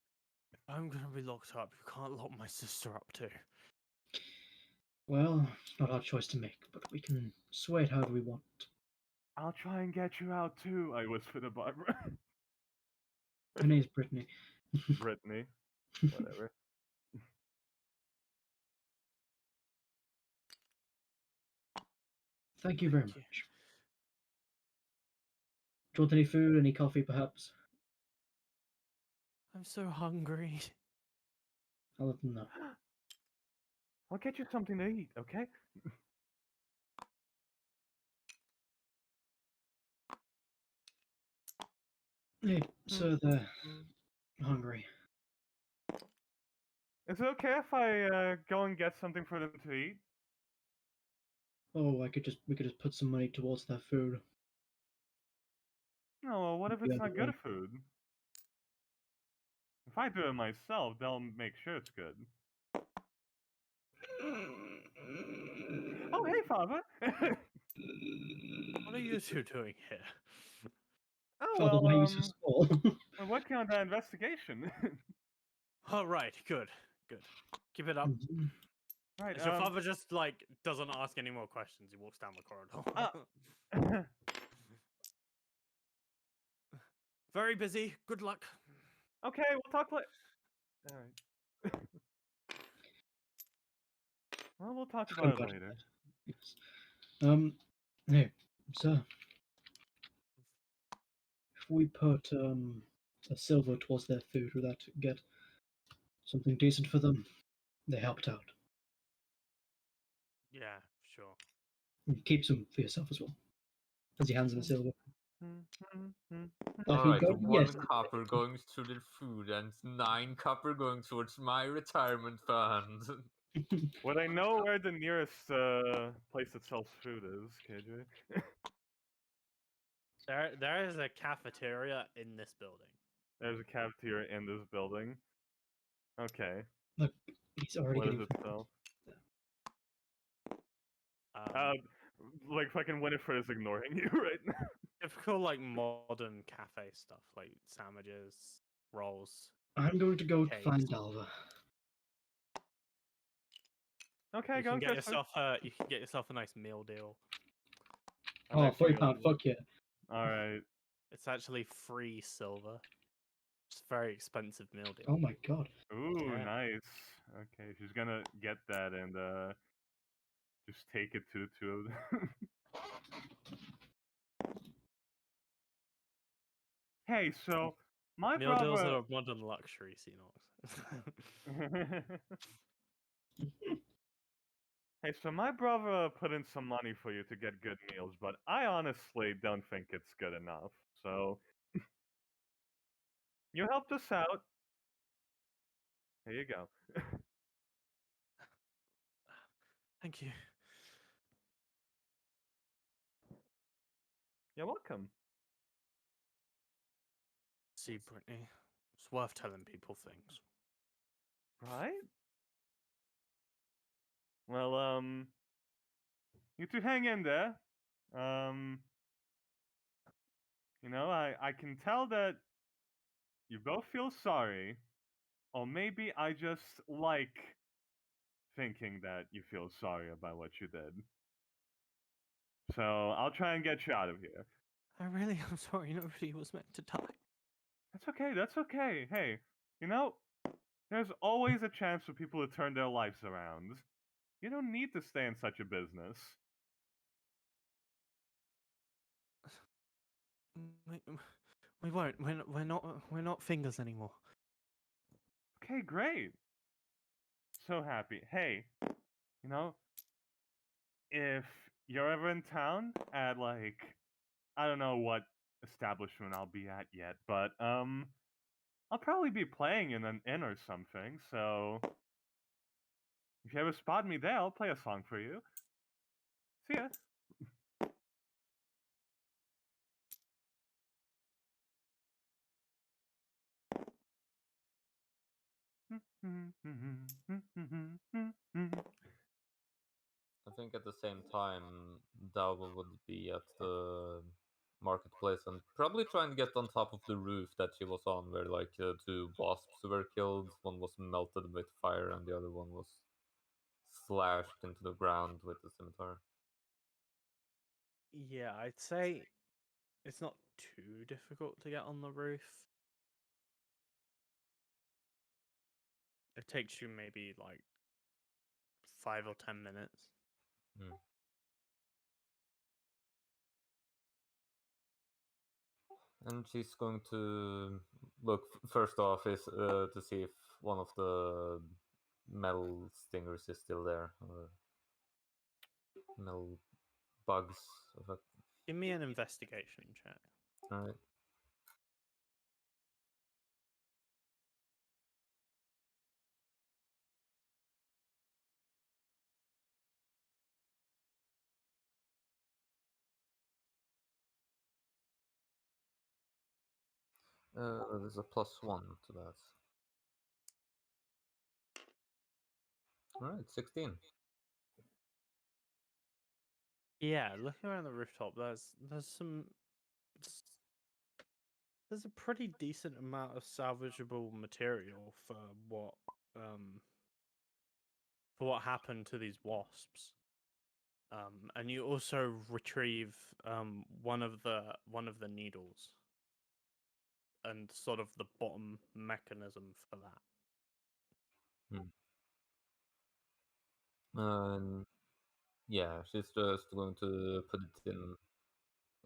If I'm gonna be locked up, you can't lock my sister up too. Well, it's not our choice to make, but we can sway it however we want. I'll try and get you out too, I whisper to Barbara. Her name's Brittany. Brittany, whatever. Thank you very Thank much. you. Do you want any food, any coffee, perhaps? I'm so hungry. I'll let them know. I'll get you something to eat, okay? Hey, so they're hungry. Is it okay if I go and get something for them to eat? Oh, we could just put some money towards their food. No, well, what if The it's other not good way. food? If I do it myself, they'll make sure it's good. Oh, hey, father! What are you two doing here? Oh, Father, well, why are you so small? I'm working on that investigation. All right, good. Keep it up. Mhm. Right, As your father just like doesn't ask any more questions. He walks down the corridor. Very busy. Good luck. okay, we'll talk later. Alright. Well, we'll talk Forgot about it about later. that. Yes. Hey, sir. If we put a silver towards their food, would that get something decent for them? They helped out. Yeah, sure. And keep some for yourself as well. As he hands him the silver. Like he Alright, got 1 yesterday. copper going to their food and 9 copper going towards my retirement fund. Would I know where the nearest place that sells food is, KJ? There is a cafeteria in this building. There's a cafeteria in this building. Okay. Look, he's already What does getting it sell? Um, Like fucking Winifred is ignoring you right now. typical like modern cafe stuff like sandwiches, rolls. I'm going to go Cakes. find Dalva. Okay, You go can and get kiss her. yourself a nice meal deal. A Oh, nice £40, meal. fuck yeah. Alright. It's actually free silver. It's a very expensive meal deal. Oh my god. Ooh, Yeah. nice. Okay, she's gonna get that and just take it to the two of them. Hey, so my Meal deals brother. are modern luxury, Xenox. Hey, so my brother put in some money for you to get good meals, but I honestly don't think it's good enough. So you helped us out. Here you go. Thank you. You're welcome. See, Brittany, it's worth telling people things. Right? Well, you two hang in there. I can tell that you both feel sorry, or maybe I just like thinking that you feel sorry about what you did. So I'll try and get you out of here. I really am sorry. Nobody was meant to die. That's okay. That's okay. Hey, you know, there's always a chance for people to turn their lives around. You don't need to stay in such a business. We won't. We're not fingers anymore. Okay, great. So happy. Hey, you know, if you're ever in town at like I don't know what establishment I'll be at yet, but I'll probably be playing in an inn or something, so if you ever spot me there, I'll play a song for you. See ya. I think at the same time, Dao would be at the marketplace and probably trying to get on top of the roof that she was on, where like two wasps were killed. One was melted with fire, and the other one was slashed into the ground with a scimitar. Yeah, I'd say it's not too difficult to get on the roof. It takes you maybe like 5 or 10 minutes. Hmm. And she's going to look first off is to see if one of the metal stingers is still there, or metal bugs. Give me an investigation check. All right. There's a +1 to that. All right, 16. Yeah, looking around the rooftop, there's some there's a pretty decent amount of salvageable material for what happened to these wasps. And you also retrieve one of the needles and sort of the bottom mechanism for that. Yeah, she's just going to put it in,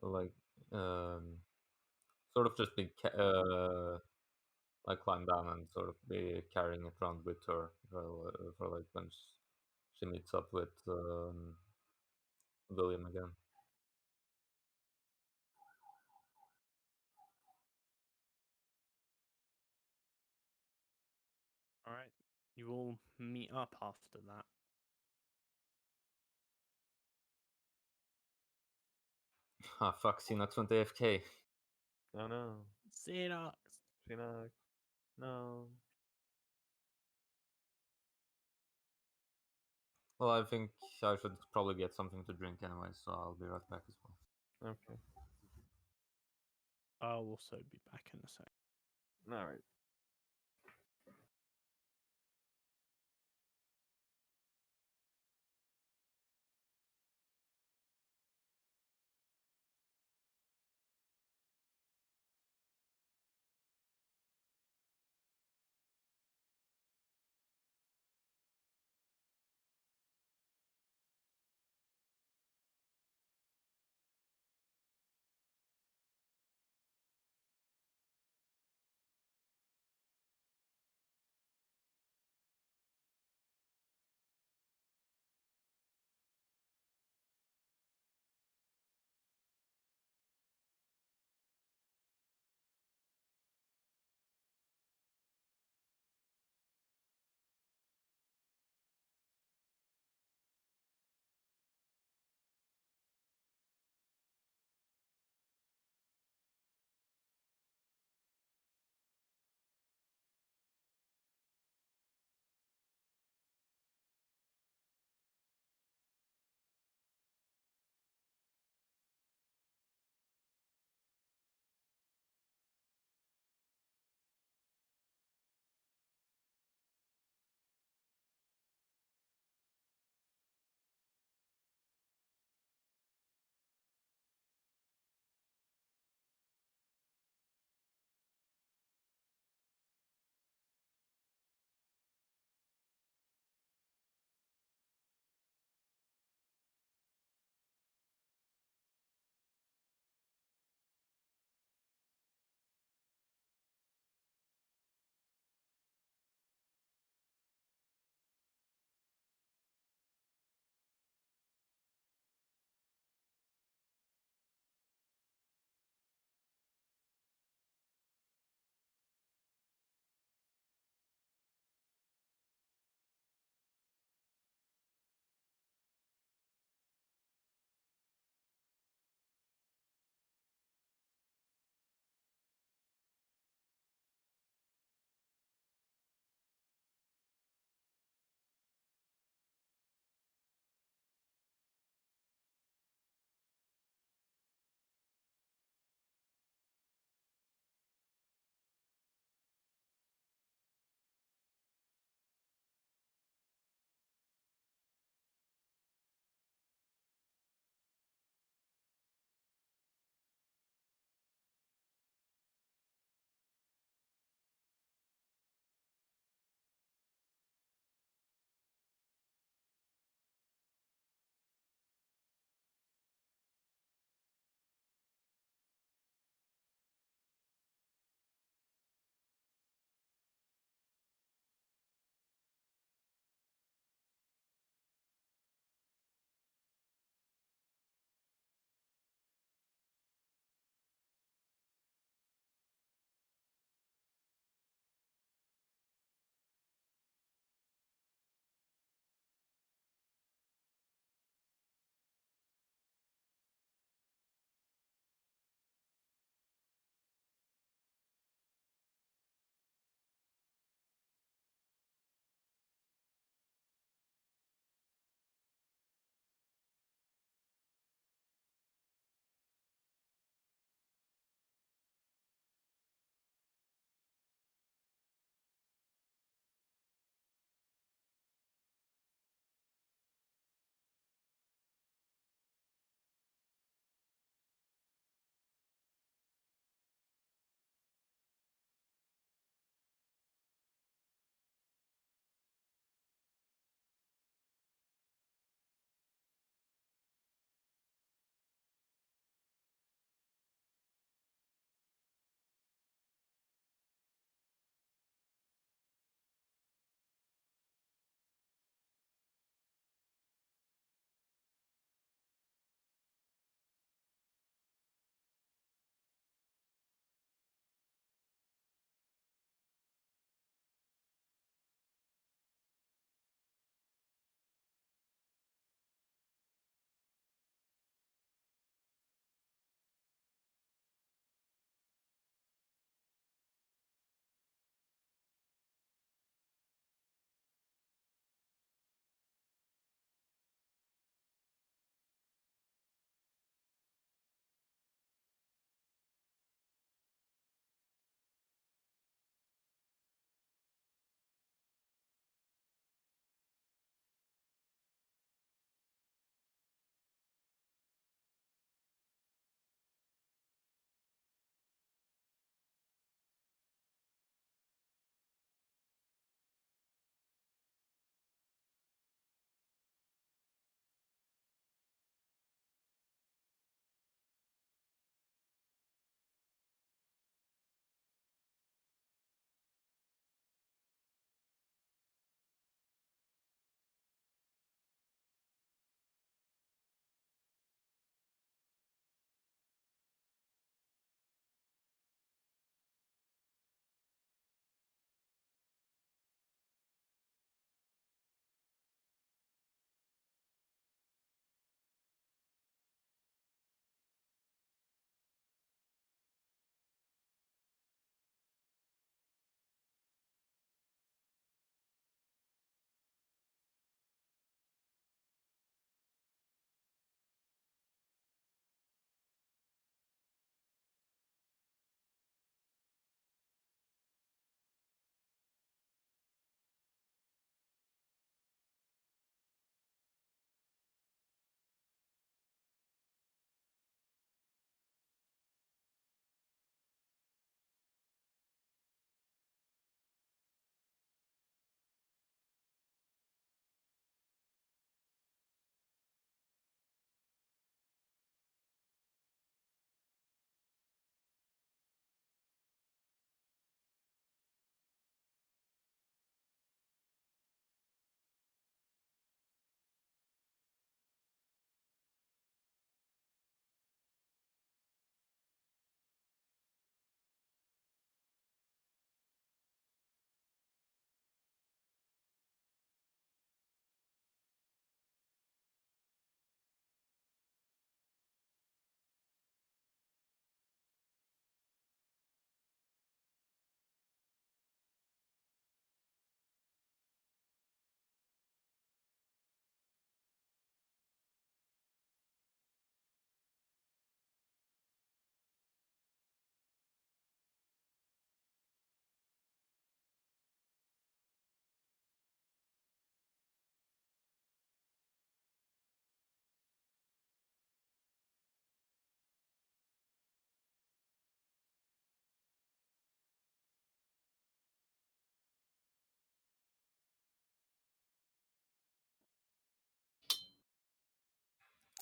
like, sort of just like climb down and sort of be carrying it around with her for like when she meets up with William again. All right, you all meet up after that. Ah, fuck, Xenox went AFK. Oh no. Xenox. Xenox. No. Well, I think I should probably get something to drink anyway, so I'll be right back as well. Okay. I'll also be back in a sec. Alright.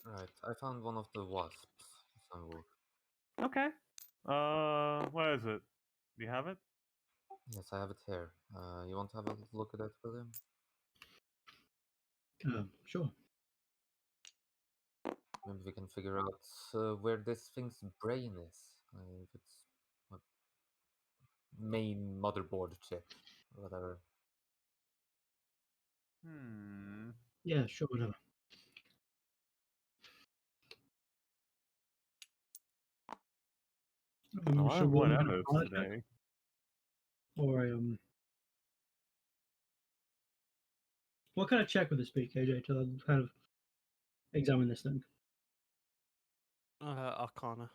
Right, I found one of the wasps, Sanwoo. Okay. What is it? Do you have it? Yes, I have it here. You want to have a look at it, William? Sure. Maybe we can figure out where this thing's brain is. If it's a main motherboard chip, or whatever. Hmm. Yeah, sure, whatever. A lot Should of we make an whatevers arcana check? today. Or what kind of check would this be, KJ, to kind of examine this thing? Arcana.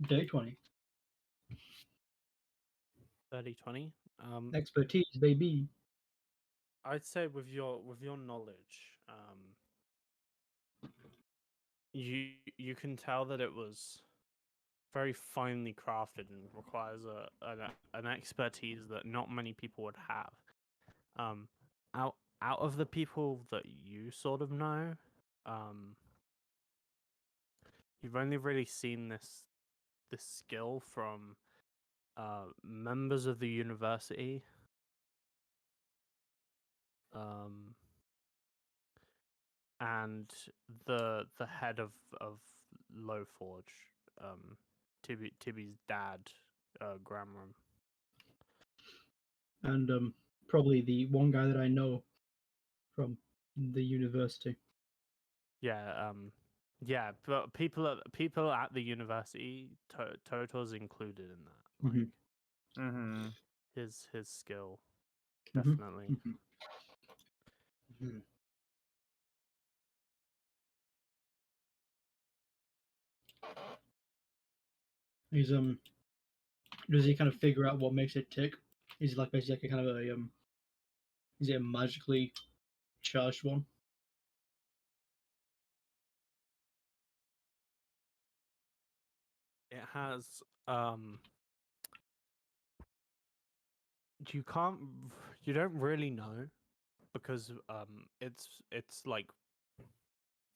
Day 20. 30-20. Expertise, baby. I'd say with your knowledge, you can tell that it was very finely crafted and requires an expertise that not many people would have. Um, out of the people that you sort of know, you've only really seen this skill from members of the university. And the head of Low Forge, Tibby's dad, Gramram. And probably the one guy that I know from the university. Yeah, yeah, but people at the university, Toto's included in that. Like Mm-hmm. his skill, Mhm. definitely. Mhm. He's does he kind of figure out what makes it tick? Is it like basically like a kind of a is it a magically charged one? It has you can't you don't really know because it's like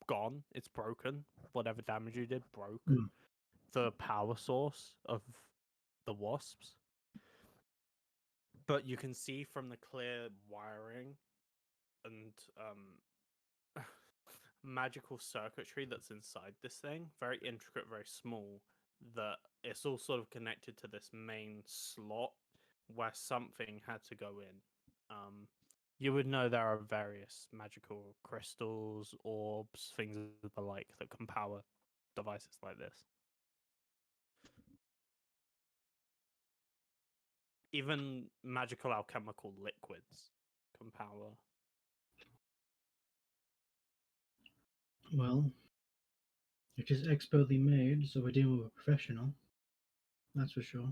gone, it's broken. Whatever damage you did broke Mm. the power source of the wasps. But you can see from the clear wiring and magical circuitry that's inside this thing, very intricate, very small, that it's all sort of connected to this main slot where something had to go in. You would know there are various magical crystals, orbs, things of the like that can power devices like this. Even magical alchemical liquids can power. Well, it is expertly made, so we're dealing with a professional. That's for sure.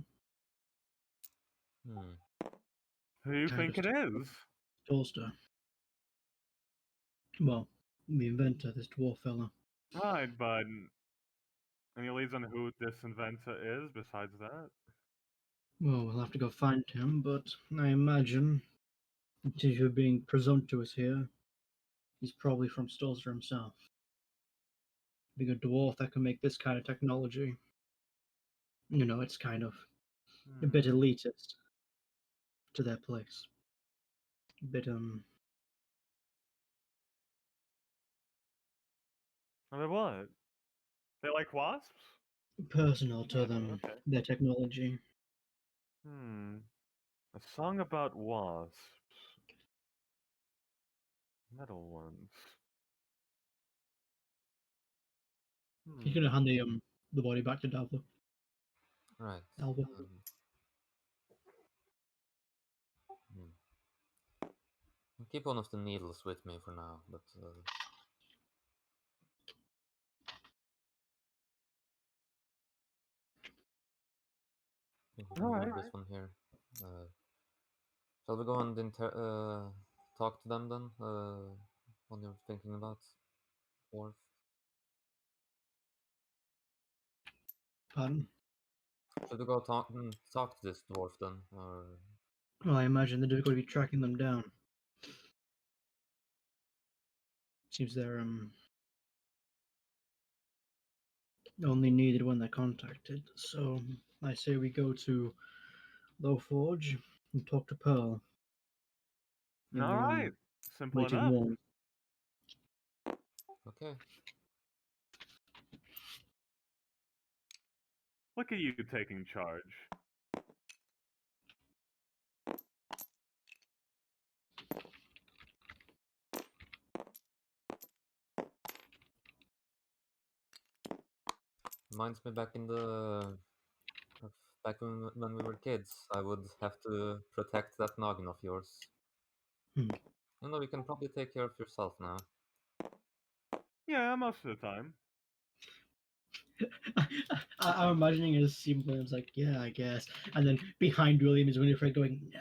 Hmm. Who do you Kind think of it is? Tolster. Well, the inventor, this dwarf fella. Right, but any leads on who this inventor is besides that? Well, we'll have to go find him, but I imagine, since you're being presumptuous here, he's probably from Stolster himself. Being a dwarf that can make this kind of technology, it's kind of a bit Hmm. elitist to their place. A bit, Are they what? They like wasps? personal to Oh, them, okay. their technology. Hmm. A song about wasps. Metal ones. He's Hmm. gonna hand the body back to Dalva. Right. Dalva. Hmm. I'll keep one of the needles with me for now, but I think we can Alright. leave this one here. Shall we go and talk to them then? When you're thinking about Worf? Pardon? Should we go talk to this dwarf then, or Well, I imagine the difficulty tracking them down. Seems they're only needed when they're contacted. So I say we go to Low Forge and talk to Pearl. in All the, right, simple waiting enough. room. okay? Look at you taking charge. Reminds me back when we were kids. I would have to protect that noggin of yours. Hmm. You know, you can probably take care of yourself now. Yeah, most of the time. I'm imagining it as simple as like, yeah, I guess. And then behind William is Winifred going, no.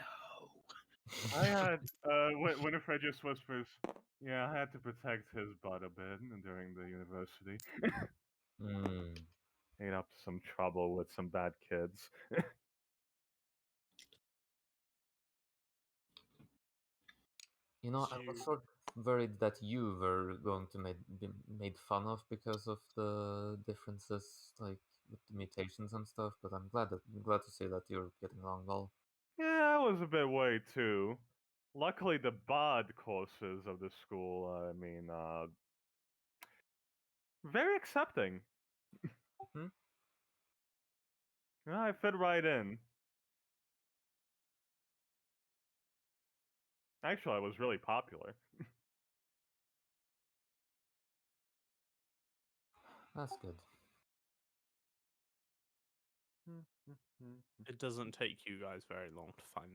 I had Winifred just whispers, "Yeah, I had to protect his butt a bit during the university. Hmm. Ate up some trouble with some bad kids." You know, I was Shoot. sort of worried that you were going to be made fun of because of the differences, like with the mutations and stuff. But I'm glad to see that you're getting along well. Yeah, I was a bit worried too. Luckily, the bod courses of the school, very accepting. Hmm? Yeah, I fit right in. Actually, I was really popular. That's good. It doesn't take you guys very long to find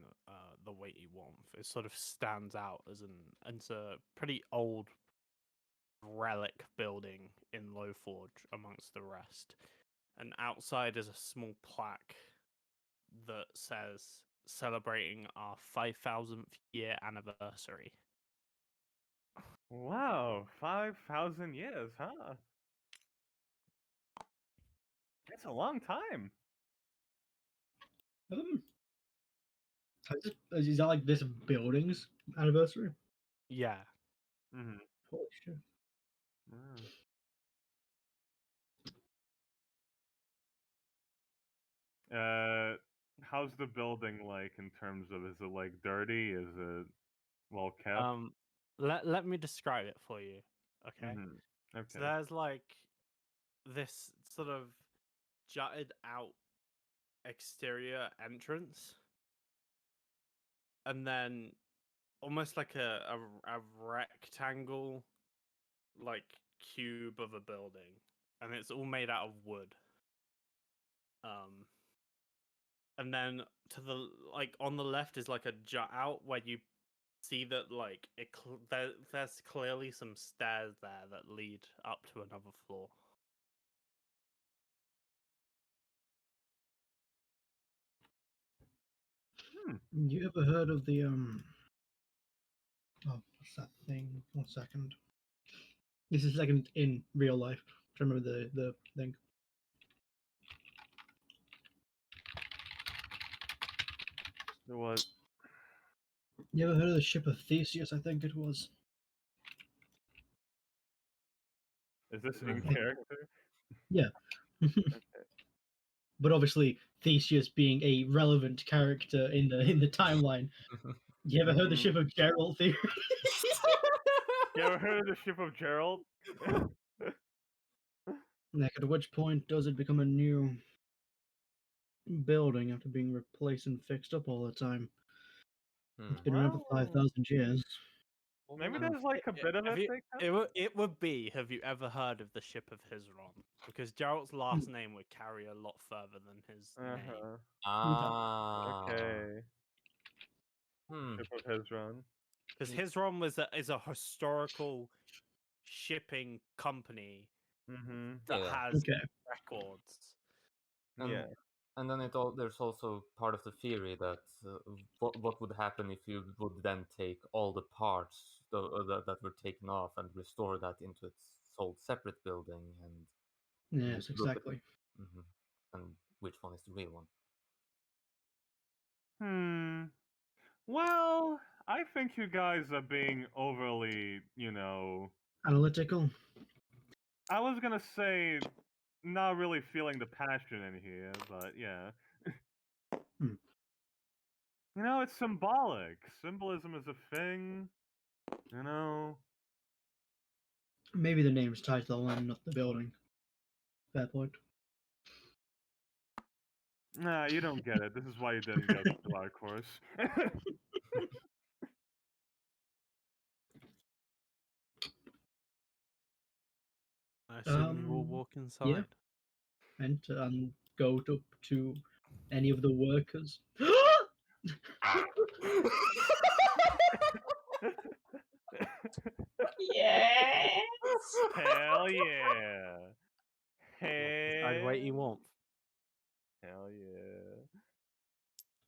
the weighty warmth. It sort of stands out as it's a pretty old relic building in Low Forge amongst the rest. And outside is a small plaque that says celebrating our 5,000th year anniversary. Wow, 5,000 years, huh? That's a long time. Um, is that like this building's anniversary? Yeah. Mm-hmm. Holy shit. How's the building like in terms of, is it like dirty? Is it well kept? Let me describe it for you. Okay. Mm-hmm. So Okay. there's like this sort of jutted out exterior entrance, and then almost like a rectangle, like cube of a building, and it's all made out of wood. And then to the like on the left is like a jut out where you see that like there's clearly some stairs there that lead up to another floor. You ever heard of the oh, what's that thing? 1 second. This is like in real life. I remember the thing. What You ever heard of the ship of Theseus? I think it was. is this in Mhm. character? Yeah. But obviously Theseus being a relevant character in the timeline. You ever heard the ship of Geralt theory? You ever heard of the ship of Gerald? Like, at which point does it become a new building after being replaced and fixed up all the time? It's been around for Wow. 5,000 years. Maybe there's like a bit of Have it. you, They kept? it would be. Have you ever heard of the ship of Hizron? Because Geralt's last name would carry a lot further than his name. Uh-huh. Ah. Okay. Hmm. Ship of Hezron. Because Hizron is a historical shipping company Mm-hmm. that Yeah. has Okay. records. And, Yeah. And then there's also part of the theory that what would happen if you would then take all the parts that were taken off and restore that into its whole separate building and Yes, look at exactly. mhm. and which one is the real one. Well, I think you guys are being overly, Analytical. I was gonna say not really feeling the passion in here, but yeah. It's symbolic. Symbolism is a thing. Maybe the name's tied to the land, not the building. Fair point. Nah, you don't get it. This is why you didn't go to our course. I assume you will walk inside. Yeah. And go up to any of the workers. Yes. Hell yeah. I'd wait you won't. Hell yeah.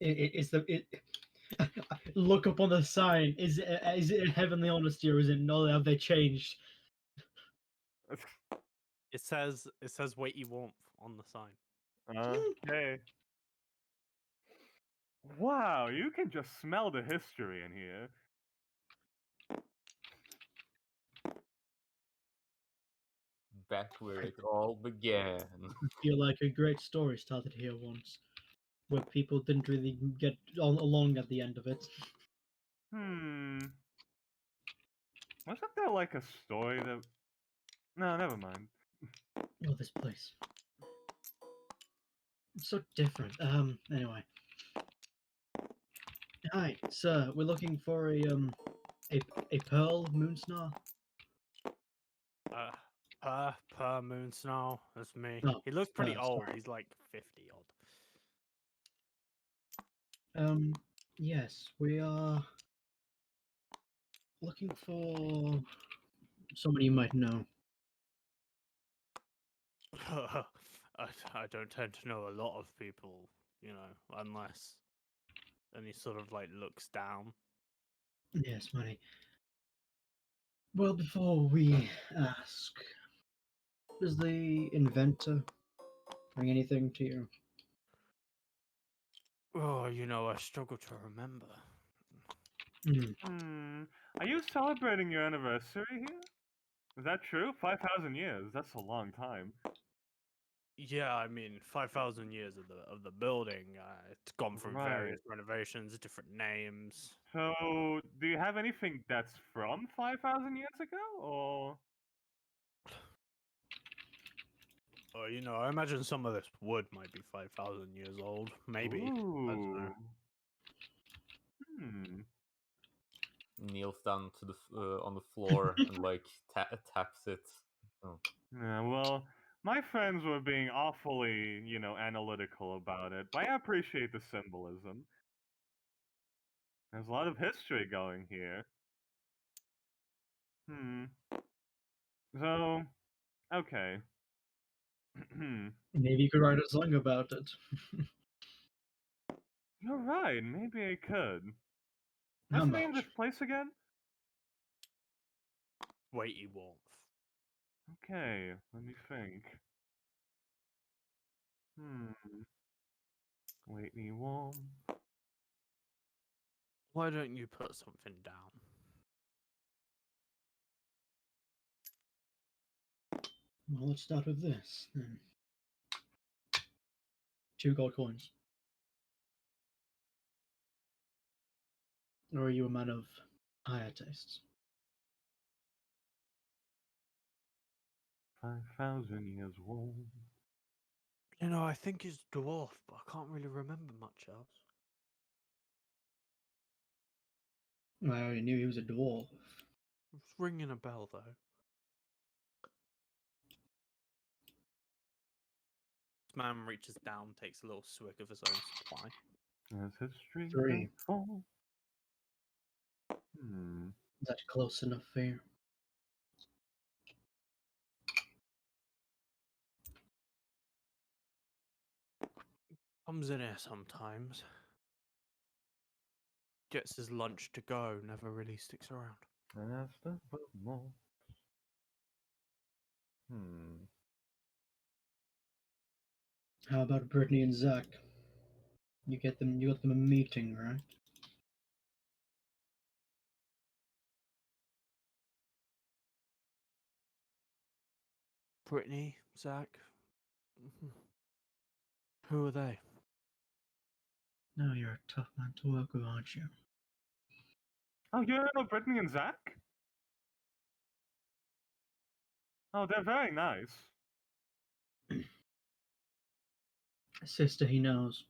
It's the look up on the sign. Is it heavenly honesty or is it no? Have they changed? It says wait you won't on the sign. Okay. Wow, you can just smell the history in here. Back where it all began. I feel like a great story started here once, where people didn't really get along at the end of it. Wasn't there like a story that... No, never mind. Oh, this place. It's so different. Anyway. Hi, sir. We're looking for a pearl moonsnar. Per moon snow. That's me. Oh, He looks pretty old. sorry. He's like 50 odd. Yes, we are looking for somebody you might know. I don't tend to know a lot of people, unless. And he sort of like looks down. Yes, money. Well, before we ask, does the inventor bring anything to you? Oh, I struggle to remember. Are you celebrating your anniversary here? Is that true? 5,000 years. That's a long time. Yeah, I mean, 5,000 years of the building. It's gone through various renovations, different names. So, do you have anything that's from 5,000 years ago, or? I imagine some of this wood might be 5,000 years old. Maybe. I don't know. Kneels down to on the floor and like taps it. Oh. Yeah, well, my friends were being awfully, analytical about it, but I appreciate the symbolism. There's a lot of history going here. So, okay. Maybe you could write a song about it. You're right, maybe I could. How What's the name of much? this place again? Weighty warmth. Okay, let me think. Wait me warm. Why don't you put something down? Well, let's start with this then. 2 gold coins. Or are you a man of higher tastes? 5,000 years old. I think it's dwarf, but I can't really remember much else. I already knew he was a dwarf. It's ringing a bell, though. This man reaches down, takes a little swig of his own supply. As history 3. unfolds. Is that close enough for you? Comes in here sometimes. Gets his lunch to go, never really sticks around. After more. How about Brittany and Zach? You got them a meeting, right? Brittany, Zach. Who are they? No, you're a tough man to work with, aren't you? Oh, you don't know Brittany and Zach? Oh, they're very nice. Sister, he knows.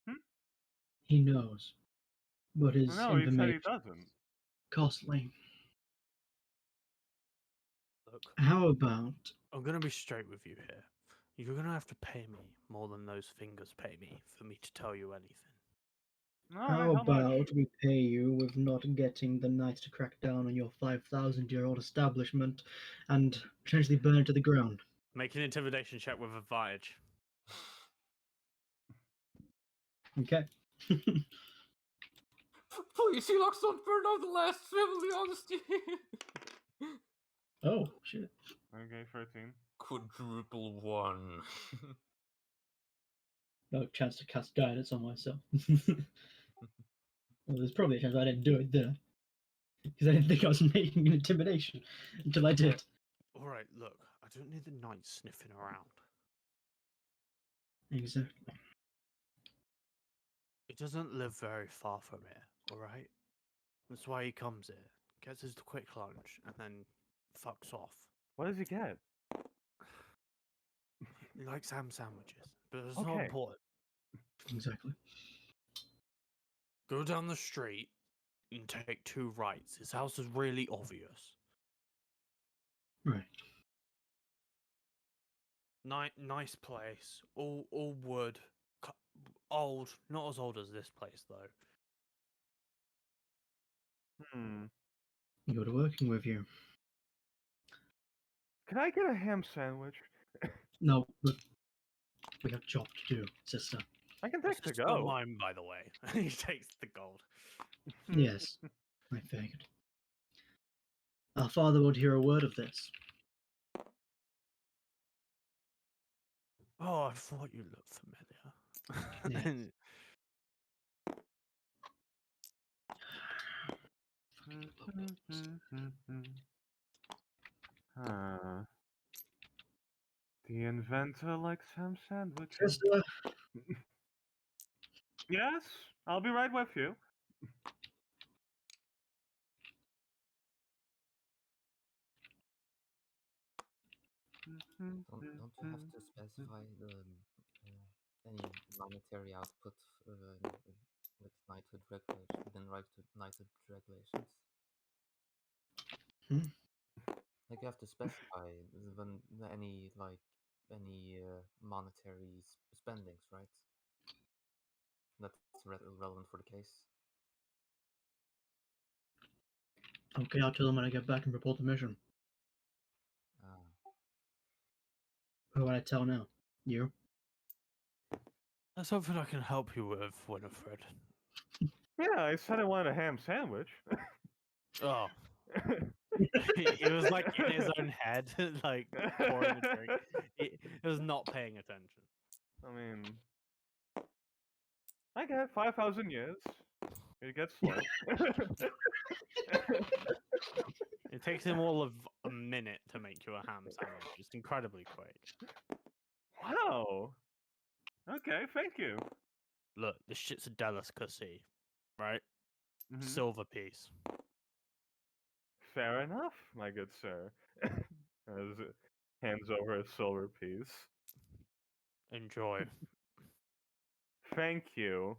Hmm? He knows. But his No, he said he information doesn't. costly. Look, How about I'm gonna be straight with you here. You're gonna have to pay me more than those fingers pay me for me to tell you anything. All how right, how much? about we pay you with not getting the Knights to crack down on your 5,000-year-old establishment and potentially burn it to the ground? Make an intimidation check with advantage. Okay. Please, Elox, don't burn out the last family honesty. Oh, shit. Okay, 13. Quadruple one. No chance to cast guidance on myself. Well, there's probably a chance I didn't do it there. Because I didn't think I was making an intimidation until I did. Alright, look, I don't need the knights sniffing around. Exactly. He doesn't live very far from here, alright? That's why he comes here, gets his quick lunch, and then fucks off. What does he get? He likes ham sandwiches, but it's not Okay. important. Exactly. Go down the street and take 2 rights. His house is really obvious. Right. Nice place, all wood, old, not as old as this place though. Hmm. You go to working with you. Can I get a ham sandwich? No, but we have a job to do, sister. I can This take to is not go. mine, by the way. He takes the gold. Yes, I figured. Our father would hear a word of this. Oh, I thought you looked familiar. Yes. Huh. The inventor likes ham sandwiches. Sister, Yes, I'll be right with you. Don't you have to specify any monetary output with knighthood regulations within knighthood regulations? Hmm? Like you have to specify when any monetary spendings, right? That's relevant for the case. okay, I'll tell them when I get back and report the mission. Who would I tell now? You? That's something I can help you with, Winifred. Yeah, I said I wanted a ham sandwich. Oh. He was like in his own head, like pouring a drink. He was not paying attention. I mean, I get 5,000 years. It gets slow. It takes him all of a minute to make you a ham sandwich. It's incredibly quick. Wow. Okay, thank you. Look, this shit's a delicacy, right? Mhm. Silver piece. Fair enough, my good sir. As it hands over a silver piece. Enjoy. Thank you.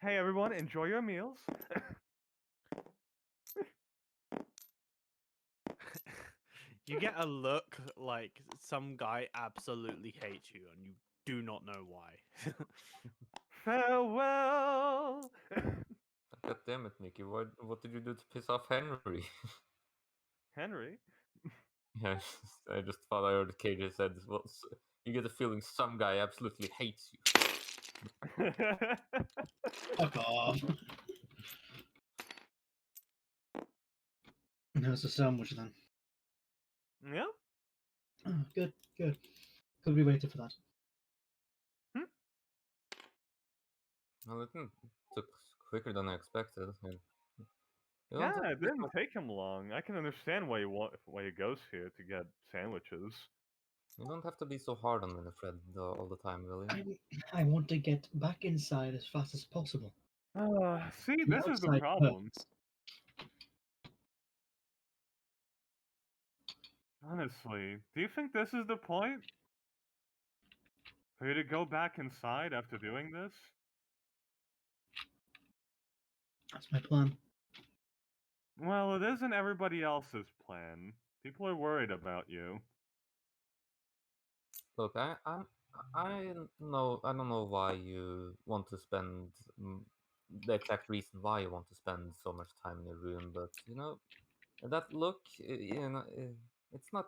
Hey everyone, enjoy your meals. You get a look like some guy absolutely hates you and you do not know why. Farewell. God damn it, Mickey! What did you do to piss off Henry? Henry. Yeah, I just thought I heard KJ said, "Well, you get the feeling some guy absolutely hates you." Fuck off. How's the sandwich then? Yeah. Oh, good, good. Could we waited for that? Well, it took quicker than I expected. You Yeah, don't have it to be didn't so, take him long. I can understand why he goes here to get sandwiches. you don't have to be so hard on Winifred all the time, will you? I want to get back inside as fast as possible. See, The this is the outside problem. hurts. Honestly, do you think this is the point? For you to go back inside after doing this? That's my plan. Well, it isn't everybody else's plan. People are worried about you. Look, I don't know why you want to spend the exact reason why you want to spend so much time in your room, but you know that look, it's not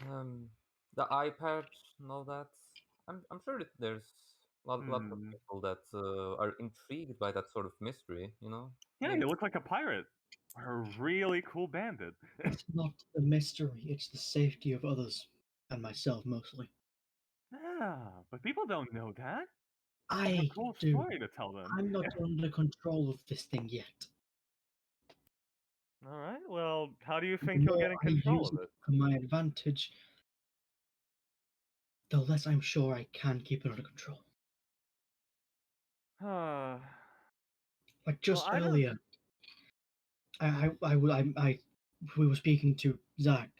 um the eye patch and all that. I'm sure that there's lots of Hmm. people that are intrigued by that sort of mystery. You know, Yeah, maybe you look like a pirate. Or a really cool bandit. It's not the mystery, it's the safety of others and myself mostly. Yeah, but people don't know that. It's a I cool do. story to tell them. I'm not under control of this thing yet. Alright, well, how do you The think you'll more get in I control use of it it? for my advantage, the less I'm sure I can keep it under control. well, Like just I don't. earlier, we were speaking to Zach.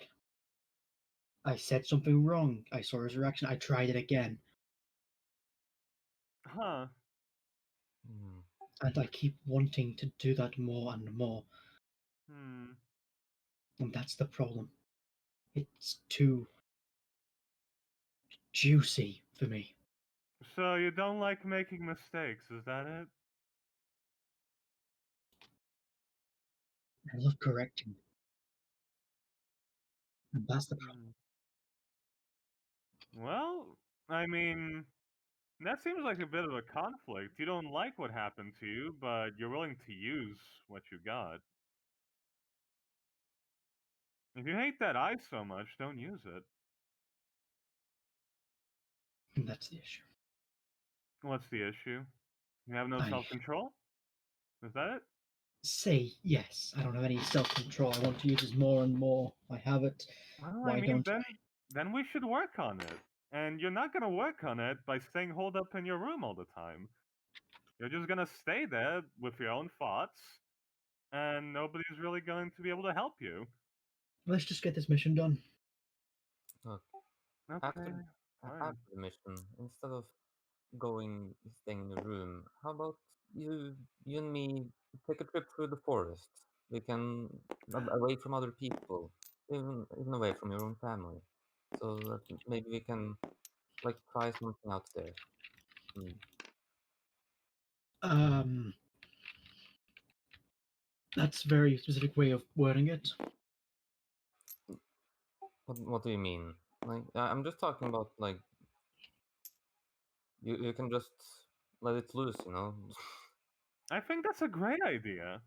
I said something wrong. I saw his reaction. I tried it again, Huh. hmm, and I keep wanting to do that more and more. Hmm. And that's the problem. It's too juicy for me. So you don't like making mistakes, is that it? I love correcting, and that's the problem. Hmm. Well, I mean, that seems like a bit of a conflict. You don't like what happened to you, but you're willing to use what you got. If you hate that eye so much, don't use it. And that's the issue. What's the issue? You have no I self-control? Is that it? say yes. I don't have any self-control. I want to use this more and more. I have it. Well, I Why mean, don't I? then we should work on it. And you're not gonna work on it by staying holed up in your room all the time. You're just gonna stay there with your own thoughts, and nobody's really going to be able to help you. Let's just get this mission done. look, Okay, after fine. after the mission, instead of staying in the room, how about you and me take a trip through the forest? We can away from other people, even away from your own family, so that maybe we can like try something out there. Hmm. Um, that's a very specific way of wording it. What do you mean? Like I'm just talking about like you can just let it loose, you know. I think that's a great idea.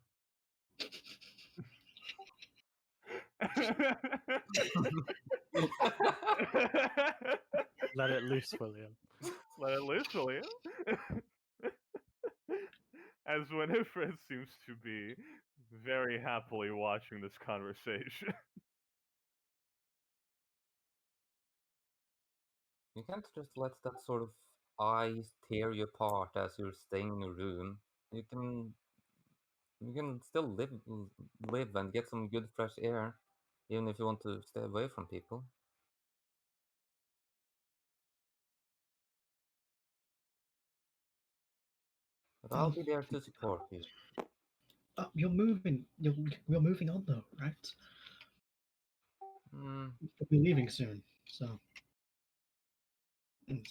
Let it loose, William. Let it loose, will you? As Winifred seems to be very happily watching this conversation. You can't just let that sort of eyes tear you apart as you're staying in a room. You can still live and get some good fresh air, even if you want to stay away from people. But I'll Oh, be there to support you. you're moving. We're moving on though, right? Hmm. We'll be leaving soon, so. And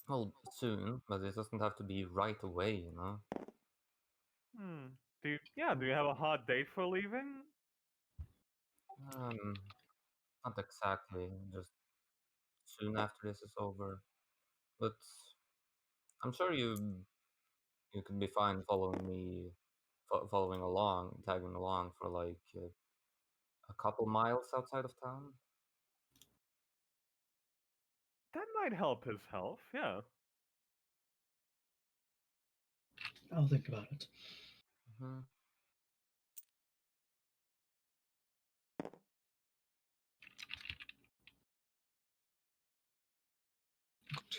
Well, soon, but it doesn't have to be right away, you know. Hmm. Do you have a hot date for leaving? Um, Not exactly. Just soon after this is over. But I'm sure you could be fine following me, following along, tagging along for like a couple miles outside of town. That might help his health, yeah. I'll think about it. Hmm.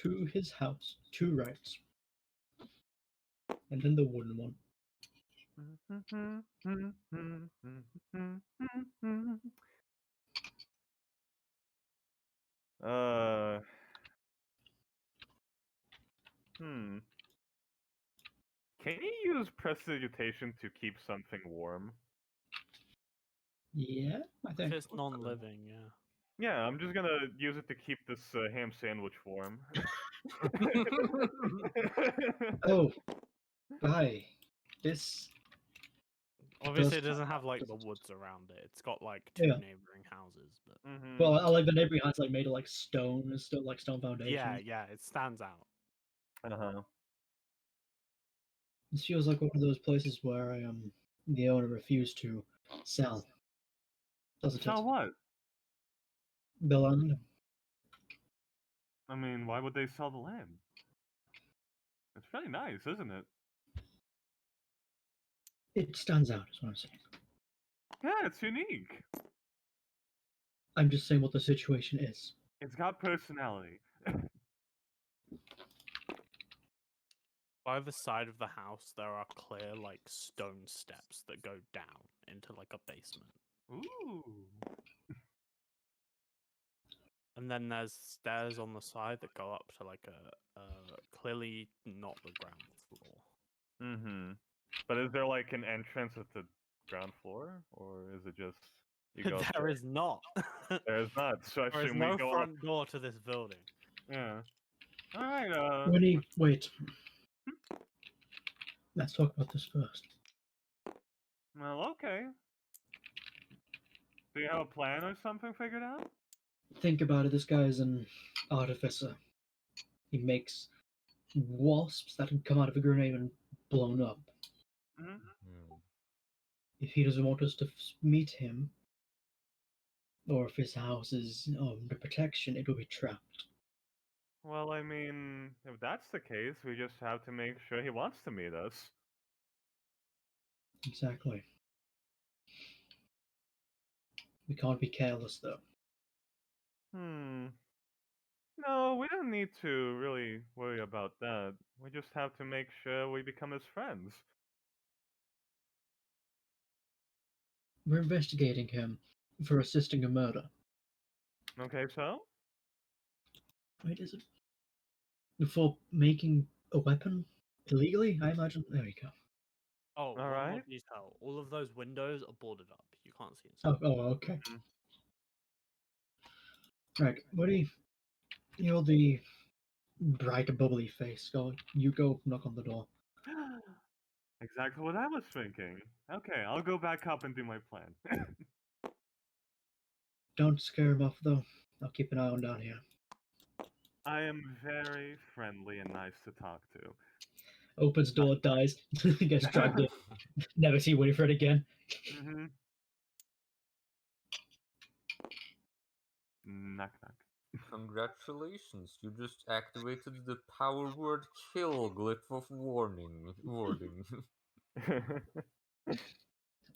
To his house, 2 rights. And then the wooden one. Uh. Hmm. Can you use prestidigitation to keep something warm? Yeah, I If think. it's non-living, yeah. Yeah, I'm just gonna use it to keep this ham sandwich warm. Oh, hi. This. Obviously, it does- doesn't have like the woods around it. It's got like 2 Yeah. neighboring houses, but Mhm. Well, I like the neighboring house like made of like stone, and still like stone foundations. yeah, it stands out. Uh-huh. This feels like one of those places where the owner refused to sell. Doesn't So it? what? The land. I mean, why would they sell the land? It's really nice, isn't it? It stands out, is what I'm saying. Yeah, it's unique. I'm just saying what the situation is. It's got personality. By the side of the house, there are clear like stone steps that go down into like a basement. Ooh. And then there's stairs on the side that go up to like a clearly not the ground floor. Mm-hmm. But is there like an entrance at the ground floor, or is it just you go? There is not. There is not. So I There is assume we no go front door to this building. up. Yeah. All right. Winnie, wait. Let's talk about this first. Well, okay. Do you have a plan or something figured out? Think about it. This guy is an artificer. He makes wasps that can come out of a grenade and blown up. Mm-hmm. Hmm. If he doesn't want us to meet him, or if his house is under protection, it will be trapped. Well, I mean, if that's the case, we just have to make sure he wants to meet us. Exactly. We can't be careless, though. Hmm. No, we don't need to really worry about that. We just have to make sure we become his friends. We're investigating him for assisting a murder. Okay, so? Wait, is it? For making a weapon illegally, I imagine? There we go. Oh, one more Alright. detail. All of those windows are boarded up. You can't see inside. Okay. Mhm. Right, Woody, you're the bright, bubbly face. You go knock on the door. Exactly what I was thinking. Okay, I'll go back up and do my plan. Don't scare him off, though. I'll keep an eye on down here. I am very friendly and nice to talk to. Opens door, dies, gets dragged in. Never see Winifred again. Mm-hmm. Knock knock. Congratulations, you just activated the power word kill glyph of warding.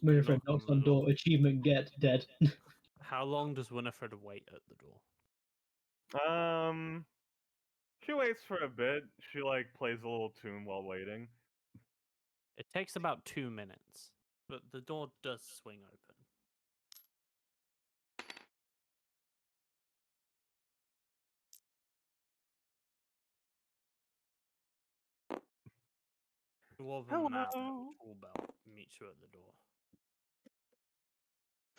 Winifred Knock on knocks the on door. door. Achievement get dead. How long does Winifred wait at the door? She waits for a bit. She like plays a little tune while waiting. It takes about 2 minutes, but the door does swing open. Dwarven man with Hello. a tool belt meets you at the door.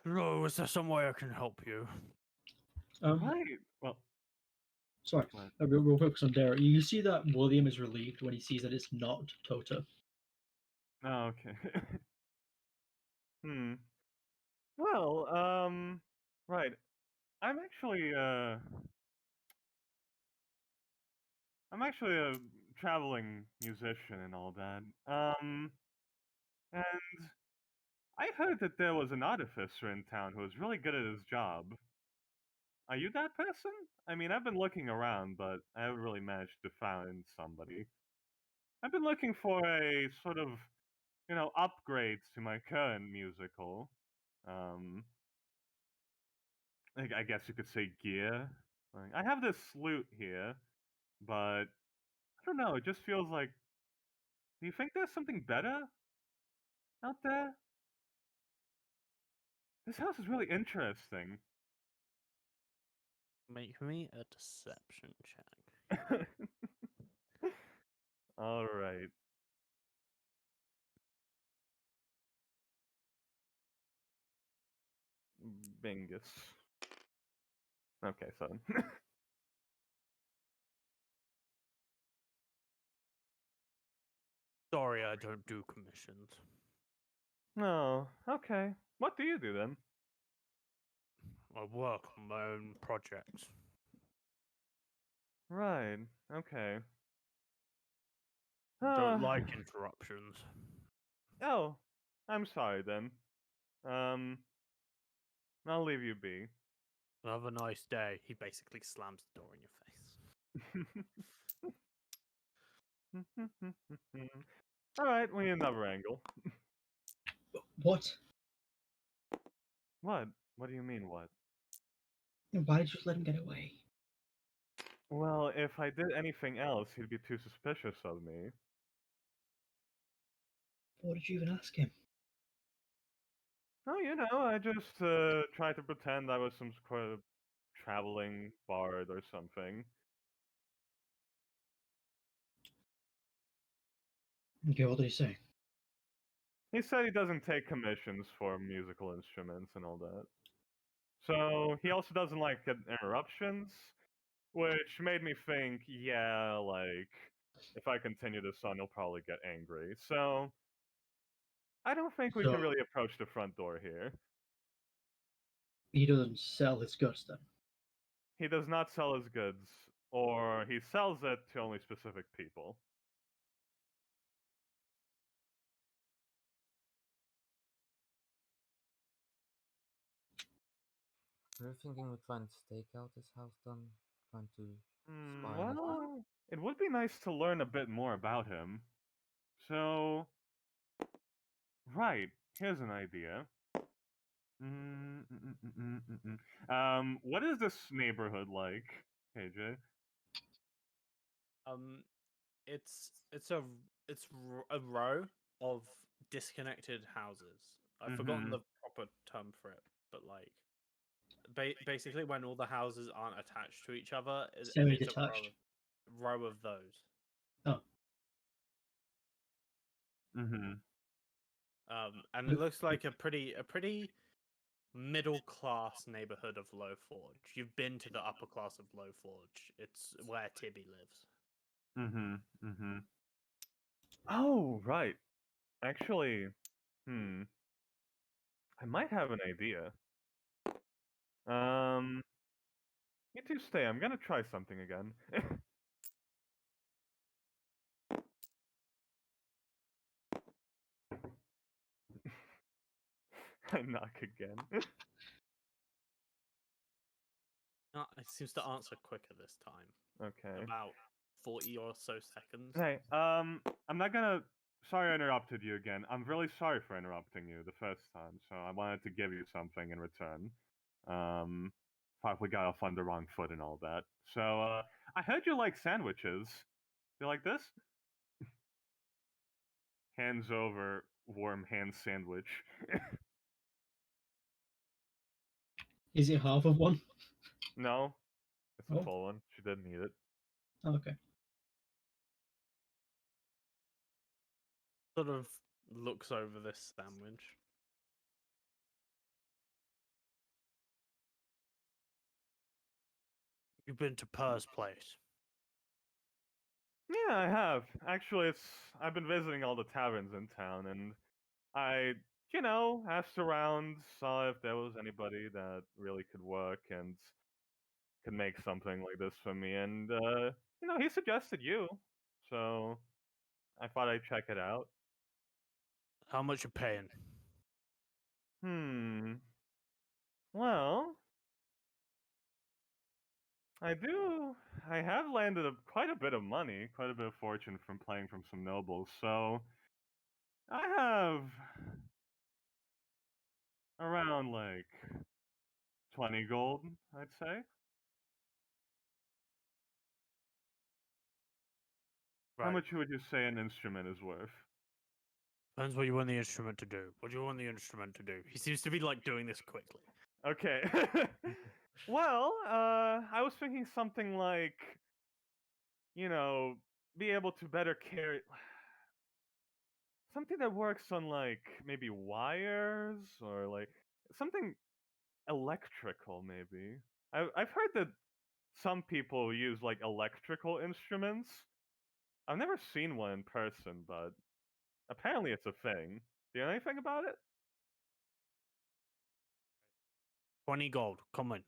Hello, is there some way I can help you? Right. Well, Sorry, what? real quick on Dara. You see that William is relieved when he sees that it's not Tota. Oh, okay. Hmm. Well, right. I'm actually a traveling musician and all that. And I heard that there was an artificer in town who was really good at his job. Are you that person? I mean, I've been looking around, but I haven't really managed to find somebody. I've been looking for a sort of, upgrades to my current musical. I guess you could say gear. Like, I have this flute here, but I don't know. It just feels like. Do you think there's something better out there? This house is really interesting. Make me a deception check. All right. Bingus. Okay, so. Sorry, I don't do commissions. No. Okay. What do you do then? I work on my own projects. Right. Okay. Don't like interruptions. Oh, I'm sorry then. I'll leave you be. Have a nice day. He basically slams the door in your face. All right, we need another angle. What? What? What do you mean, what? Why did you let him get away? Well, if I did anything else, he'd be too suspicious of me. What did you even ask him? Oh, I just tried to pretend I was some sort of traveling bard or something. Okay, what did he say? He said he doesn't take commissions for musical instruments and all that. So he also doesn't like interruptions, which made me think, yeah, like, if I continue this on, he'll probably get angry. So I don't think we So can really approach the front door here. he doesn't sell his goods then. He does not sell his goods, or he sells it to only specific people. Are you thinking we try and stake out this house then? Trying to spy on it? Well, it would be nice to learn a bit more about him. So, right, here's an idea. What is this neighborhood like, KJ? It's a row of disconnected houses. I've forgotten the proper term for it, but like basically when all the houses aren't attached to each other, and it's a Semi-detached. row of those. Oh, And it looks like a pretty middle class neighborhood of Low Forge. You've been to the upper class of Low Forge. It's where Tibby lives. Oh, right. Actually, I might have an idea. You two stay. I'm gonna try something again. I knock again. It seems to answer quicker this time. Okay. About 40 or so seconds. Hey, I'm not gonna. Sorry I interrupted you again. I'm really sorry for interrupting you the first time, so I wanted to give you something in return. Thought we got off on the wrong foot and all that. So, I heard you like sandwiches. You like this? Hands over, warm hand sandwich. is it half of one? No, it's a Oh. full one. She didn't eat it. Oh, okay. Sort of looks over this sandwich. You've been to Purr's place. Yeah, I have. Actually, I've been visiting all the taverns in town, and I, asked around, saw if there was anybody that really could work and could make something like this for me, and he suggested you, so I thought I'd check it out. How much you paying? Hmm. Well, I do. I have landed quite a bit of money, quite a bit of fortune from playing from some nobles. So I have around like 20 gold, I'd say. How Right. much would you say an instrument is worth? Depends what you want the instrument to do. What do you want the instrument to do? He seems to be like doing this quickly. Okay. Well, I was thinking something like, be able to better carry something that works on like maybe wires or like something electrical maybe. I've heard that some people use like electrical instruments. I've never seen one in person, but apparently it's a thing. Do you know anything about it? 20 gold. Come on.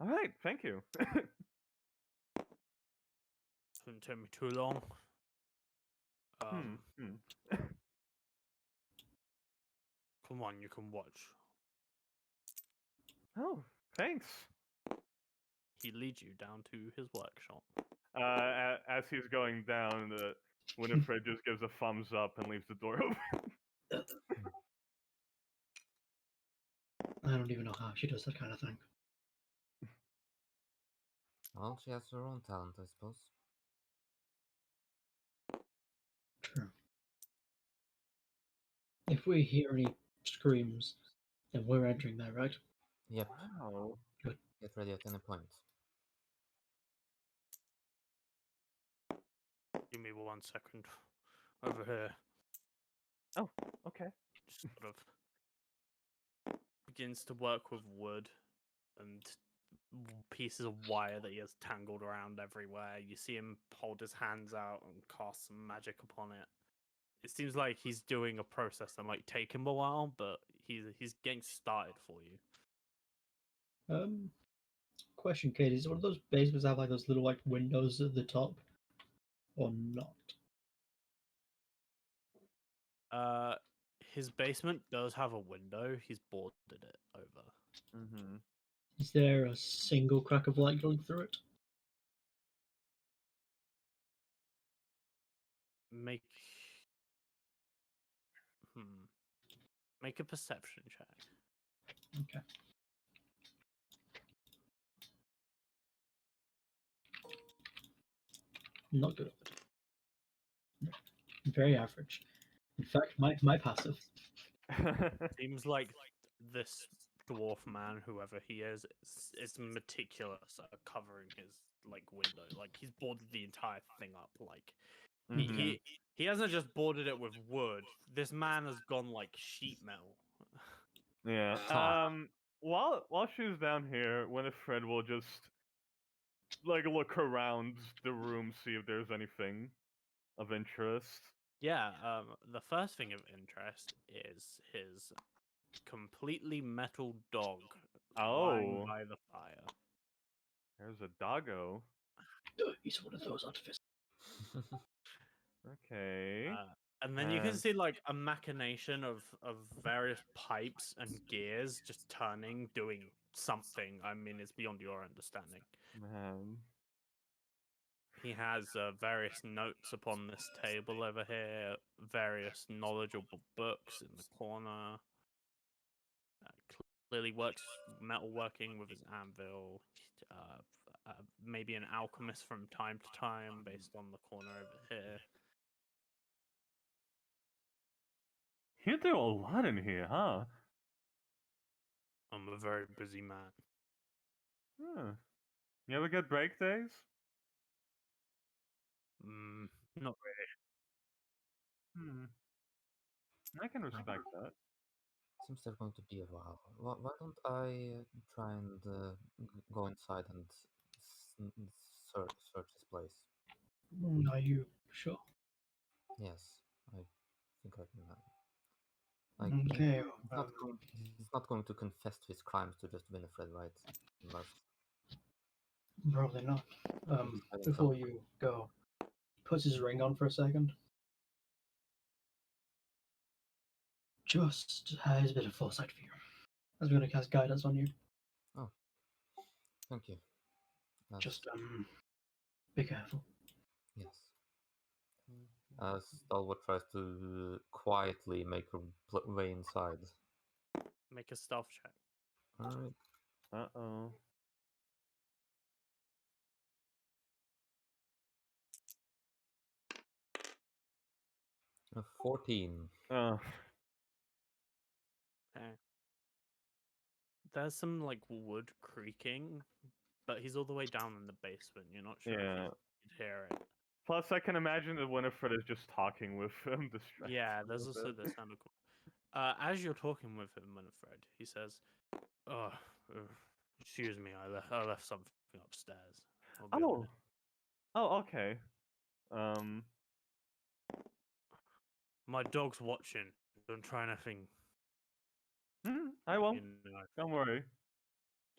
All right, thank you. Shouldn't take me too long. Hmm. Come on, you can watch. Oh, thanks. He leads you down to his workshop. As he's going down, Winifred just gives a thumbs up and leaves the door open. I don't even know how she does that kind of thing. Well, she has her own talent, I suppose. True. If we hear any screams, then we're entering there, right? Yep. Wow. Get ready at any point. Give me 1 second. Over here. Oh, okay. Just sort of begins to work with wood and pieces of wire that he has tangled around everywhere. You see him hold his hands out and cast some magic upon it. It seems like he's doing a process that might take him a while, but he's getting started for you. Question, Katie, is one of those basements have like those little like windows at the top, or not? His basement does have a window. He's boarded it over. Mm-hmm. Is there a single crack of light going through it? Make make a perception check. Okay. Not good. Very average. In fact, my passive. Seems like this dwarf man, whoever he is meticulous at covering his like window. Like he's boarded the entire thing up. Like Mhm. he hasn't just boarded it with wood. This man has gone like sheet metal. Yeah. Huh. While she's down here, Winifred will just like look around the room, see if there's anything of interest. Yeah, the first thing of interest is his completely metal dog lying Oh, by the fire. there's a doggo. He's one of those artificers. Okay. And then you can And- see like a machination of various pipes and gears just turning, doing something. I mean, it's beyond your understanding. Man. He has various notes upon this table over here, various knowledgeable books in the corner. Clearly works metalworking with his anvil. Maybe an alchemist from time to time, based on the corner over here. You do a lot in here, huh? I'm a very busy man. Huh. You ever get break days? Not really. Hmm. I can respect that. Seems there's going to be a while. Why don't I try and go inside and search this place? Are you sure? Yes, I think I can. Like, Okay. he's not going to confess to his crimes to just Winifred, right? Unless Probably not. hiding Before something. you go, puts his ring on for a second. Just has a bit of foresight for you. I was going to cast guidance on you. Thank you. That's, Just be careful. yes. As Stalwart tries to quietly make her way inside. Make a stealth check. Alright. Uh-oh. A 14. Oh. Okay. There's some like wood creaking, but he's all the way down in the basement. You're not sure Yeah. if you'd hear it. Plus, I can imagine that Winifred is just talking with him, distracted. Yeah, a there's little also bit. the sound of. As you're talking with him, Winifred, he says, "Oh, excuse me, I left something upstairs. I'll be a Oh. minute." Oh, okay. Um. My dog's watching. Don't try anything. I won't. You know, Don't worry.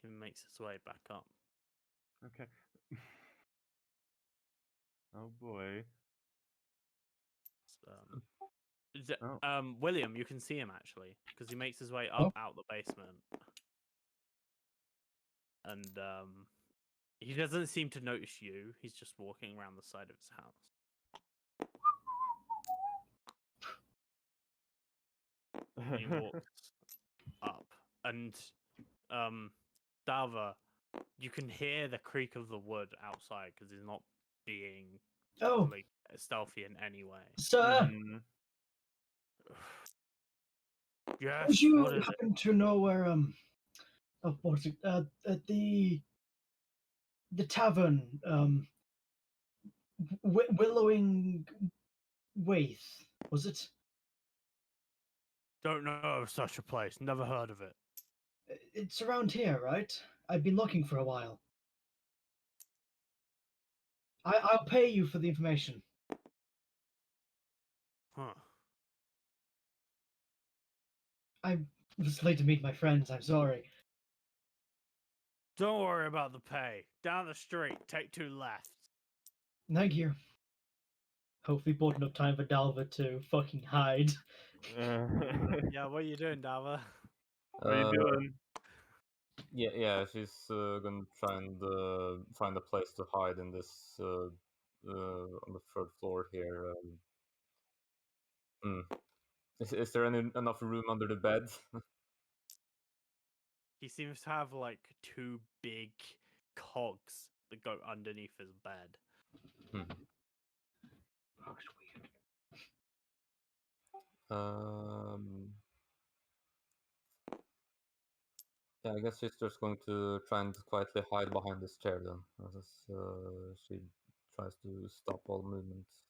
he makes his way back up. Okay. Oh boy. William, you can see him actually because he makes his way Oh. up out the basement, and he doesn't seem to notice you. He's just walking around the side of his house. And he walks up, and Dava, you can hear the creak of the wood outside because he's not being Oh, like stealthy in any way. sir, Mhm. Yes, would you what is it? happen to know where oh, what is it? At the tavern, Willowing Waith, was it? Don't know of such a place. Never heard of it. It's around here, right? I've been looking for a while. I'll pay you for the information. Huh. I was late to meet my friends. I'm sorry. Don't worry about the pay. Down the street, take 2 lefts. Thank you. Hopefully, bought enough time for Dalva to fucking hide. Yeah, what are you doing, Dava? What are you doing? Yeah, she's gonna try and find a place to hide in this on the third floor here. Is there enough room under the bed? He seems to have like 2 big cogs that go underneath his bed. Looks weird. Yeah, I guess she's just going to try and quietly hide behind this chair then, as she tries to stop all movements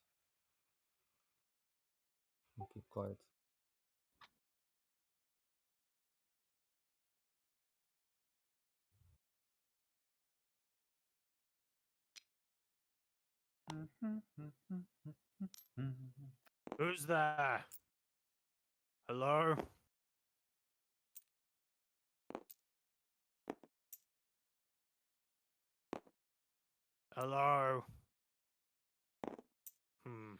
and keep quiet. Who's there? Hello? Hello? Hmm.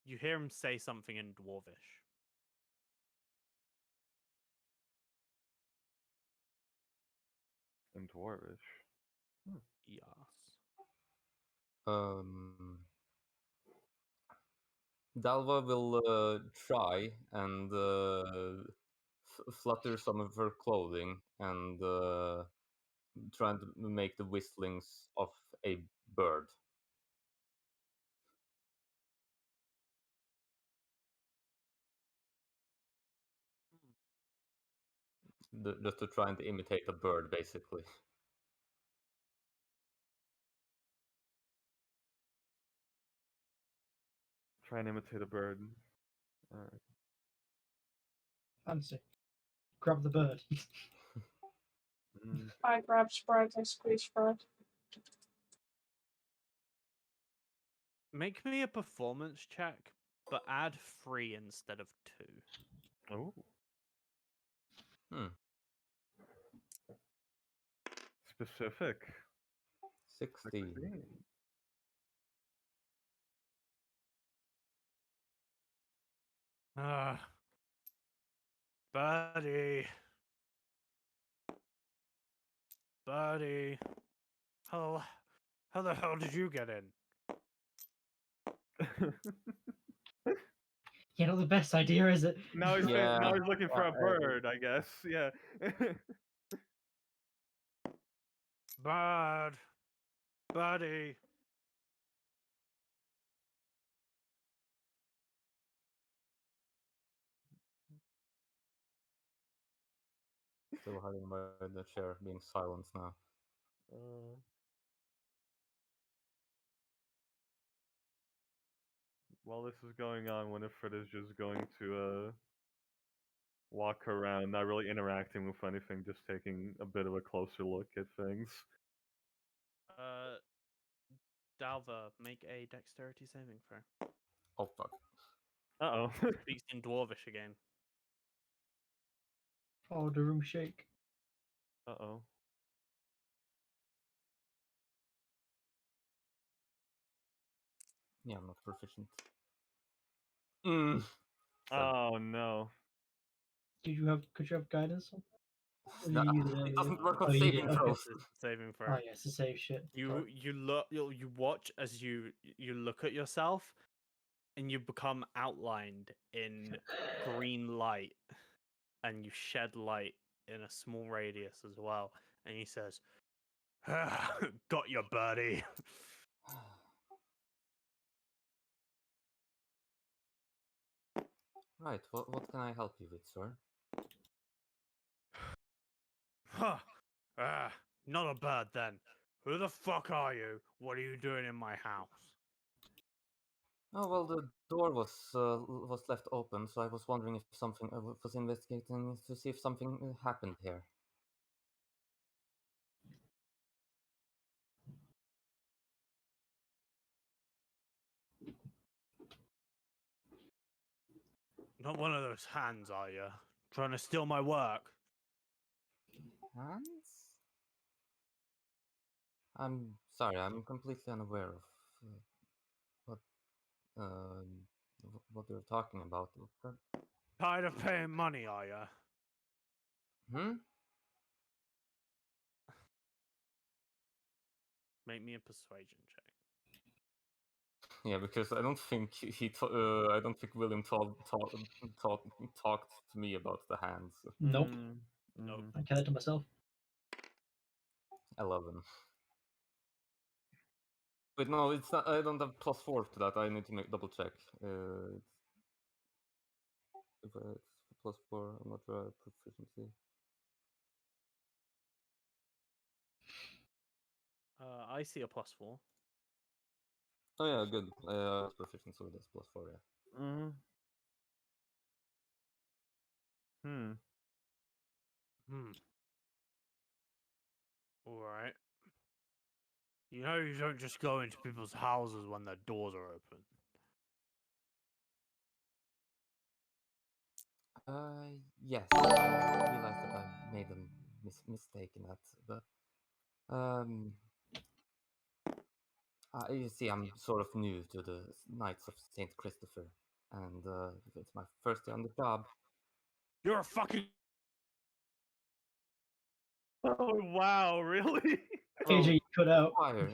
You hear him say something in Dwarvish. In Dwarvish. Yes. Dalva will try and flutter some of her clothing and try to make the whistlings of a bird. Just to try and imitate a bird, basically. Try and imitate a bird. Alright. Fancy. Grab the bird. I grab Sprite and squeeze Sprite. Make me a performance check, but add 3 instead of 2. Oh. Hmm. Specific. 16. 16. Buddy. Buddy. How the hell did you get in? Yeah, not the best idea, is it? Now he's Yeah. now he's looking for a I- bird, I guess. Yeah. Buddy. Still hiding by the chair, being silenced now. While this is going on, Winifred is just going to walk around, not really interacting with anything, just taking a bit of a closer look at things. Dalva, make a dexterity saving throw. Oh fuck. Uh-oh. Speaks in Dwarvish again. Oh, the room shake. Uh-oh. Yeah, I'm not proficient. Mm. Oh no. Could you have guidance on? Or That- you use it it doesn't work Oh, on you saving did, okay. throws. Saving throw. Oh, yes, the save shit. You watch as you look at yourself, and you become outlined in green light, and you shed light in a small radius as well. And he says, "Got your birdie." Right, what can I help you with, sir? Huh. Not a bird then. Who the fuck are you? What are you doing in my house? Oh well, the door was left open, so I was wondering if something was investigating to see if something happened here. Not one of those hands, are you? Trying to steal my work? Hands? I'm sorry, I'm completely unaware of what what you're talking about. Tired of paying money, are you? Hmm? Make me a persuasion check. Yeah, because I don't think I don't think William talked to me about the hands. Nope. Nope. I kept it to myself. 11. Wait, no, it's not. I don't have +4 to that. I need to double check. If it's +4, I'm not sure proficiency. I see a +4. Oh yeah, good. Proficiency, so that's +4. Yeah. Mm. Hmm. Alright. You know you don't just go into people's houses when their doors are open. Yes, I realized that I made a mistake in that, but you see, I'm sort of new to the Knights of Saint Christopher, and it's my first day on the job. You're a fucking Oh wow, really? KJ, you cut out. Squire.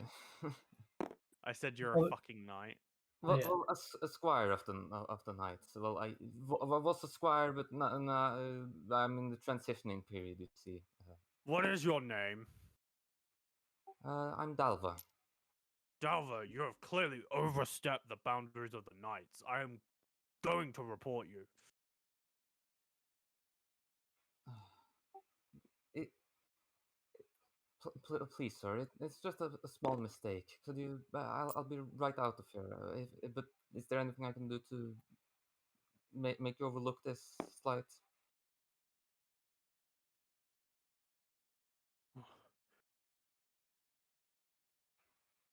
I said you're Oh, a fucking knight. Well, yeah. well, a squire of the knights. Well, I was a squire, but I'm in the transitioning period. You see, What is your name? I'm Dalva. Dalva, you have clearly overstepped the boundaries of the knights. I am going to report you. It, please, sir, it's just a small mistake. Could you? I'll be right out of here. But is there anything I can do to make you overlook this slight?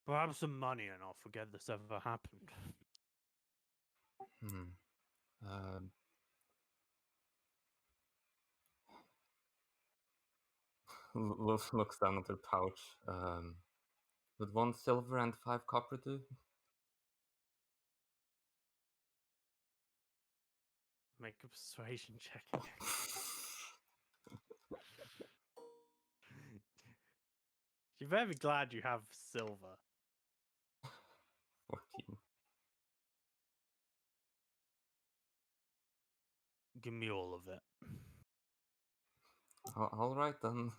Perhaps some money and I'll forget this ever happened. Hmm. Looks down at her pouch. Would 1 silver and 5 copper do? Make a persuasion check again. You better be glad you have silver. 14. Give me all of it. All right then.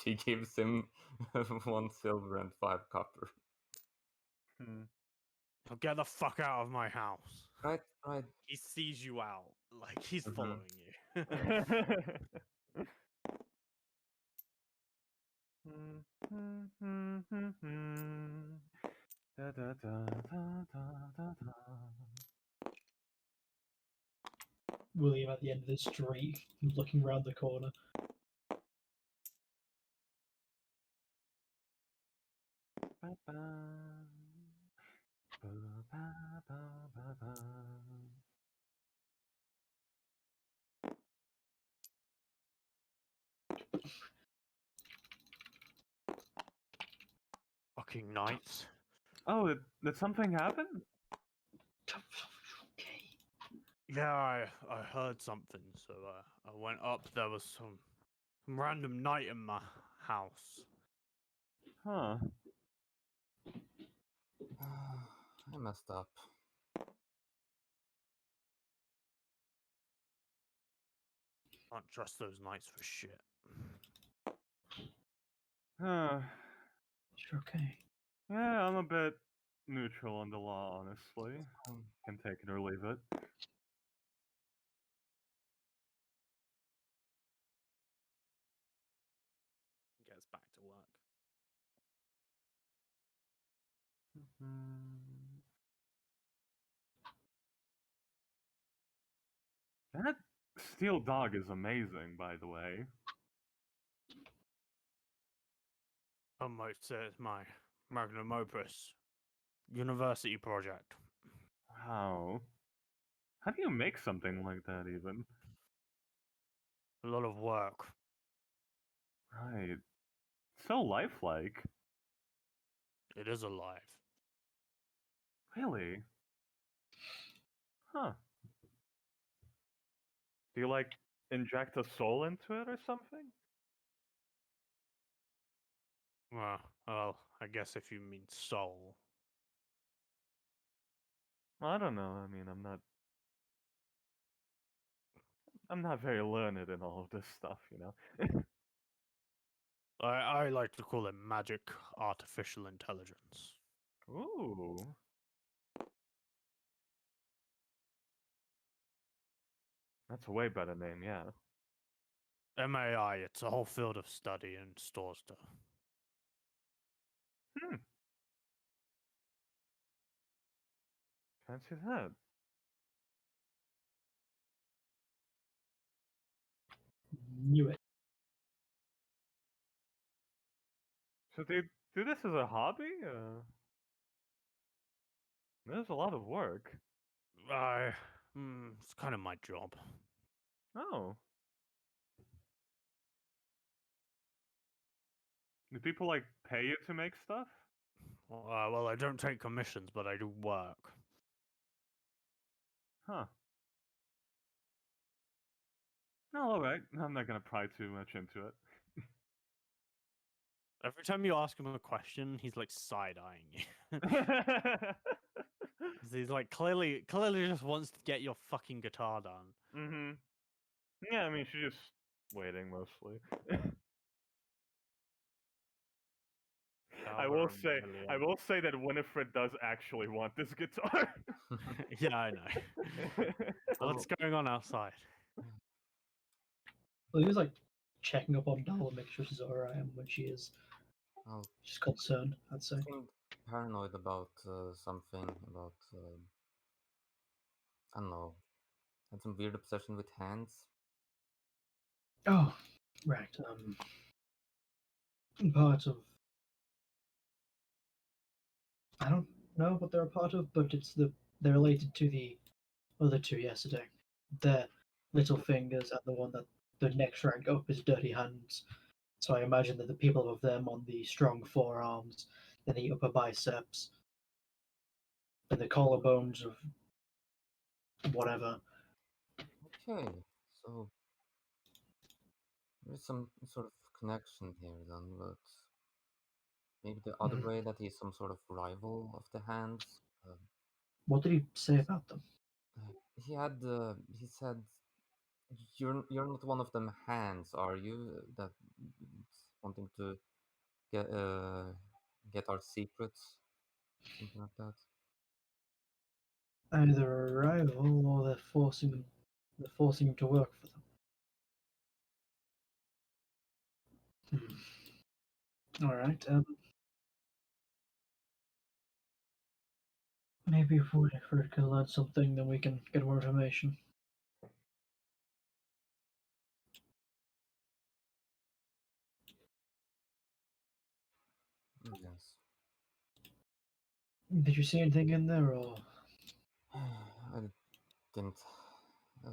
she gives him 1 silver and 5 copper. Hmm. Now get the fuck out of my house. Right. He sees you out, like he's Mhm. following you. Da, da, da, da, da, da. William at the end of the street, looking round the corner. Ba, ba. Ba, ba, ba, ba, ba. Fucking knights. Oh, did something happen? Okay. Yeah, I heard something, so I went up. There was some random knight in my house. Huh. I messed up. Can't trust those knights for shit. Huh. You're okay. Yeah, I'm a bit neutral on the law, honestly. Um, Can take it or leave it. Gets back to work. That steel dog is amazing, by the way. I might say it's my magnum opus university project. Wow. How do you make something like that, even? A lot of work. Right. So lifelike. It is alive. Really? Huh. Do you, like, inject a soul into it or something? Well, I guess if you mean soul. I don't know. I mean, I'm not very learned in all of this stuff, you know? I like to call it magic artificial intelligence. Ooh. That's a way better name, yeah. MAI, it's a whole field of study in Storster. Fancy that. Knew it. So do you do this as a hobby? There's a lot of work. It's kind of my job. Oh. Do people, like, pay you to make stuff? Well, I don't take commissions, but I do work. Huh. No, alright. I'm not gonna pry too much into it. Every time you ask him a question, he's like side-eyeing you. 'Cause he's like clearly just wants to get your fucking guitar done. Mm-hmm. Yeah, I mean, she's just waiting mostly. I will say that Winifred does actually want this guitar. Yeah, I know. What's going on outside? Well, he was like checking up on Dal, make sure she's alright, and when she is, Well, she's concerned, I'd say. seemed paranoid about something about I don't know. Had some weird obsession with hands. Oh, right. Part of. I don't know what they're a part of, but they're related to the other two yesterday. Their little fingers and the one that the next rank up is dirty hands. So I imagine that the people above them on the strong forearms, and the upper biceps, and the collarbones of whatever. Okay, so there's some sort of connection here then, but maybe the other Mhm. way that he's some sort of rival of the hands. What did he say about them? He said, you're not one of them hands, are you? That wanting to get get our secrets, something like that. Either a rival or they're forcing him to work for them. All right. Maybe if we can learn something, then we can get more information. Yes. Did you see anything in there, or I didn't I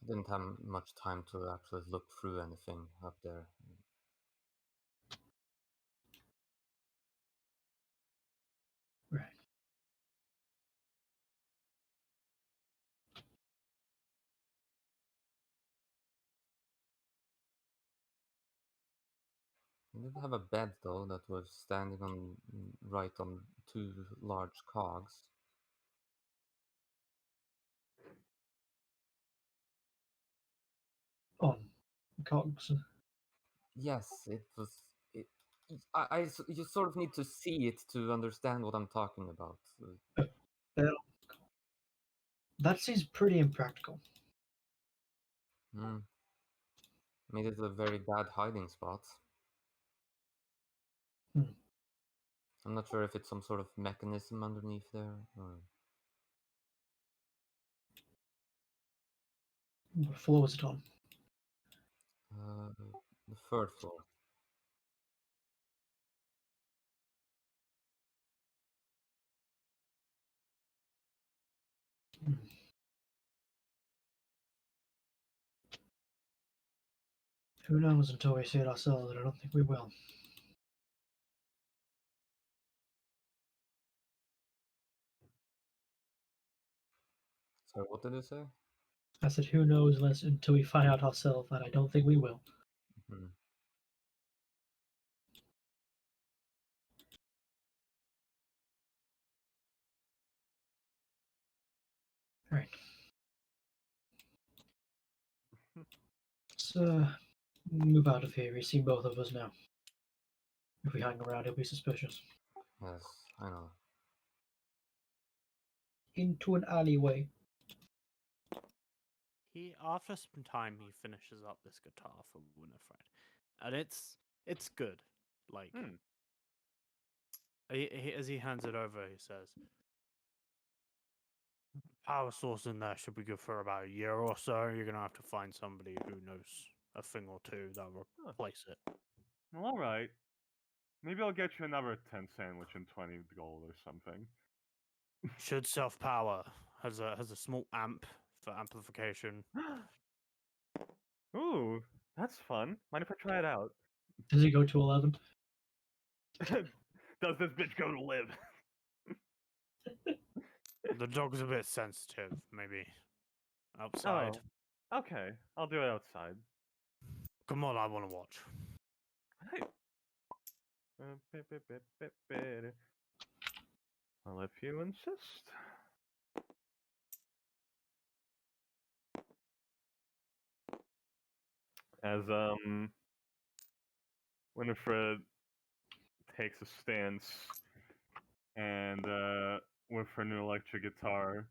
didn't have much time to actually look through anything up there. right? He did have a bed though that was standing on right on two large cogs. On cogs. Yes, it was. It, you sort of need to see it to understand what I'm talking about. Well, that seems pretty impractical. Hmm. Made it a very bad hiding spot. Hmm. I'm not sure if it's some sort of mechanism underneath there. Or... What floor is it on? The third floor. Hmm. Who knows until we see it ourselves, and I don't think we will. Sorry, what did you say? I said, who knows until we find out ourselves, and I don't think we will. Hmm. Right. Let's move out of here. We see both of us now. If we hang around, he'll be suspicious. Yes, I know. Into an alleyway. After some time, he finishes up this guitar for Winifred, and it's good. Like, as he hands it over, he says, "Power source in there should be good for about a year or so. You're gonna have to find somebody who knows a thing or two that will replace it." Well, all right. Maybe I'll get you another 10 sandwich and 20 gold or something. Should self power has a small amp for amplification. Ooh, that's fun. Mind if I try it out? Does he go to 11? Does this bitch go to live? The dog's a bit sensitive, maybe outside. Oh, okay. I'll do it outside. Come on, I want to watch. Hey. Well, if you insist. As Winifred takes a stance and with her new electric guitar,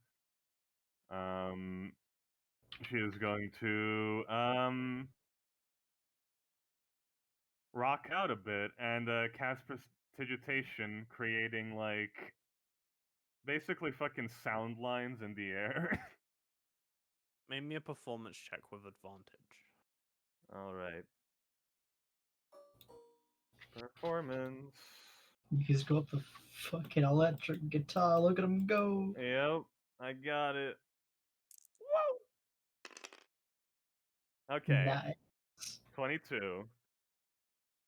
she is going to rock out a bit and cast prestidigitation, creating like basically fucking sound lines in the air. Make me a performance check with advantage. All right. Performance. He's got the fucking electric guitar. Look at him go. Yep, I got it. Whoa! Okay, Nice. 22.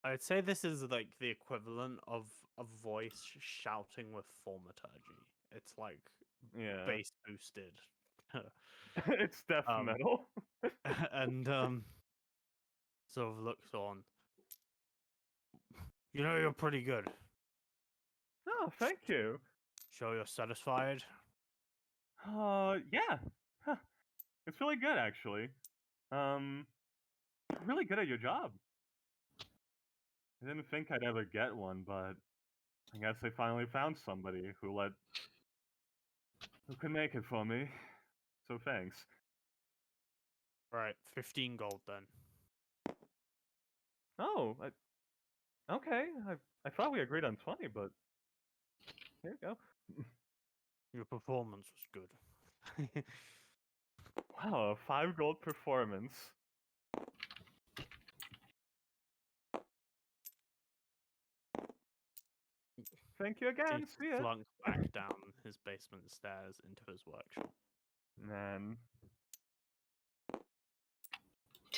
I'd say this is like the equivalent of a voice shouting with thaumaturgy. It's like Yeah. bass boosted. It's death Um, metal. and sort of looks on. You know, you're pretty good. Oh, thank you. Sure you're satisfied? Yeah. Huh. It's really good, actually. Really good at your job. I didn't think I'd ever get one, but I guess I finally found somebody who could make it for me. So thanks. Right, 15 gold then. Oh, okay. I thought we agreed on 20, but here you go. Your performance was good. Wow, a 5 gold performance. Thank you again. He See ya. flung back down his basement stairs into his workshop. Man.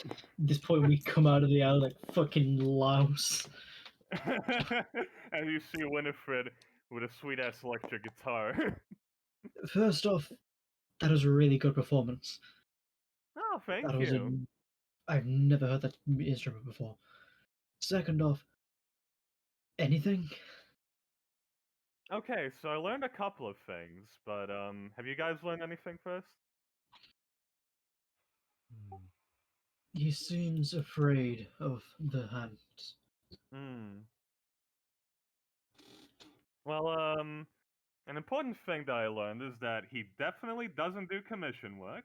At this point, we come out of the alley like fucking louse. And you see Winifred with a sweet ass electric guitar. First off, that was a really good performance. Oh, thank That was you. I've never heard that instrument before. Second off, anything? Okay, so I learned a couple of things, but have you guys learned anything first? Hmm. He seems afraid of the hands. Hmm. Well, an important thing that I learned is that he definitely doesn't do commission work.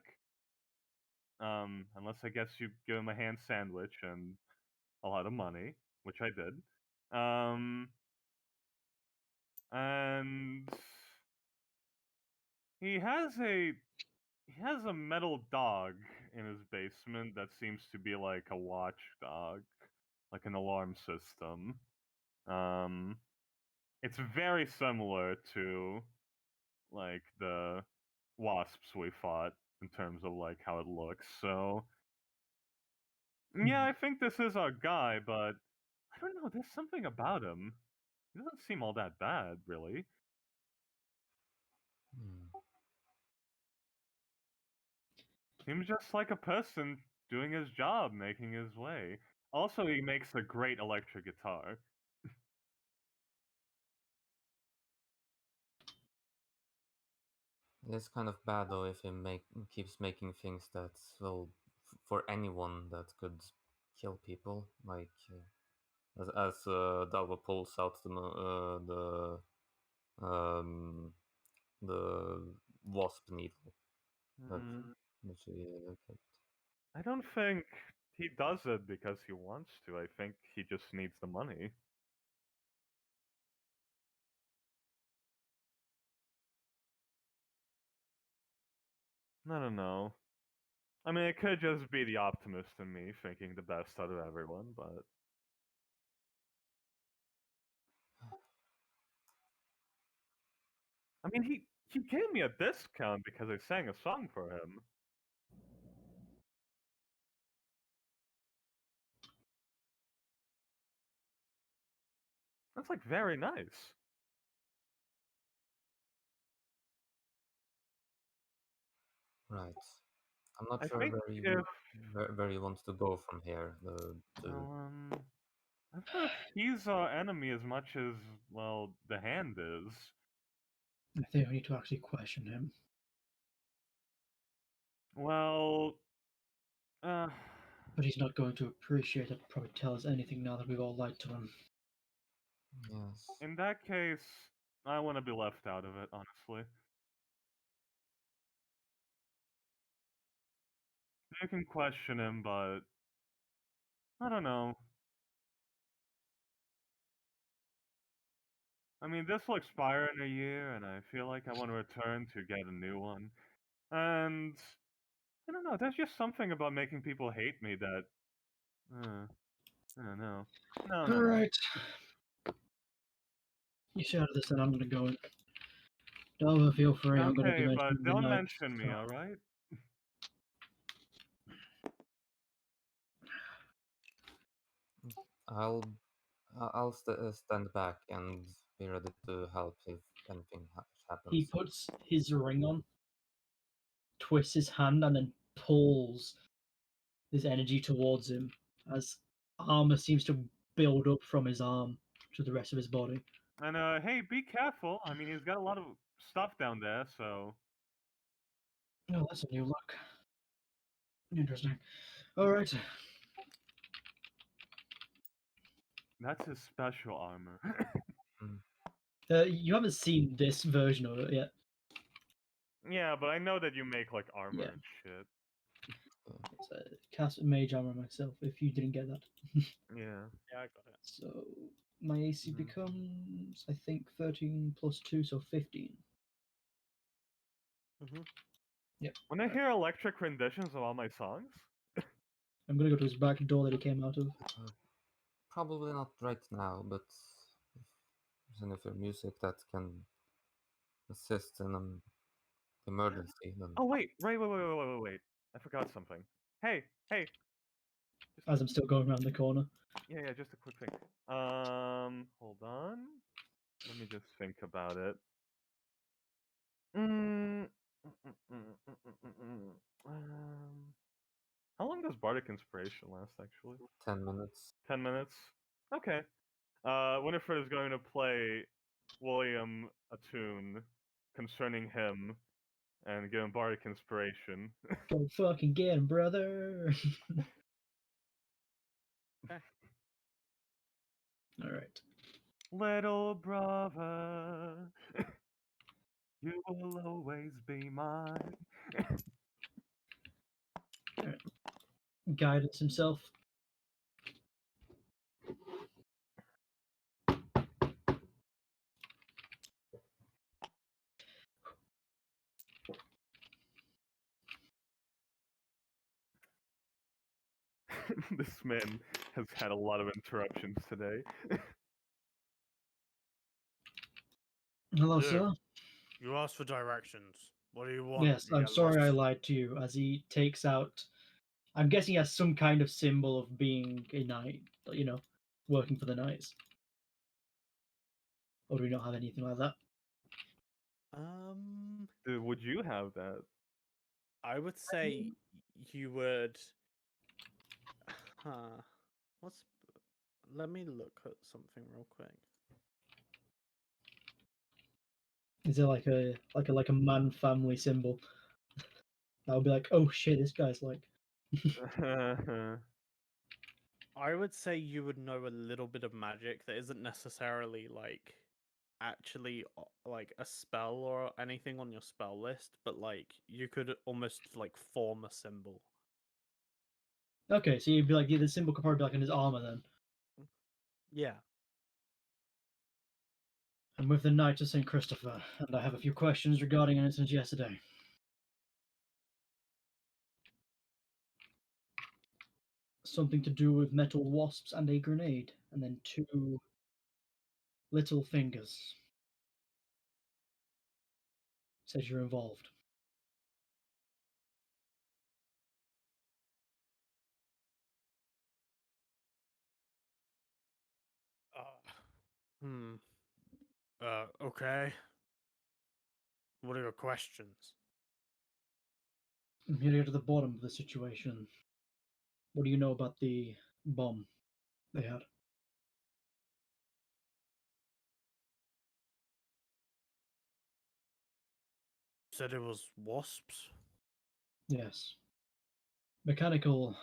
Unless I guess you give him a hand sandwich and a lot of money, which I did. And he has a metal dog in his basement that seems to be like a watchdog, like an alarm system. Um, it's very similar to like the wasps we fought in terms of like how it looks. So yeah, I think this is our guy, but I don't know. There's something about him. He doesn't seem all that bad, really. Hmm. Seems just like a person doing his job, making his way. Also, he makes a great electric guitar. It's kind of bad though if he keeps making things that will for anyone that could kill people, like as Dalva pulls out the wasp needle that Mm, that she kept. I don't think he does it because he wants to. I think he just needs the money. I don't know. I mean, it could just be the optimist in me thinking the best out of everyone, but I mean, he gave me a discount because I sang a song for him. That's like very nice. Right. I'm not I sure think if where he wants to go from here. To well, I don't know if he's our enemy as much as well the hand is. I think we need to actually question him. Well, uh, But he's not going to appreciate it, probably tell us anything now that we've all lied to him. yes. in that case, I want to be left out of it, honestly. You can question him, but I don't know. I mean, this will expire in a year, and I feel like I want to return to get a new one. And I don't know. There's just something about making people hate me that. I don't know. No, no, no. Alright. You say out of this, and I'm gonna go. Don't feel free. I'm gonna be Okay, but mentioning the don't night. mention me, alright? I'll stand back and be ready to help if anything happens. He puts his ring on, twists his hand, and then pulls his energy towards him as armor seems to build up from his arm to the rest of his body. And hey, be careful. I mean, he's got a lot of stuff down there, so. Oh, that's a new look. Interesting. All right. That's his special armor. You haven't seen this version of it yet. Yeah, but I know that you make like armor Yeah. and shit. It's a cast mage armor myself. If you didn't get that, Yeah. Yeah, I got it. so my AC Mhm. becomes I think 13 plus 2, so 15. When I hear electric renditions of all my songs, I'm gonna go to his back door that he came out of. Probably not right now, but if there's any of your music that can assist in an emergency, then oh wait, wait. I forgot something. Hey, As I'm still going around the corner. yeah, just a quick thing. Hold on. Let me just think about it. Mm, mm, mm, mm, mm, mm, mm, mm. How long does Bardic Inspiration last, actually? 10 minutes. 10 minutes? Okay. Winifred is going to play William a tune concerning him and give him Bardic Inspiration. Go fucking get him, brother. Okay. All right. Little brother, you will always be mine. Guidance himself. This man has had a lot of interruptions today. Hello, Yeah. sir. You asked for directions. What do you want? Yes, You I'm get sorry I lost? lied to you. As he takes out, I'm guessing he has some kind of symbol of being a knight, working for the knights. Or do we not have anything like that? Dude, would you have that? I would say you would. Huh. What's? Let me look at something real quick. Is there like a man family symbol? That would be like, oh shit, this guy's like. I would say you would know a little bit of magic that isn't necessarily like actually like a spell or anything on your spell list, but like you could almost like form a symbol. Okay, so you'd be like, yeah, the symbol could probably be like in his armor then. Yeah. I'm with the Knights of St. Christopher, and I have a few questions regarding an incident yesterday. Something to do with metal wasps and a grenade, and then 2 little fingers. Says you're involved. Hmm. Okay. What are your questions? I'm here to get to the bottom of the situation. What do you know about the bomb they had? Said it was wasps. Yes. Mechanical.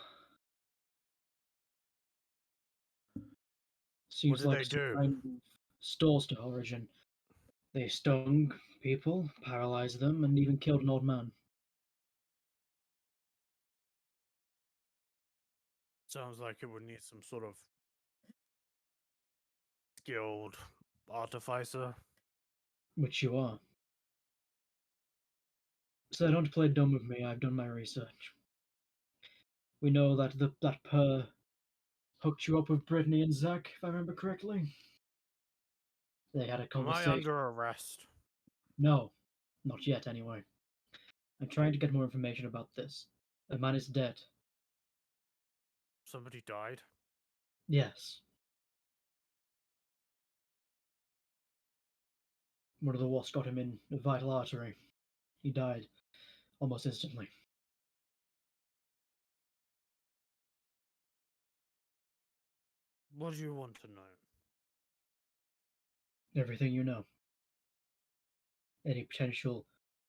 Seems did like they some do? kind of stores to origin. They stung people, paralyzed them, and even killed an old man. Sounds like it would need some sort of skilled artificer. Which you are. So don't play dumb with me, I've done my research. We know that that pair hooked you up with Brittany and Zach, if I remember correctly. They had a Am I conversation. under arrest? No, not yet anyway. I'm trying to get more information about this. A man is dead. Somebody died? Yes. One of the wasps got him in a vital artery. He died almost instantly. What do you want to know? Everything you know. Any potential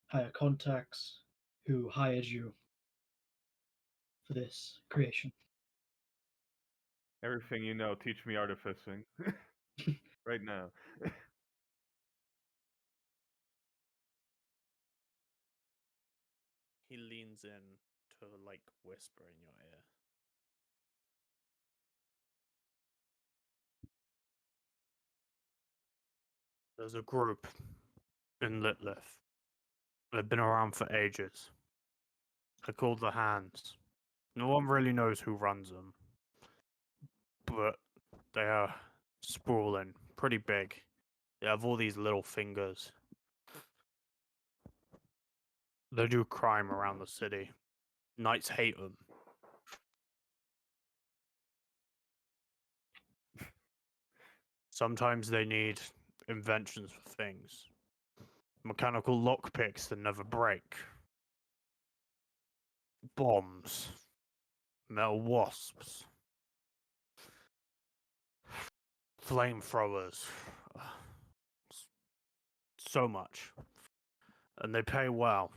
higher contacts, who hired you for this creation. Everything you know, teach me artificing. Right now. He leans in to like whisper in your ear. There's a group in Litlith. They've been around for ages. They're called the Hands. No one really knows who runs them, but they are sprawling, pretty big. They have all these little fingers. They do crime around the city. Knights hate them. Sometimes they need inventions for things. Mechanical lockpicks that never break. Bombs. Metal wasps. Flamethrowers. So much. And they pay well.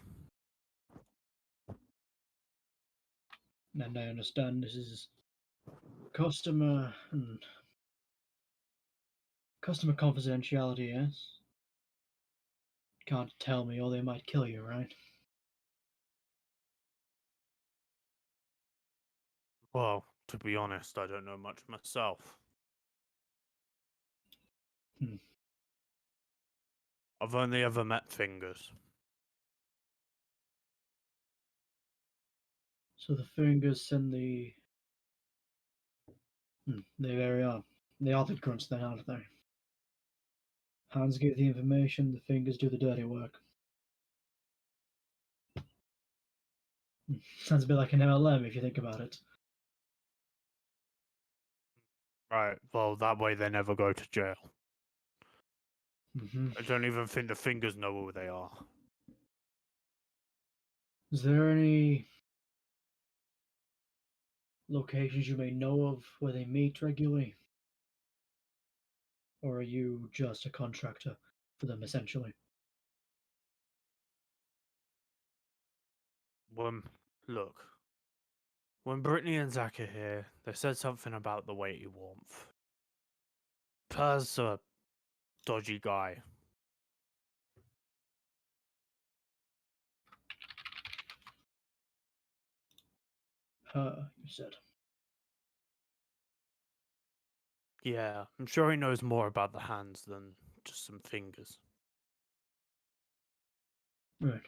And I understand this is customer and customer confidentiality, yes? Can't tell me or they might kill you, right? Well, to be honest, I don't know much myself. Hmm. I've only ever met fingers. So the fingers send the... there we are. They are the grunts then, aren't they? Hands give the information, the fingers do the dirty work. Sounds a bit like an MLM if you think about it. Right, well, that way they never go to jail. Mm-hmm. I don't even think the fingers know who they are. Is there any locations you may know of where they meet regularly? Or are you just a contractor for them, essentially? Look, when Brittany and Zach are here, they said something about the weighty warmth. Per's a dodgy guy. You said. Yeah, I'm sure he knows more about the hands than just some fingers. Right.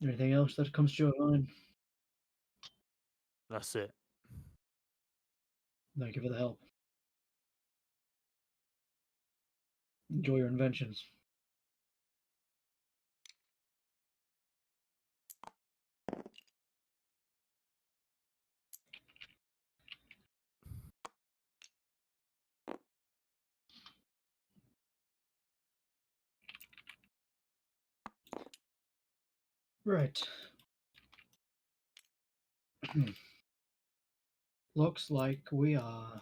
Anything else that comes to your mind? That's it. Thank you for the help. Enjoy your inventions. Right. Looks like we are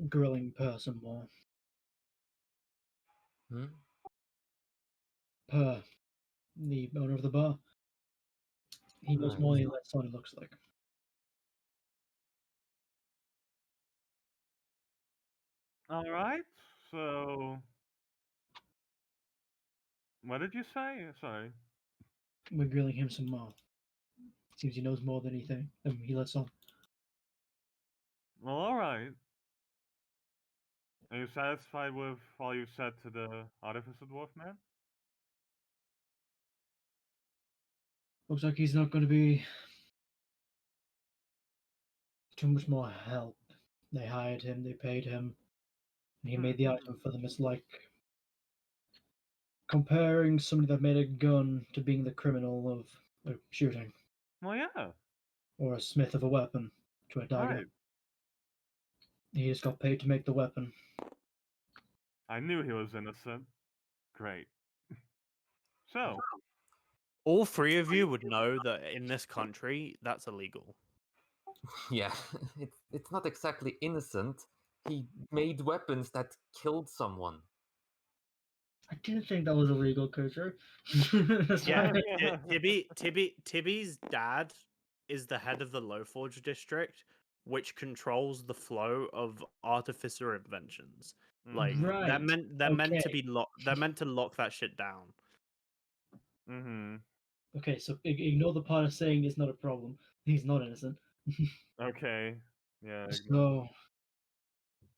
grilling Per some more. Hmm? Per, the owner of the bar. He knows more than he lets on, it looks like. Alright, so. What did you say? Sorry. We're grilling him some more. Seems he knows more than he lets on. Well, alright. Are you satisfied with all you said to the Artificer Dwarf man? Looks like he's not going to be too much more help. They hired him, they paid him, and he made the item for them. It's like comparing somebody that made a gun to being the criminal of shooting, Well, yeah. or a smith of a weapon to a dagger. Right. He just got paid to make the weapon. I knew he was innocent. Great. So, All three of you would know that in this country, that's illegal. Yeah, it's not exactly innocent. He made weapons that killed someone. I didn't think that was illegal, Kucher. That's Yeah, why- Tibby's dad is the head of the Lowforge district, which controls the flow of artificer inventions. Like mhm, they're meant to okay. be they're meant to lock that shit down. mhm. Okay, so ignore the part of saying it's not a problem. He's not innocent. Okay. Yeah. Ignore. So,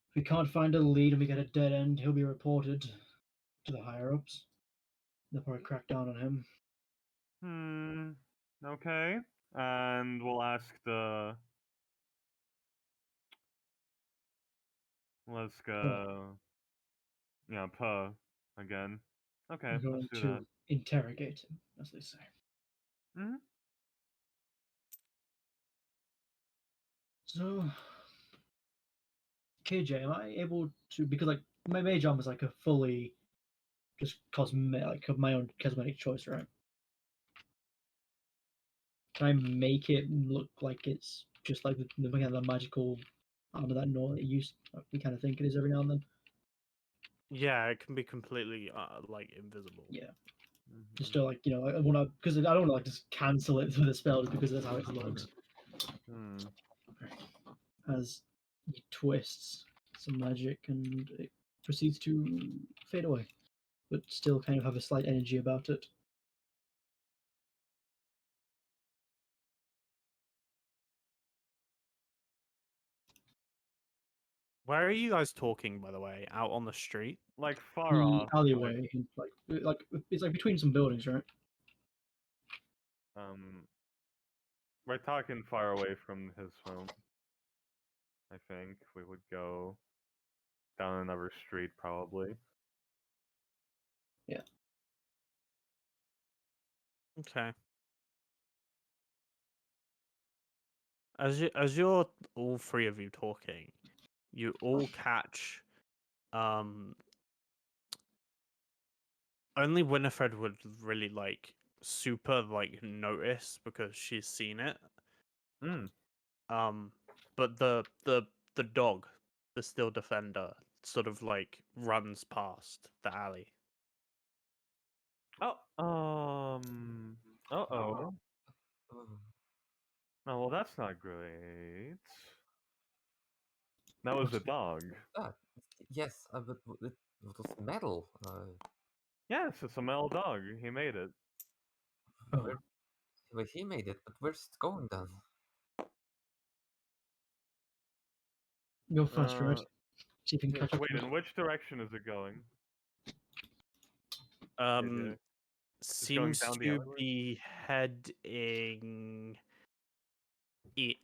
if we can't find a lead and we get a dead end, he'll be reported to the higher ups. They'll probably crack down on him. Okay. And we'll ask the. Let's go. Yeah, Puh again. Okay, We're let's going do to that. interrogate him, as they say. Mhm. So, KJ, am I able to, because like my mage arm is like a fully just cosmetic, like of my own cosmetic choice, right? Can I make it look like it's just like the kind of magical armor that normally used we kind of think it is every now and then? Yeah, it can be completely like invisible. Yeah, Mhm. just to like I want to, because I don't want to like just cancel it with a spell just because that's how it looks. Hmm. As he twists some magic and it proceeds to fade away, but still kind of have a slight energy about it. Where are you guys talking, by the way? Out on the street? Like far The off. alleyway, like it's like between some buildings, right? Um, we're talking far away from his home. I think we would go down another street probably. Okay. As you're all three of you talking, you all catch only Winifred would really like super like notice because she's seen it. Hmm. But the dog, the still defender, sort of like runs past the alley. Oh. Uh-oh. Oh, Oh, well, that's not great. That was a dog. ah, yes, but it was metal. Yes, it's a male dog. He made it. Oh, Where, well, he made it, but where's it going then? go first, right? Uh, See if you can catch up. wait, to me. in which direction is it going? Um, It's going seems down the to alleyway? be heading.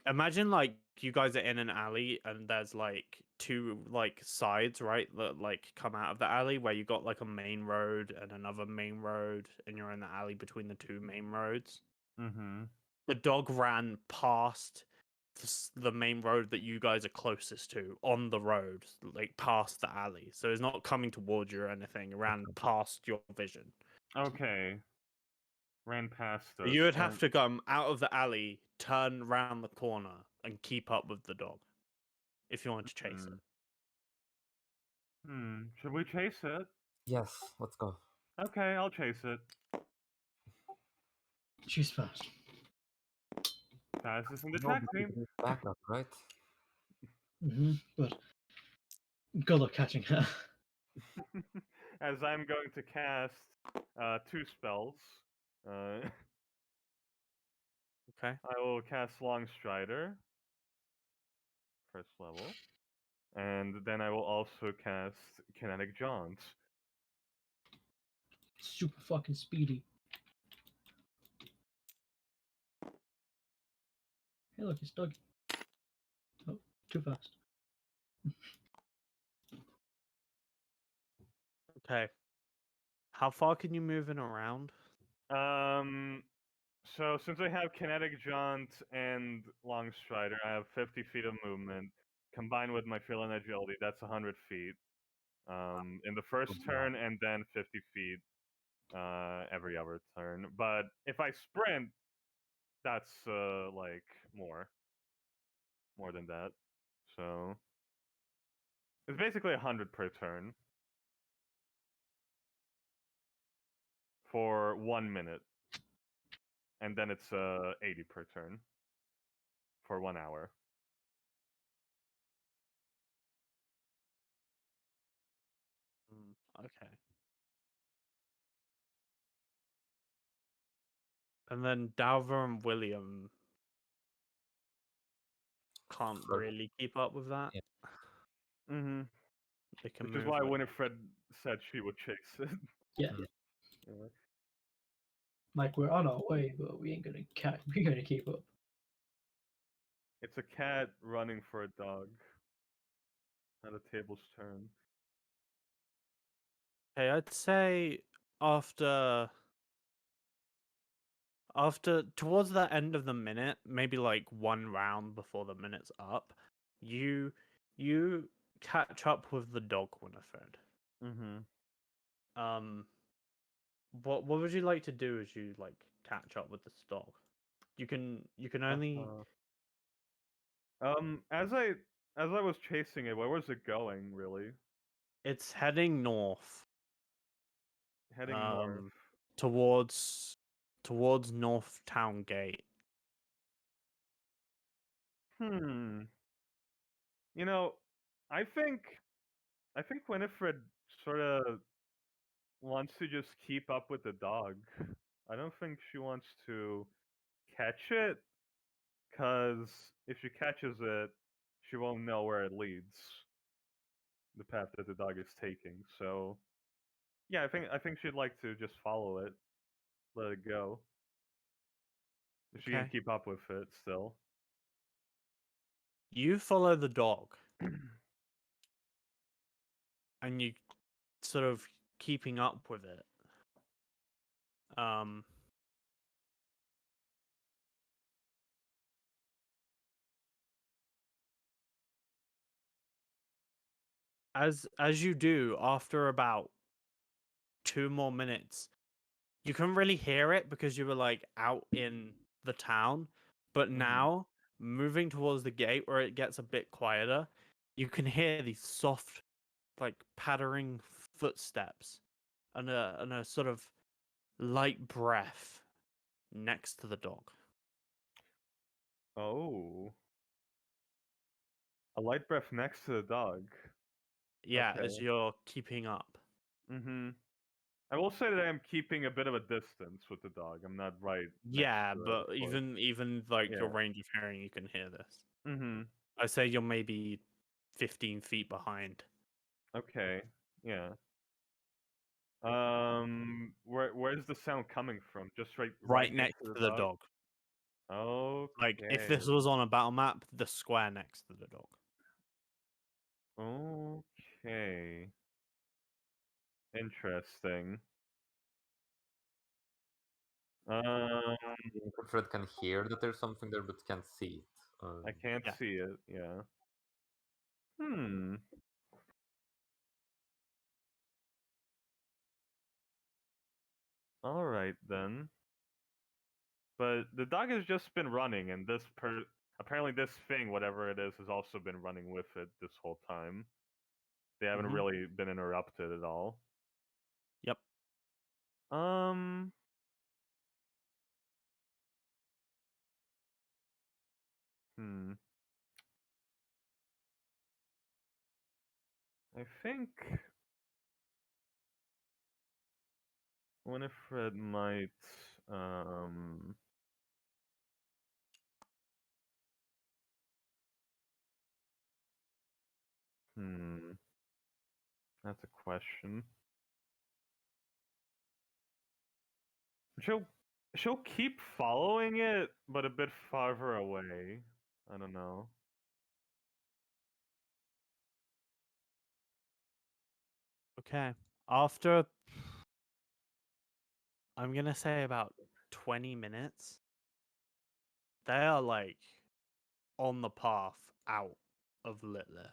Imagine like you guys are in an alley and there's like two like sides, right, that like come out of the alley where you got like a main road and another main road, and you're in the alley between the two main roads. Mm-hmm. The dog ran past the main road that you guys are closest to on the road, like past the alley. So it's not coming towards you or anything. It ran past your vision. Okay. Ran past us. You would have to come out of the alley, turn round the corner, and keep up with the dog if you want to chase it. Should we chase it? Yes, let's go. Okay, I'll chase it. She's fast. Fastest in the No, track but team. we need backup, right? But good luck catching her. As I'm going to cast two spells. Uh, Okay. I will cast Long Strider, first level, and then I will also cast Kinetic Jaunt. Super fucking speedy. Hey, look, it's Doug. Oh, too fast. Okay. How far can you move in around? So since I have Kinetic Jaunt and Long Strider, I have 50 feet of movement. combined with my feline agility, that's 100 feet. In the first Oh, wow. turn, and then 50 feet every other turn. But if I sprint, that's like more than that. So it's basically 100 per turn for 1 minute, and then it's 80 per turn for 1 hour. Okay. And then Dalva and William can't Fred- really keep up with that. Yeah. Mm-hmm. They can Which is move why like Winifred said she would chase it. Yeah, Mm. Yeah. like we're on our way, but we ain't gonna we're gonna keep up. It's a cat running for a dog. Not a table's turn. Okay, I'd say after towards the end of the minute, maybe like one round before the minute's up, you catch up with the dog, Winifred. Mm-hmm. What would you like to do as you like catch up with this dog? You can only As I was chasing it, where was it going really? it's heading north. Heading north. Towards North Town Gate. Hmm. You know, I think Winifred sort of wants to just keep up with the dog. I don't think she wants to catch it, because if she catches it, she won't know where it leads, the path that the dog is taking. So, yeah, I think she'd like to just follow it, let it go. If she can Okay. keep up with it still. You follow the dog and you sort of keeping up with it. As you do, after about 2 more minutes, you couldn't really hear it because you were like out in the town, but now moving towards the gate where it gets a bit quieter, you can hear these soft, like pattering footsteps and a sort of light breath next to the dog. Oh. A light breath next to the dog. Yeah, as Okay. you're keeping up. Mm-hmm. I will say that I am keeping a bit of a distance with the dog. I'm not right Yeah, next to it, but of course. even like your Yeah. range of hearing, you can hear this. Mm-hmm. I say you're maybe 15 feet behind. Okay. Yeah. Where's the sound coming from? Just right next to to the the dog? dog. Okay. Like if this was on a battle map, the square next to the dog. Okay. Interesting. Um, Fred can hear that there's something there, but can't see it. I can't Yeah. see it. Yeah. Hmm. All right then. But the dog has just been running, and apparently this thing, whatever it is, has also been running with it this whole time. They haven't Mhm. really been interrupted at all. Yep. Um. Hmm. I think Winifred might. Um. Hmm. That's a question. She'll she'll keep following it, but a bit farther away. I don't know. Okay. After I'm gonna say about 20 minutes, they are like on the path out of Litlith.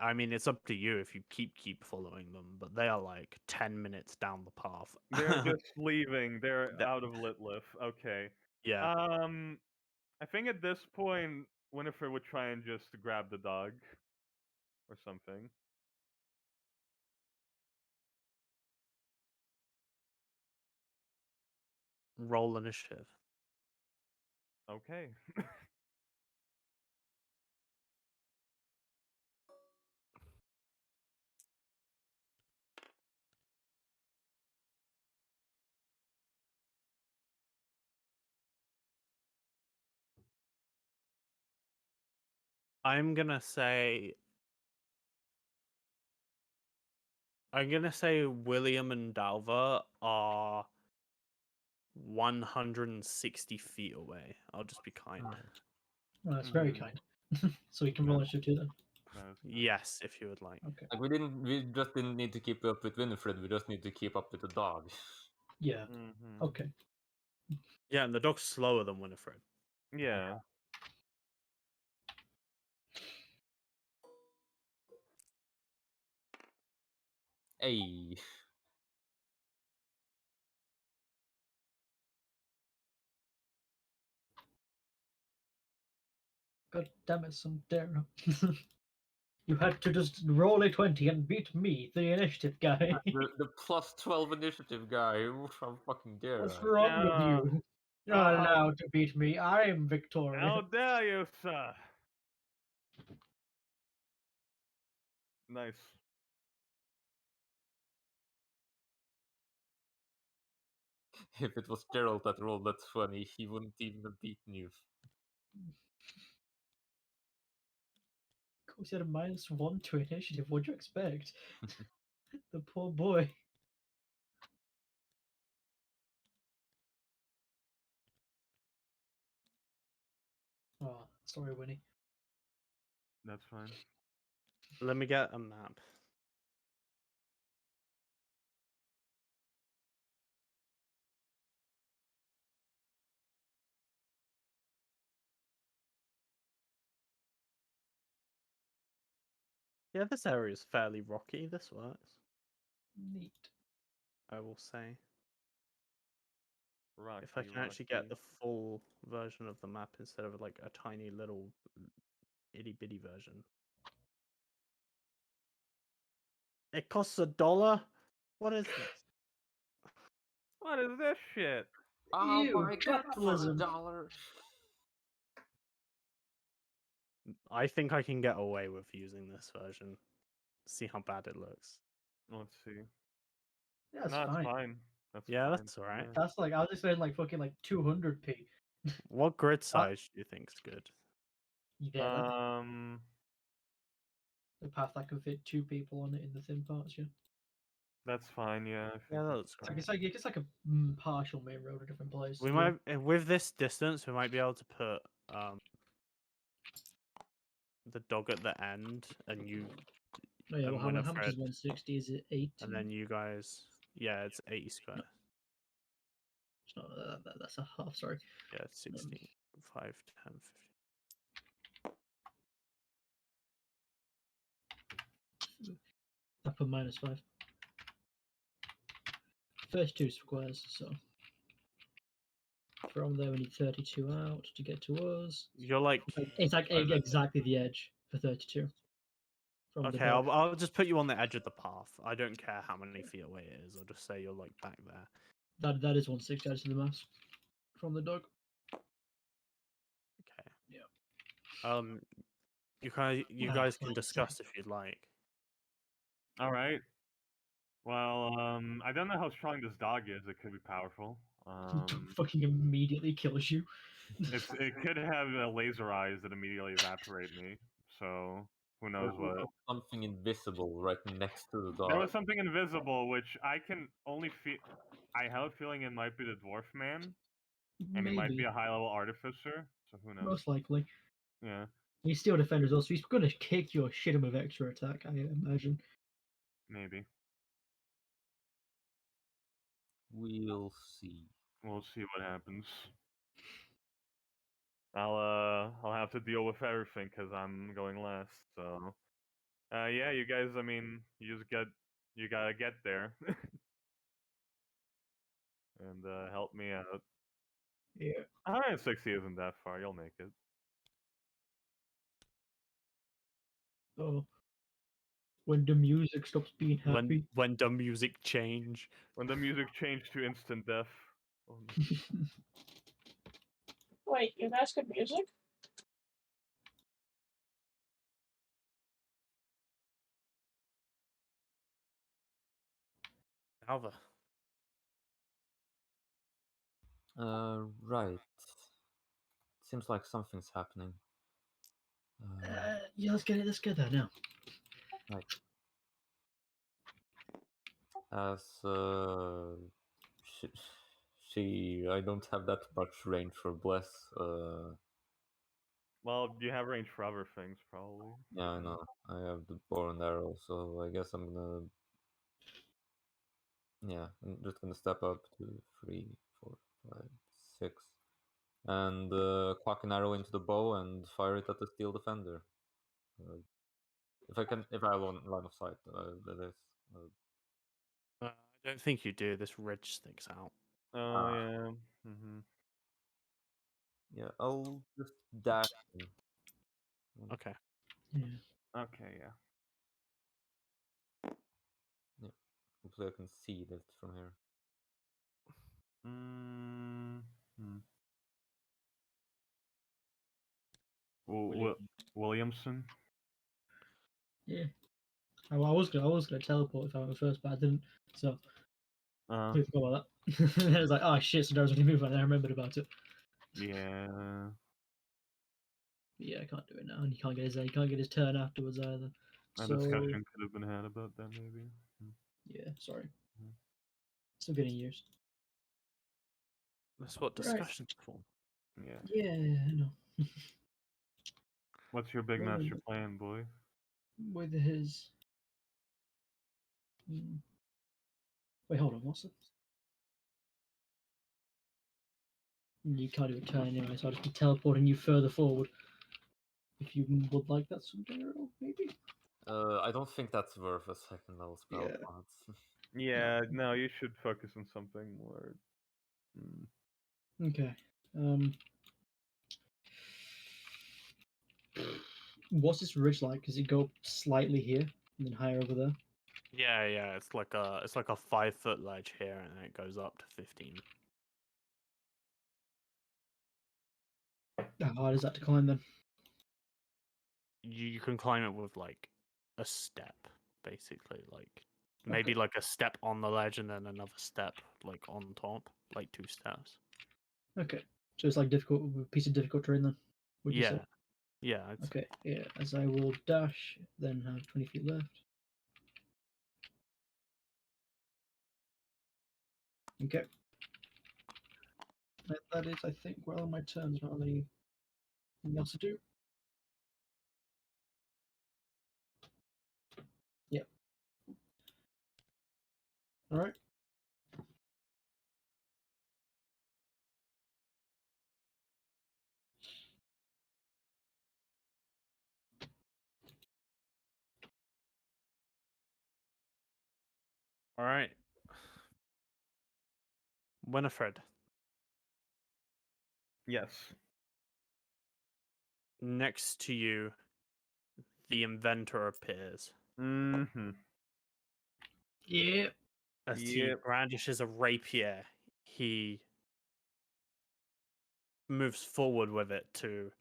I mean, it's up to you if you keep following them, but they are like 10 minutes down the path. They're just leaving. They're That- out of Litlith. Okay. yeah. I think at this point, Winifred would try and just grab the dog or something. Roll initiative. Okay. I'm gonna say William and Dalva are 160 feet away. I'll just be kind. Oh, that's very Mhm. kind. So we can roll initiative too then. That is nice. Yes, if you would like. Okay. Like we just didn't need to keep up with Winifred. We just need to keep up with the dog. Yeah. Mhm. Okay. Yeah, and the dog's slower than Winifred. Yeah. Hey, God damn it, Sandera. You had to just roll a 20 and beat me, the initiative guy. the plus 12 initiative guy. Oof, how fucking dare What's I? wrong with Yeah. you? You're not allowed to beat me. I am victorious. How dare you, sir? Nice. If it was Gerald that rolled that 20, he wouldn't even have beaten you. Of course, you had a -1 to initiative. What'd you expect? The poor boy. Oh, sorry, Winnie. That's fine. Let me get a map. Yeah, this area is fairly rocky. This works, Neat. I will say. Rocky, If I can actually get Rocky. the full version of the map instead of like a tiny little itty bitty version. It costs $1. What is this? What is this shit? Oh Ew, my god, for capitalism. $1. I think I can get away with using this version. See how bad it looks. Let's see. Yeah, that's No, it's fine. fine. That's Yeah, fine. that's alright. Yeah. That's like, I was expecting like fucking like 200p. What grid size do you think's good? Yeah, Um, the path that can fit 2 people on it in the thin parts, yeah. that's fine. Yeah. I think Yeah, that's that's It's like, great. it's like a partial main road, a different place. We yeah. might, with this distance, we might be able to put the dog at the end, and you Oh, yeah, and well, how much Winifred, is 160? Is it 80? and then you guys. Yeah, it's 80 square. It's not, that's a half, sorry. Yeah, it's 16, 5, 10, 15. I put -5. 32 squares, so from there we need 32 out to get to us. You're like, It's like Fine. exactly the edge for 32. From the okay, dog. I'll just put you on the edge of the path. I don't care how many feet away it is. I'll just say you're like back there. That is 160 out to the mass from the dog. Okay. Yeah. You Ah, guys can like I said. discuss if you'd like. all right. Well, I don't know how strong this dog is. It could be powerful. Fucking immediately kills you. It could have laser eyes that immediately evaporate me. So who knows There what? was something invisible right next to the There dog. was something invisible which I can only feel. I have a feeling it might be the dwarf man, and he might be Maybe. a high-level artificer. So who knows? Most likely. Yeah. He's still a defender as well, so he's gonna kick your shit with extra attack, I imagine. Maybe. We'll see. We'll see what happens. I'll have to deal with everything because I'm going last. So, yeah, you guys. I mean, you gotta get there and help me out. Yeah. 160 isn't that far. You'll make it. Oh. When the music stops being happy. When the music change. When the music changed to instant death. Oh, no. Wait, you guys get music? Alva. Right. Seems like something's happening. Yeah, let's get that now. Right. As she, I don't have that much range for bless. Well, you have range for other things, probably. Yeah, I know. I have the bow and arrow, so I guess I'm gonna. Yeah, I'm just gonna step up to 3, 4, 5, 6, and cock an arrow into the bow and fire it at the steel defender. If I have line of sight, that is. I don't think you do. This ridge sticks out. Oh yeah. Mm-hmm. Yeah, I'll just dash him. Okay. Yeah. Okay, yeah. Yeah, hopefully I can see that from here. Mm-hmm. Williamson. Yeah. I was gonna teleport if I went first, but I didn't. So Uh, I forgot about that. I was like, oh shit, so there was only move, and I remembered about it. yeah. But yeah, I can't do it now, and he can't get his turn afterwards either. A So discussion could have been had about that, maybe. yeah, sorry. Mhm. Still getting used. That's what Right. discussion's for. Yeah. Yeah, I know. What's your big Well, master plan, boy? with his. Wait, hold on. What's it? You can't do a turn anyway, so I'll just be teleporting you further forward. If you would like that something, or maybe. I don't think that's worth a second level spell Yeah. points. Yeah, no, you should focus on something more. Okay. What's this ridge like? Does it go slightly here and then higher over there? Yeah. It's like a 5-foot ledge here, and then it goes up to 15. How hard is that to climb then? You can climb it with like a step, basically. Like maybe Okay. like a step on the ledge and then another step like on top, like 2 steps. Okay. So it's like difficult, a piece of difficult terrain then? Would you say? Yeah. It's Okay. Yeah. As I will dash, then have 20 feet left. Okay. That is, I think, well on my turns. Not really anything else to do. Yep. All right. all right. Winifred, Yes. next to you, the inventor appears Mm-hmm. Yeah. as he Yep. brandishes a rapier. He moves forward with it to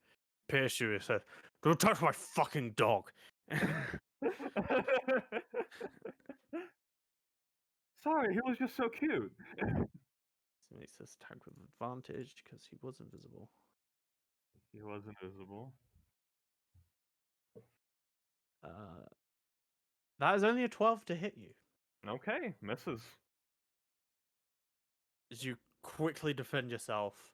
pierce you. He says, "Don't touch my fucking dog." Sorry, he was just so cute. So makes this attack with advantage because he was invisible. He was invisible. That is only a 12 to hit you. Okay, misses. As you quickly defend yourself,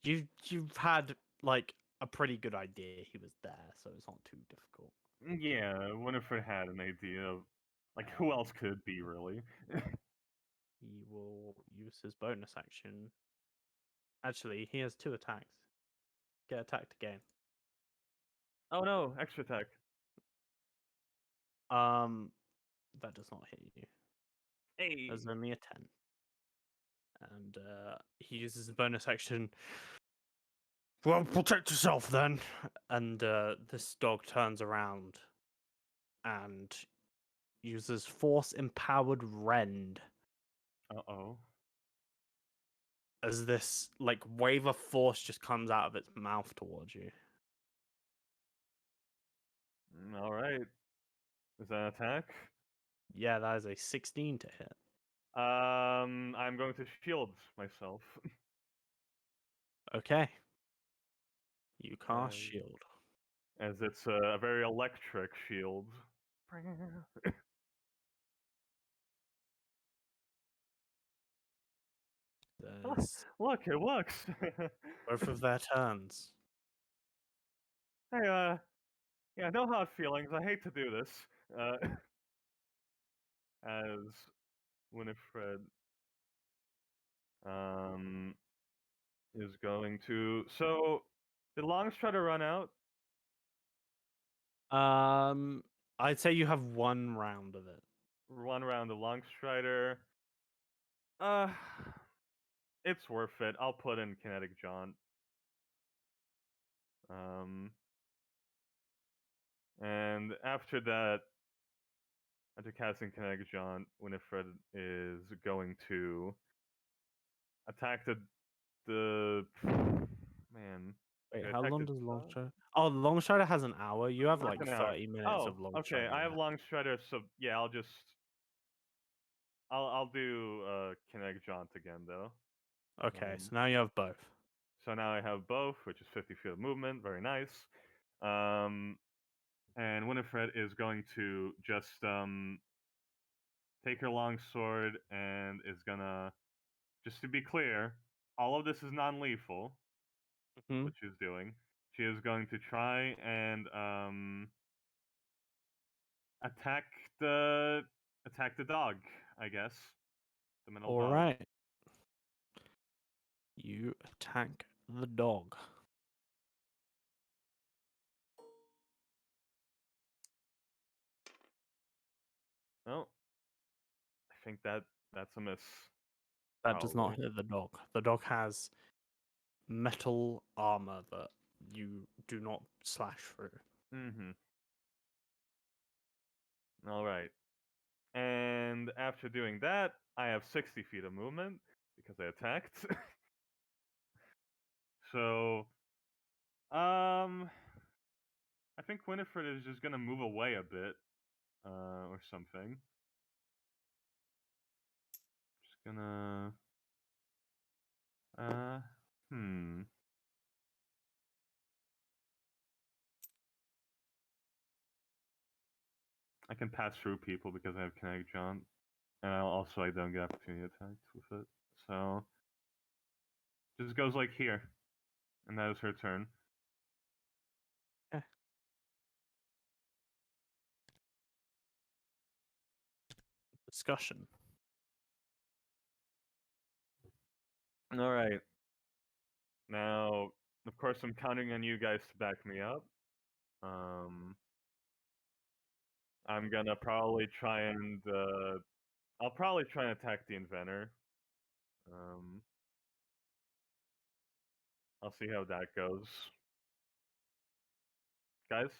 you've had like a pretty good idea he was there, so it's not too difficult. Yeah, Winifred had an idea of like who else could it be really? He will use his bonus action. Actually, he has 2 attacks. Get attacked again. Oh no, extra attack. That does not hit you. Hey. There's only a 10. And he uses his bonus action. Well, protect yourself then. And this dog turns around and uses force empowered rend Uh-oh. as this like wave of force just comes out of its mouth towards you. All right. Is that an attack? Yeah, that is a 16 to hit. I'm going to shield myself. Okay. You cast Um, shield. as it's a very electric shield. There's Look, it works. both of their turns. Hey, yeah, no hard feelings. I hate to do this. Uh, as Winifred is going to. So, did Longs try to run out? I'd say you have one round of it. One round of Longstrider. Uh, it's worth it. I'll put in Kinetic Jaunt. And after that, after casting Kinetic Jaunt, Winifred is going to attack the man. Wait, Should I how attack long the does dog? Longstrider? Oh, Longstrider has an hour. You have Half like an hour. 30 minutes Oh, of Longstrider. okay. I have left. Longstrider, so yeah, I'll do Kinetic Jaunt again though. Okay, so now you have both. So now I have both, which is 50 feet of movement. Very nice. And Winifred is going to just take her long sword and is gonna, just to be clear, all of this is non-lethal. Mhm. What she's doing, she is going to try and attack the dog. I guess the middle All dog. right. You attack the dog. Oh, I think that's a miss. That does not Probably. hit the dog. The dog has metal armor that you do not slash through. Mm-hmm. All right. And after doing that, I have 60 feet of movement because I attacked. So, I think Winifred is just gonna move away a bit, or something. Just gonna, uh, hmm. I can pass through people because I have kinetic jaunt, and also I don't get opportunity attacks with it. So, just goes like here, and that is her turn. Discussion. All right. Now, of course, I'm counting on you guys to back me up. I'm gonna probably try and I'll probably try and attack the inventor. I'll see how that goes. Guys,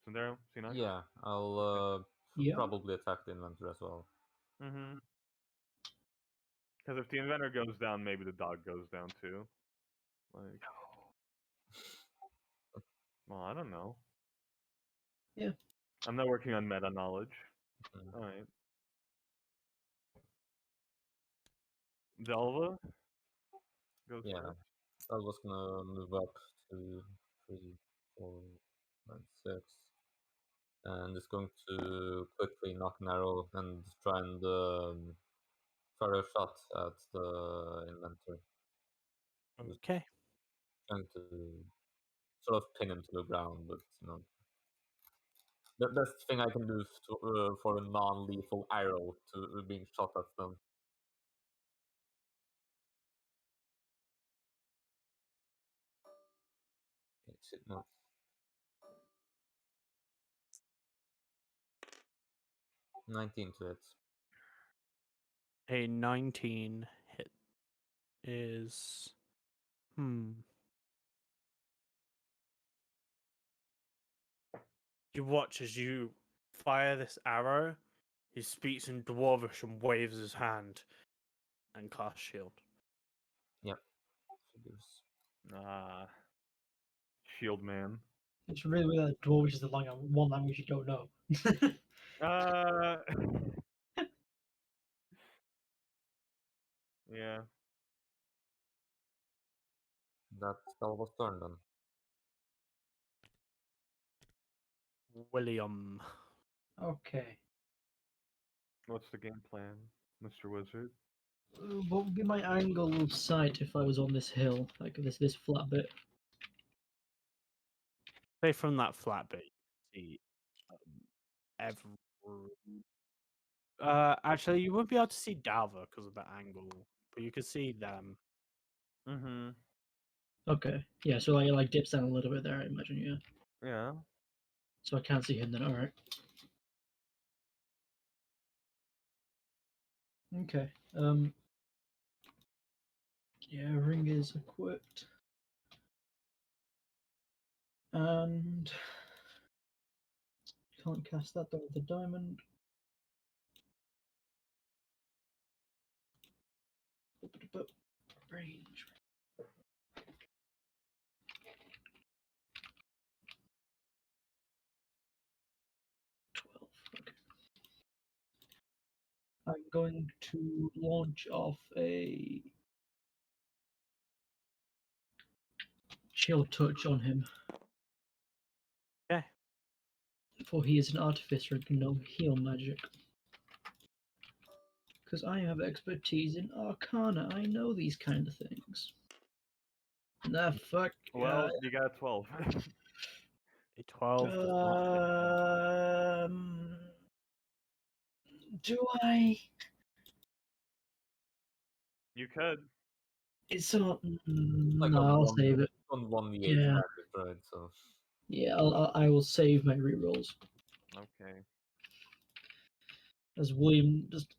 Sundaro, Sinach? Yeah, I'll Yeah. probably attack the inventor as well. Mm-hmm. Because if the inventor goes down, maybe the dog goes down too. Like, well, I don't know. Yeah. I'm not working on meta knowledge. Mhm. Alright. Delva goes Yeah, first. I was gonna move up to 3, 4, and 6, and it's going to quickly knock an arrow and try and fire a shot at the inventor. Just Okay. trying to sort of pin him to the ground, but the best thing I can do is for a non-lethal arrow to being shot at them. No. $19 to hit. A 19 hit is You watch as you fire this arrow. He speaks in Dwarvish and waves his hand and casts shield. Figures. Ah, Shield Man. It's really weird that Dwarvish is the one language you don't know. Uh, yeah. That spell was turned on. William. Okay. What's the game plan, Mr. Wizard? What would be my angle of sight if I was on this hill, like this flat bit? Say from that flat bit, you can see every. Actually, you wouldn't be able to see Dalva because of the angle, but you could see them. Mm-hmm. Okay. Yeah, so it like dips down a little bit there, I imagine, yeah. Yeah. So I can't see him then, alright. Okay. Yeah, ring is equipped. And can't cast that though with the diamond. Range. Okay. I'm going to launch off a chill touch on him. Okay. For he is an artificer and can know heal magic. Because I have expertise in arcana, I know these kind of things. Nah, fuck. Well, you got a 12. A 12 does not hit him. Do I? You could. It's not. Like No, on I'll one, save it. on 1v8 Yeah. magic, right? So Yeah, I will save my rerolls. Okay. As William just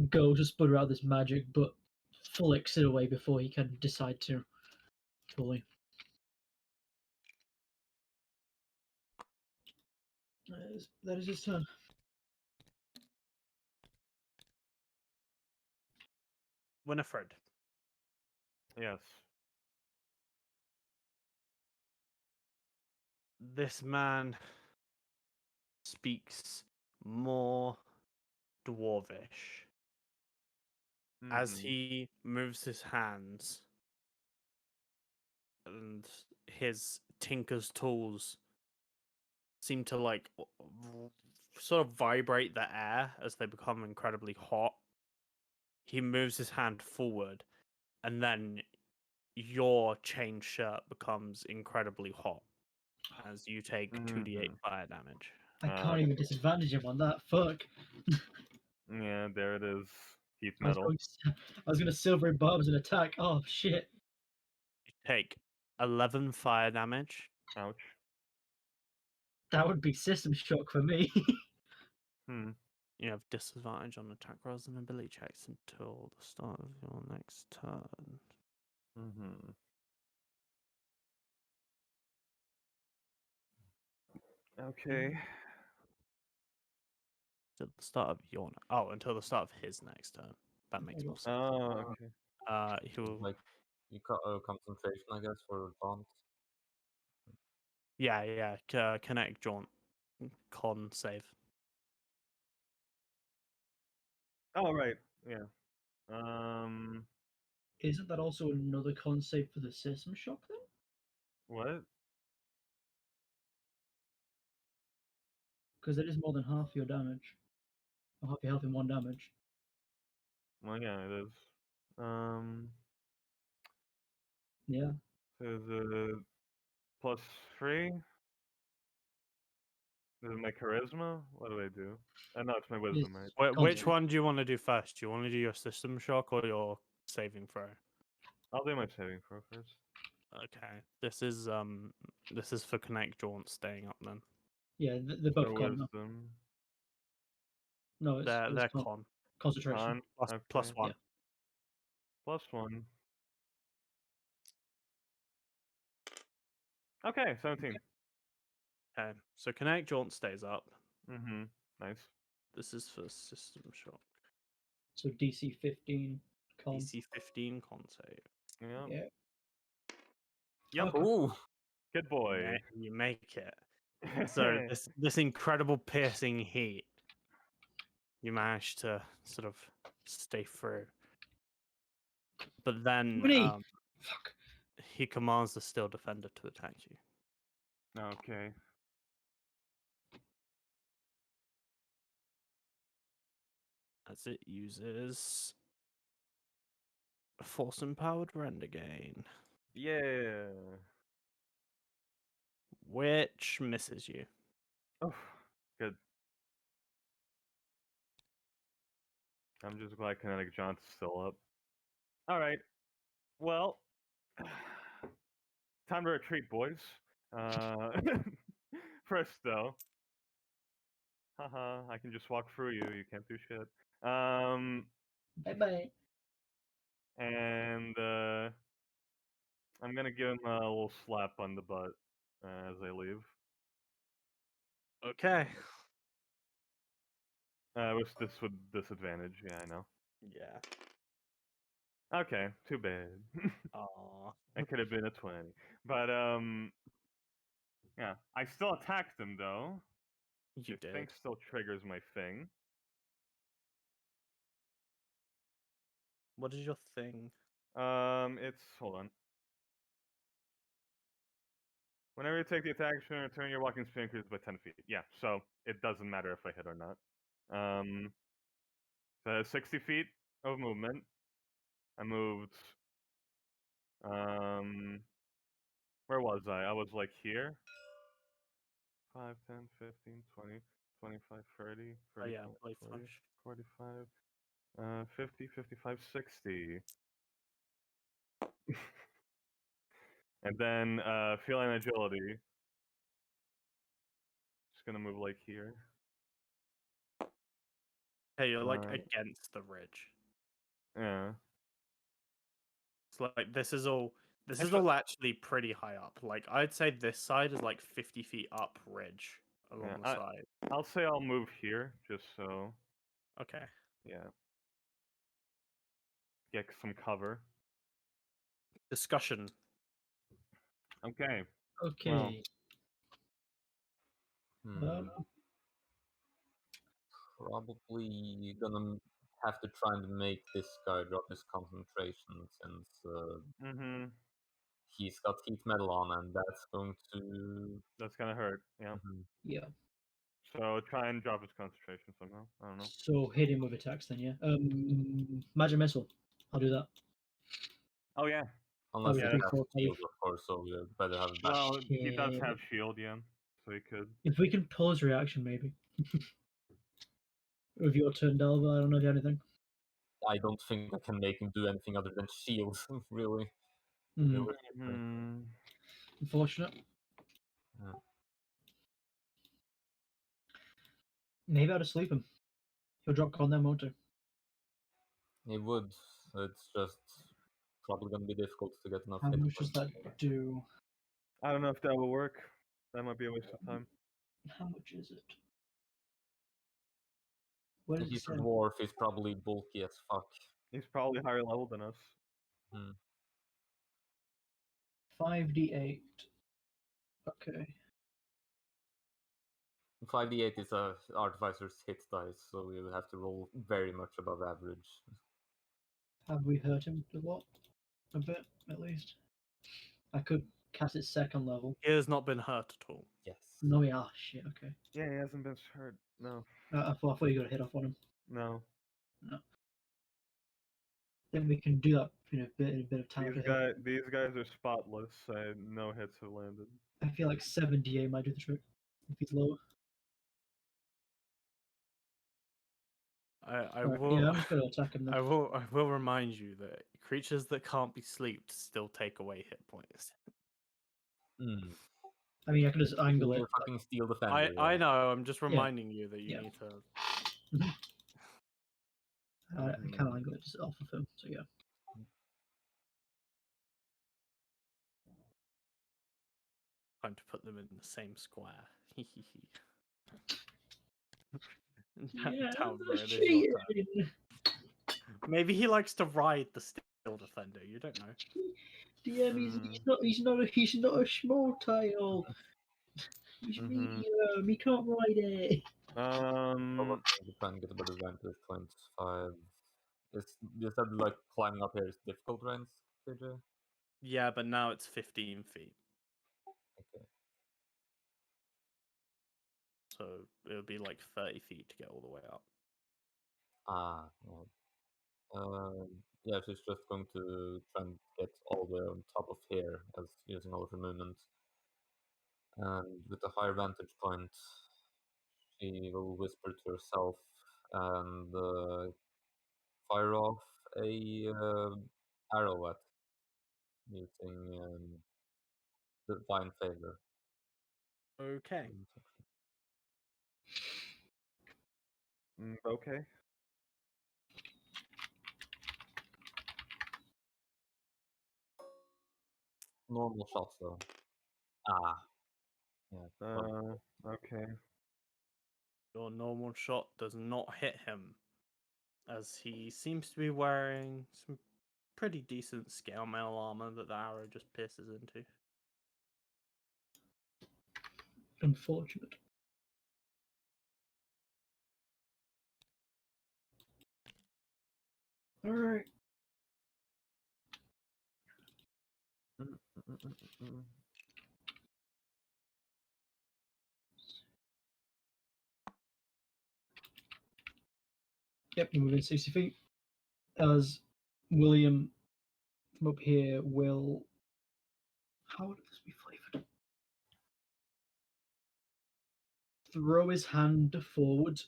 goes to sputter out this magic, but flicks it away before he can decide to fully. That is his turn. Winifred. Yes. This man speaks more Dwarvish. As Mhm. he moves his hands and his tinker's tools seem to like sort of vibrate the air as they become incredibly hot. He moves his hand forward, and then your chain shirt becomes incredibly hot as you take 2d8 Mhm. fire damage. I can't even disadvantage him on that. Fuck. Yeah, there it is. Heat I was metal. going. I was going to silvery barbs and attack. Oh shit. You take 11 fire damage. Ouch. That would be system shock for me. Hmm. You have disadvantage on attack rolls and ability checks until the start of your next turn. Mhm. Okay. Until the start of your until the start of his next turn. That makes more sense. Oh, okay. He will. like you concentration, I guess, for taunt. Yeah. Connect jaunt. Con save. Oh, right. Yeah. Um. Isn't that also another concept for the system shock then? What? Because that is more than half your damage. Or half your health in one damage. Well, yeah, it is. Um. Yeah. There's a +3. Is it my charisma? What do I do? No, it's my wisdom, right? It's Which concept. one do you want to do first? Do you want to do your system shock or your saving throw? I'll do my saving throw first. Okay. This is for Connect Jaunt staying up then. Yeah, they're both So con. No, wisdom. no it's They're con. con. Concentration. Con. Plus Okay. 1. Plus 1. Okay, 17. Okay. So Connect Jaunt stays up. Mm-hmm. Nice. This is for System Shock. So DC 15 con. DC 15 con save. Yeah. Yeah. Yep. Okay. Ooh. Good boy. You make it. So this incredible piercing heat, you manage to sort of stay through. But then Winnie! Fuck. he commands the Steel Defender to attack you. Okay. As it uses a Force Empowered Renegade, Yeah. which misses you. Oh, good. I'm just glad Kinetic John's still up. All right. Well, time to retreat, boys. First, though, haha, I can just walk through you. You can't do shit. Bye bye. And I'm gonna give him a little slap on the butt as I leave. Okay. With disadvantage. Yeah, I know. Yeah. Okay, too bad. Aw. It could have been a 20. But yeah, I still attacked him though. You Which did. thing still triggers my thing. What is your thing? It's hold on. Whenever you take the attack action, return your walking speed increases by 10 feet. Yeah, so it doesn't matter if I hit or not. So 60 feet of movement. I moved. Where was I? I was like here. 5, 10, 15, 20, 25, 30, Oh yeah, 35, Blade 40, Flash. 45, 50, 55, 60. And then feeling agility. Just gonna move like here. Hey, you're like Uh, against the ridge. Yeah. It's like this is all Actually- actually pretty high up. Like I'd say this side is like 50 feet up ridge along Yeah, the side. I'll say I'll move here just so. Okay. Yeah. Get some cover. Discussion. Okay. Okay. Hmm. Probably gonna have to try and make this guy drop his concentration since Mm-hmm. he's got heat metal on, and that's going to. That's gonna hurt. Yeah. Mhm. Yeah. So try and drop his concentration somehow. I don't know. So hit him with attacks then, yeah. Magic missile. I'll do that. Oh yeah. Unless was he Yeah, three, has four, five. shield, of course, so you better have a back. Well, he does Shit. have shield, yeah. So he could. If we can pull his reaction, maybe. With your turn, Delva, I don't know if you have anything. I don't think I can make him do anything other than shield, really. Mm, Realistically. Hmm. unfortunate. Yeah. Maybe I'll just sleep him. He'll drop con then, won't he? It would. It's just probably gonna be difficult to get enough How hit much does points. that do? I don't know if that will work. That might be a waste of time. How much is it? What does it He's say? a dwarf, he's probably bulky as fuck. He's probably higher level than us. 5d8. Okay. 5d8 is a artificer's hit dice, so you have to roll very much above average. Have we hurt him a lot? A bit, at least. I could cast it second level. He has not been hurt at all. Yes. No, yeah, shit, okay. Yeah, he hasn't been hurt. No. I thought you got a hit off on him. No. Then we can do that in a bit of time. These guys are spotless. No hits have landed. I feel like 7d8 might do the trick if he's low. I Right, will. yeah, I'm just gonna attack him then. I will remind you that creatures that can't be sleeped still take away hit points. Hmm. I mean, I can just angle You're it. a fucking steel defender. I know. I'm just Yeah. reminding you that you Yeah. need to. I can angle it just off of him. So yeah. Time to put them in the same square. Yeah, Talbot, that's it is your turn. cheating. Maybe he likes to ride the steel defender. You don't know. DM, he's not a small tile. He's medium. He can't ride it. Probably trying to get a better vantage point. 5. You said like climbing up here is difficult, right, KJ? Yeah, but now it's 15 feet. Okay. So it would be like 30 feet to get all the way up. Ah, yeah, she's just going to try and get all the way on top of here as using all of her movement. And with a higher vantage point, she will whisper to herself and fire off a arrow at using divine favor. Okay. Okay. Normal shots though. Ah. Yeah. Okay. Your normal shot does not hit him, as he seems to be wearing some pretty decent scale mail armor that the arrow just pierces into. Unfortunate. All right. Yep, you're moving 60 feet. As William from up here will. How would this be flavored? Throw his hand forward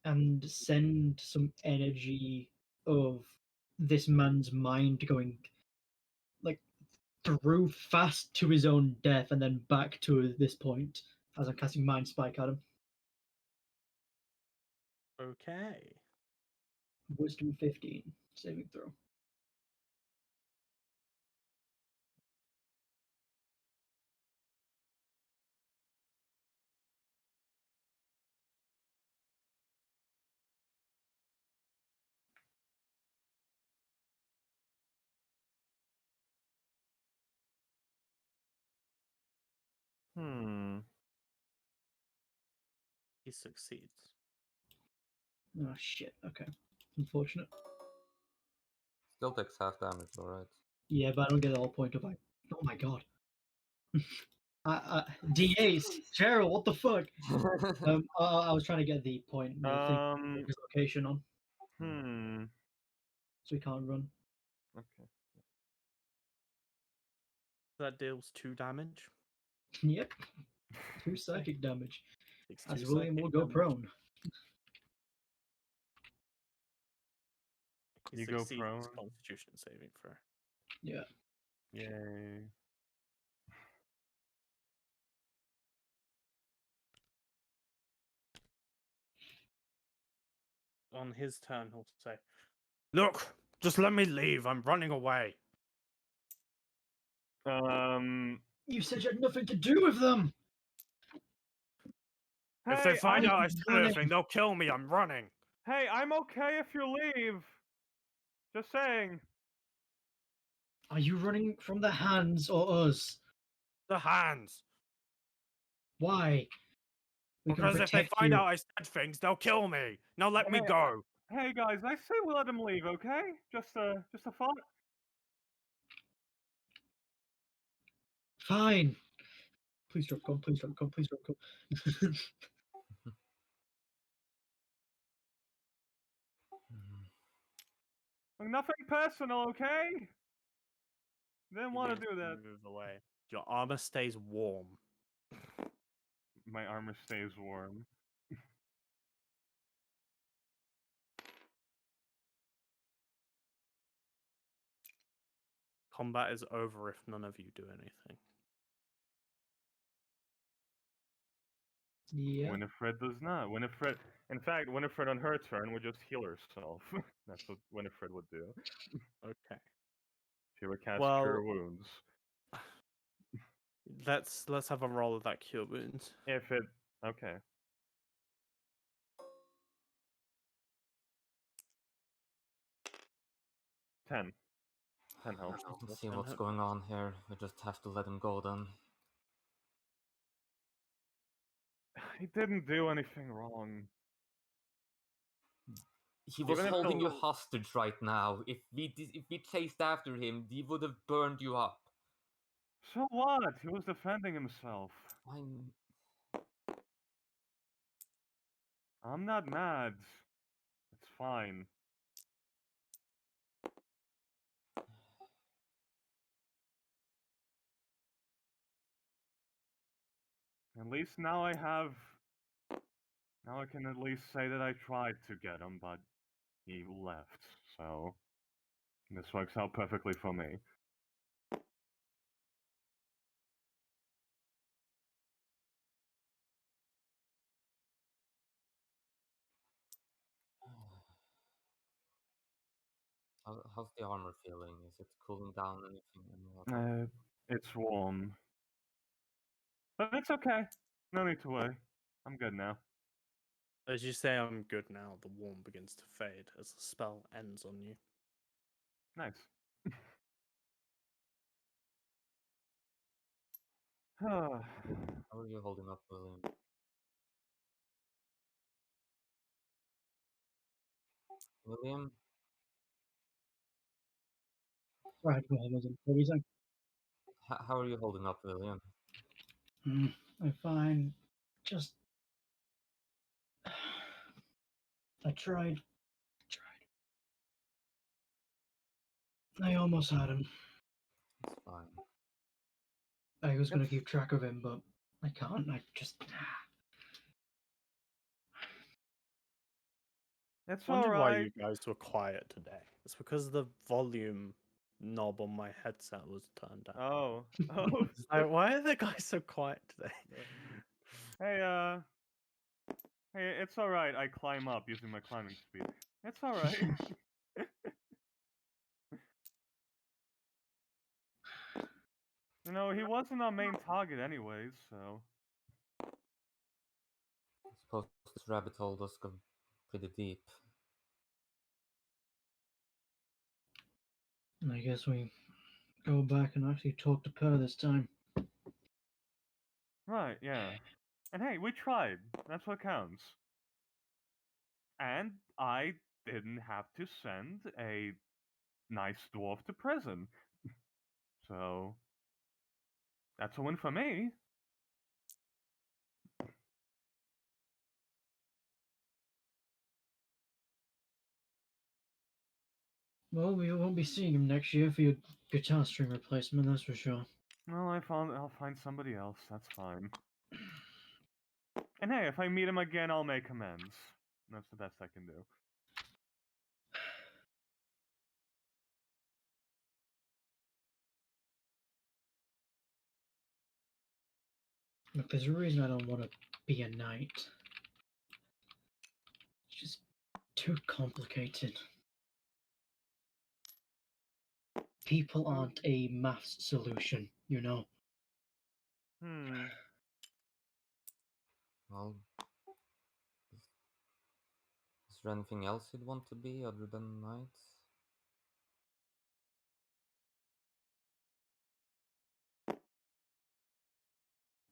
and send some energy of this man's mind going like through fast to his own death and then back to this point as I'm casting Mind Spike at him. Okay. Wisdom 15 saving throw. He succeeds. Oh shit. Okay. Unfortunate. Still takes half damage, alright. Yeah, but I don't get the whole point of like. Oh my god. DAs, Cheryl, what the fuck? I was trying to get the point, the thing, his location on, so he can't run. Okay. That deals 2 damage. Yep, 2 psychic damage. Takes As 2 William will psychic go damage. prone. He You go succeeds prone. his Constitution saving throw. Yeah. Yay. On his turn, he'll say, "Look, just let me leave. I'm running away." You said you had nothing to do with them. If they find I'm out I said running. anything, they'll kill me. I'm running. Hey, I'm okay if you leave. Just saying. Are you running from the hands or us? The hands. Why? We can Because if they protect find you. out I said things, they'll kill me. Now let me Hey, go. Hey guys, I say we let him leave, okay? Just a thought. Fine. Please drop gun. Please drop gun. Please drop gun. Like, nothing personal, okay? Didn't want to do that. Move away. Your armor stays warm. My armor stays warm. Combat is over if none of you do anything. Yeah. Winifred does not. In fact, Winifred on her turn would just heal herself. That's what Winifred would do. Okay. She would cast Well- Cure Wounds. Let's have a roll of that cure wounds. If it. Okay. 10. 10 health. I can Let's see send what's him- going on here. We just have to let him go then. He didn't do anything wrong. He was Even if holding you the- hostage right now. If we chased after him, he would have burned you up. So what? He was defending himself. I'm not mad. It's fine. At least now I have. Now I can at least say that I tried to get him, but he left. So this works out perfectly for me. How's the armor feeling? Is it cooling down anything? It's warm. But it's okay. No need to worry. I'm good now. As you say, I'm good now. The warm begins to fade as the spell ends on you. Nice. Ah. How are you holding up, William? William? Right, well, I wasn't. What were you saying? How are you holding up, William? I'm fine. Just. I tried. I almost had him. It's fine. I was gonna keep track of him, but I can't. I just. It's I wonder why alright. you guys were quiet today. It's because the volume knob on my headset was turned down. Oh. Oh. Why are the guys so quiet today? Hey, hey, it's alright. I climb up using my climbing speed. It's alright. You know, he wasn't our main target anyways, so. I suppose this rabbit hole does go pretty deep. I guess we go back and actually talk to Per this time. Right, yeah. And hey, we tried. That's what counts. And I didn't have to send a nice dwarf to prison. So. That's a win for me. Well, we won't be seeing him next year for your guitar string replacement, that's for sure. Well, I'll find somebody else. That's fine. And hey, if I meet him again, I'll make amends. That's the best I can do. Look, there's a reason I don't want to be a knight. It's just too complicated. People aren't a maths solution, you know. Hmm. Well, is there anything else you'd want to be other than knights?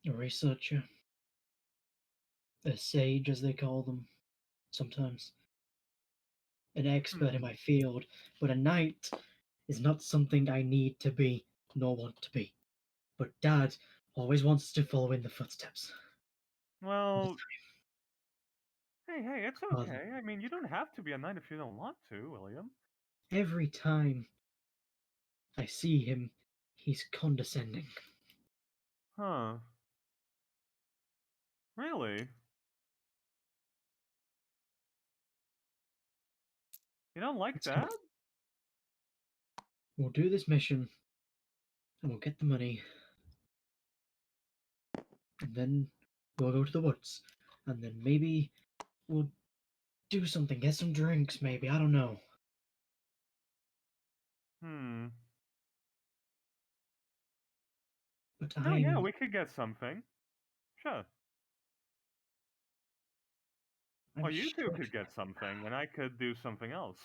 A researcher. A sage, as they call them, sometimes. An expert in my field, but a knight is not something I need to be, nor want to be. But Dad always wants to follow in the footsteps. Well. Hey, it's Well- okay. I mean, you don't have to be a knight if you don't want to, William. Every time I see him, he's condescending. Huh. Really? You don't like It's that? We'll do this mission, and we'll get the money. And then we'll go to the woods. And then maybe we'll do something, get some drinks, maybe. I don't know. But Oh yeah, we could get something. Sure. I'm Or you two short. could get something, and I could do something else.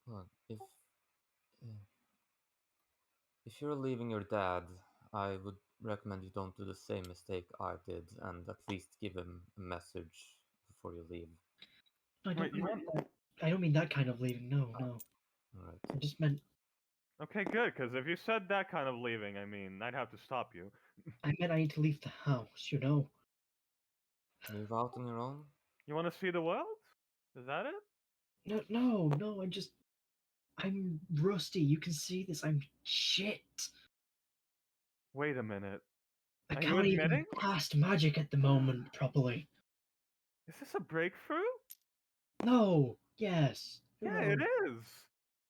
Well, if you're leaving your dad, I would recommend you don't do the same mistake I did, and at least give him a message before you leave. I don't Wait, you mean want? that. I don't mean that kind of leaving. No, no. All right. I just meant Okay, good. Because if you said that kind of leaving, I mean, I'd have to stop you. I need to leave the house. You know. Move out on your own? You want to see the world? Is that it? No, no, no. I'm rusty. You can see this. I'm shit. Wait a minute. I Are you can't even admitting? cast magic at the moment properly. Is this a breakthrough? No. Yes. Yeah, No. it is.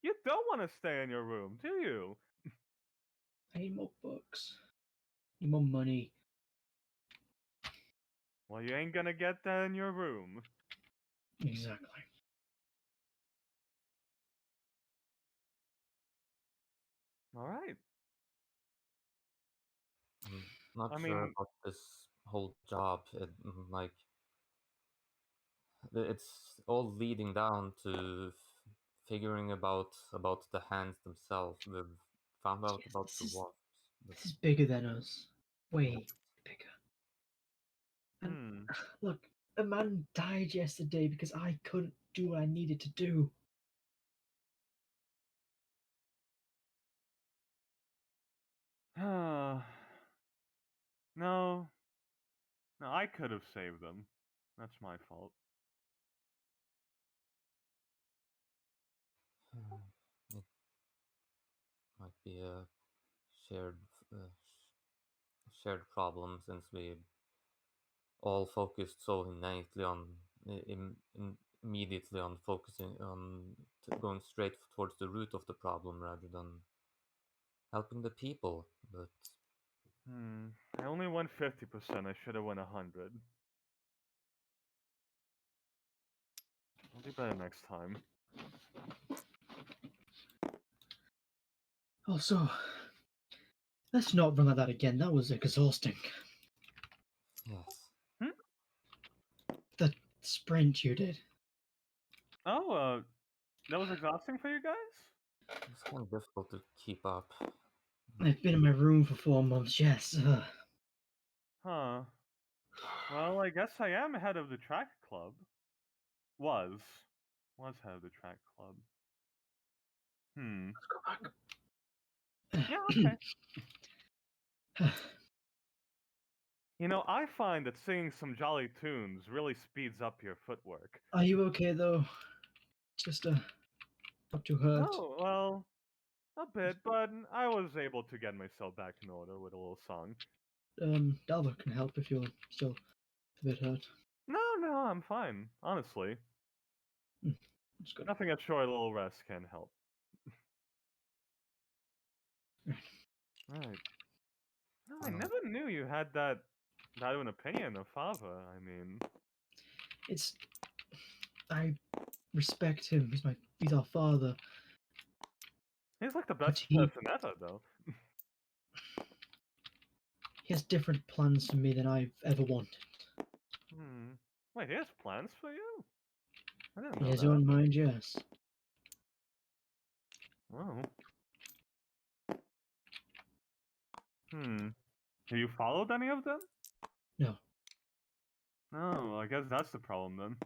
You don't want to stay in your room, do you? I need more books. I need more money. Well, you ain't gonna get that in your room. Exactly. All right. I'm not I sure mean, about this whole job. Like, it's all leading down to figuring about the hands themselves. We've found out Yes, about the wasps. But this is bigger than us. Way bigger. And hmm. look, a man died yesterday because I couldn't do what I needed to do. No. No, I could have saved them. That's my fault. it might be a shared uh, shared problem since we all focused so innately on immediately on focusing on going straight towards the root of the problem rather than helping the people. But I only won 50%. I should have won 100. I'll do better next time. Also, let's not run like that again. That was exhausting. yes, The sprint you did. Oh, that was exhausting for you guys? it's kind of difficult to keep up. I've been in my room for 4 months. Yes. Huh. Well, I guess I am head of the track club. Was. Was head of the track club. Let's go back. Yeah, okay. You know, I find that singing some jolly tunes really speeds up your footwork. Are you okay though? Just not too hurt. Oh, well, a bit, but I was able to get myself back in order with a little song. Dalva can help if you're still a bit hurt. No, I'm fine, honestly. That's good. Nothing a short little rest can help. Right. No, I never knew you had that of an opinion of Fava. I mean, It's I respect him. He's our father. he's like the But best he person ever, though. has different plans for me than I've ever wanted. Wait, he has plans for you? I didn't In know his that. own mind, yes. Oh. Have you followed any of them? No. No, I guess that's the problem then.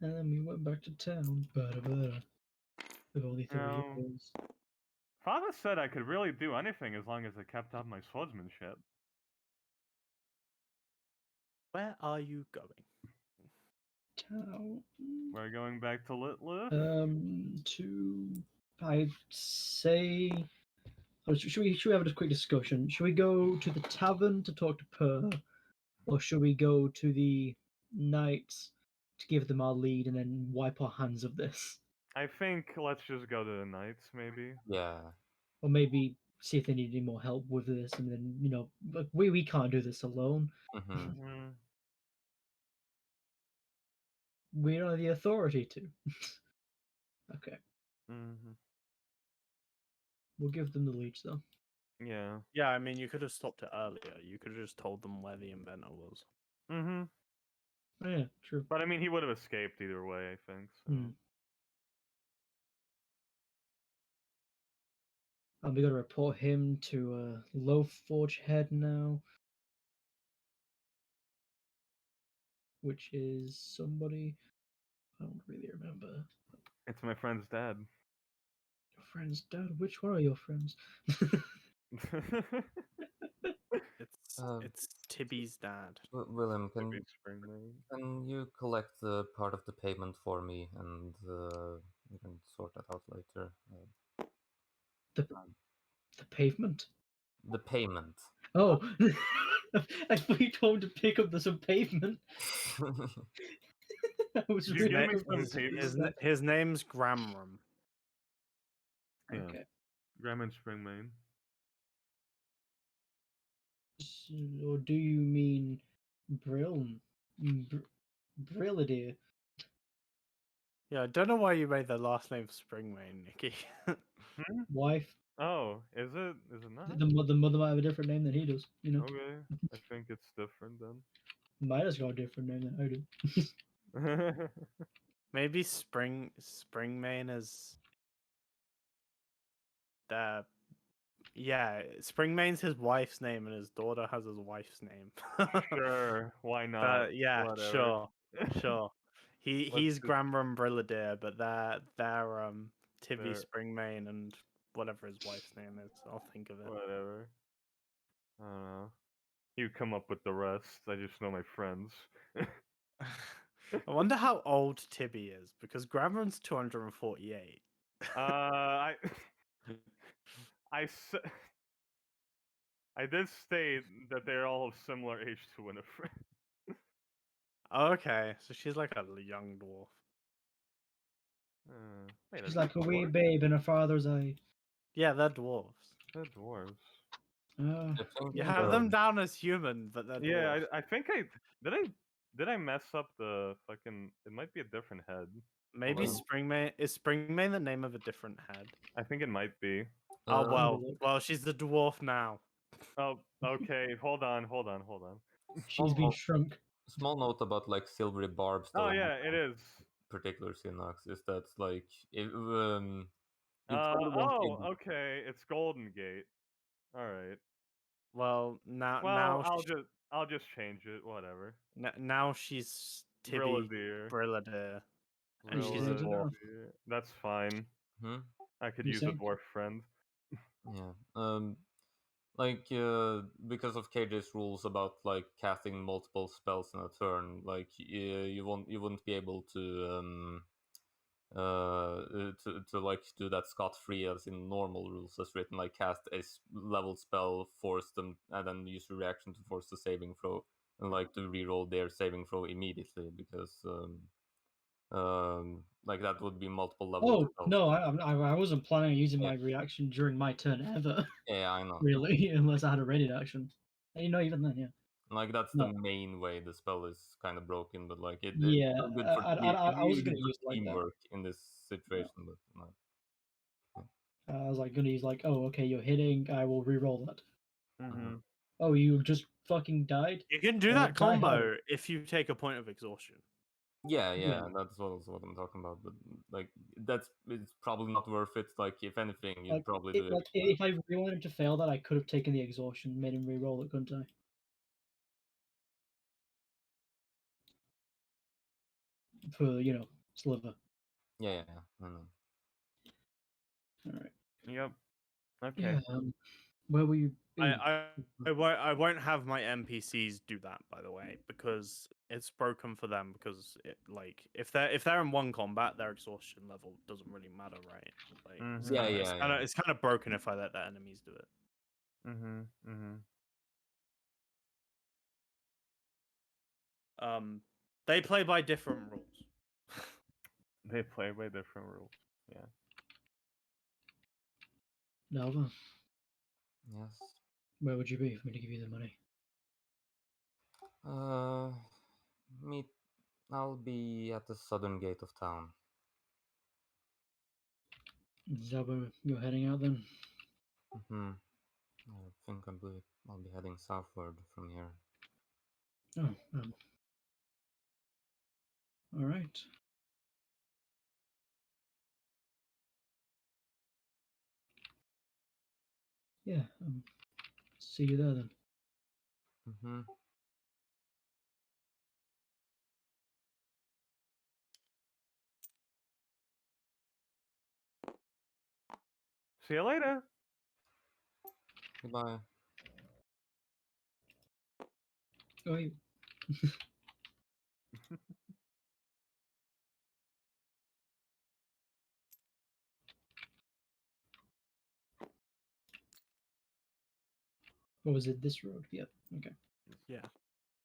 And then we went back to town. Bada. With only 3 No. years. Father said I could really do anything as long as I kept up my swordsmanship. Where are you going? Town. We're going back to Litlith? I'd say. Should we have a quick discussion? Should we go to the tavern to talk to Per, or should we go to the knights to give them our lead and then wipe our hands of this? I think let's just go to the knights, maybe. Yeah. Or maybe see if they need any more help with this, and then like, we can't do this alone. Mm-hmm. Mm-hmm. We don't have the authority to. Okay, Mm-hmm. we'll give them the lead though. Yeah. Yeah, I mean, you could have stopped it earlier. You could have just told them where the inventor was. Mm-hmm. Oh, yeah, true. But I mean, he would have escaped either way, I think. So. Hmm. And we got to report him to Low Forge Head now, which is somebody I don't really remember. It's my friend's dad. Your friend's dad? Which one are your friends? It's Tibby's dad. Willem, Maybe spring maybe. can you collect the part of the payment for me, and we can sort that out later. The pavement? The payment. Oh, I thought you told him to pick up some pavement. I was You really give me confused. some pavement? His name's Gramram. Yeah. Okay. Graham and Spring Main. Or do you mean Briln? Brilladier? Yeah, I don't know why you made the last name Springmain, Nikki. Hmm? Wife? Oh, is it? Is it not? The mother might have a different name than he does. Okay, I think it's different Might has got a different name than I do. then. Maybe Springmain is the yeah, Springmain's his wife's name and his daughter has his wife's name. Sure, why not? Yeah, Whatever. sure. Let's He's just- Gramram Brilladier, but they're Tibby They're- Springmain and whatever his wife's name is. I'll think of it. Whatever. I don't know. You come up with the rest. I just know my friends. I wonder how old Tibby is because Gramram's 248. I I s- I did state that they're all of similar age to Winifred. Okay, so she's like a young dwarf. Wait, She's are like a they wee dwarves? babe in her father's eye. Yeah, they're dwarves. They're dwarves. Oh, I think You yeah. have them down as human, but they're Yeah, dwarves. I think I mess up the fucking. It might be a different head. Maybe Well- Springmain is Springmain the name of a different head. I think it might be. Oh well. well, she's the dwarf now. Oh, okay. Hold on. She's been shrunk. Small note about like silvery barbs. Oh though, yeah, it is. particular Synox is that like if you probably won't be able- Okay. It's Golden Gate. All right. Well, now Well, I'll just change it. Whatever. now she's Tibby Brilladier. Brilladier, and she's a Brilladier. dwarf. That's fine. Hmm? I could You use a saying? dwarf friend. Yeah. Like because of KJ's rules about like casting multiple spells in a turn, like you wouldn't be able to like do that scot free as in normal rules as written, like cast a level spell, force them, and then use your reaction to force the saving throw, and like to reroll their saving throw immediately because like that would be multiple level Oh spells. no, I wasn't planning on using Yeah. my reaction during my turn ever. Yeah, I know. Really, unless I had a ready action. And even then, yeah. Like that's No. the main way the spell is kind of broken, but like it's Yeah, still good for I was really gonna good for use it like that. teamwork in this situation, but like, I was like gonna use like, oh, okay, you're hitting. I will re-roll that. Mm-hmm. Oh, you just fucking died. You can do Well, that die harder. combo if you take a point of exhaustion. yeah, Yeah. that's what I'm talking about. But like it's probably not worth it. Like if anything, you'd Like, probably do it. like if I really wanted to fail that, I could have taken the exhaustion, made him re-roll it, couldn't I? For sliver. Yeah, I know. All right. Yep. Okay. Yeah. Where were you? I won't have my NPCs do that, by the way, because it's broken for them. Because if they're in one combat, their exhaustion level doesn't really matter, right? Like Mhm. Yeah. it's kind of broken if I let the enemies do it. Mm-hmm. Mm-hmm. They play by different rules. They play by different rules. Yeah. Nalva, Yes. where would you be for me to give you the money? Uh, meet. I'll be at the southern gate of town. Is that where you're heading out then? Hmm. I think I'll be heading southward from here. Oh, all right. Yeah, see you there then. Mm-hmm. See you later. Goodbye. Oh, you. What was it? This road? Yep. Okay. Yeah.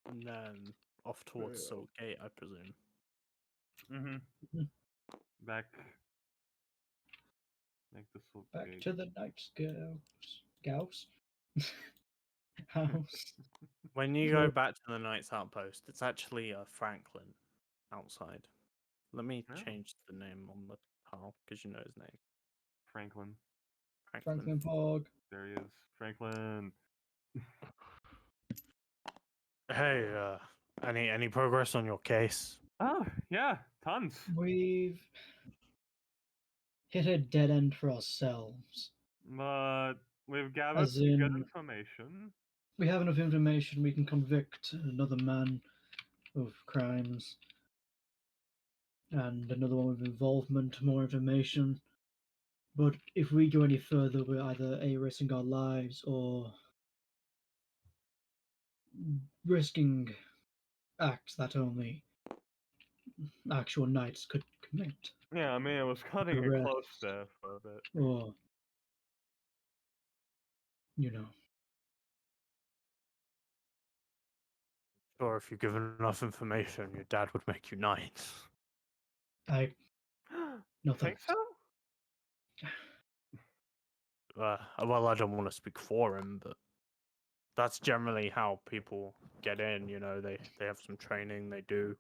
And then off towards Yeah. Salt Gate, I presume. Mm-hmm. Mhm. Back. Back to Silk Back Gate. to the night Gauss house. When you Sure. go back to the Knight's Outpost, it's actually Franklin outside. Let me Oh. change the name on the tile because you know his name. Franklin. Franklin Pog. There he is. Franklin. Hey, any progress on your case? Oh, yeah. Tons. We've hit a dead end for ourselves. But we've gathered As some good in, information. we have enough information, we can convict another man of crimes and another one with involvement, more information. But if we go any further, we're either A, risking our lives or risking acts that only actual knights could commit. Yeah, I mean, it was cutting it Correct. close there for a bit. Or, you know, Sure, if you give enough information, your dad would make you knight. I no Think thanks. so? Well, I don't want to speak for him, but that's generally how people get in. You know, they have some training, they do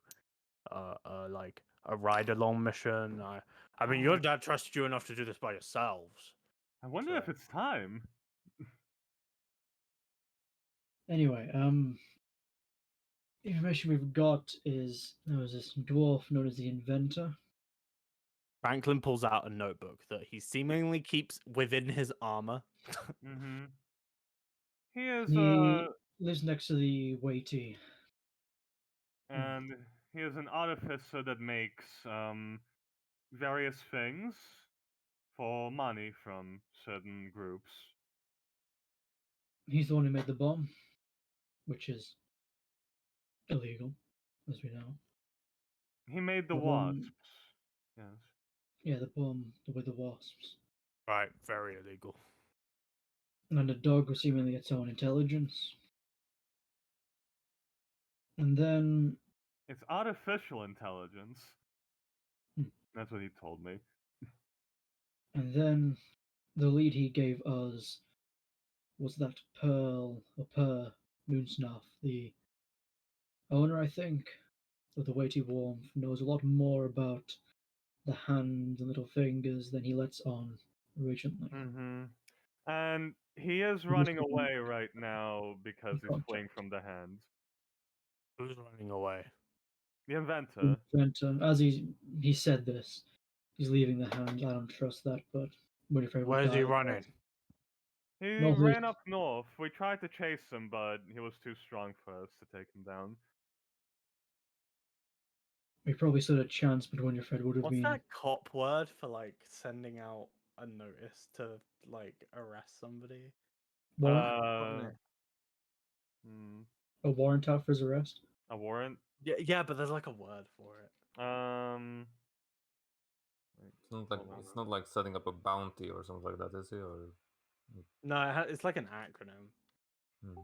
like a ride along mission. I mean, your dad trusted you enough to do this by yourselves. I wonder if So- it's time. Anyway, the information we've got is there was this dwarf known as the Inventor. Franklin pulls out a notebook that he seemingly keeps within his armor. Mm-hmm. He is, He lives next to the Weighty. and he is an artificer that makes, various things for money from certain groups. He's the one who made the bomb, which is illegal, as we know. He made the The wasps. one- Yes. Yeah, the bomb with the wasps. Right, very illegal. And the dog was seemingly its own intelligence. And then It's artificial intelligence. Hmm. That's what he told me. the lead he gave us was that Pearl or Per Moonsnuff, the owner, I think, of the Weighty Warmth, knows a lot more about the hands and little fingers than he lets on originally. Mm-hmm. And he is He was running the one away right now because in he's fleeing contact. from the hands. Who's running away? The inventor. The Inventor, as he said this, he's leaving the hands. I don't trust that, but Winifred would Where's die. he of that. running? He Northeast. ran up north. We tried to chase him, but he was too strong for us to take him down. We probably stood a chance, but Winifred would have What's been. that cop word for like sending out a notice to like arrest somebody? Warrant, Uh, hmm, a warrant out for his arrest. a warrant. Yeah, but there's like a word for it. Wait, It's hold on. not like setting up a bounty or something like that, is it? Or No, it's like an acronym. hmm.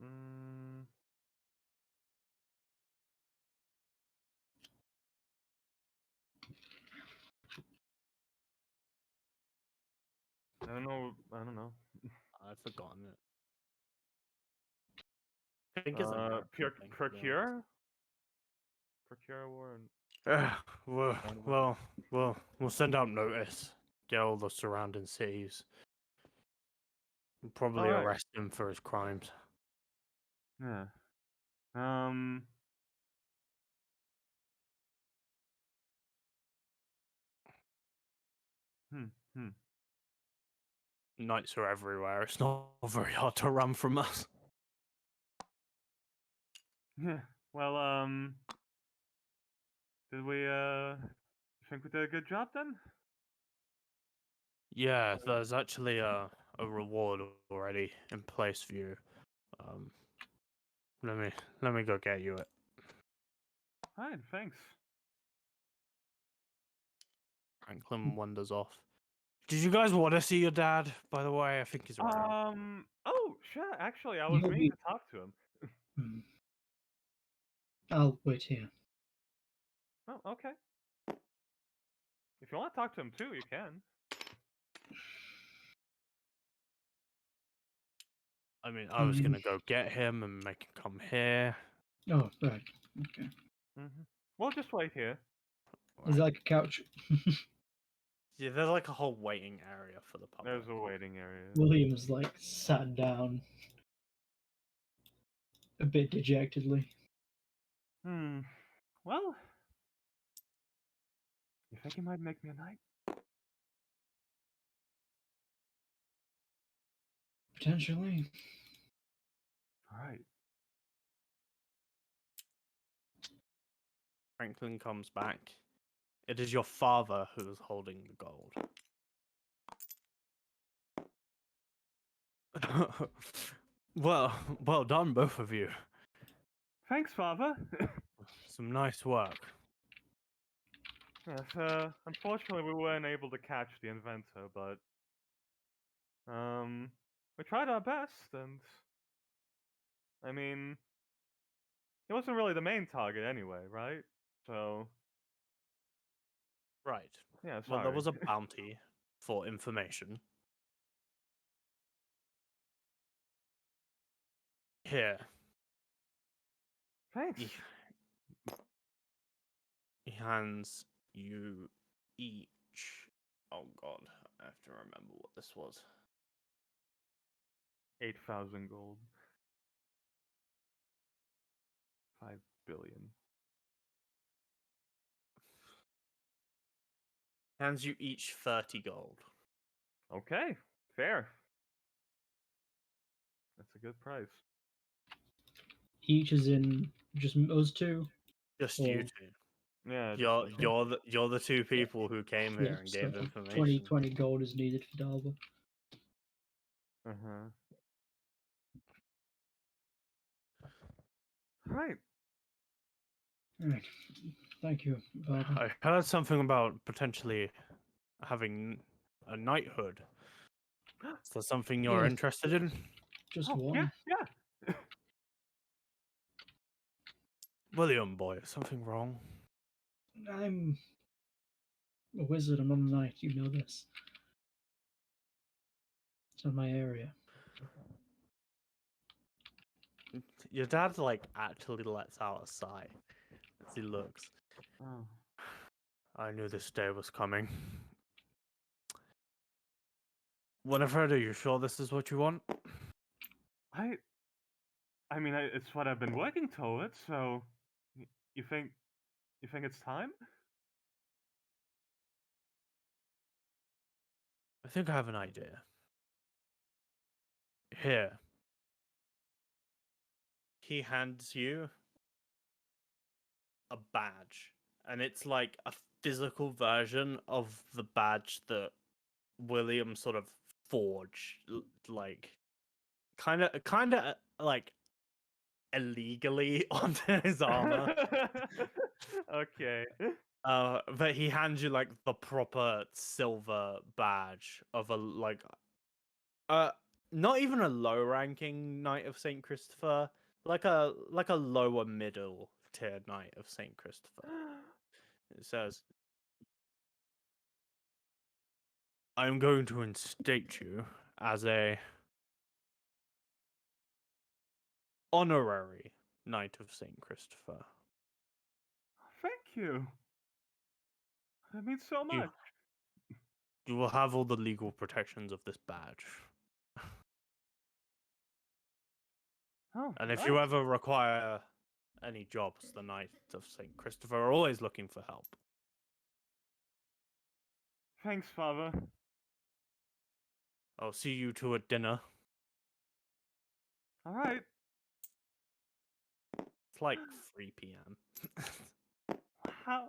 Mm. I don't know. I don't know. I've forgotten it. I think it's Procure, American thing, to be honest. procure warrant. Well, Find one. we'll send out notice. Get all the surrounding cities. We'll probably Alright. arrest him for his crimes. Yeah. Hmm. Knights are everywhere. It's not very hard to run from us. Yeah. Well, did we think we did a good job then? Yeah, there's actually a reward already in place for you. Um, let me go get you it. Alright, thanks. Franklin wanders off. Did you guys want to see your dad? By the way, I think he's around. Oh, sure. Actually, I was You'll meaning be- to talk to him. Hmm. I'll wait here. Oh, okay. If you want to talk to him too, you can. I mean, I was gonna go get him and make him come here. Oh, right. Okay. We'll just wait here. Is it like a couch? Yeah, there's like a whole waiting area for the public. There's a waiting area. William's like sat down a bit dejectedly. Well, you think he might make me a knight? Potentially. Alright. Franklin comes back. It is your father who is holding the gold. well done, both of you. Thanks, father. Some nice work. Yes, unfortunately we weren't able to catch the inventor, but we tried our best, and I mean, he wasn't really the main target anyway, right? So Right. yeah, Well, there sorry. was a bounty for information. Here. Thanks. He hands you each. Oh god, I have to remember what this was. 8,000 gold. 5 billion. Hands you each 30 gold. Okay, fair. That's a good price. Each is in just us two. Just you Or- two. Yeah. You're the two people who came here Yeah, and so gave 20, information. 20 gold is needed for Dalva. Right. Alright. Thank you, Father. I heard something about potentially having a knighthood. Is that something you're Yes. interested in? Just Oh, one. yeah. William, boy, is something wrong? I'm a wizard, I'm not a knight, you know this. It's not my area. Your dad, like, actually lets out a sigh as he looks. Oh. I knew this day was coming. Winifred, are you sure this is what you want? I mean, it's what I've been working towards. So, you think it's time? I think I have an idea. Here. He hands you a badge, and it's like a physical version of the badge that William sort of forged, like kind of like illegally onto his armor. Okay. But he hands you like the proper silver badge of a like not even a low ranking Knight of Saint Christopher, like a lower middle tier Knight of Saint Christopher. It says, I'm going to instate you as a honorary Knight of Saint Christopher. Thank you. That means so You- much. You will have all the legal protections of this badge. Oh, And if nice. you ever require any jobs, the Knights of St. Christopher are always looking for help. Thanks, Father. I'll see you two at dinner. All right. It's like 3 p.m. How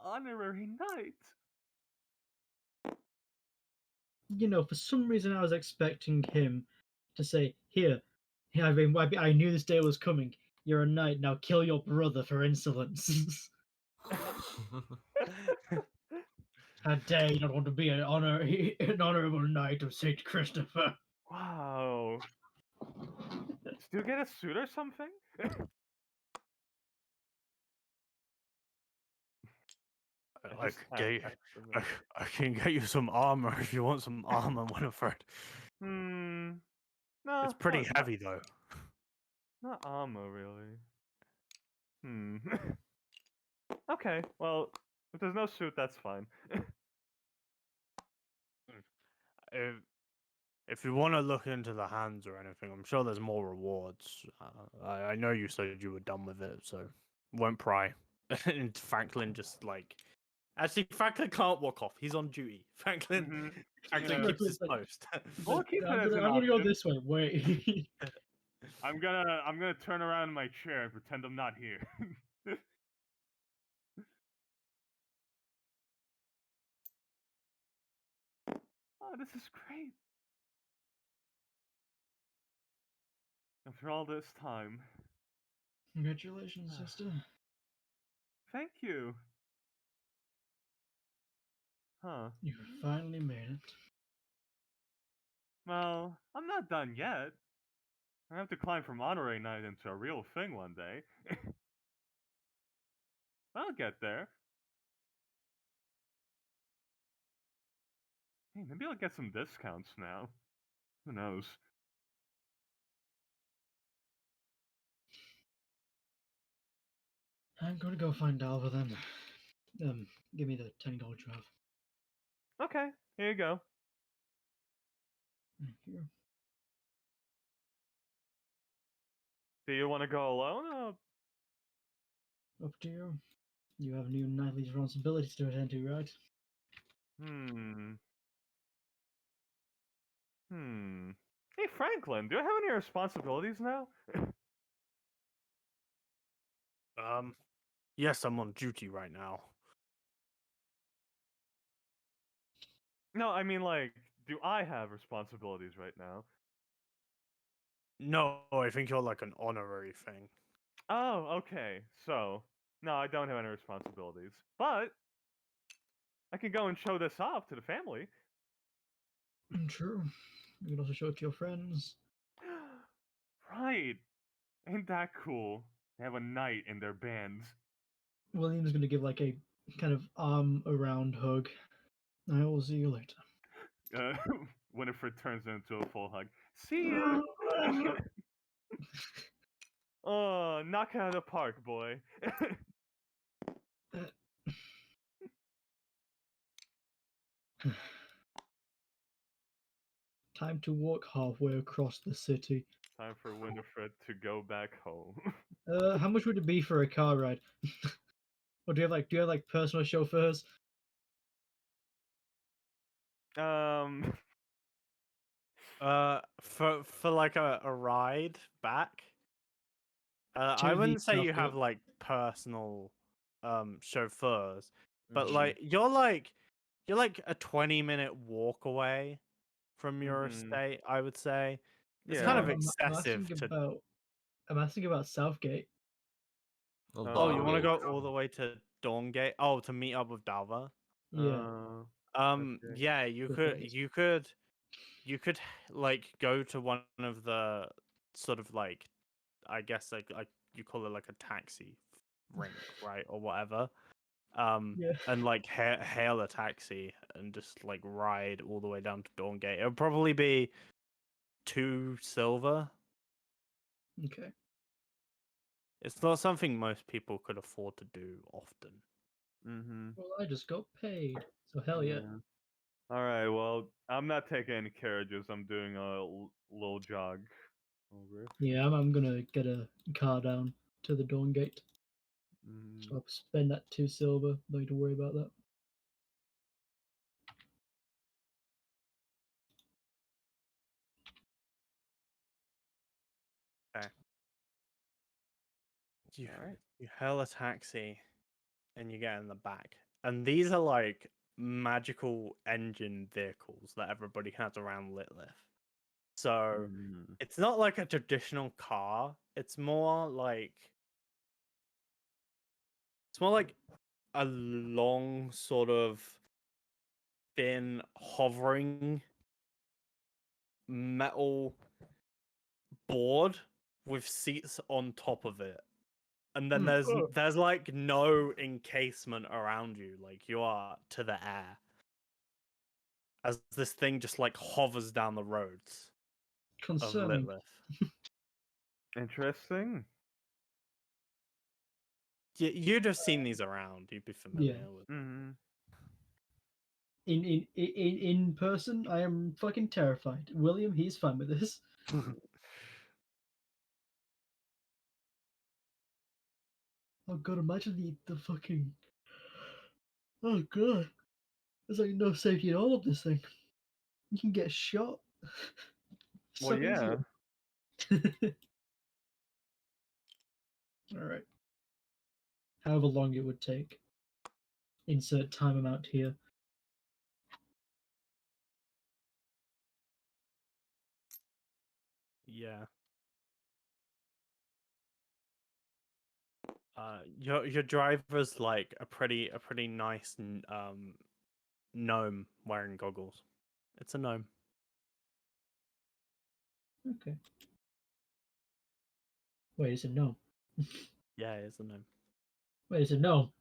honorary knight. You know, for some reason I was expecting him to say, "Here, I knew this day was coming. You're a knight, now kill your brother for insolence." How dare you not want to be an honorable knight of Saint Christopher? Wow. Do you get a suit or something? I, just can get, asked a minute. I can get you some armor if you want some armor, Winifred. No, It's pretty not, heavy, though. not armor, really. Okay, well, if there's no suit, that's fine. If you want to look into the hands or anything, I'm sure there's more rewards. I know you said you were done with it, so won't pry. And Franklin just like, actually, Franklin can't walk off. He's on duty. Franklin Yeah. keeps his post. We'll keep it I'm as an gonna go option. this way. Wait. I'm gonna turn around in my chair and pretend I'm not here. Oh, this is great. After all this time. Congratulations, sister. Thank you. Huh. You finally made it. Well, I'm not done yet. I have to climb from honorary knight into a real thing one day. I'll get there. Hey, maybe I'll get some discounts now. Who knows? I'm gonna go find Alva then. Give me the $10 you have. Okay, here you go. Thank you. Do you want to go alone? Or... Up to you. You have new nightly responsibilities to attend to, right? Hey, Franklin, do I have any responsibilities now? Yes, I'm on duty right now. No, I mean, like, do I have responsibilities right now? No, I think you're like an honorary thing. Oh, okay. So, no, I don't have any responsibilities. But, I can go and show this off to the family. True. You can also show it to your friends. Right. Ain't that cool? They have a knight in their bands. William's gonna give like a kind of arm around hug. I will see you later. Winifred turns into a full hug. See ya! Oh, knock it out of the park, boy. Time to walk halfway across the city. Time for Winifred to go back home. How much would it be for a car ride? Or do you have like personal chauffeurs? For like a ride back. I To the wouldn't say you have Southgate. like personal chauffeurs, but Mhm. like you're like a 20-minute walk away from your estate, I would say. It's kind of Yeah. excessive to I'm asking about Southgate. Well, Oh, you want to Dalgate. go all the way to Dawngate? Oh, to meet up with Dalva? Yeah. Okay. Yeah, you With could those. you could like go to one of the sort of like, I guess like you call it like a taxi rink, right, or whatever. Yeah. And like hail a taxi and just like ride all the way down to Dawngate. It would probably be 2 silver. Okay. It's not something most people could afford to do often. Mm-hmm. Well, I just got paid, so hell yeah. All right. Well, I'm not taking any carriages. I'm doing a little jog over. Yeah, I'm gonna get a car down to the Dawn Gate. So I'll spend that 2 silver. Don't need to worry about that. You Alright. you hail a taxi and you get in the back. And these are like magical engine vehicles that everybody has around Litlith. So it's not like a traditional car. It's more like a long sort of thin hovering metal board with seats on top of it. And then there's like no encasement around you, like you are to the air. As this thing just like hovers down the roads of Concerning. Litlith. Interesting. You'd have seen these around. You'd be familiar with. Mm-hmm. In person, I am fucking terrified. William, he's fine with this. Oh god, imagine the fucking. Oh god. There's like no safety at all of this thing. You can get shot. Well, yeah. Alright. However long it would take. Insert time amount here. Yeah. Your driver's like a pretty nice gnome wearing goggles. It's a gnome. Okay. Wait, is it no? Yeah, it's a gnome. Wait, is it no?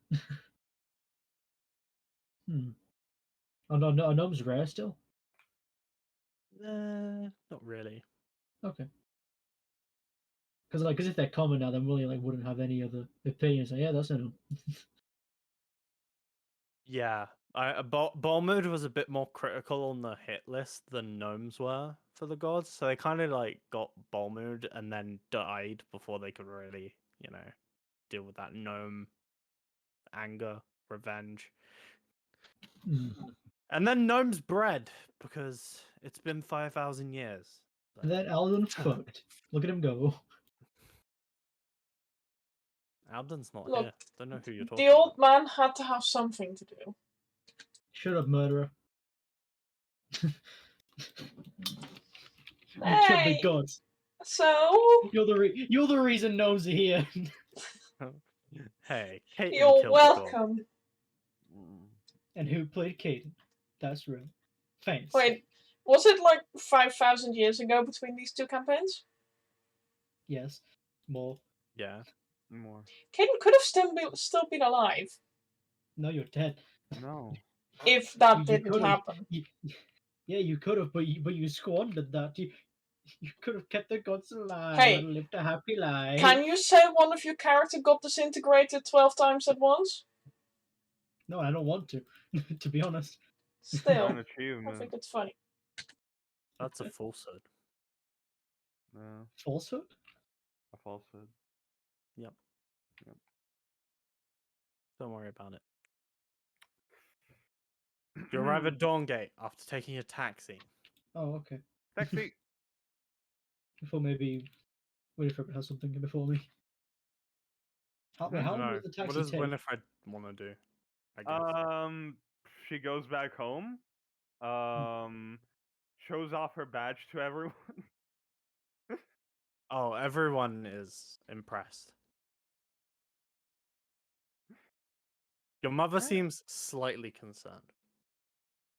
Oh no, no, a gnome's rare still. Not really. Okay. Because if they're common now, then William wouldn't have any other opinions. Like, yeah, that's a gnome. Yeah, Balmud was a bit more critical on the hit list than gnomes were for the gods, so they kind of like got Balmud and then died before they could really, deal with that gnome anger, revenge. And then gnomes bred because it's been 5,000 years. And then Alden fucked. Look at him go. Alden's not Look, here. Don't know who you're talking The old about. man had to have something to do. Shut up, murderer. You killed the Hey! gods. So, You're the reason gnomes are here. Hey, Caitlin you're killed the god. welcome. And who played Caden? That's right. Thanks. Wait, was it like 5,000 years ago between these two campaigns? Yes. More. Yeah. More. Caden could have still been alive No, you're dead. No. if that You didn't could've- happen. Yeah, you could have, but you squandered that. You could have kept the gods alive Hey, and lived a happy life. Can you say one of your character got disintegrated 12 times at once? No, I don't want to. To be honest. Still, An I achievement. think it's funny. That's a falsehood. No, Falsehood? a falsehood. Yep. Yep. Don't worry about it. You arrive at Dawngate after taking a taxi. Oh, okay. Taxi. Before maybe Winifred has something before me. Wait, how long No. does the What taxi does take? Winifred want to do? I guess. She goes back home. Shows off her badge to everyone. Oh, everyone is impressed. Your mother seems slightly concerned.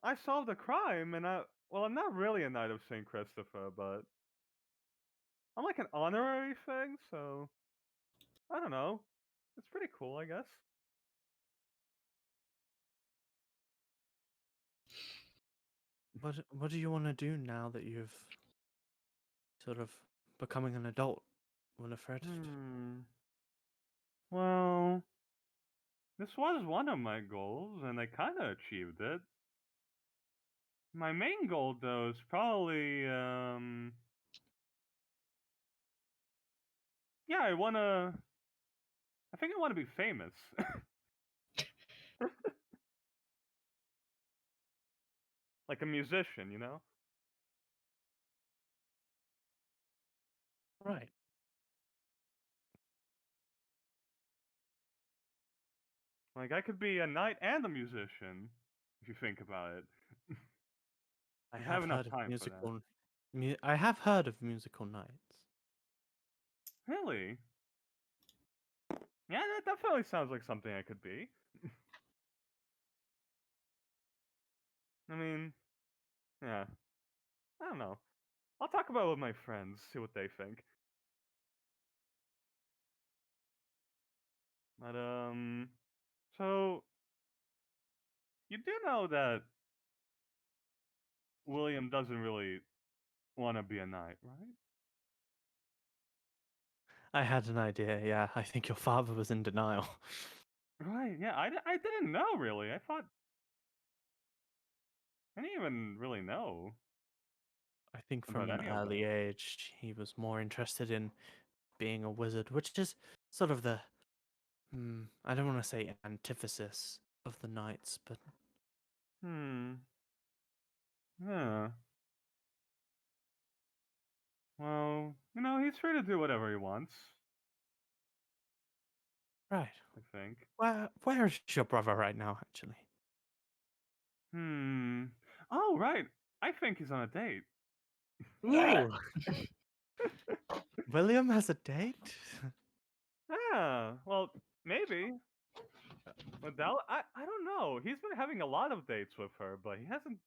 I solved a crime, and Well, I'm not really a Knight of St. Christopher, but I'm like an honorary thing, so I don't know. It's pretty cool, I guess. What do you want to do now that you've sort of becoming an adult, Winifred? Well, this was one of my goals, and I kind of achieved it. My main goal, though, is probably, yeah, I think I want to be famous. Like a musician, you know? Right. Like, I could be a knight and a musician, if you think about it. I You have have enough heard of time for that. I have heard of musical nights. Really? Yeah, that definitely sounds like something I could be. I mean, yeah. I don't know. I'll talk about it with my friends, see what they think. But, so, you do know that William doesn't really want to be a knight, right? I had an idea, yeah. I think your father was in denial. Right, yeah, I didn't know, really. I thought... I didn't even really know I think about from an any of early that. age he was more interested in being a wizard, which is sort of the I don't want to say antithesis of the knights, but Hmm. Yeah. Well, he's free to do whatever he wants, right. I think. Where is your brother right now, actually? Hmm. Oh, right. I think he's on a date. Ooh, William has a date? Yeah, well, maybe. Adele, I don't know. He's been having a lot of dates with her, but he hasn't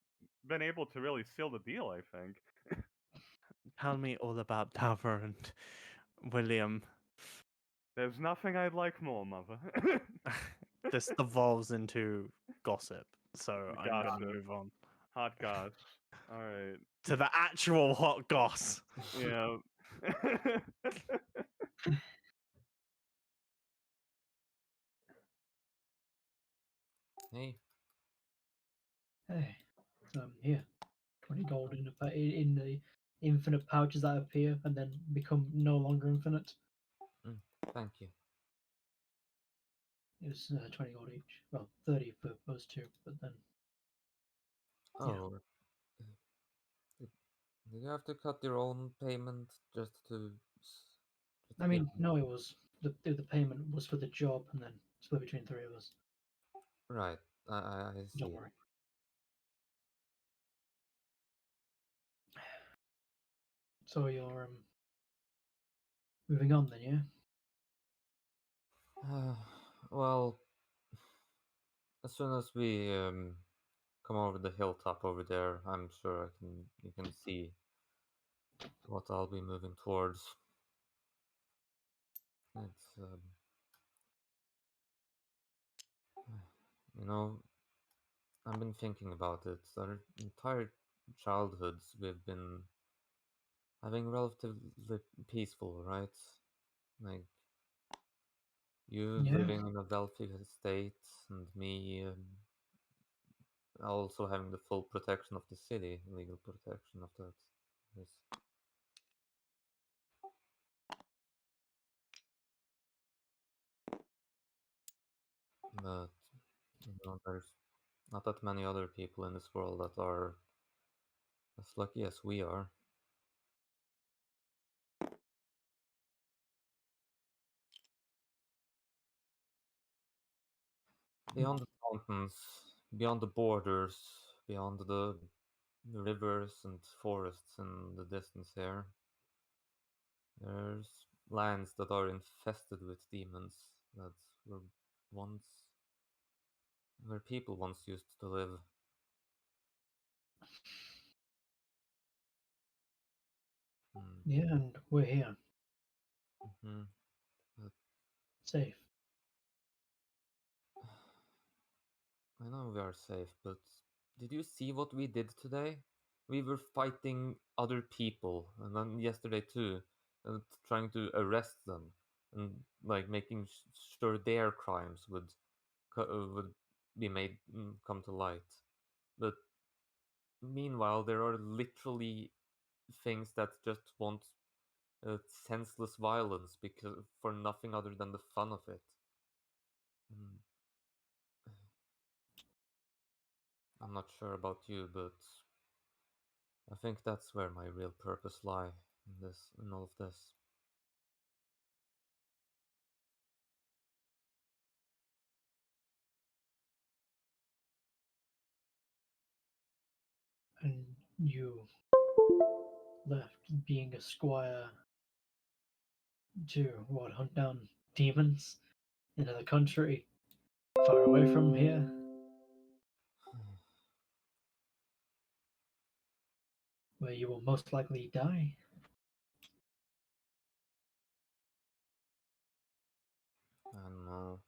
been able to really seal the deal, I think. Tell me all about Dover and William. There's nothing I'd like more, mother. This devolves into gossip, so I'm gonna Gossip. move on Hot goss. Alright. to the actual hot goss. Yeah. Hey, Hey, here, 20 gold in the infinite pouches that appear and then become no longer infinite. thank you. It was 20 gold each. Well, 30 for those two, but then Oh, did, did you have to cut your own payment just to I get mean, no, it was the payment was for the job and then split between three of us. right? I Don't see. worry. So you're moving on then, yeah? Well, as soon as we come over the hilltop over there, I'm sure you can see what I'll be moving towards. It's you know, I've been thinking about it. Our entire childhoods we've been having relatively peaceful, right? Like you Yeah. living in a wealthy estate, and me also having the full protection of the city, legal protection of that. Yes. But there's not that many other people in this world that are as lucky as we are. Beyond the mountains, beyond the borders, beyond the rivers and forests in the distance here, there's lands that are infested with demons that were once where people once used to live. Yeah, and we're here, Hmm. safe. I know we are safe, but did you see what we did today? We were fighting other people, and then yesterday too, and trying to arrest them, and like making sure their crimes would be made come to light. But meanwhile, there are literally things that just want senseless violence because for nothing other than the fun of it. Mm, I'm not sure about you, but I think that's where my real purpose lie in all of this. And you left being a squire to what, hunt down demons in another country, far away from here, where you will most likely die. I don't know.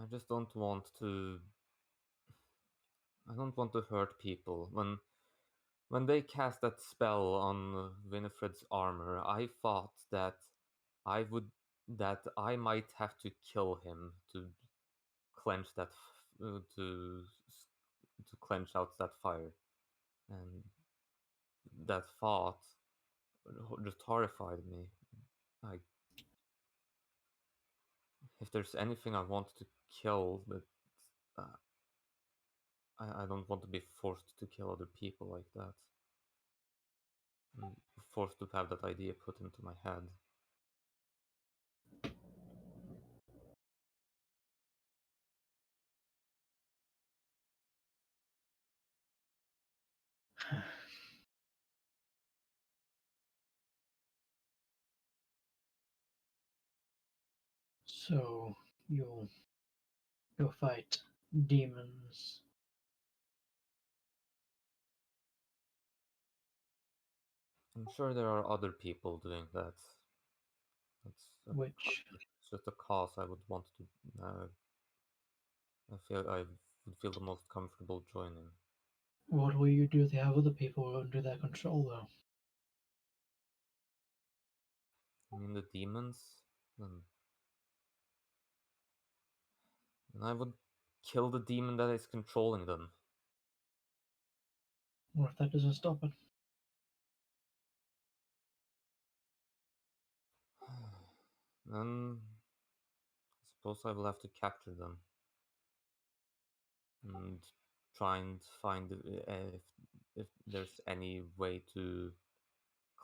I just don't want to. I don't want to hurt people. When they cast that spell on Winifred's armor, I thought that I would that I might have to kill him to clench that to clench out that fire, and that thought just horrified me. I if there's anything I want to kill, but uh, I don't want to be forced to kill other people like that. I'm forced to have that idea put into my head. So you'll go fight demons. I'm sure there are other people doing that. Which It's just a cause I would want to. I would feel the most comfortable joining. what will you do if they have other people under their control, though? I mean the demons, and, and I would kill the demon that is controlling them. What if that doesn't stop it? Then I suppose I will have to capture them and try and find if there's any way to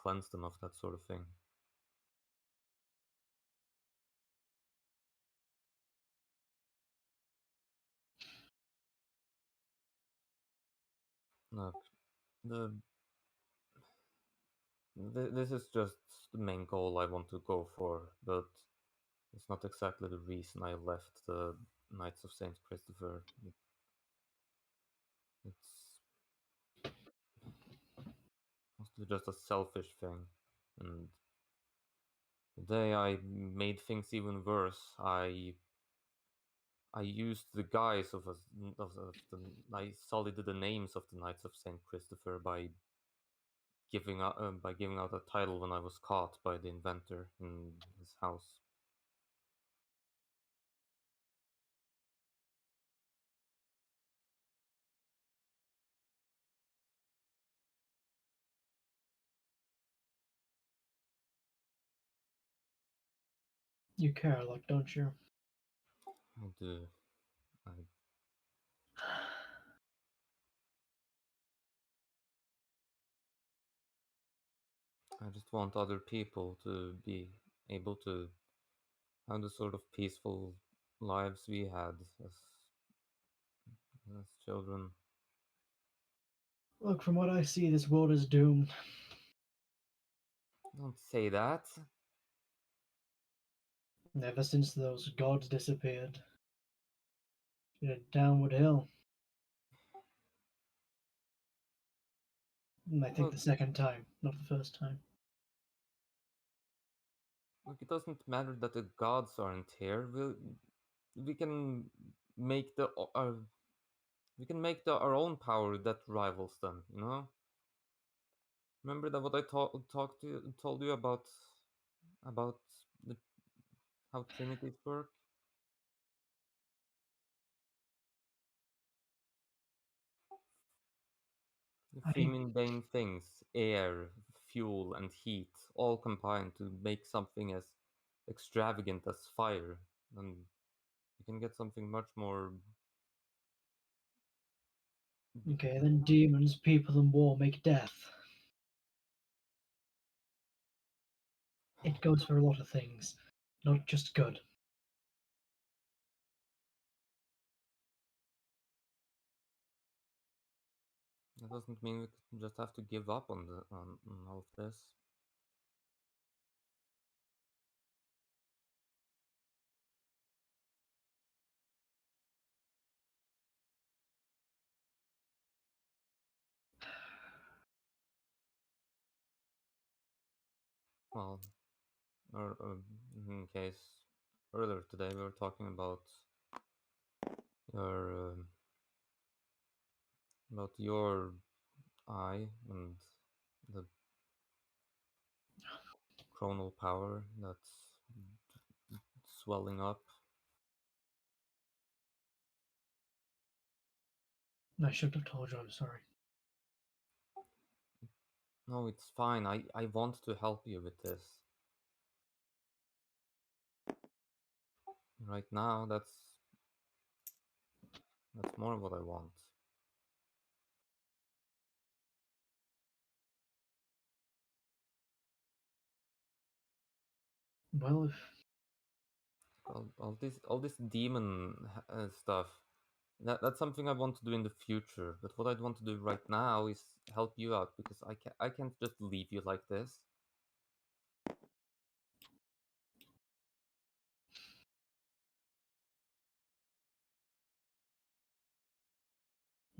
cleanse them of that sort of thing. Look, the this is just the main goal I want to go for, but it's not exactly the reason I left the Knights of Saint Christopher. It's mostly just a selfish thing, and the day I made things even worse, I used the guise of the I sullied the names of the Knights of Saint Christopher by giving out a title when I was caught by the inventor in his house. You care a lot, don't you? I do. I I just want other people to be able to have the sort of peaceful lives we had as children. Look, from what I see, this world is doomed. Don't say that. Ever since those gods disappeared, it's been a downward hill. I think Well, the second time, not the first time. look, it doesn't matter that the gods aren't here. We can make we can make our own power that rivals them. You know. Remember that what I told you about the, how trinities work? The three I mundane things: air, fuel, and heat, all combined to make something as extravagant as fire. And you can get something much more. okay, then demons, people, and war make death. It goes for a lot of things, not just good. That doesn't mean we just have to give up on on all of this. Well, or in case earlier today we were talking your about your eye and the chronal power that's swelling up. I should have told you I'm sorry. No, it's fine. I want to help you with this. Right now, that's more what I want. Well, if All this demon stuff. That's something I want to do in the future. But what I want to do right now is help you out because I can't just leave you like this.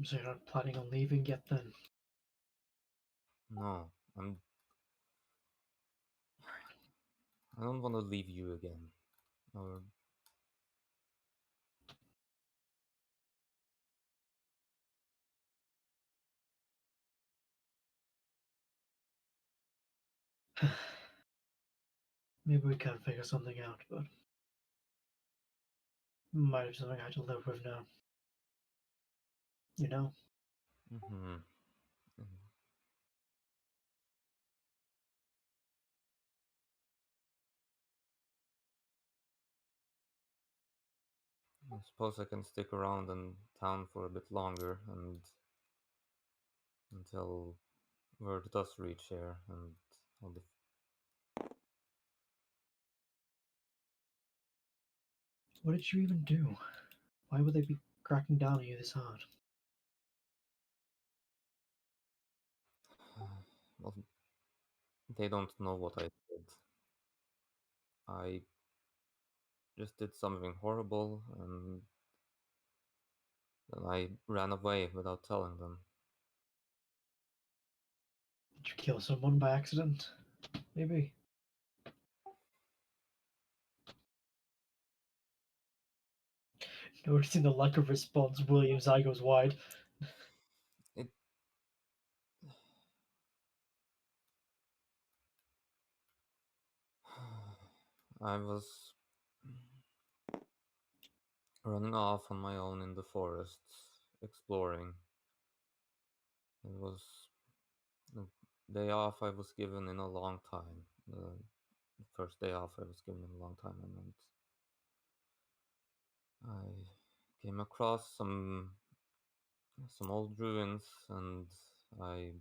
so you're not planning on leaving yet, then No, I don't want to leave you again. Or maybe we can figure something out. But might have something I have to live with now. You know. mm-hmm. I suppose I can stick around in town for a bit longer and until word does reach here and all the What did you even do? Why would they be cracking down on you this hard? well, they don't know what I did. I just did something horrible and then I ran away without telling them. Did you kill someone by accident? Maybe. Noticing the lack of response, William's eye goes wide. It I was running off on my own in the forest, exploring. It was the day off I was given in a long time. The first day off I was given in a long time, and I came across some old ruins, and I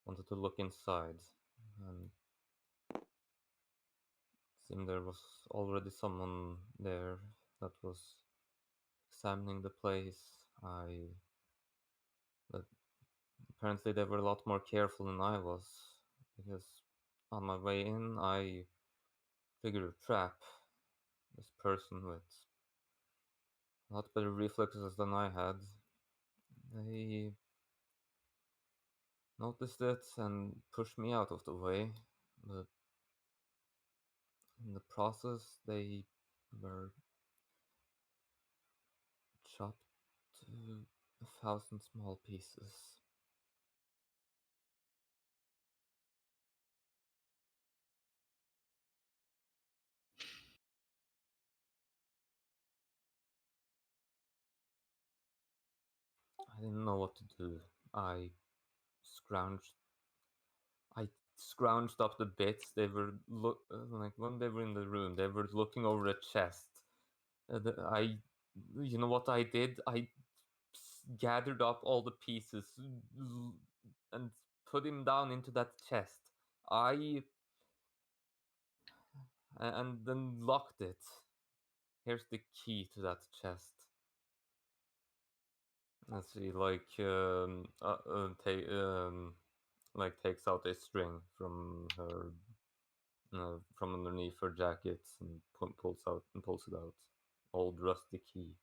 wanted to look inside, and it seemed there was already someone there that was examining the place. But apparently they were a lot more careful than I was, because on my way in I figured a trap. This person with a lot better reflexes than I had. They noticed it and pushed me out of the way, but in the process they were chopped to 1,000 small pieces. I didn't know what to do. Scrounged I scrounged up the bits. They were like when they were in the room, they were looking over a chest. You know what I did? I gathered up all the pieces and put him down into that chest. And then locked it. Here's the key to that chest. Let's see, takes out a string from her from underneath her jacket and pulls it out. Old rusty key.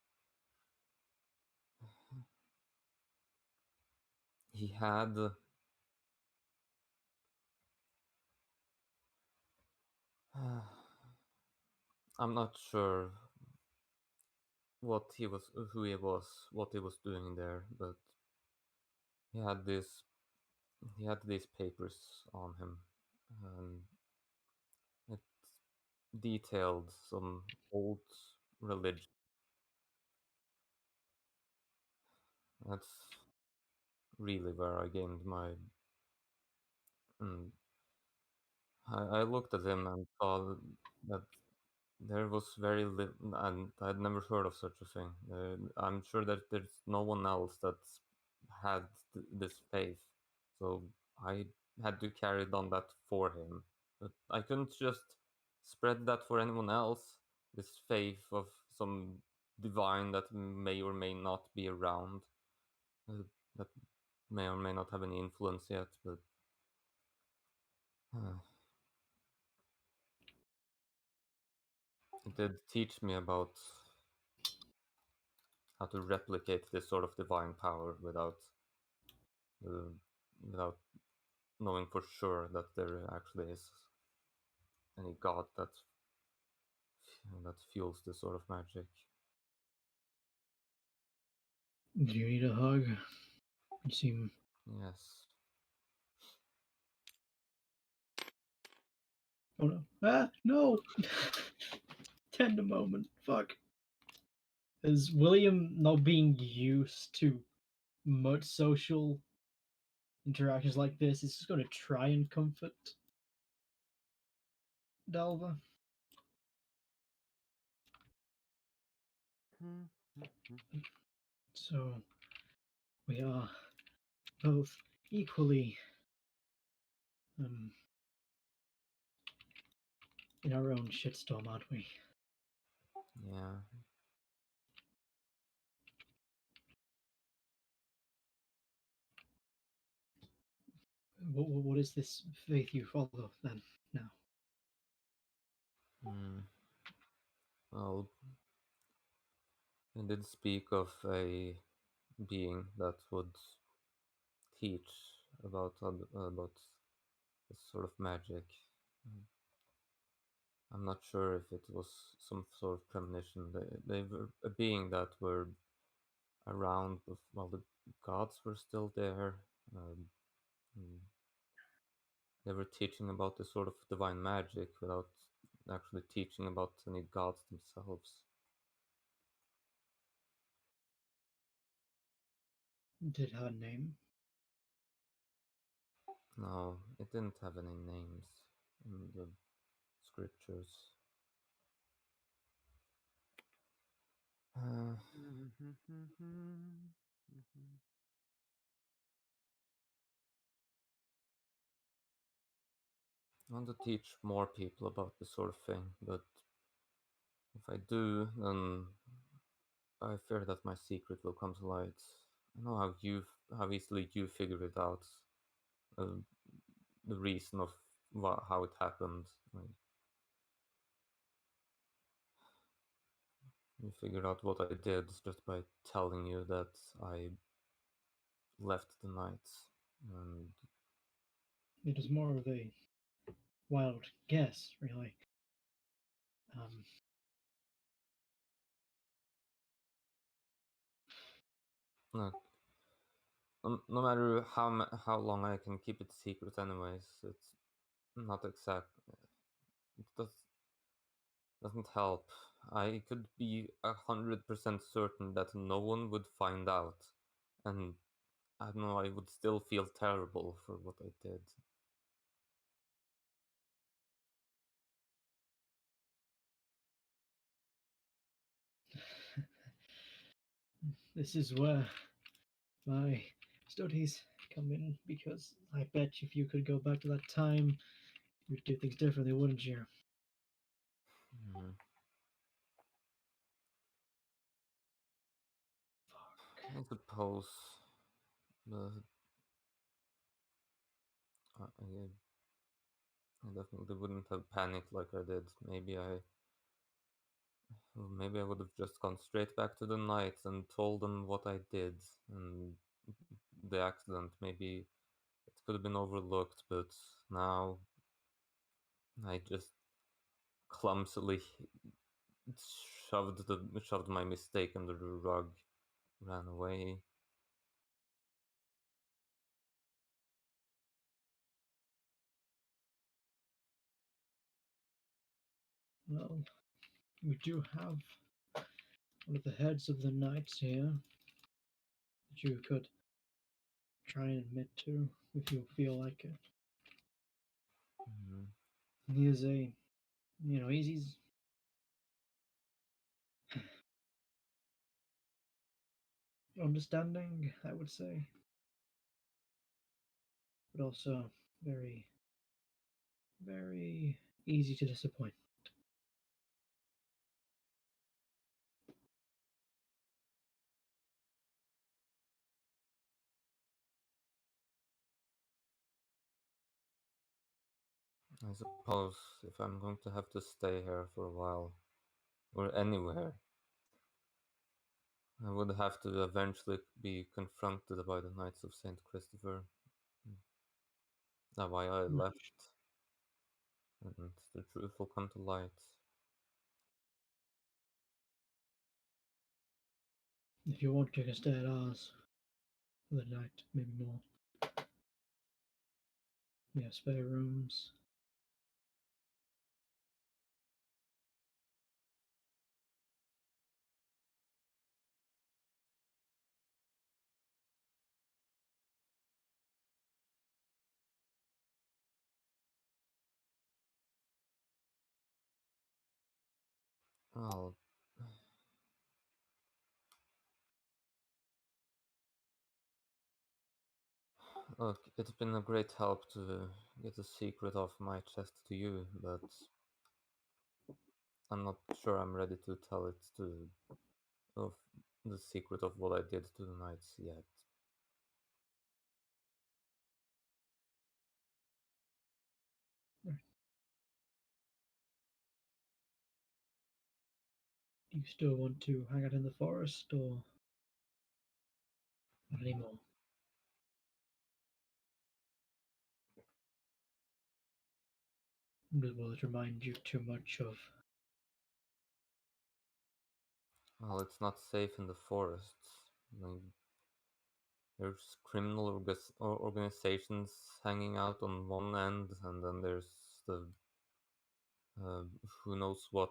He had I'm not sure who he was, what he was doing there, but he had these papers on him, and it detailed some old religion. That's really where I gained my. Mm, I looked at him and saw that there was very little, and I'd never heard of such a thing. I'm sure that there's no one else that's had this faith, so I had to carry on that for him. But I couldn't just spread that for anyone else. This faith of some divine that may or may not be around, that may or may not have any influence yet, but. It did teach me about how to replicate this sort of divine power uh, without knowing for sure that there actually is any god that fuels this sort of magic. Do you need a hug? You seem. Yes. Oh no! Ah, no! Tender moment. Fuck. Is William not being used to much social interactions like this? Is just going to try and comfort Dalva. So we are both equally in our own shitstorm, aren't we? Yeah. What is this faith you follow then now? Well, it did speak of a being that would teach about this sort of magic. I'm not sure if it was some sort of premonition. They were a being that were around while the gods were still there. Mm, they were teaching about this sort of divine magic without actually teaching about any gods themselves. Did her name? No, it didn't have any names in the scriptures. I want to teach more people about this sort of thing, but if I do, then I fear that my secret will come to light. I know how easily you figured it out, uh, the reason of how it happened. Like, you figured out what I did just by telling you that I left the night. And It is more of a wild guess, really. look, no matter how long I can keep it secret, anyways, it's not exact. It doesn't help. I could be 100% certain that no one would find out, and I don't know. I would still feel terrible for what I did. This is where my studies come in, because I bet if you could go back to that time, you'd do things differently, wouldn't you? Hmm. I suppose, but I definitely wouldn't have panicked like I did. Maybe I would have just gone straight back to the knights and told them what I did and the accident. Maybe it could have been overlooked, but now I just clumsily shoved my mistake under the rug, ran away. Well, we do have one of the heads of the knights here that you could try and admit to if you feel like it. Mhm. He is a, he's understanding, I would say, but also very, very easy to disappoint. I suppose if I'm going to have to stay here for a while, or anywhere, I would have to eventually be confronted by the Knights of Saint Christopher. That's why I left, and the truth will come to light. If you want, you can stay at ours for the night, maybe more. We have spare rooms. Well, look, it's been a great help to get a secret off my chest to you, but I'm not sure I'm ready to tell it of the secret of what I did to the knights yet. Do you still want to hang out in the forest, or not anymore? Will it remind you too much of? Well, it's not safe in the forests. Like, there's criminal organizations hanging out on one end, and then there's the uh, who knows what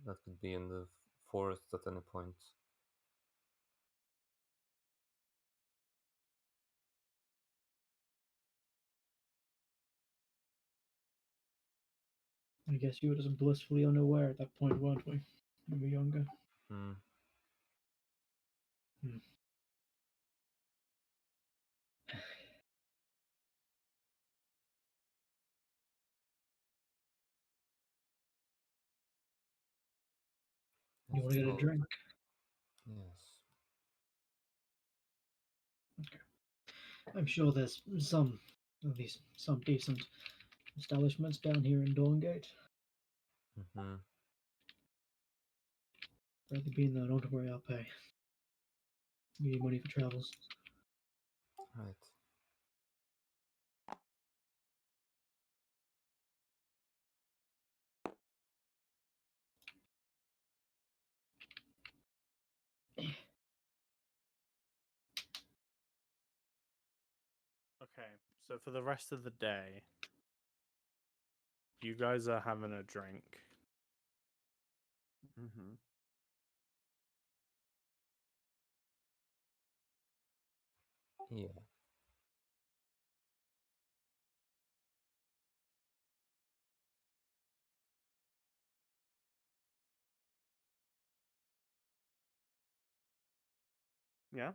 that could be in the forest at any point. I guess you were just blissfully unaware at that point, weren't we? When we were younger. Hmm. Hmm. I You want to get a suppose. drink? Yes. Okay. I'm sure there's some, at least some decent establishments down here in Dorngate. Mm-hmm. Rather being there, don't worry, I'll pay. You need money for travels. Right. Okay, so for the rest of the day, you guys are having a drink. Mm-hmm. Yeah. Yeah.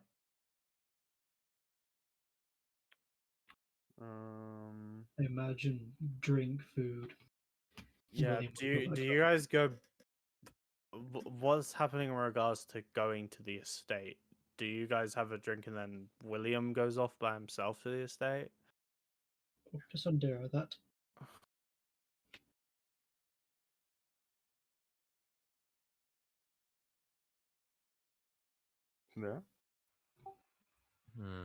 Um. I imagine drink, food. Yeah, William do will go you back do up. you guys go? What's happening in regards to going to the estate? Do you guys have a drink and then William goes off by himself to the estate? Just undo that. Yeah. Hmm.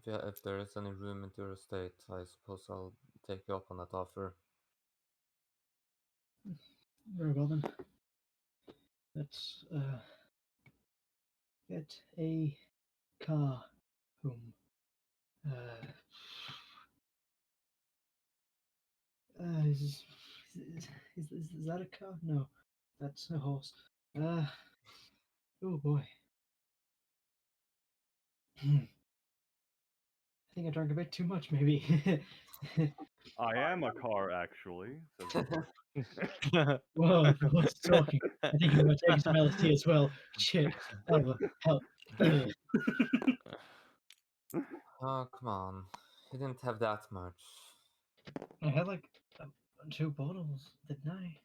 If there is any room into your estate, I suppose I'll take you up on that offer. Very well then. Let's get a car home. Is, is that a car? No, that's a horse. Oh boy. I think I drank a bit too much, maybe. I am a car, actually. Says the horse. Whoa, the horse is talking. I think I'm taking some LSD as well. Shit. Oh, hell. Ugh. Oh, come on. You didn't have that much. I had like 2 bottles, didn't I?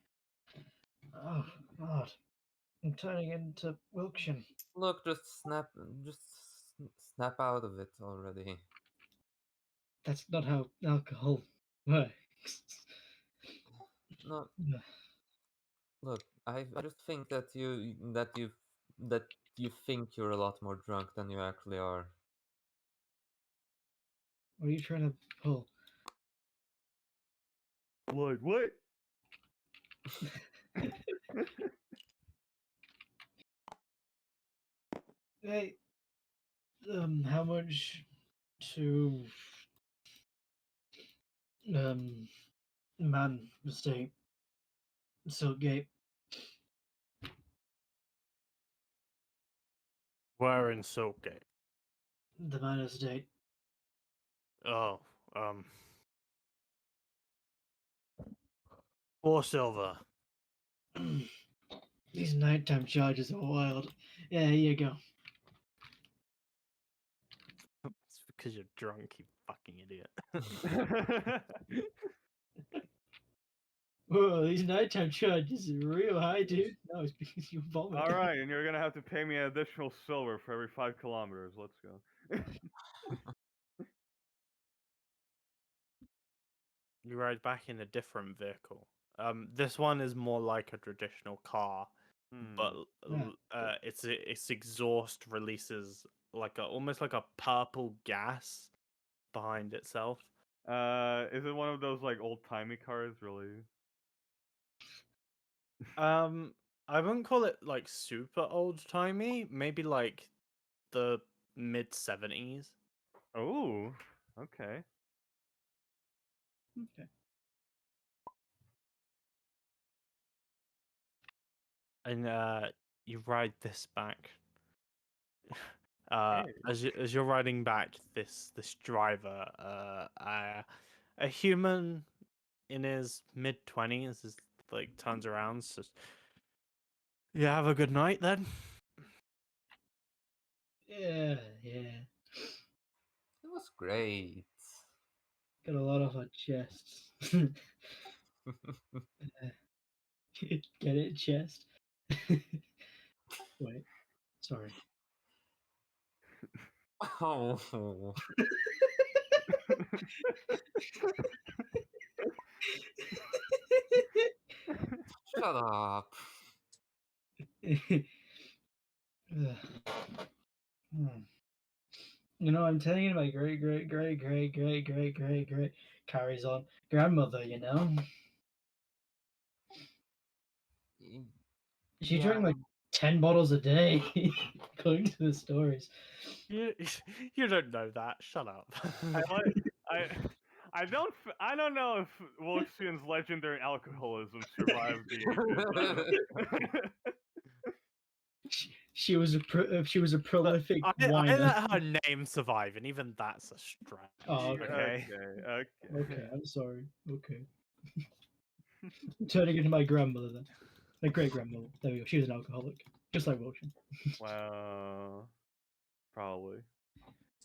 Oh, God. I'm turning into Wilkshire. Look, just snap out of it already. That's not how alcohol works. No, look, I just think that you think you're a lot more drunk than you actually are. What are you trying to pull? Like what? Hey, how much to man estate Siltgate? We're in Silkgate. The man estate. Oh, um, 4 silver. These nighttime charges are wild. Yeah, here you go. It's because you're drunk, you fucking idiot. Whoa, these nighttime charges are real high, dude. No, it's because you vomit. All right, and you're gonna have to pay me an additional silver for every 5 kilometers. Let's go. You ride back in a different vehicle. This one is more like a traditional car, but Yeah. its exhaust releases like almost like a purple gas behind itself. Is it one of those like old timey cars? Really? I wouldn't call it like super old timey. Maybe like the mid 70s. Oh, okay. Okay. And you ride this back. Hey. As you're riding back, this driver, a human in his mid 20s, is like turns around, says, "You have a good night then." Yeah. It was great. Got a lot off our chests. Get it, chest? Wait, sorry. Oh, shut up. Ugh. You know, I'm telling you, my great carries on grandmother. You know, she Yeah, drank like 10 bottles a day, according to the stories. You, you don't know that. Shut up. I like I. I don't know if Wolfson's legendary alcoholism survived the ages. She was a Look, prolific I whiner. let her name survive, and even that's a stretch. Oh, okay. Okay. Okay, I'm sorry. Okay. Turning into my grandmother then. My great grandmother. There we go. She was an alcoholic. Just like Wilson. Wow. Probably.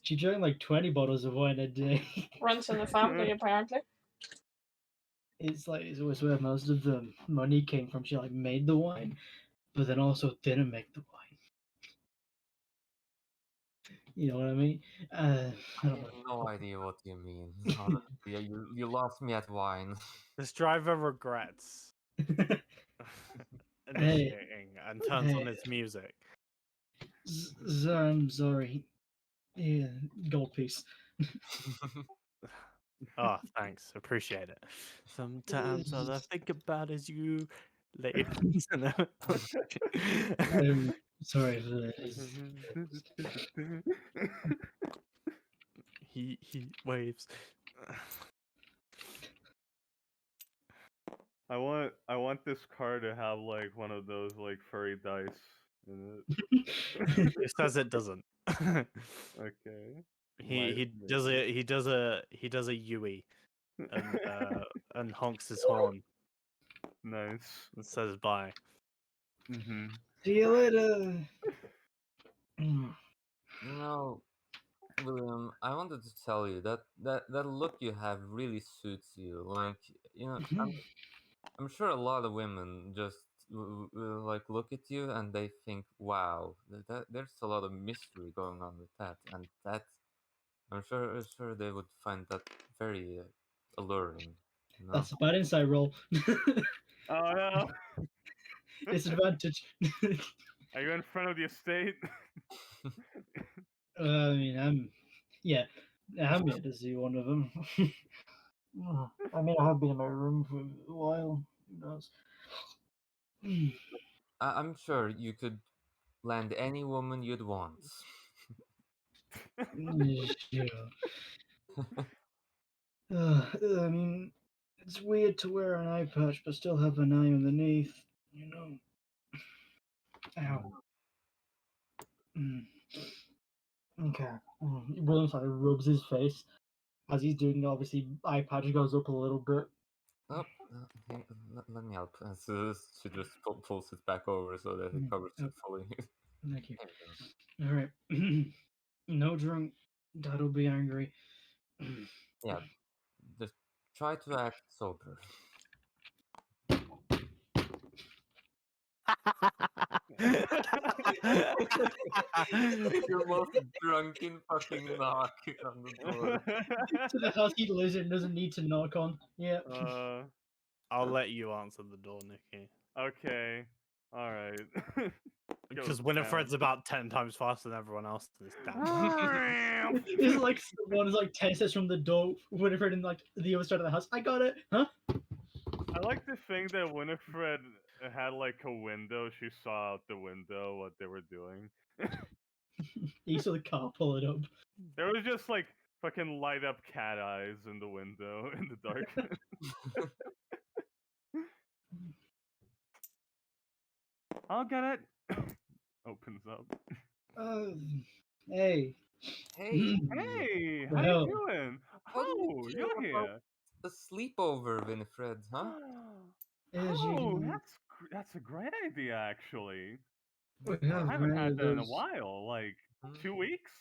She drank like 20 bottles of wine a day. Runs in the family, apparently. It was where most of the money came from. She like made the wine, but then also didn't make the wine. You know what I mean? I I don't have no idea what you mean. Honestly, you lost me at wine. This driver regrets know. initiating and turns on hey. his music. I'm sorry. Yeah, gold piece. Oh, thanks. Appreciate it. Sometimes all I think about is you, ladies. I'm sorry for this. He waves. I want this car to have like one of those like furry dice in it. It says it doesn't. Okay. He does it. He does a Yui and honks his horn Nice. and says bye. Mm-hmm. See you later. Mm. You know, William, I wanted to tell you that look you have really suits you. Like, I'm sure a lot of women just will, like look at you and they think, "Wow, there's a lot of mystery going on with that," and that I'm sure they would find that very alluring. You know? That's a bad inside roll. Oh no! Disadvantage. Are you in front of the estate? I mean, yeah, I'm here to see one of them. I mean, I have been in my room for a while. Who knows? I'm sure you could land any woman you'd want. Sure. I mean, it's weird to wear an eye patch but still have an eye underneath. You know. Ow. Mm. Okay. Williams like rubs his face as he's doing. Obviously, eye patch goes up a little bit. Oh, let me help. And so she just pulls it back over so that it covers it fully. Thank you. There we go. All right. No drunk. Dad'll be angry. Yeah, just try to act sober. Your most drunken fucking knock on the door. To the house he lives in doesn't need to knock on. Yeah. I'll let you answer the door, Nikki. Okay. All right. Because Goes Winifred's down. about 10 times faster than everyone else in this damn. It's like someone is like 10 steps from the door, Winifred in like the other side of the house. I got it, huh? I like to think that Winifred had like a window. She saw out the window what they were doing. You saw the car pull it up. There was just like fucking light up cat eyes in the window in the dark. I'll get it. Opens up. Hey. Hey, Hey, how Well, you doing? how do you Oh, feel you're about here. a sleepover, Winifred, huh? as you Oh, can, that's a great idea actually. we have I haven't many had of that in a those. while, like Mhm. 2 weeks.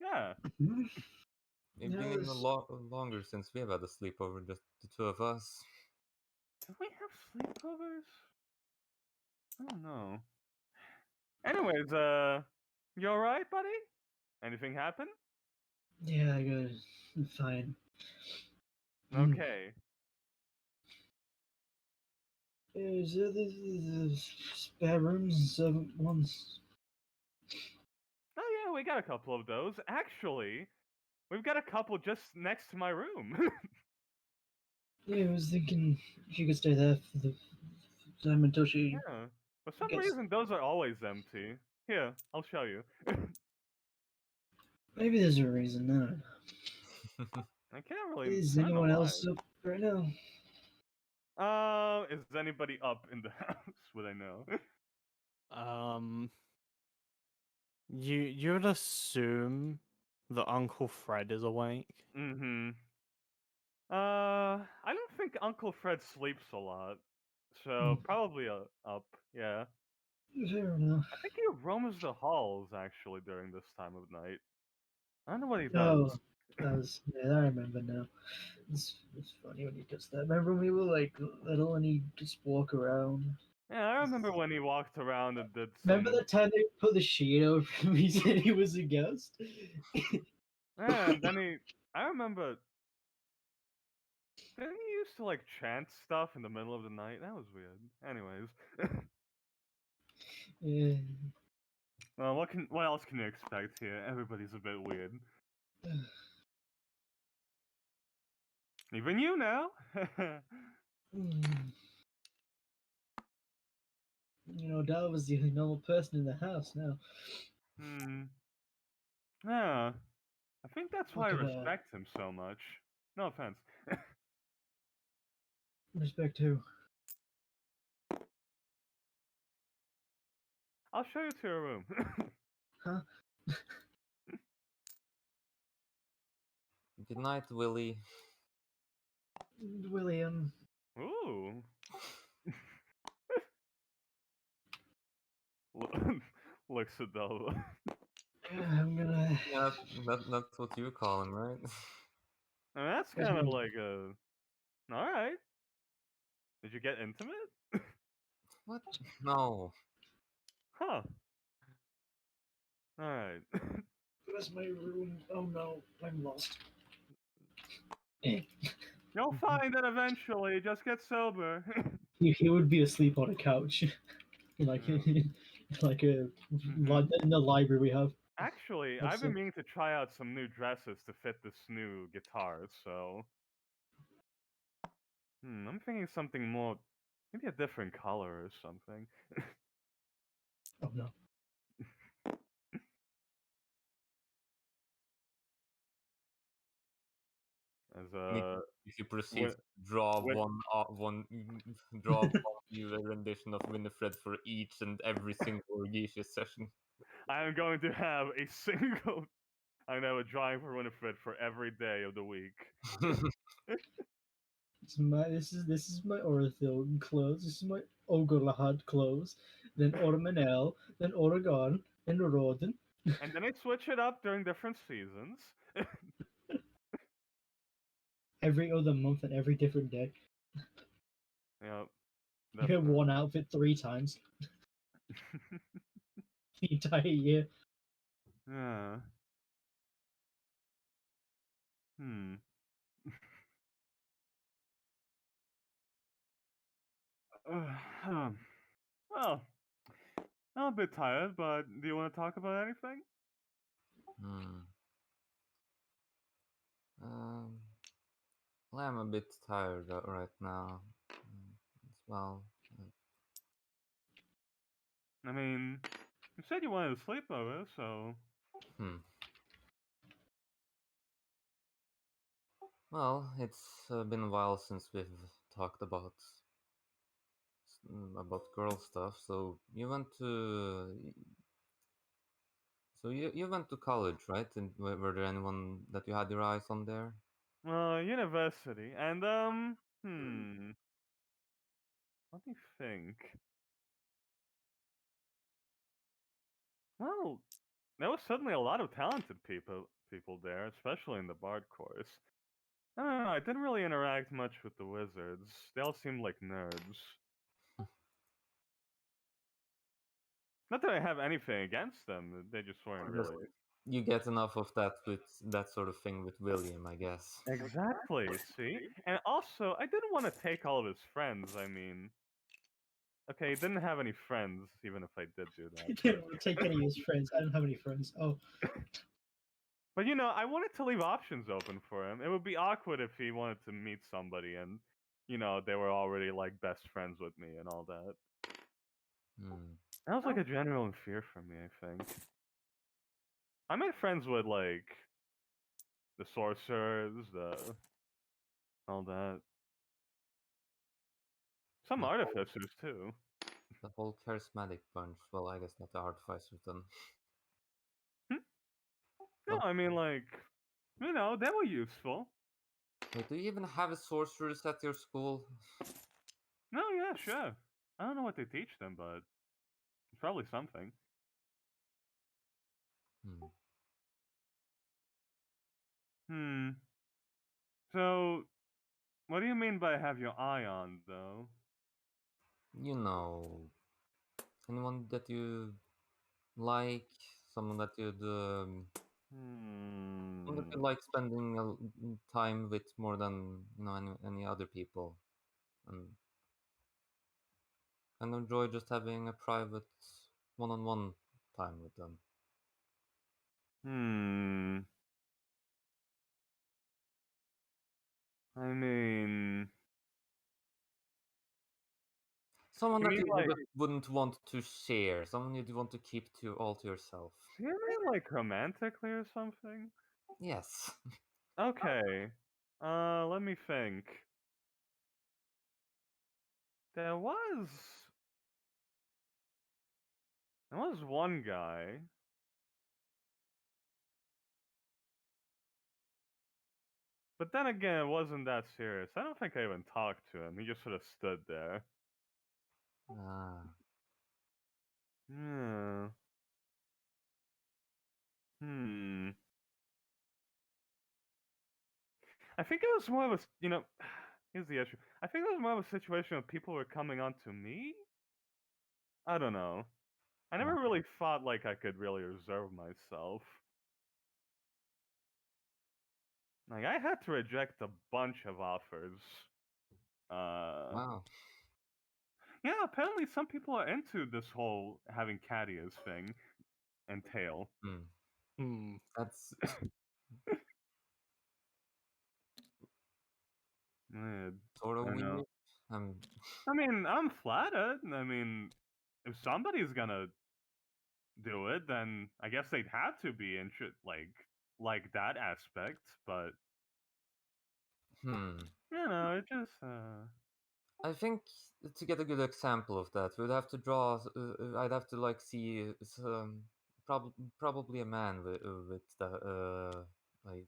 Yeah. It's been a Yes. lot longer since we have had a sleepover, just the two of us. Do we have sleepovers? I don't know. Anyways, you alright, buddy? Anything happen? Yeah, I got it. I'm fine. Okay. Is there the spare rooms and servant ones? we got a couple of those. Actually, we've got a couple just next to my room. Yeah, I was thinking she could stay there for the time until she Yeah. For some gets. reason, those are always empty. Here, I'll show you. Maybe there's a reason. I don't know. I can't really. Is I don't know anyone why. else up right now? Is anybody up in the house? Would I know? Um, you'd assume that Uncle Fred is awake. Mm-hmm. I don't think Uncle Fred sleeps a lot, so probably up. Yeah. Fair enough. I think he roams the halls actually during this time of night. I don't know what he Oh, does. yeah, I remember now. It's funny when he does that. Remember when we were like little and he'd just walk around? Yeah, I remember when he walked around and did Remember some. the time they put the sheet over him? He said he was a ghost. Yeah, and then he. I remember. Didn't he used to like chant stuff in the middle of the night? That was weird. Anyways. Yeah. Well, what else can you expect here? Everybody's a bit weird. Even you now. Hmm. You know, Dad was the only normal person in the house now. Hmm. Yeah. I think that's why I Look at respect him so much. No offense. respect who? I'll show you to your room. Huh? Good night, Willie. William. Ooh. Looks at Delva. I'm gonna. Yeah, that's what you call him, right? I mean, that's Guess kind of we- like a. All right. Did you get intimate? What? No. Huh. All right. Where's my room? Oh no, I'm lost. Eh. You'll find it eventually. Just get sober. He would be asleep on a couch, like Yeah. like a Mhm. in the library we have. Actually, That's I've been it. meaning to try out some new dresses to fit this new guitar, so. I'm thinking something more. Maybe a different color or something. Oh no. As If you proceed Win- to draw Win- draw one new rendition of Winifred for each and every single Orgisia session. I am going to have a single. I'm gonna have a drawing for Winifred for every day of the week. This is my Orthil clothes. This is my Ogolahad clothes. Then Ormanel. Then Oregon. Then Roden. And then I switch it up during different seasons. Every other month and every different day. Yep. You have one outfit 3 times the entire year. Yeah. Hmm. Well, I'm a bit tired, but do you want to talk about anything? Hmm. Um, well, I'm a bit tired right now as well. I mean, you said you wanted to sleep over, so. Hmm. Well, it's been a while since we've talked about girl stuff. So you went to college, right? And were there anyone that you had your eyes on there? University. And, let me think. Well, there was certainly a lot of talented people there, especially in the bard course. I don't know, I didn't really interact much with the wizards. They all seemed like nerds. Not that I have anything against them, they just weren't Just really. you get enough of that with that sort of thing with William, I guess. Exactly, see? And also, I didn't want to take all of his friends, I mean. Okay, he didn't have any friends, even if I did do He that. didn't want to take any of his friends. I don't have any friends. Oh, But you know, I wanted to leave options open for him. It would be awkward if he wanted to meet somebody and, you know, they were already like best friends with me and all that. Hmm. That was like a genuine fear for me, I think. I made friends with like the sorcerers, all that. Some The whole, artificers too. the whole charismatic bunch. Well, I guess not the artificers then. No, Oh, I mean like, you know, they were useful. wait, do you even have a sorceress at your school? No, yeah, sure. I don't know what they teach them, but it's probably something. Hmm. Hmm. So, what do you mean by have your eye on, though? You know, anyone that you like, someone that someone that you Hmm. like spending time with more than any other people, and enjoy just having a private one-on-one time with them. Hmm. I mean, Someone you that mean you like, wouldn't want to share, someone you'd want to keep to all to yourself. do you mean like romantically or something? Yes. Okay. Let me think. There was one guy. But then again, it wasn't that serious. I don't think I even talked to him. He just sort of stood there. Ah. Yeah. Hmm. I think it was more of a, you know, here's the issue. I think it was more of a situation where people were coming on to me. I don't know. I never really thought like I could really reserve myself. Like I had to reject a bunch of offers. Wow. Yeah, apparently some people are into this whole having cat ears thing and tail. Hmm. Hmm. That's Eh, sort of I don't know. weird. Um. I mean, I'm flattered. I mean, if somebody's gonna do it, then I guess they'd have to be like that aspect. But Hmm. you know, it just I think to get a good example of that, we'd have to draw. I'd have to like see some probably a man with the like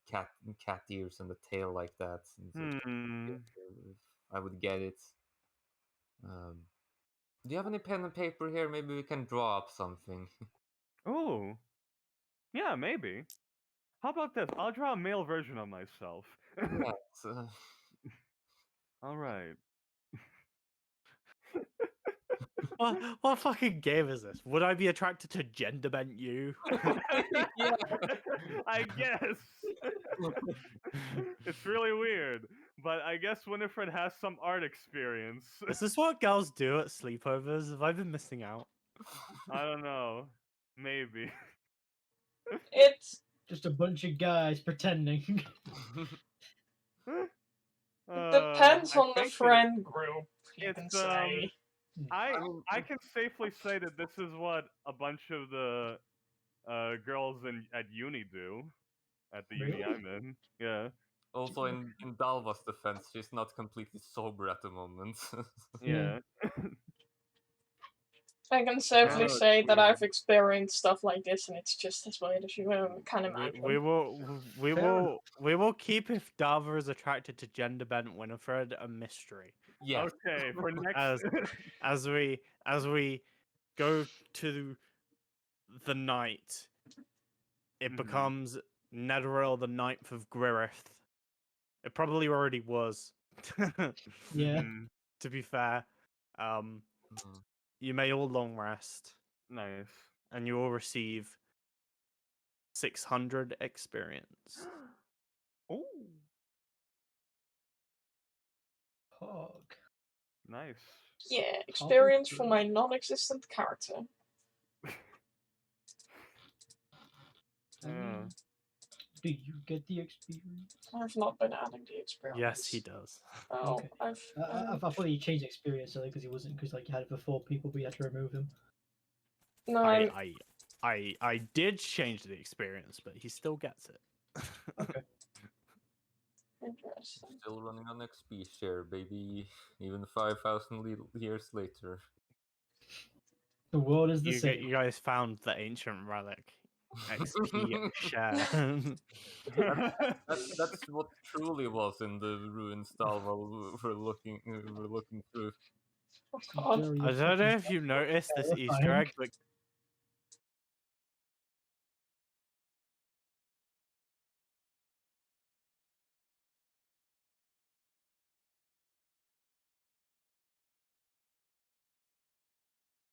cat cat ears and the tail like that. And so hmm. if I would get it. Um, do you have any pen and paper here? Maybe we can draw up something. Oh, yeah, maybe. How about this? I'll draw a male version of myself. Yes. All right. What fucking game is this? Would I be attracted to gender bent you? Yeah. I guess. It's really weird, but I guess Winifred has some art experience. Is this what girls do at sleepovers? Have I been missing out? I don't know. Maybe. It's just a bunch of guys pretending. it depends I on the think friend group, you can it's say. I I mean, I can safely say that this is what a bunch of the girls at uni do at the uni Really? I'm in. Yeah. also in Dalva's defense, she's not completely sober at the moment. Yeah. I can safely it's say that I've weird. experienced stuff like this, and it's just as weird as you can imagine. We will keep if Dava is attracted to gender bent Winifred a mystery. Yes. Okay, for next As as we go to the night, it Mhm. becomes Netheril the Ninth of Gririth. It probably already was. Yeah. Mhm. To be fair, um, Mhm. you may all long rest, Nice. and you will receive 600 experience. Oh, Pog. nice. Yeah, experience for my non-existent character. Do you get the experience? I've not been adding the experience. Yes, he does. Oh, Okay. I've. I thought he changed experience because he wasn't because like you had it before people, but you had to remove him. No, I'm. I did change the experience, but he still gets it. Okay. Interesting. Still running on XP share, baby. Even 5,000 years later. The world is the You same. you guys found the ancient relic. XP share. That's what truly was in the ruined stall while we're looking through. Oh god. Very I don't know fucking if you noticed this Easter terrifying. egg, but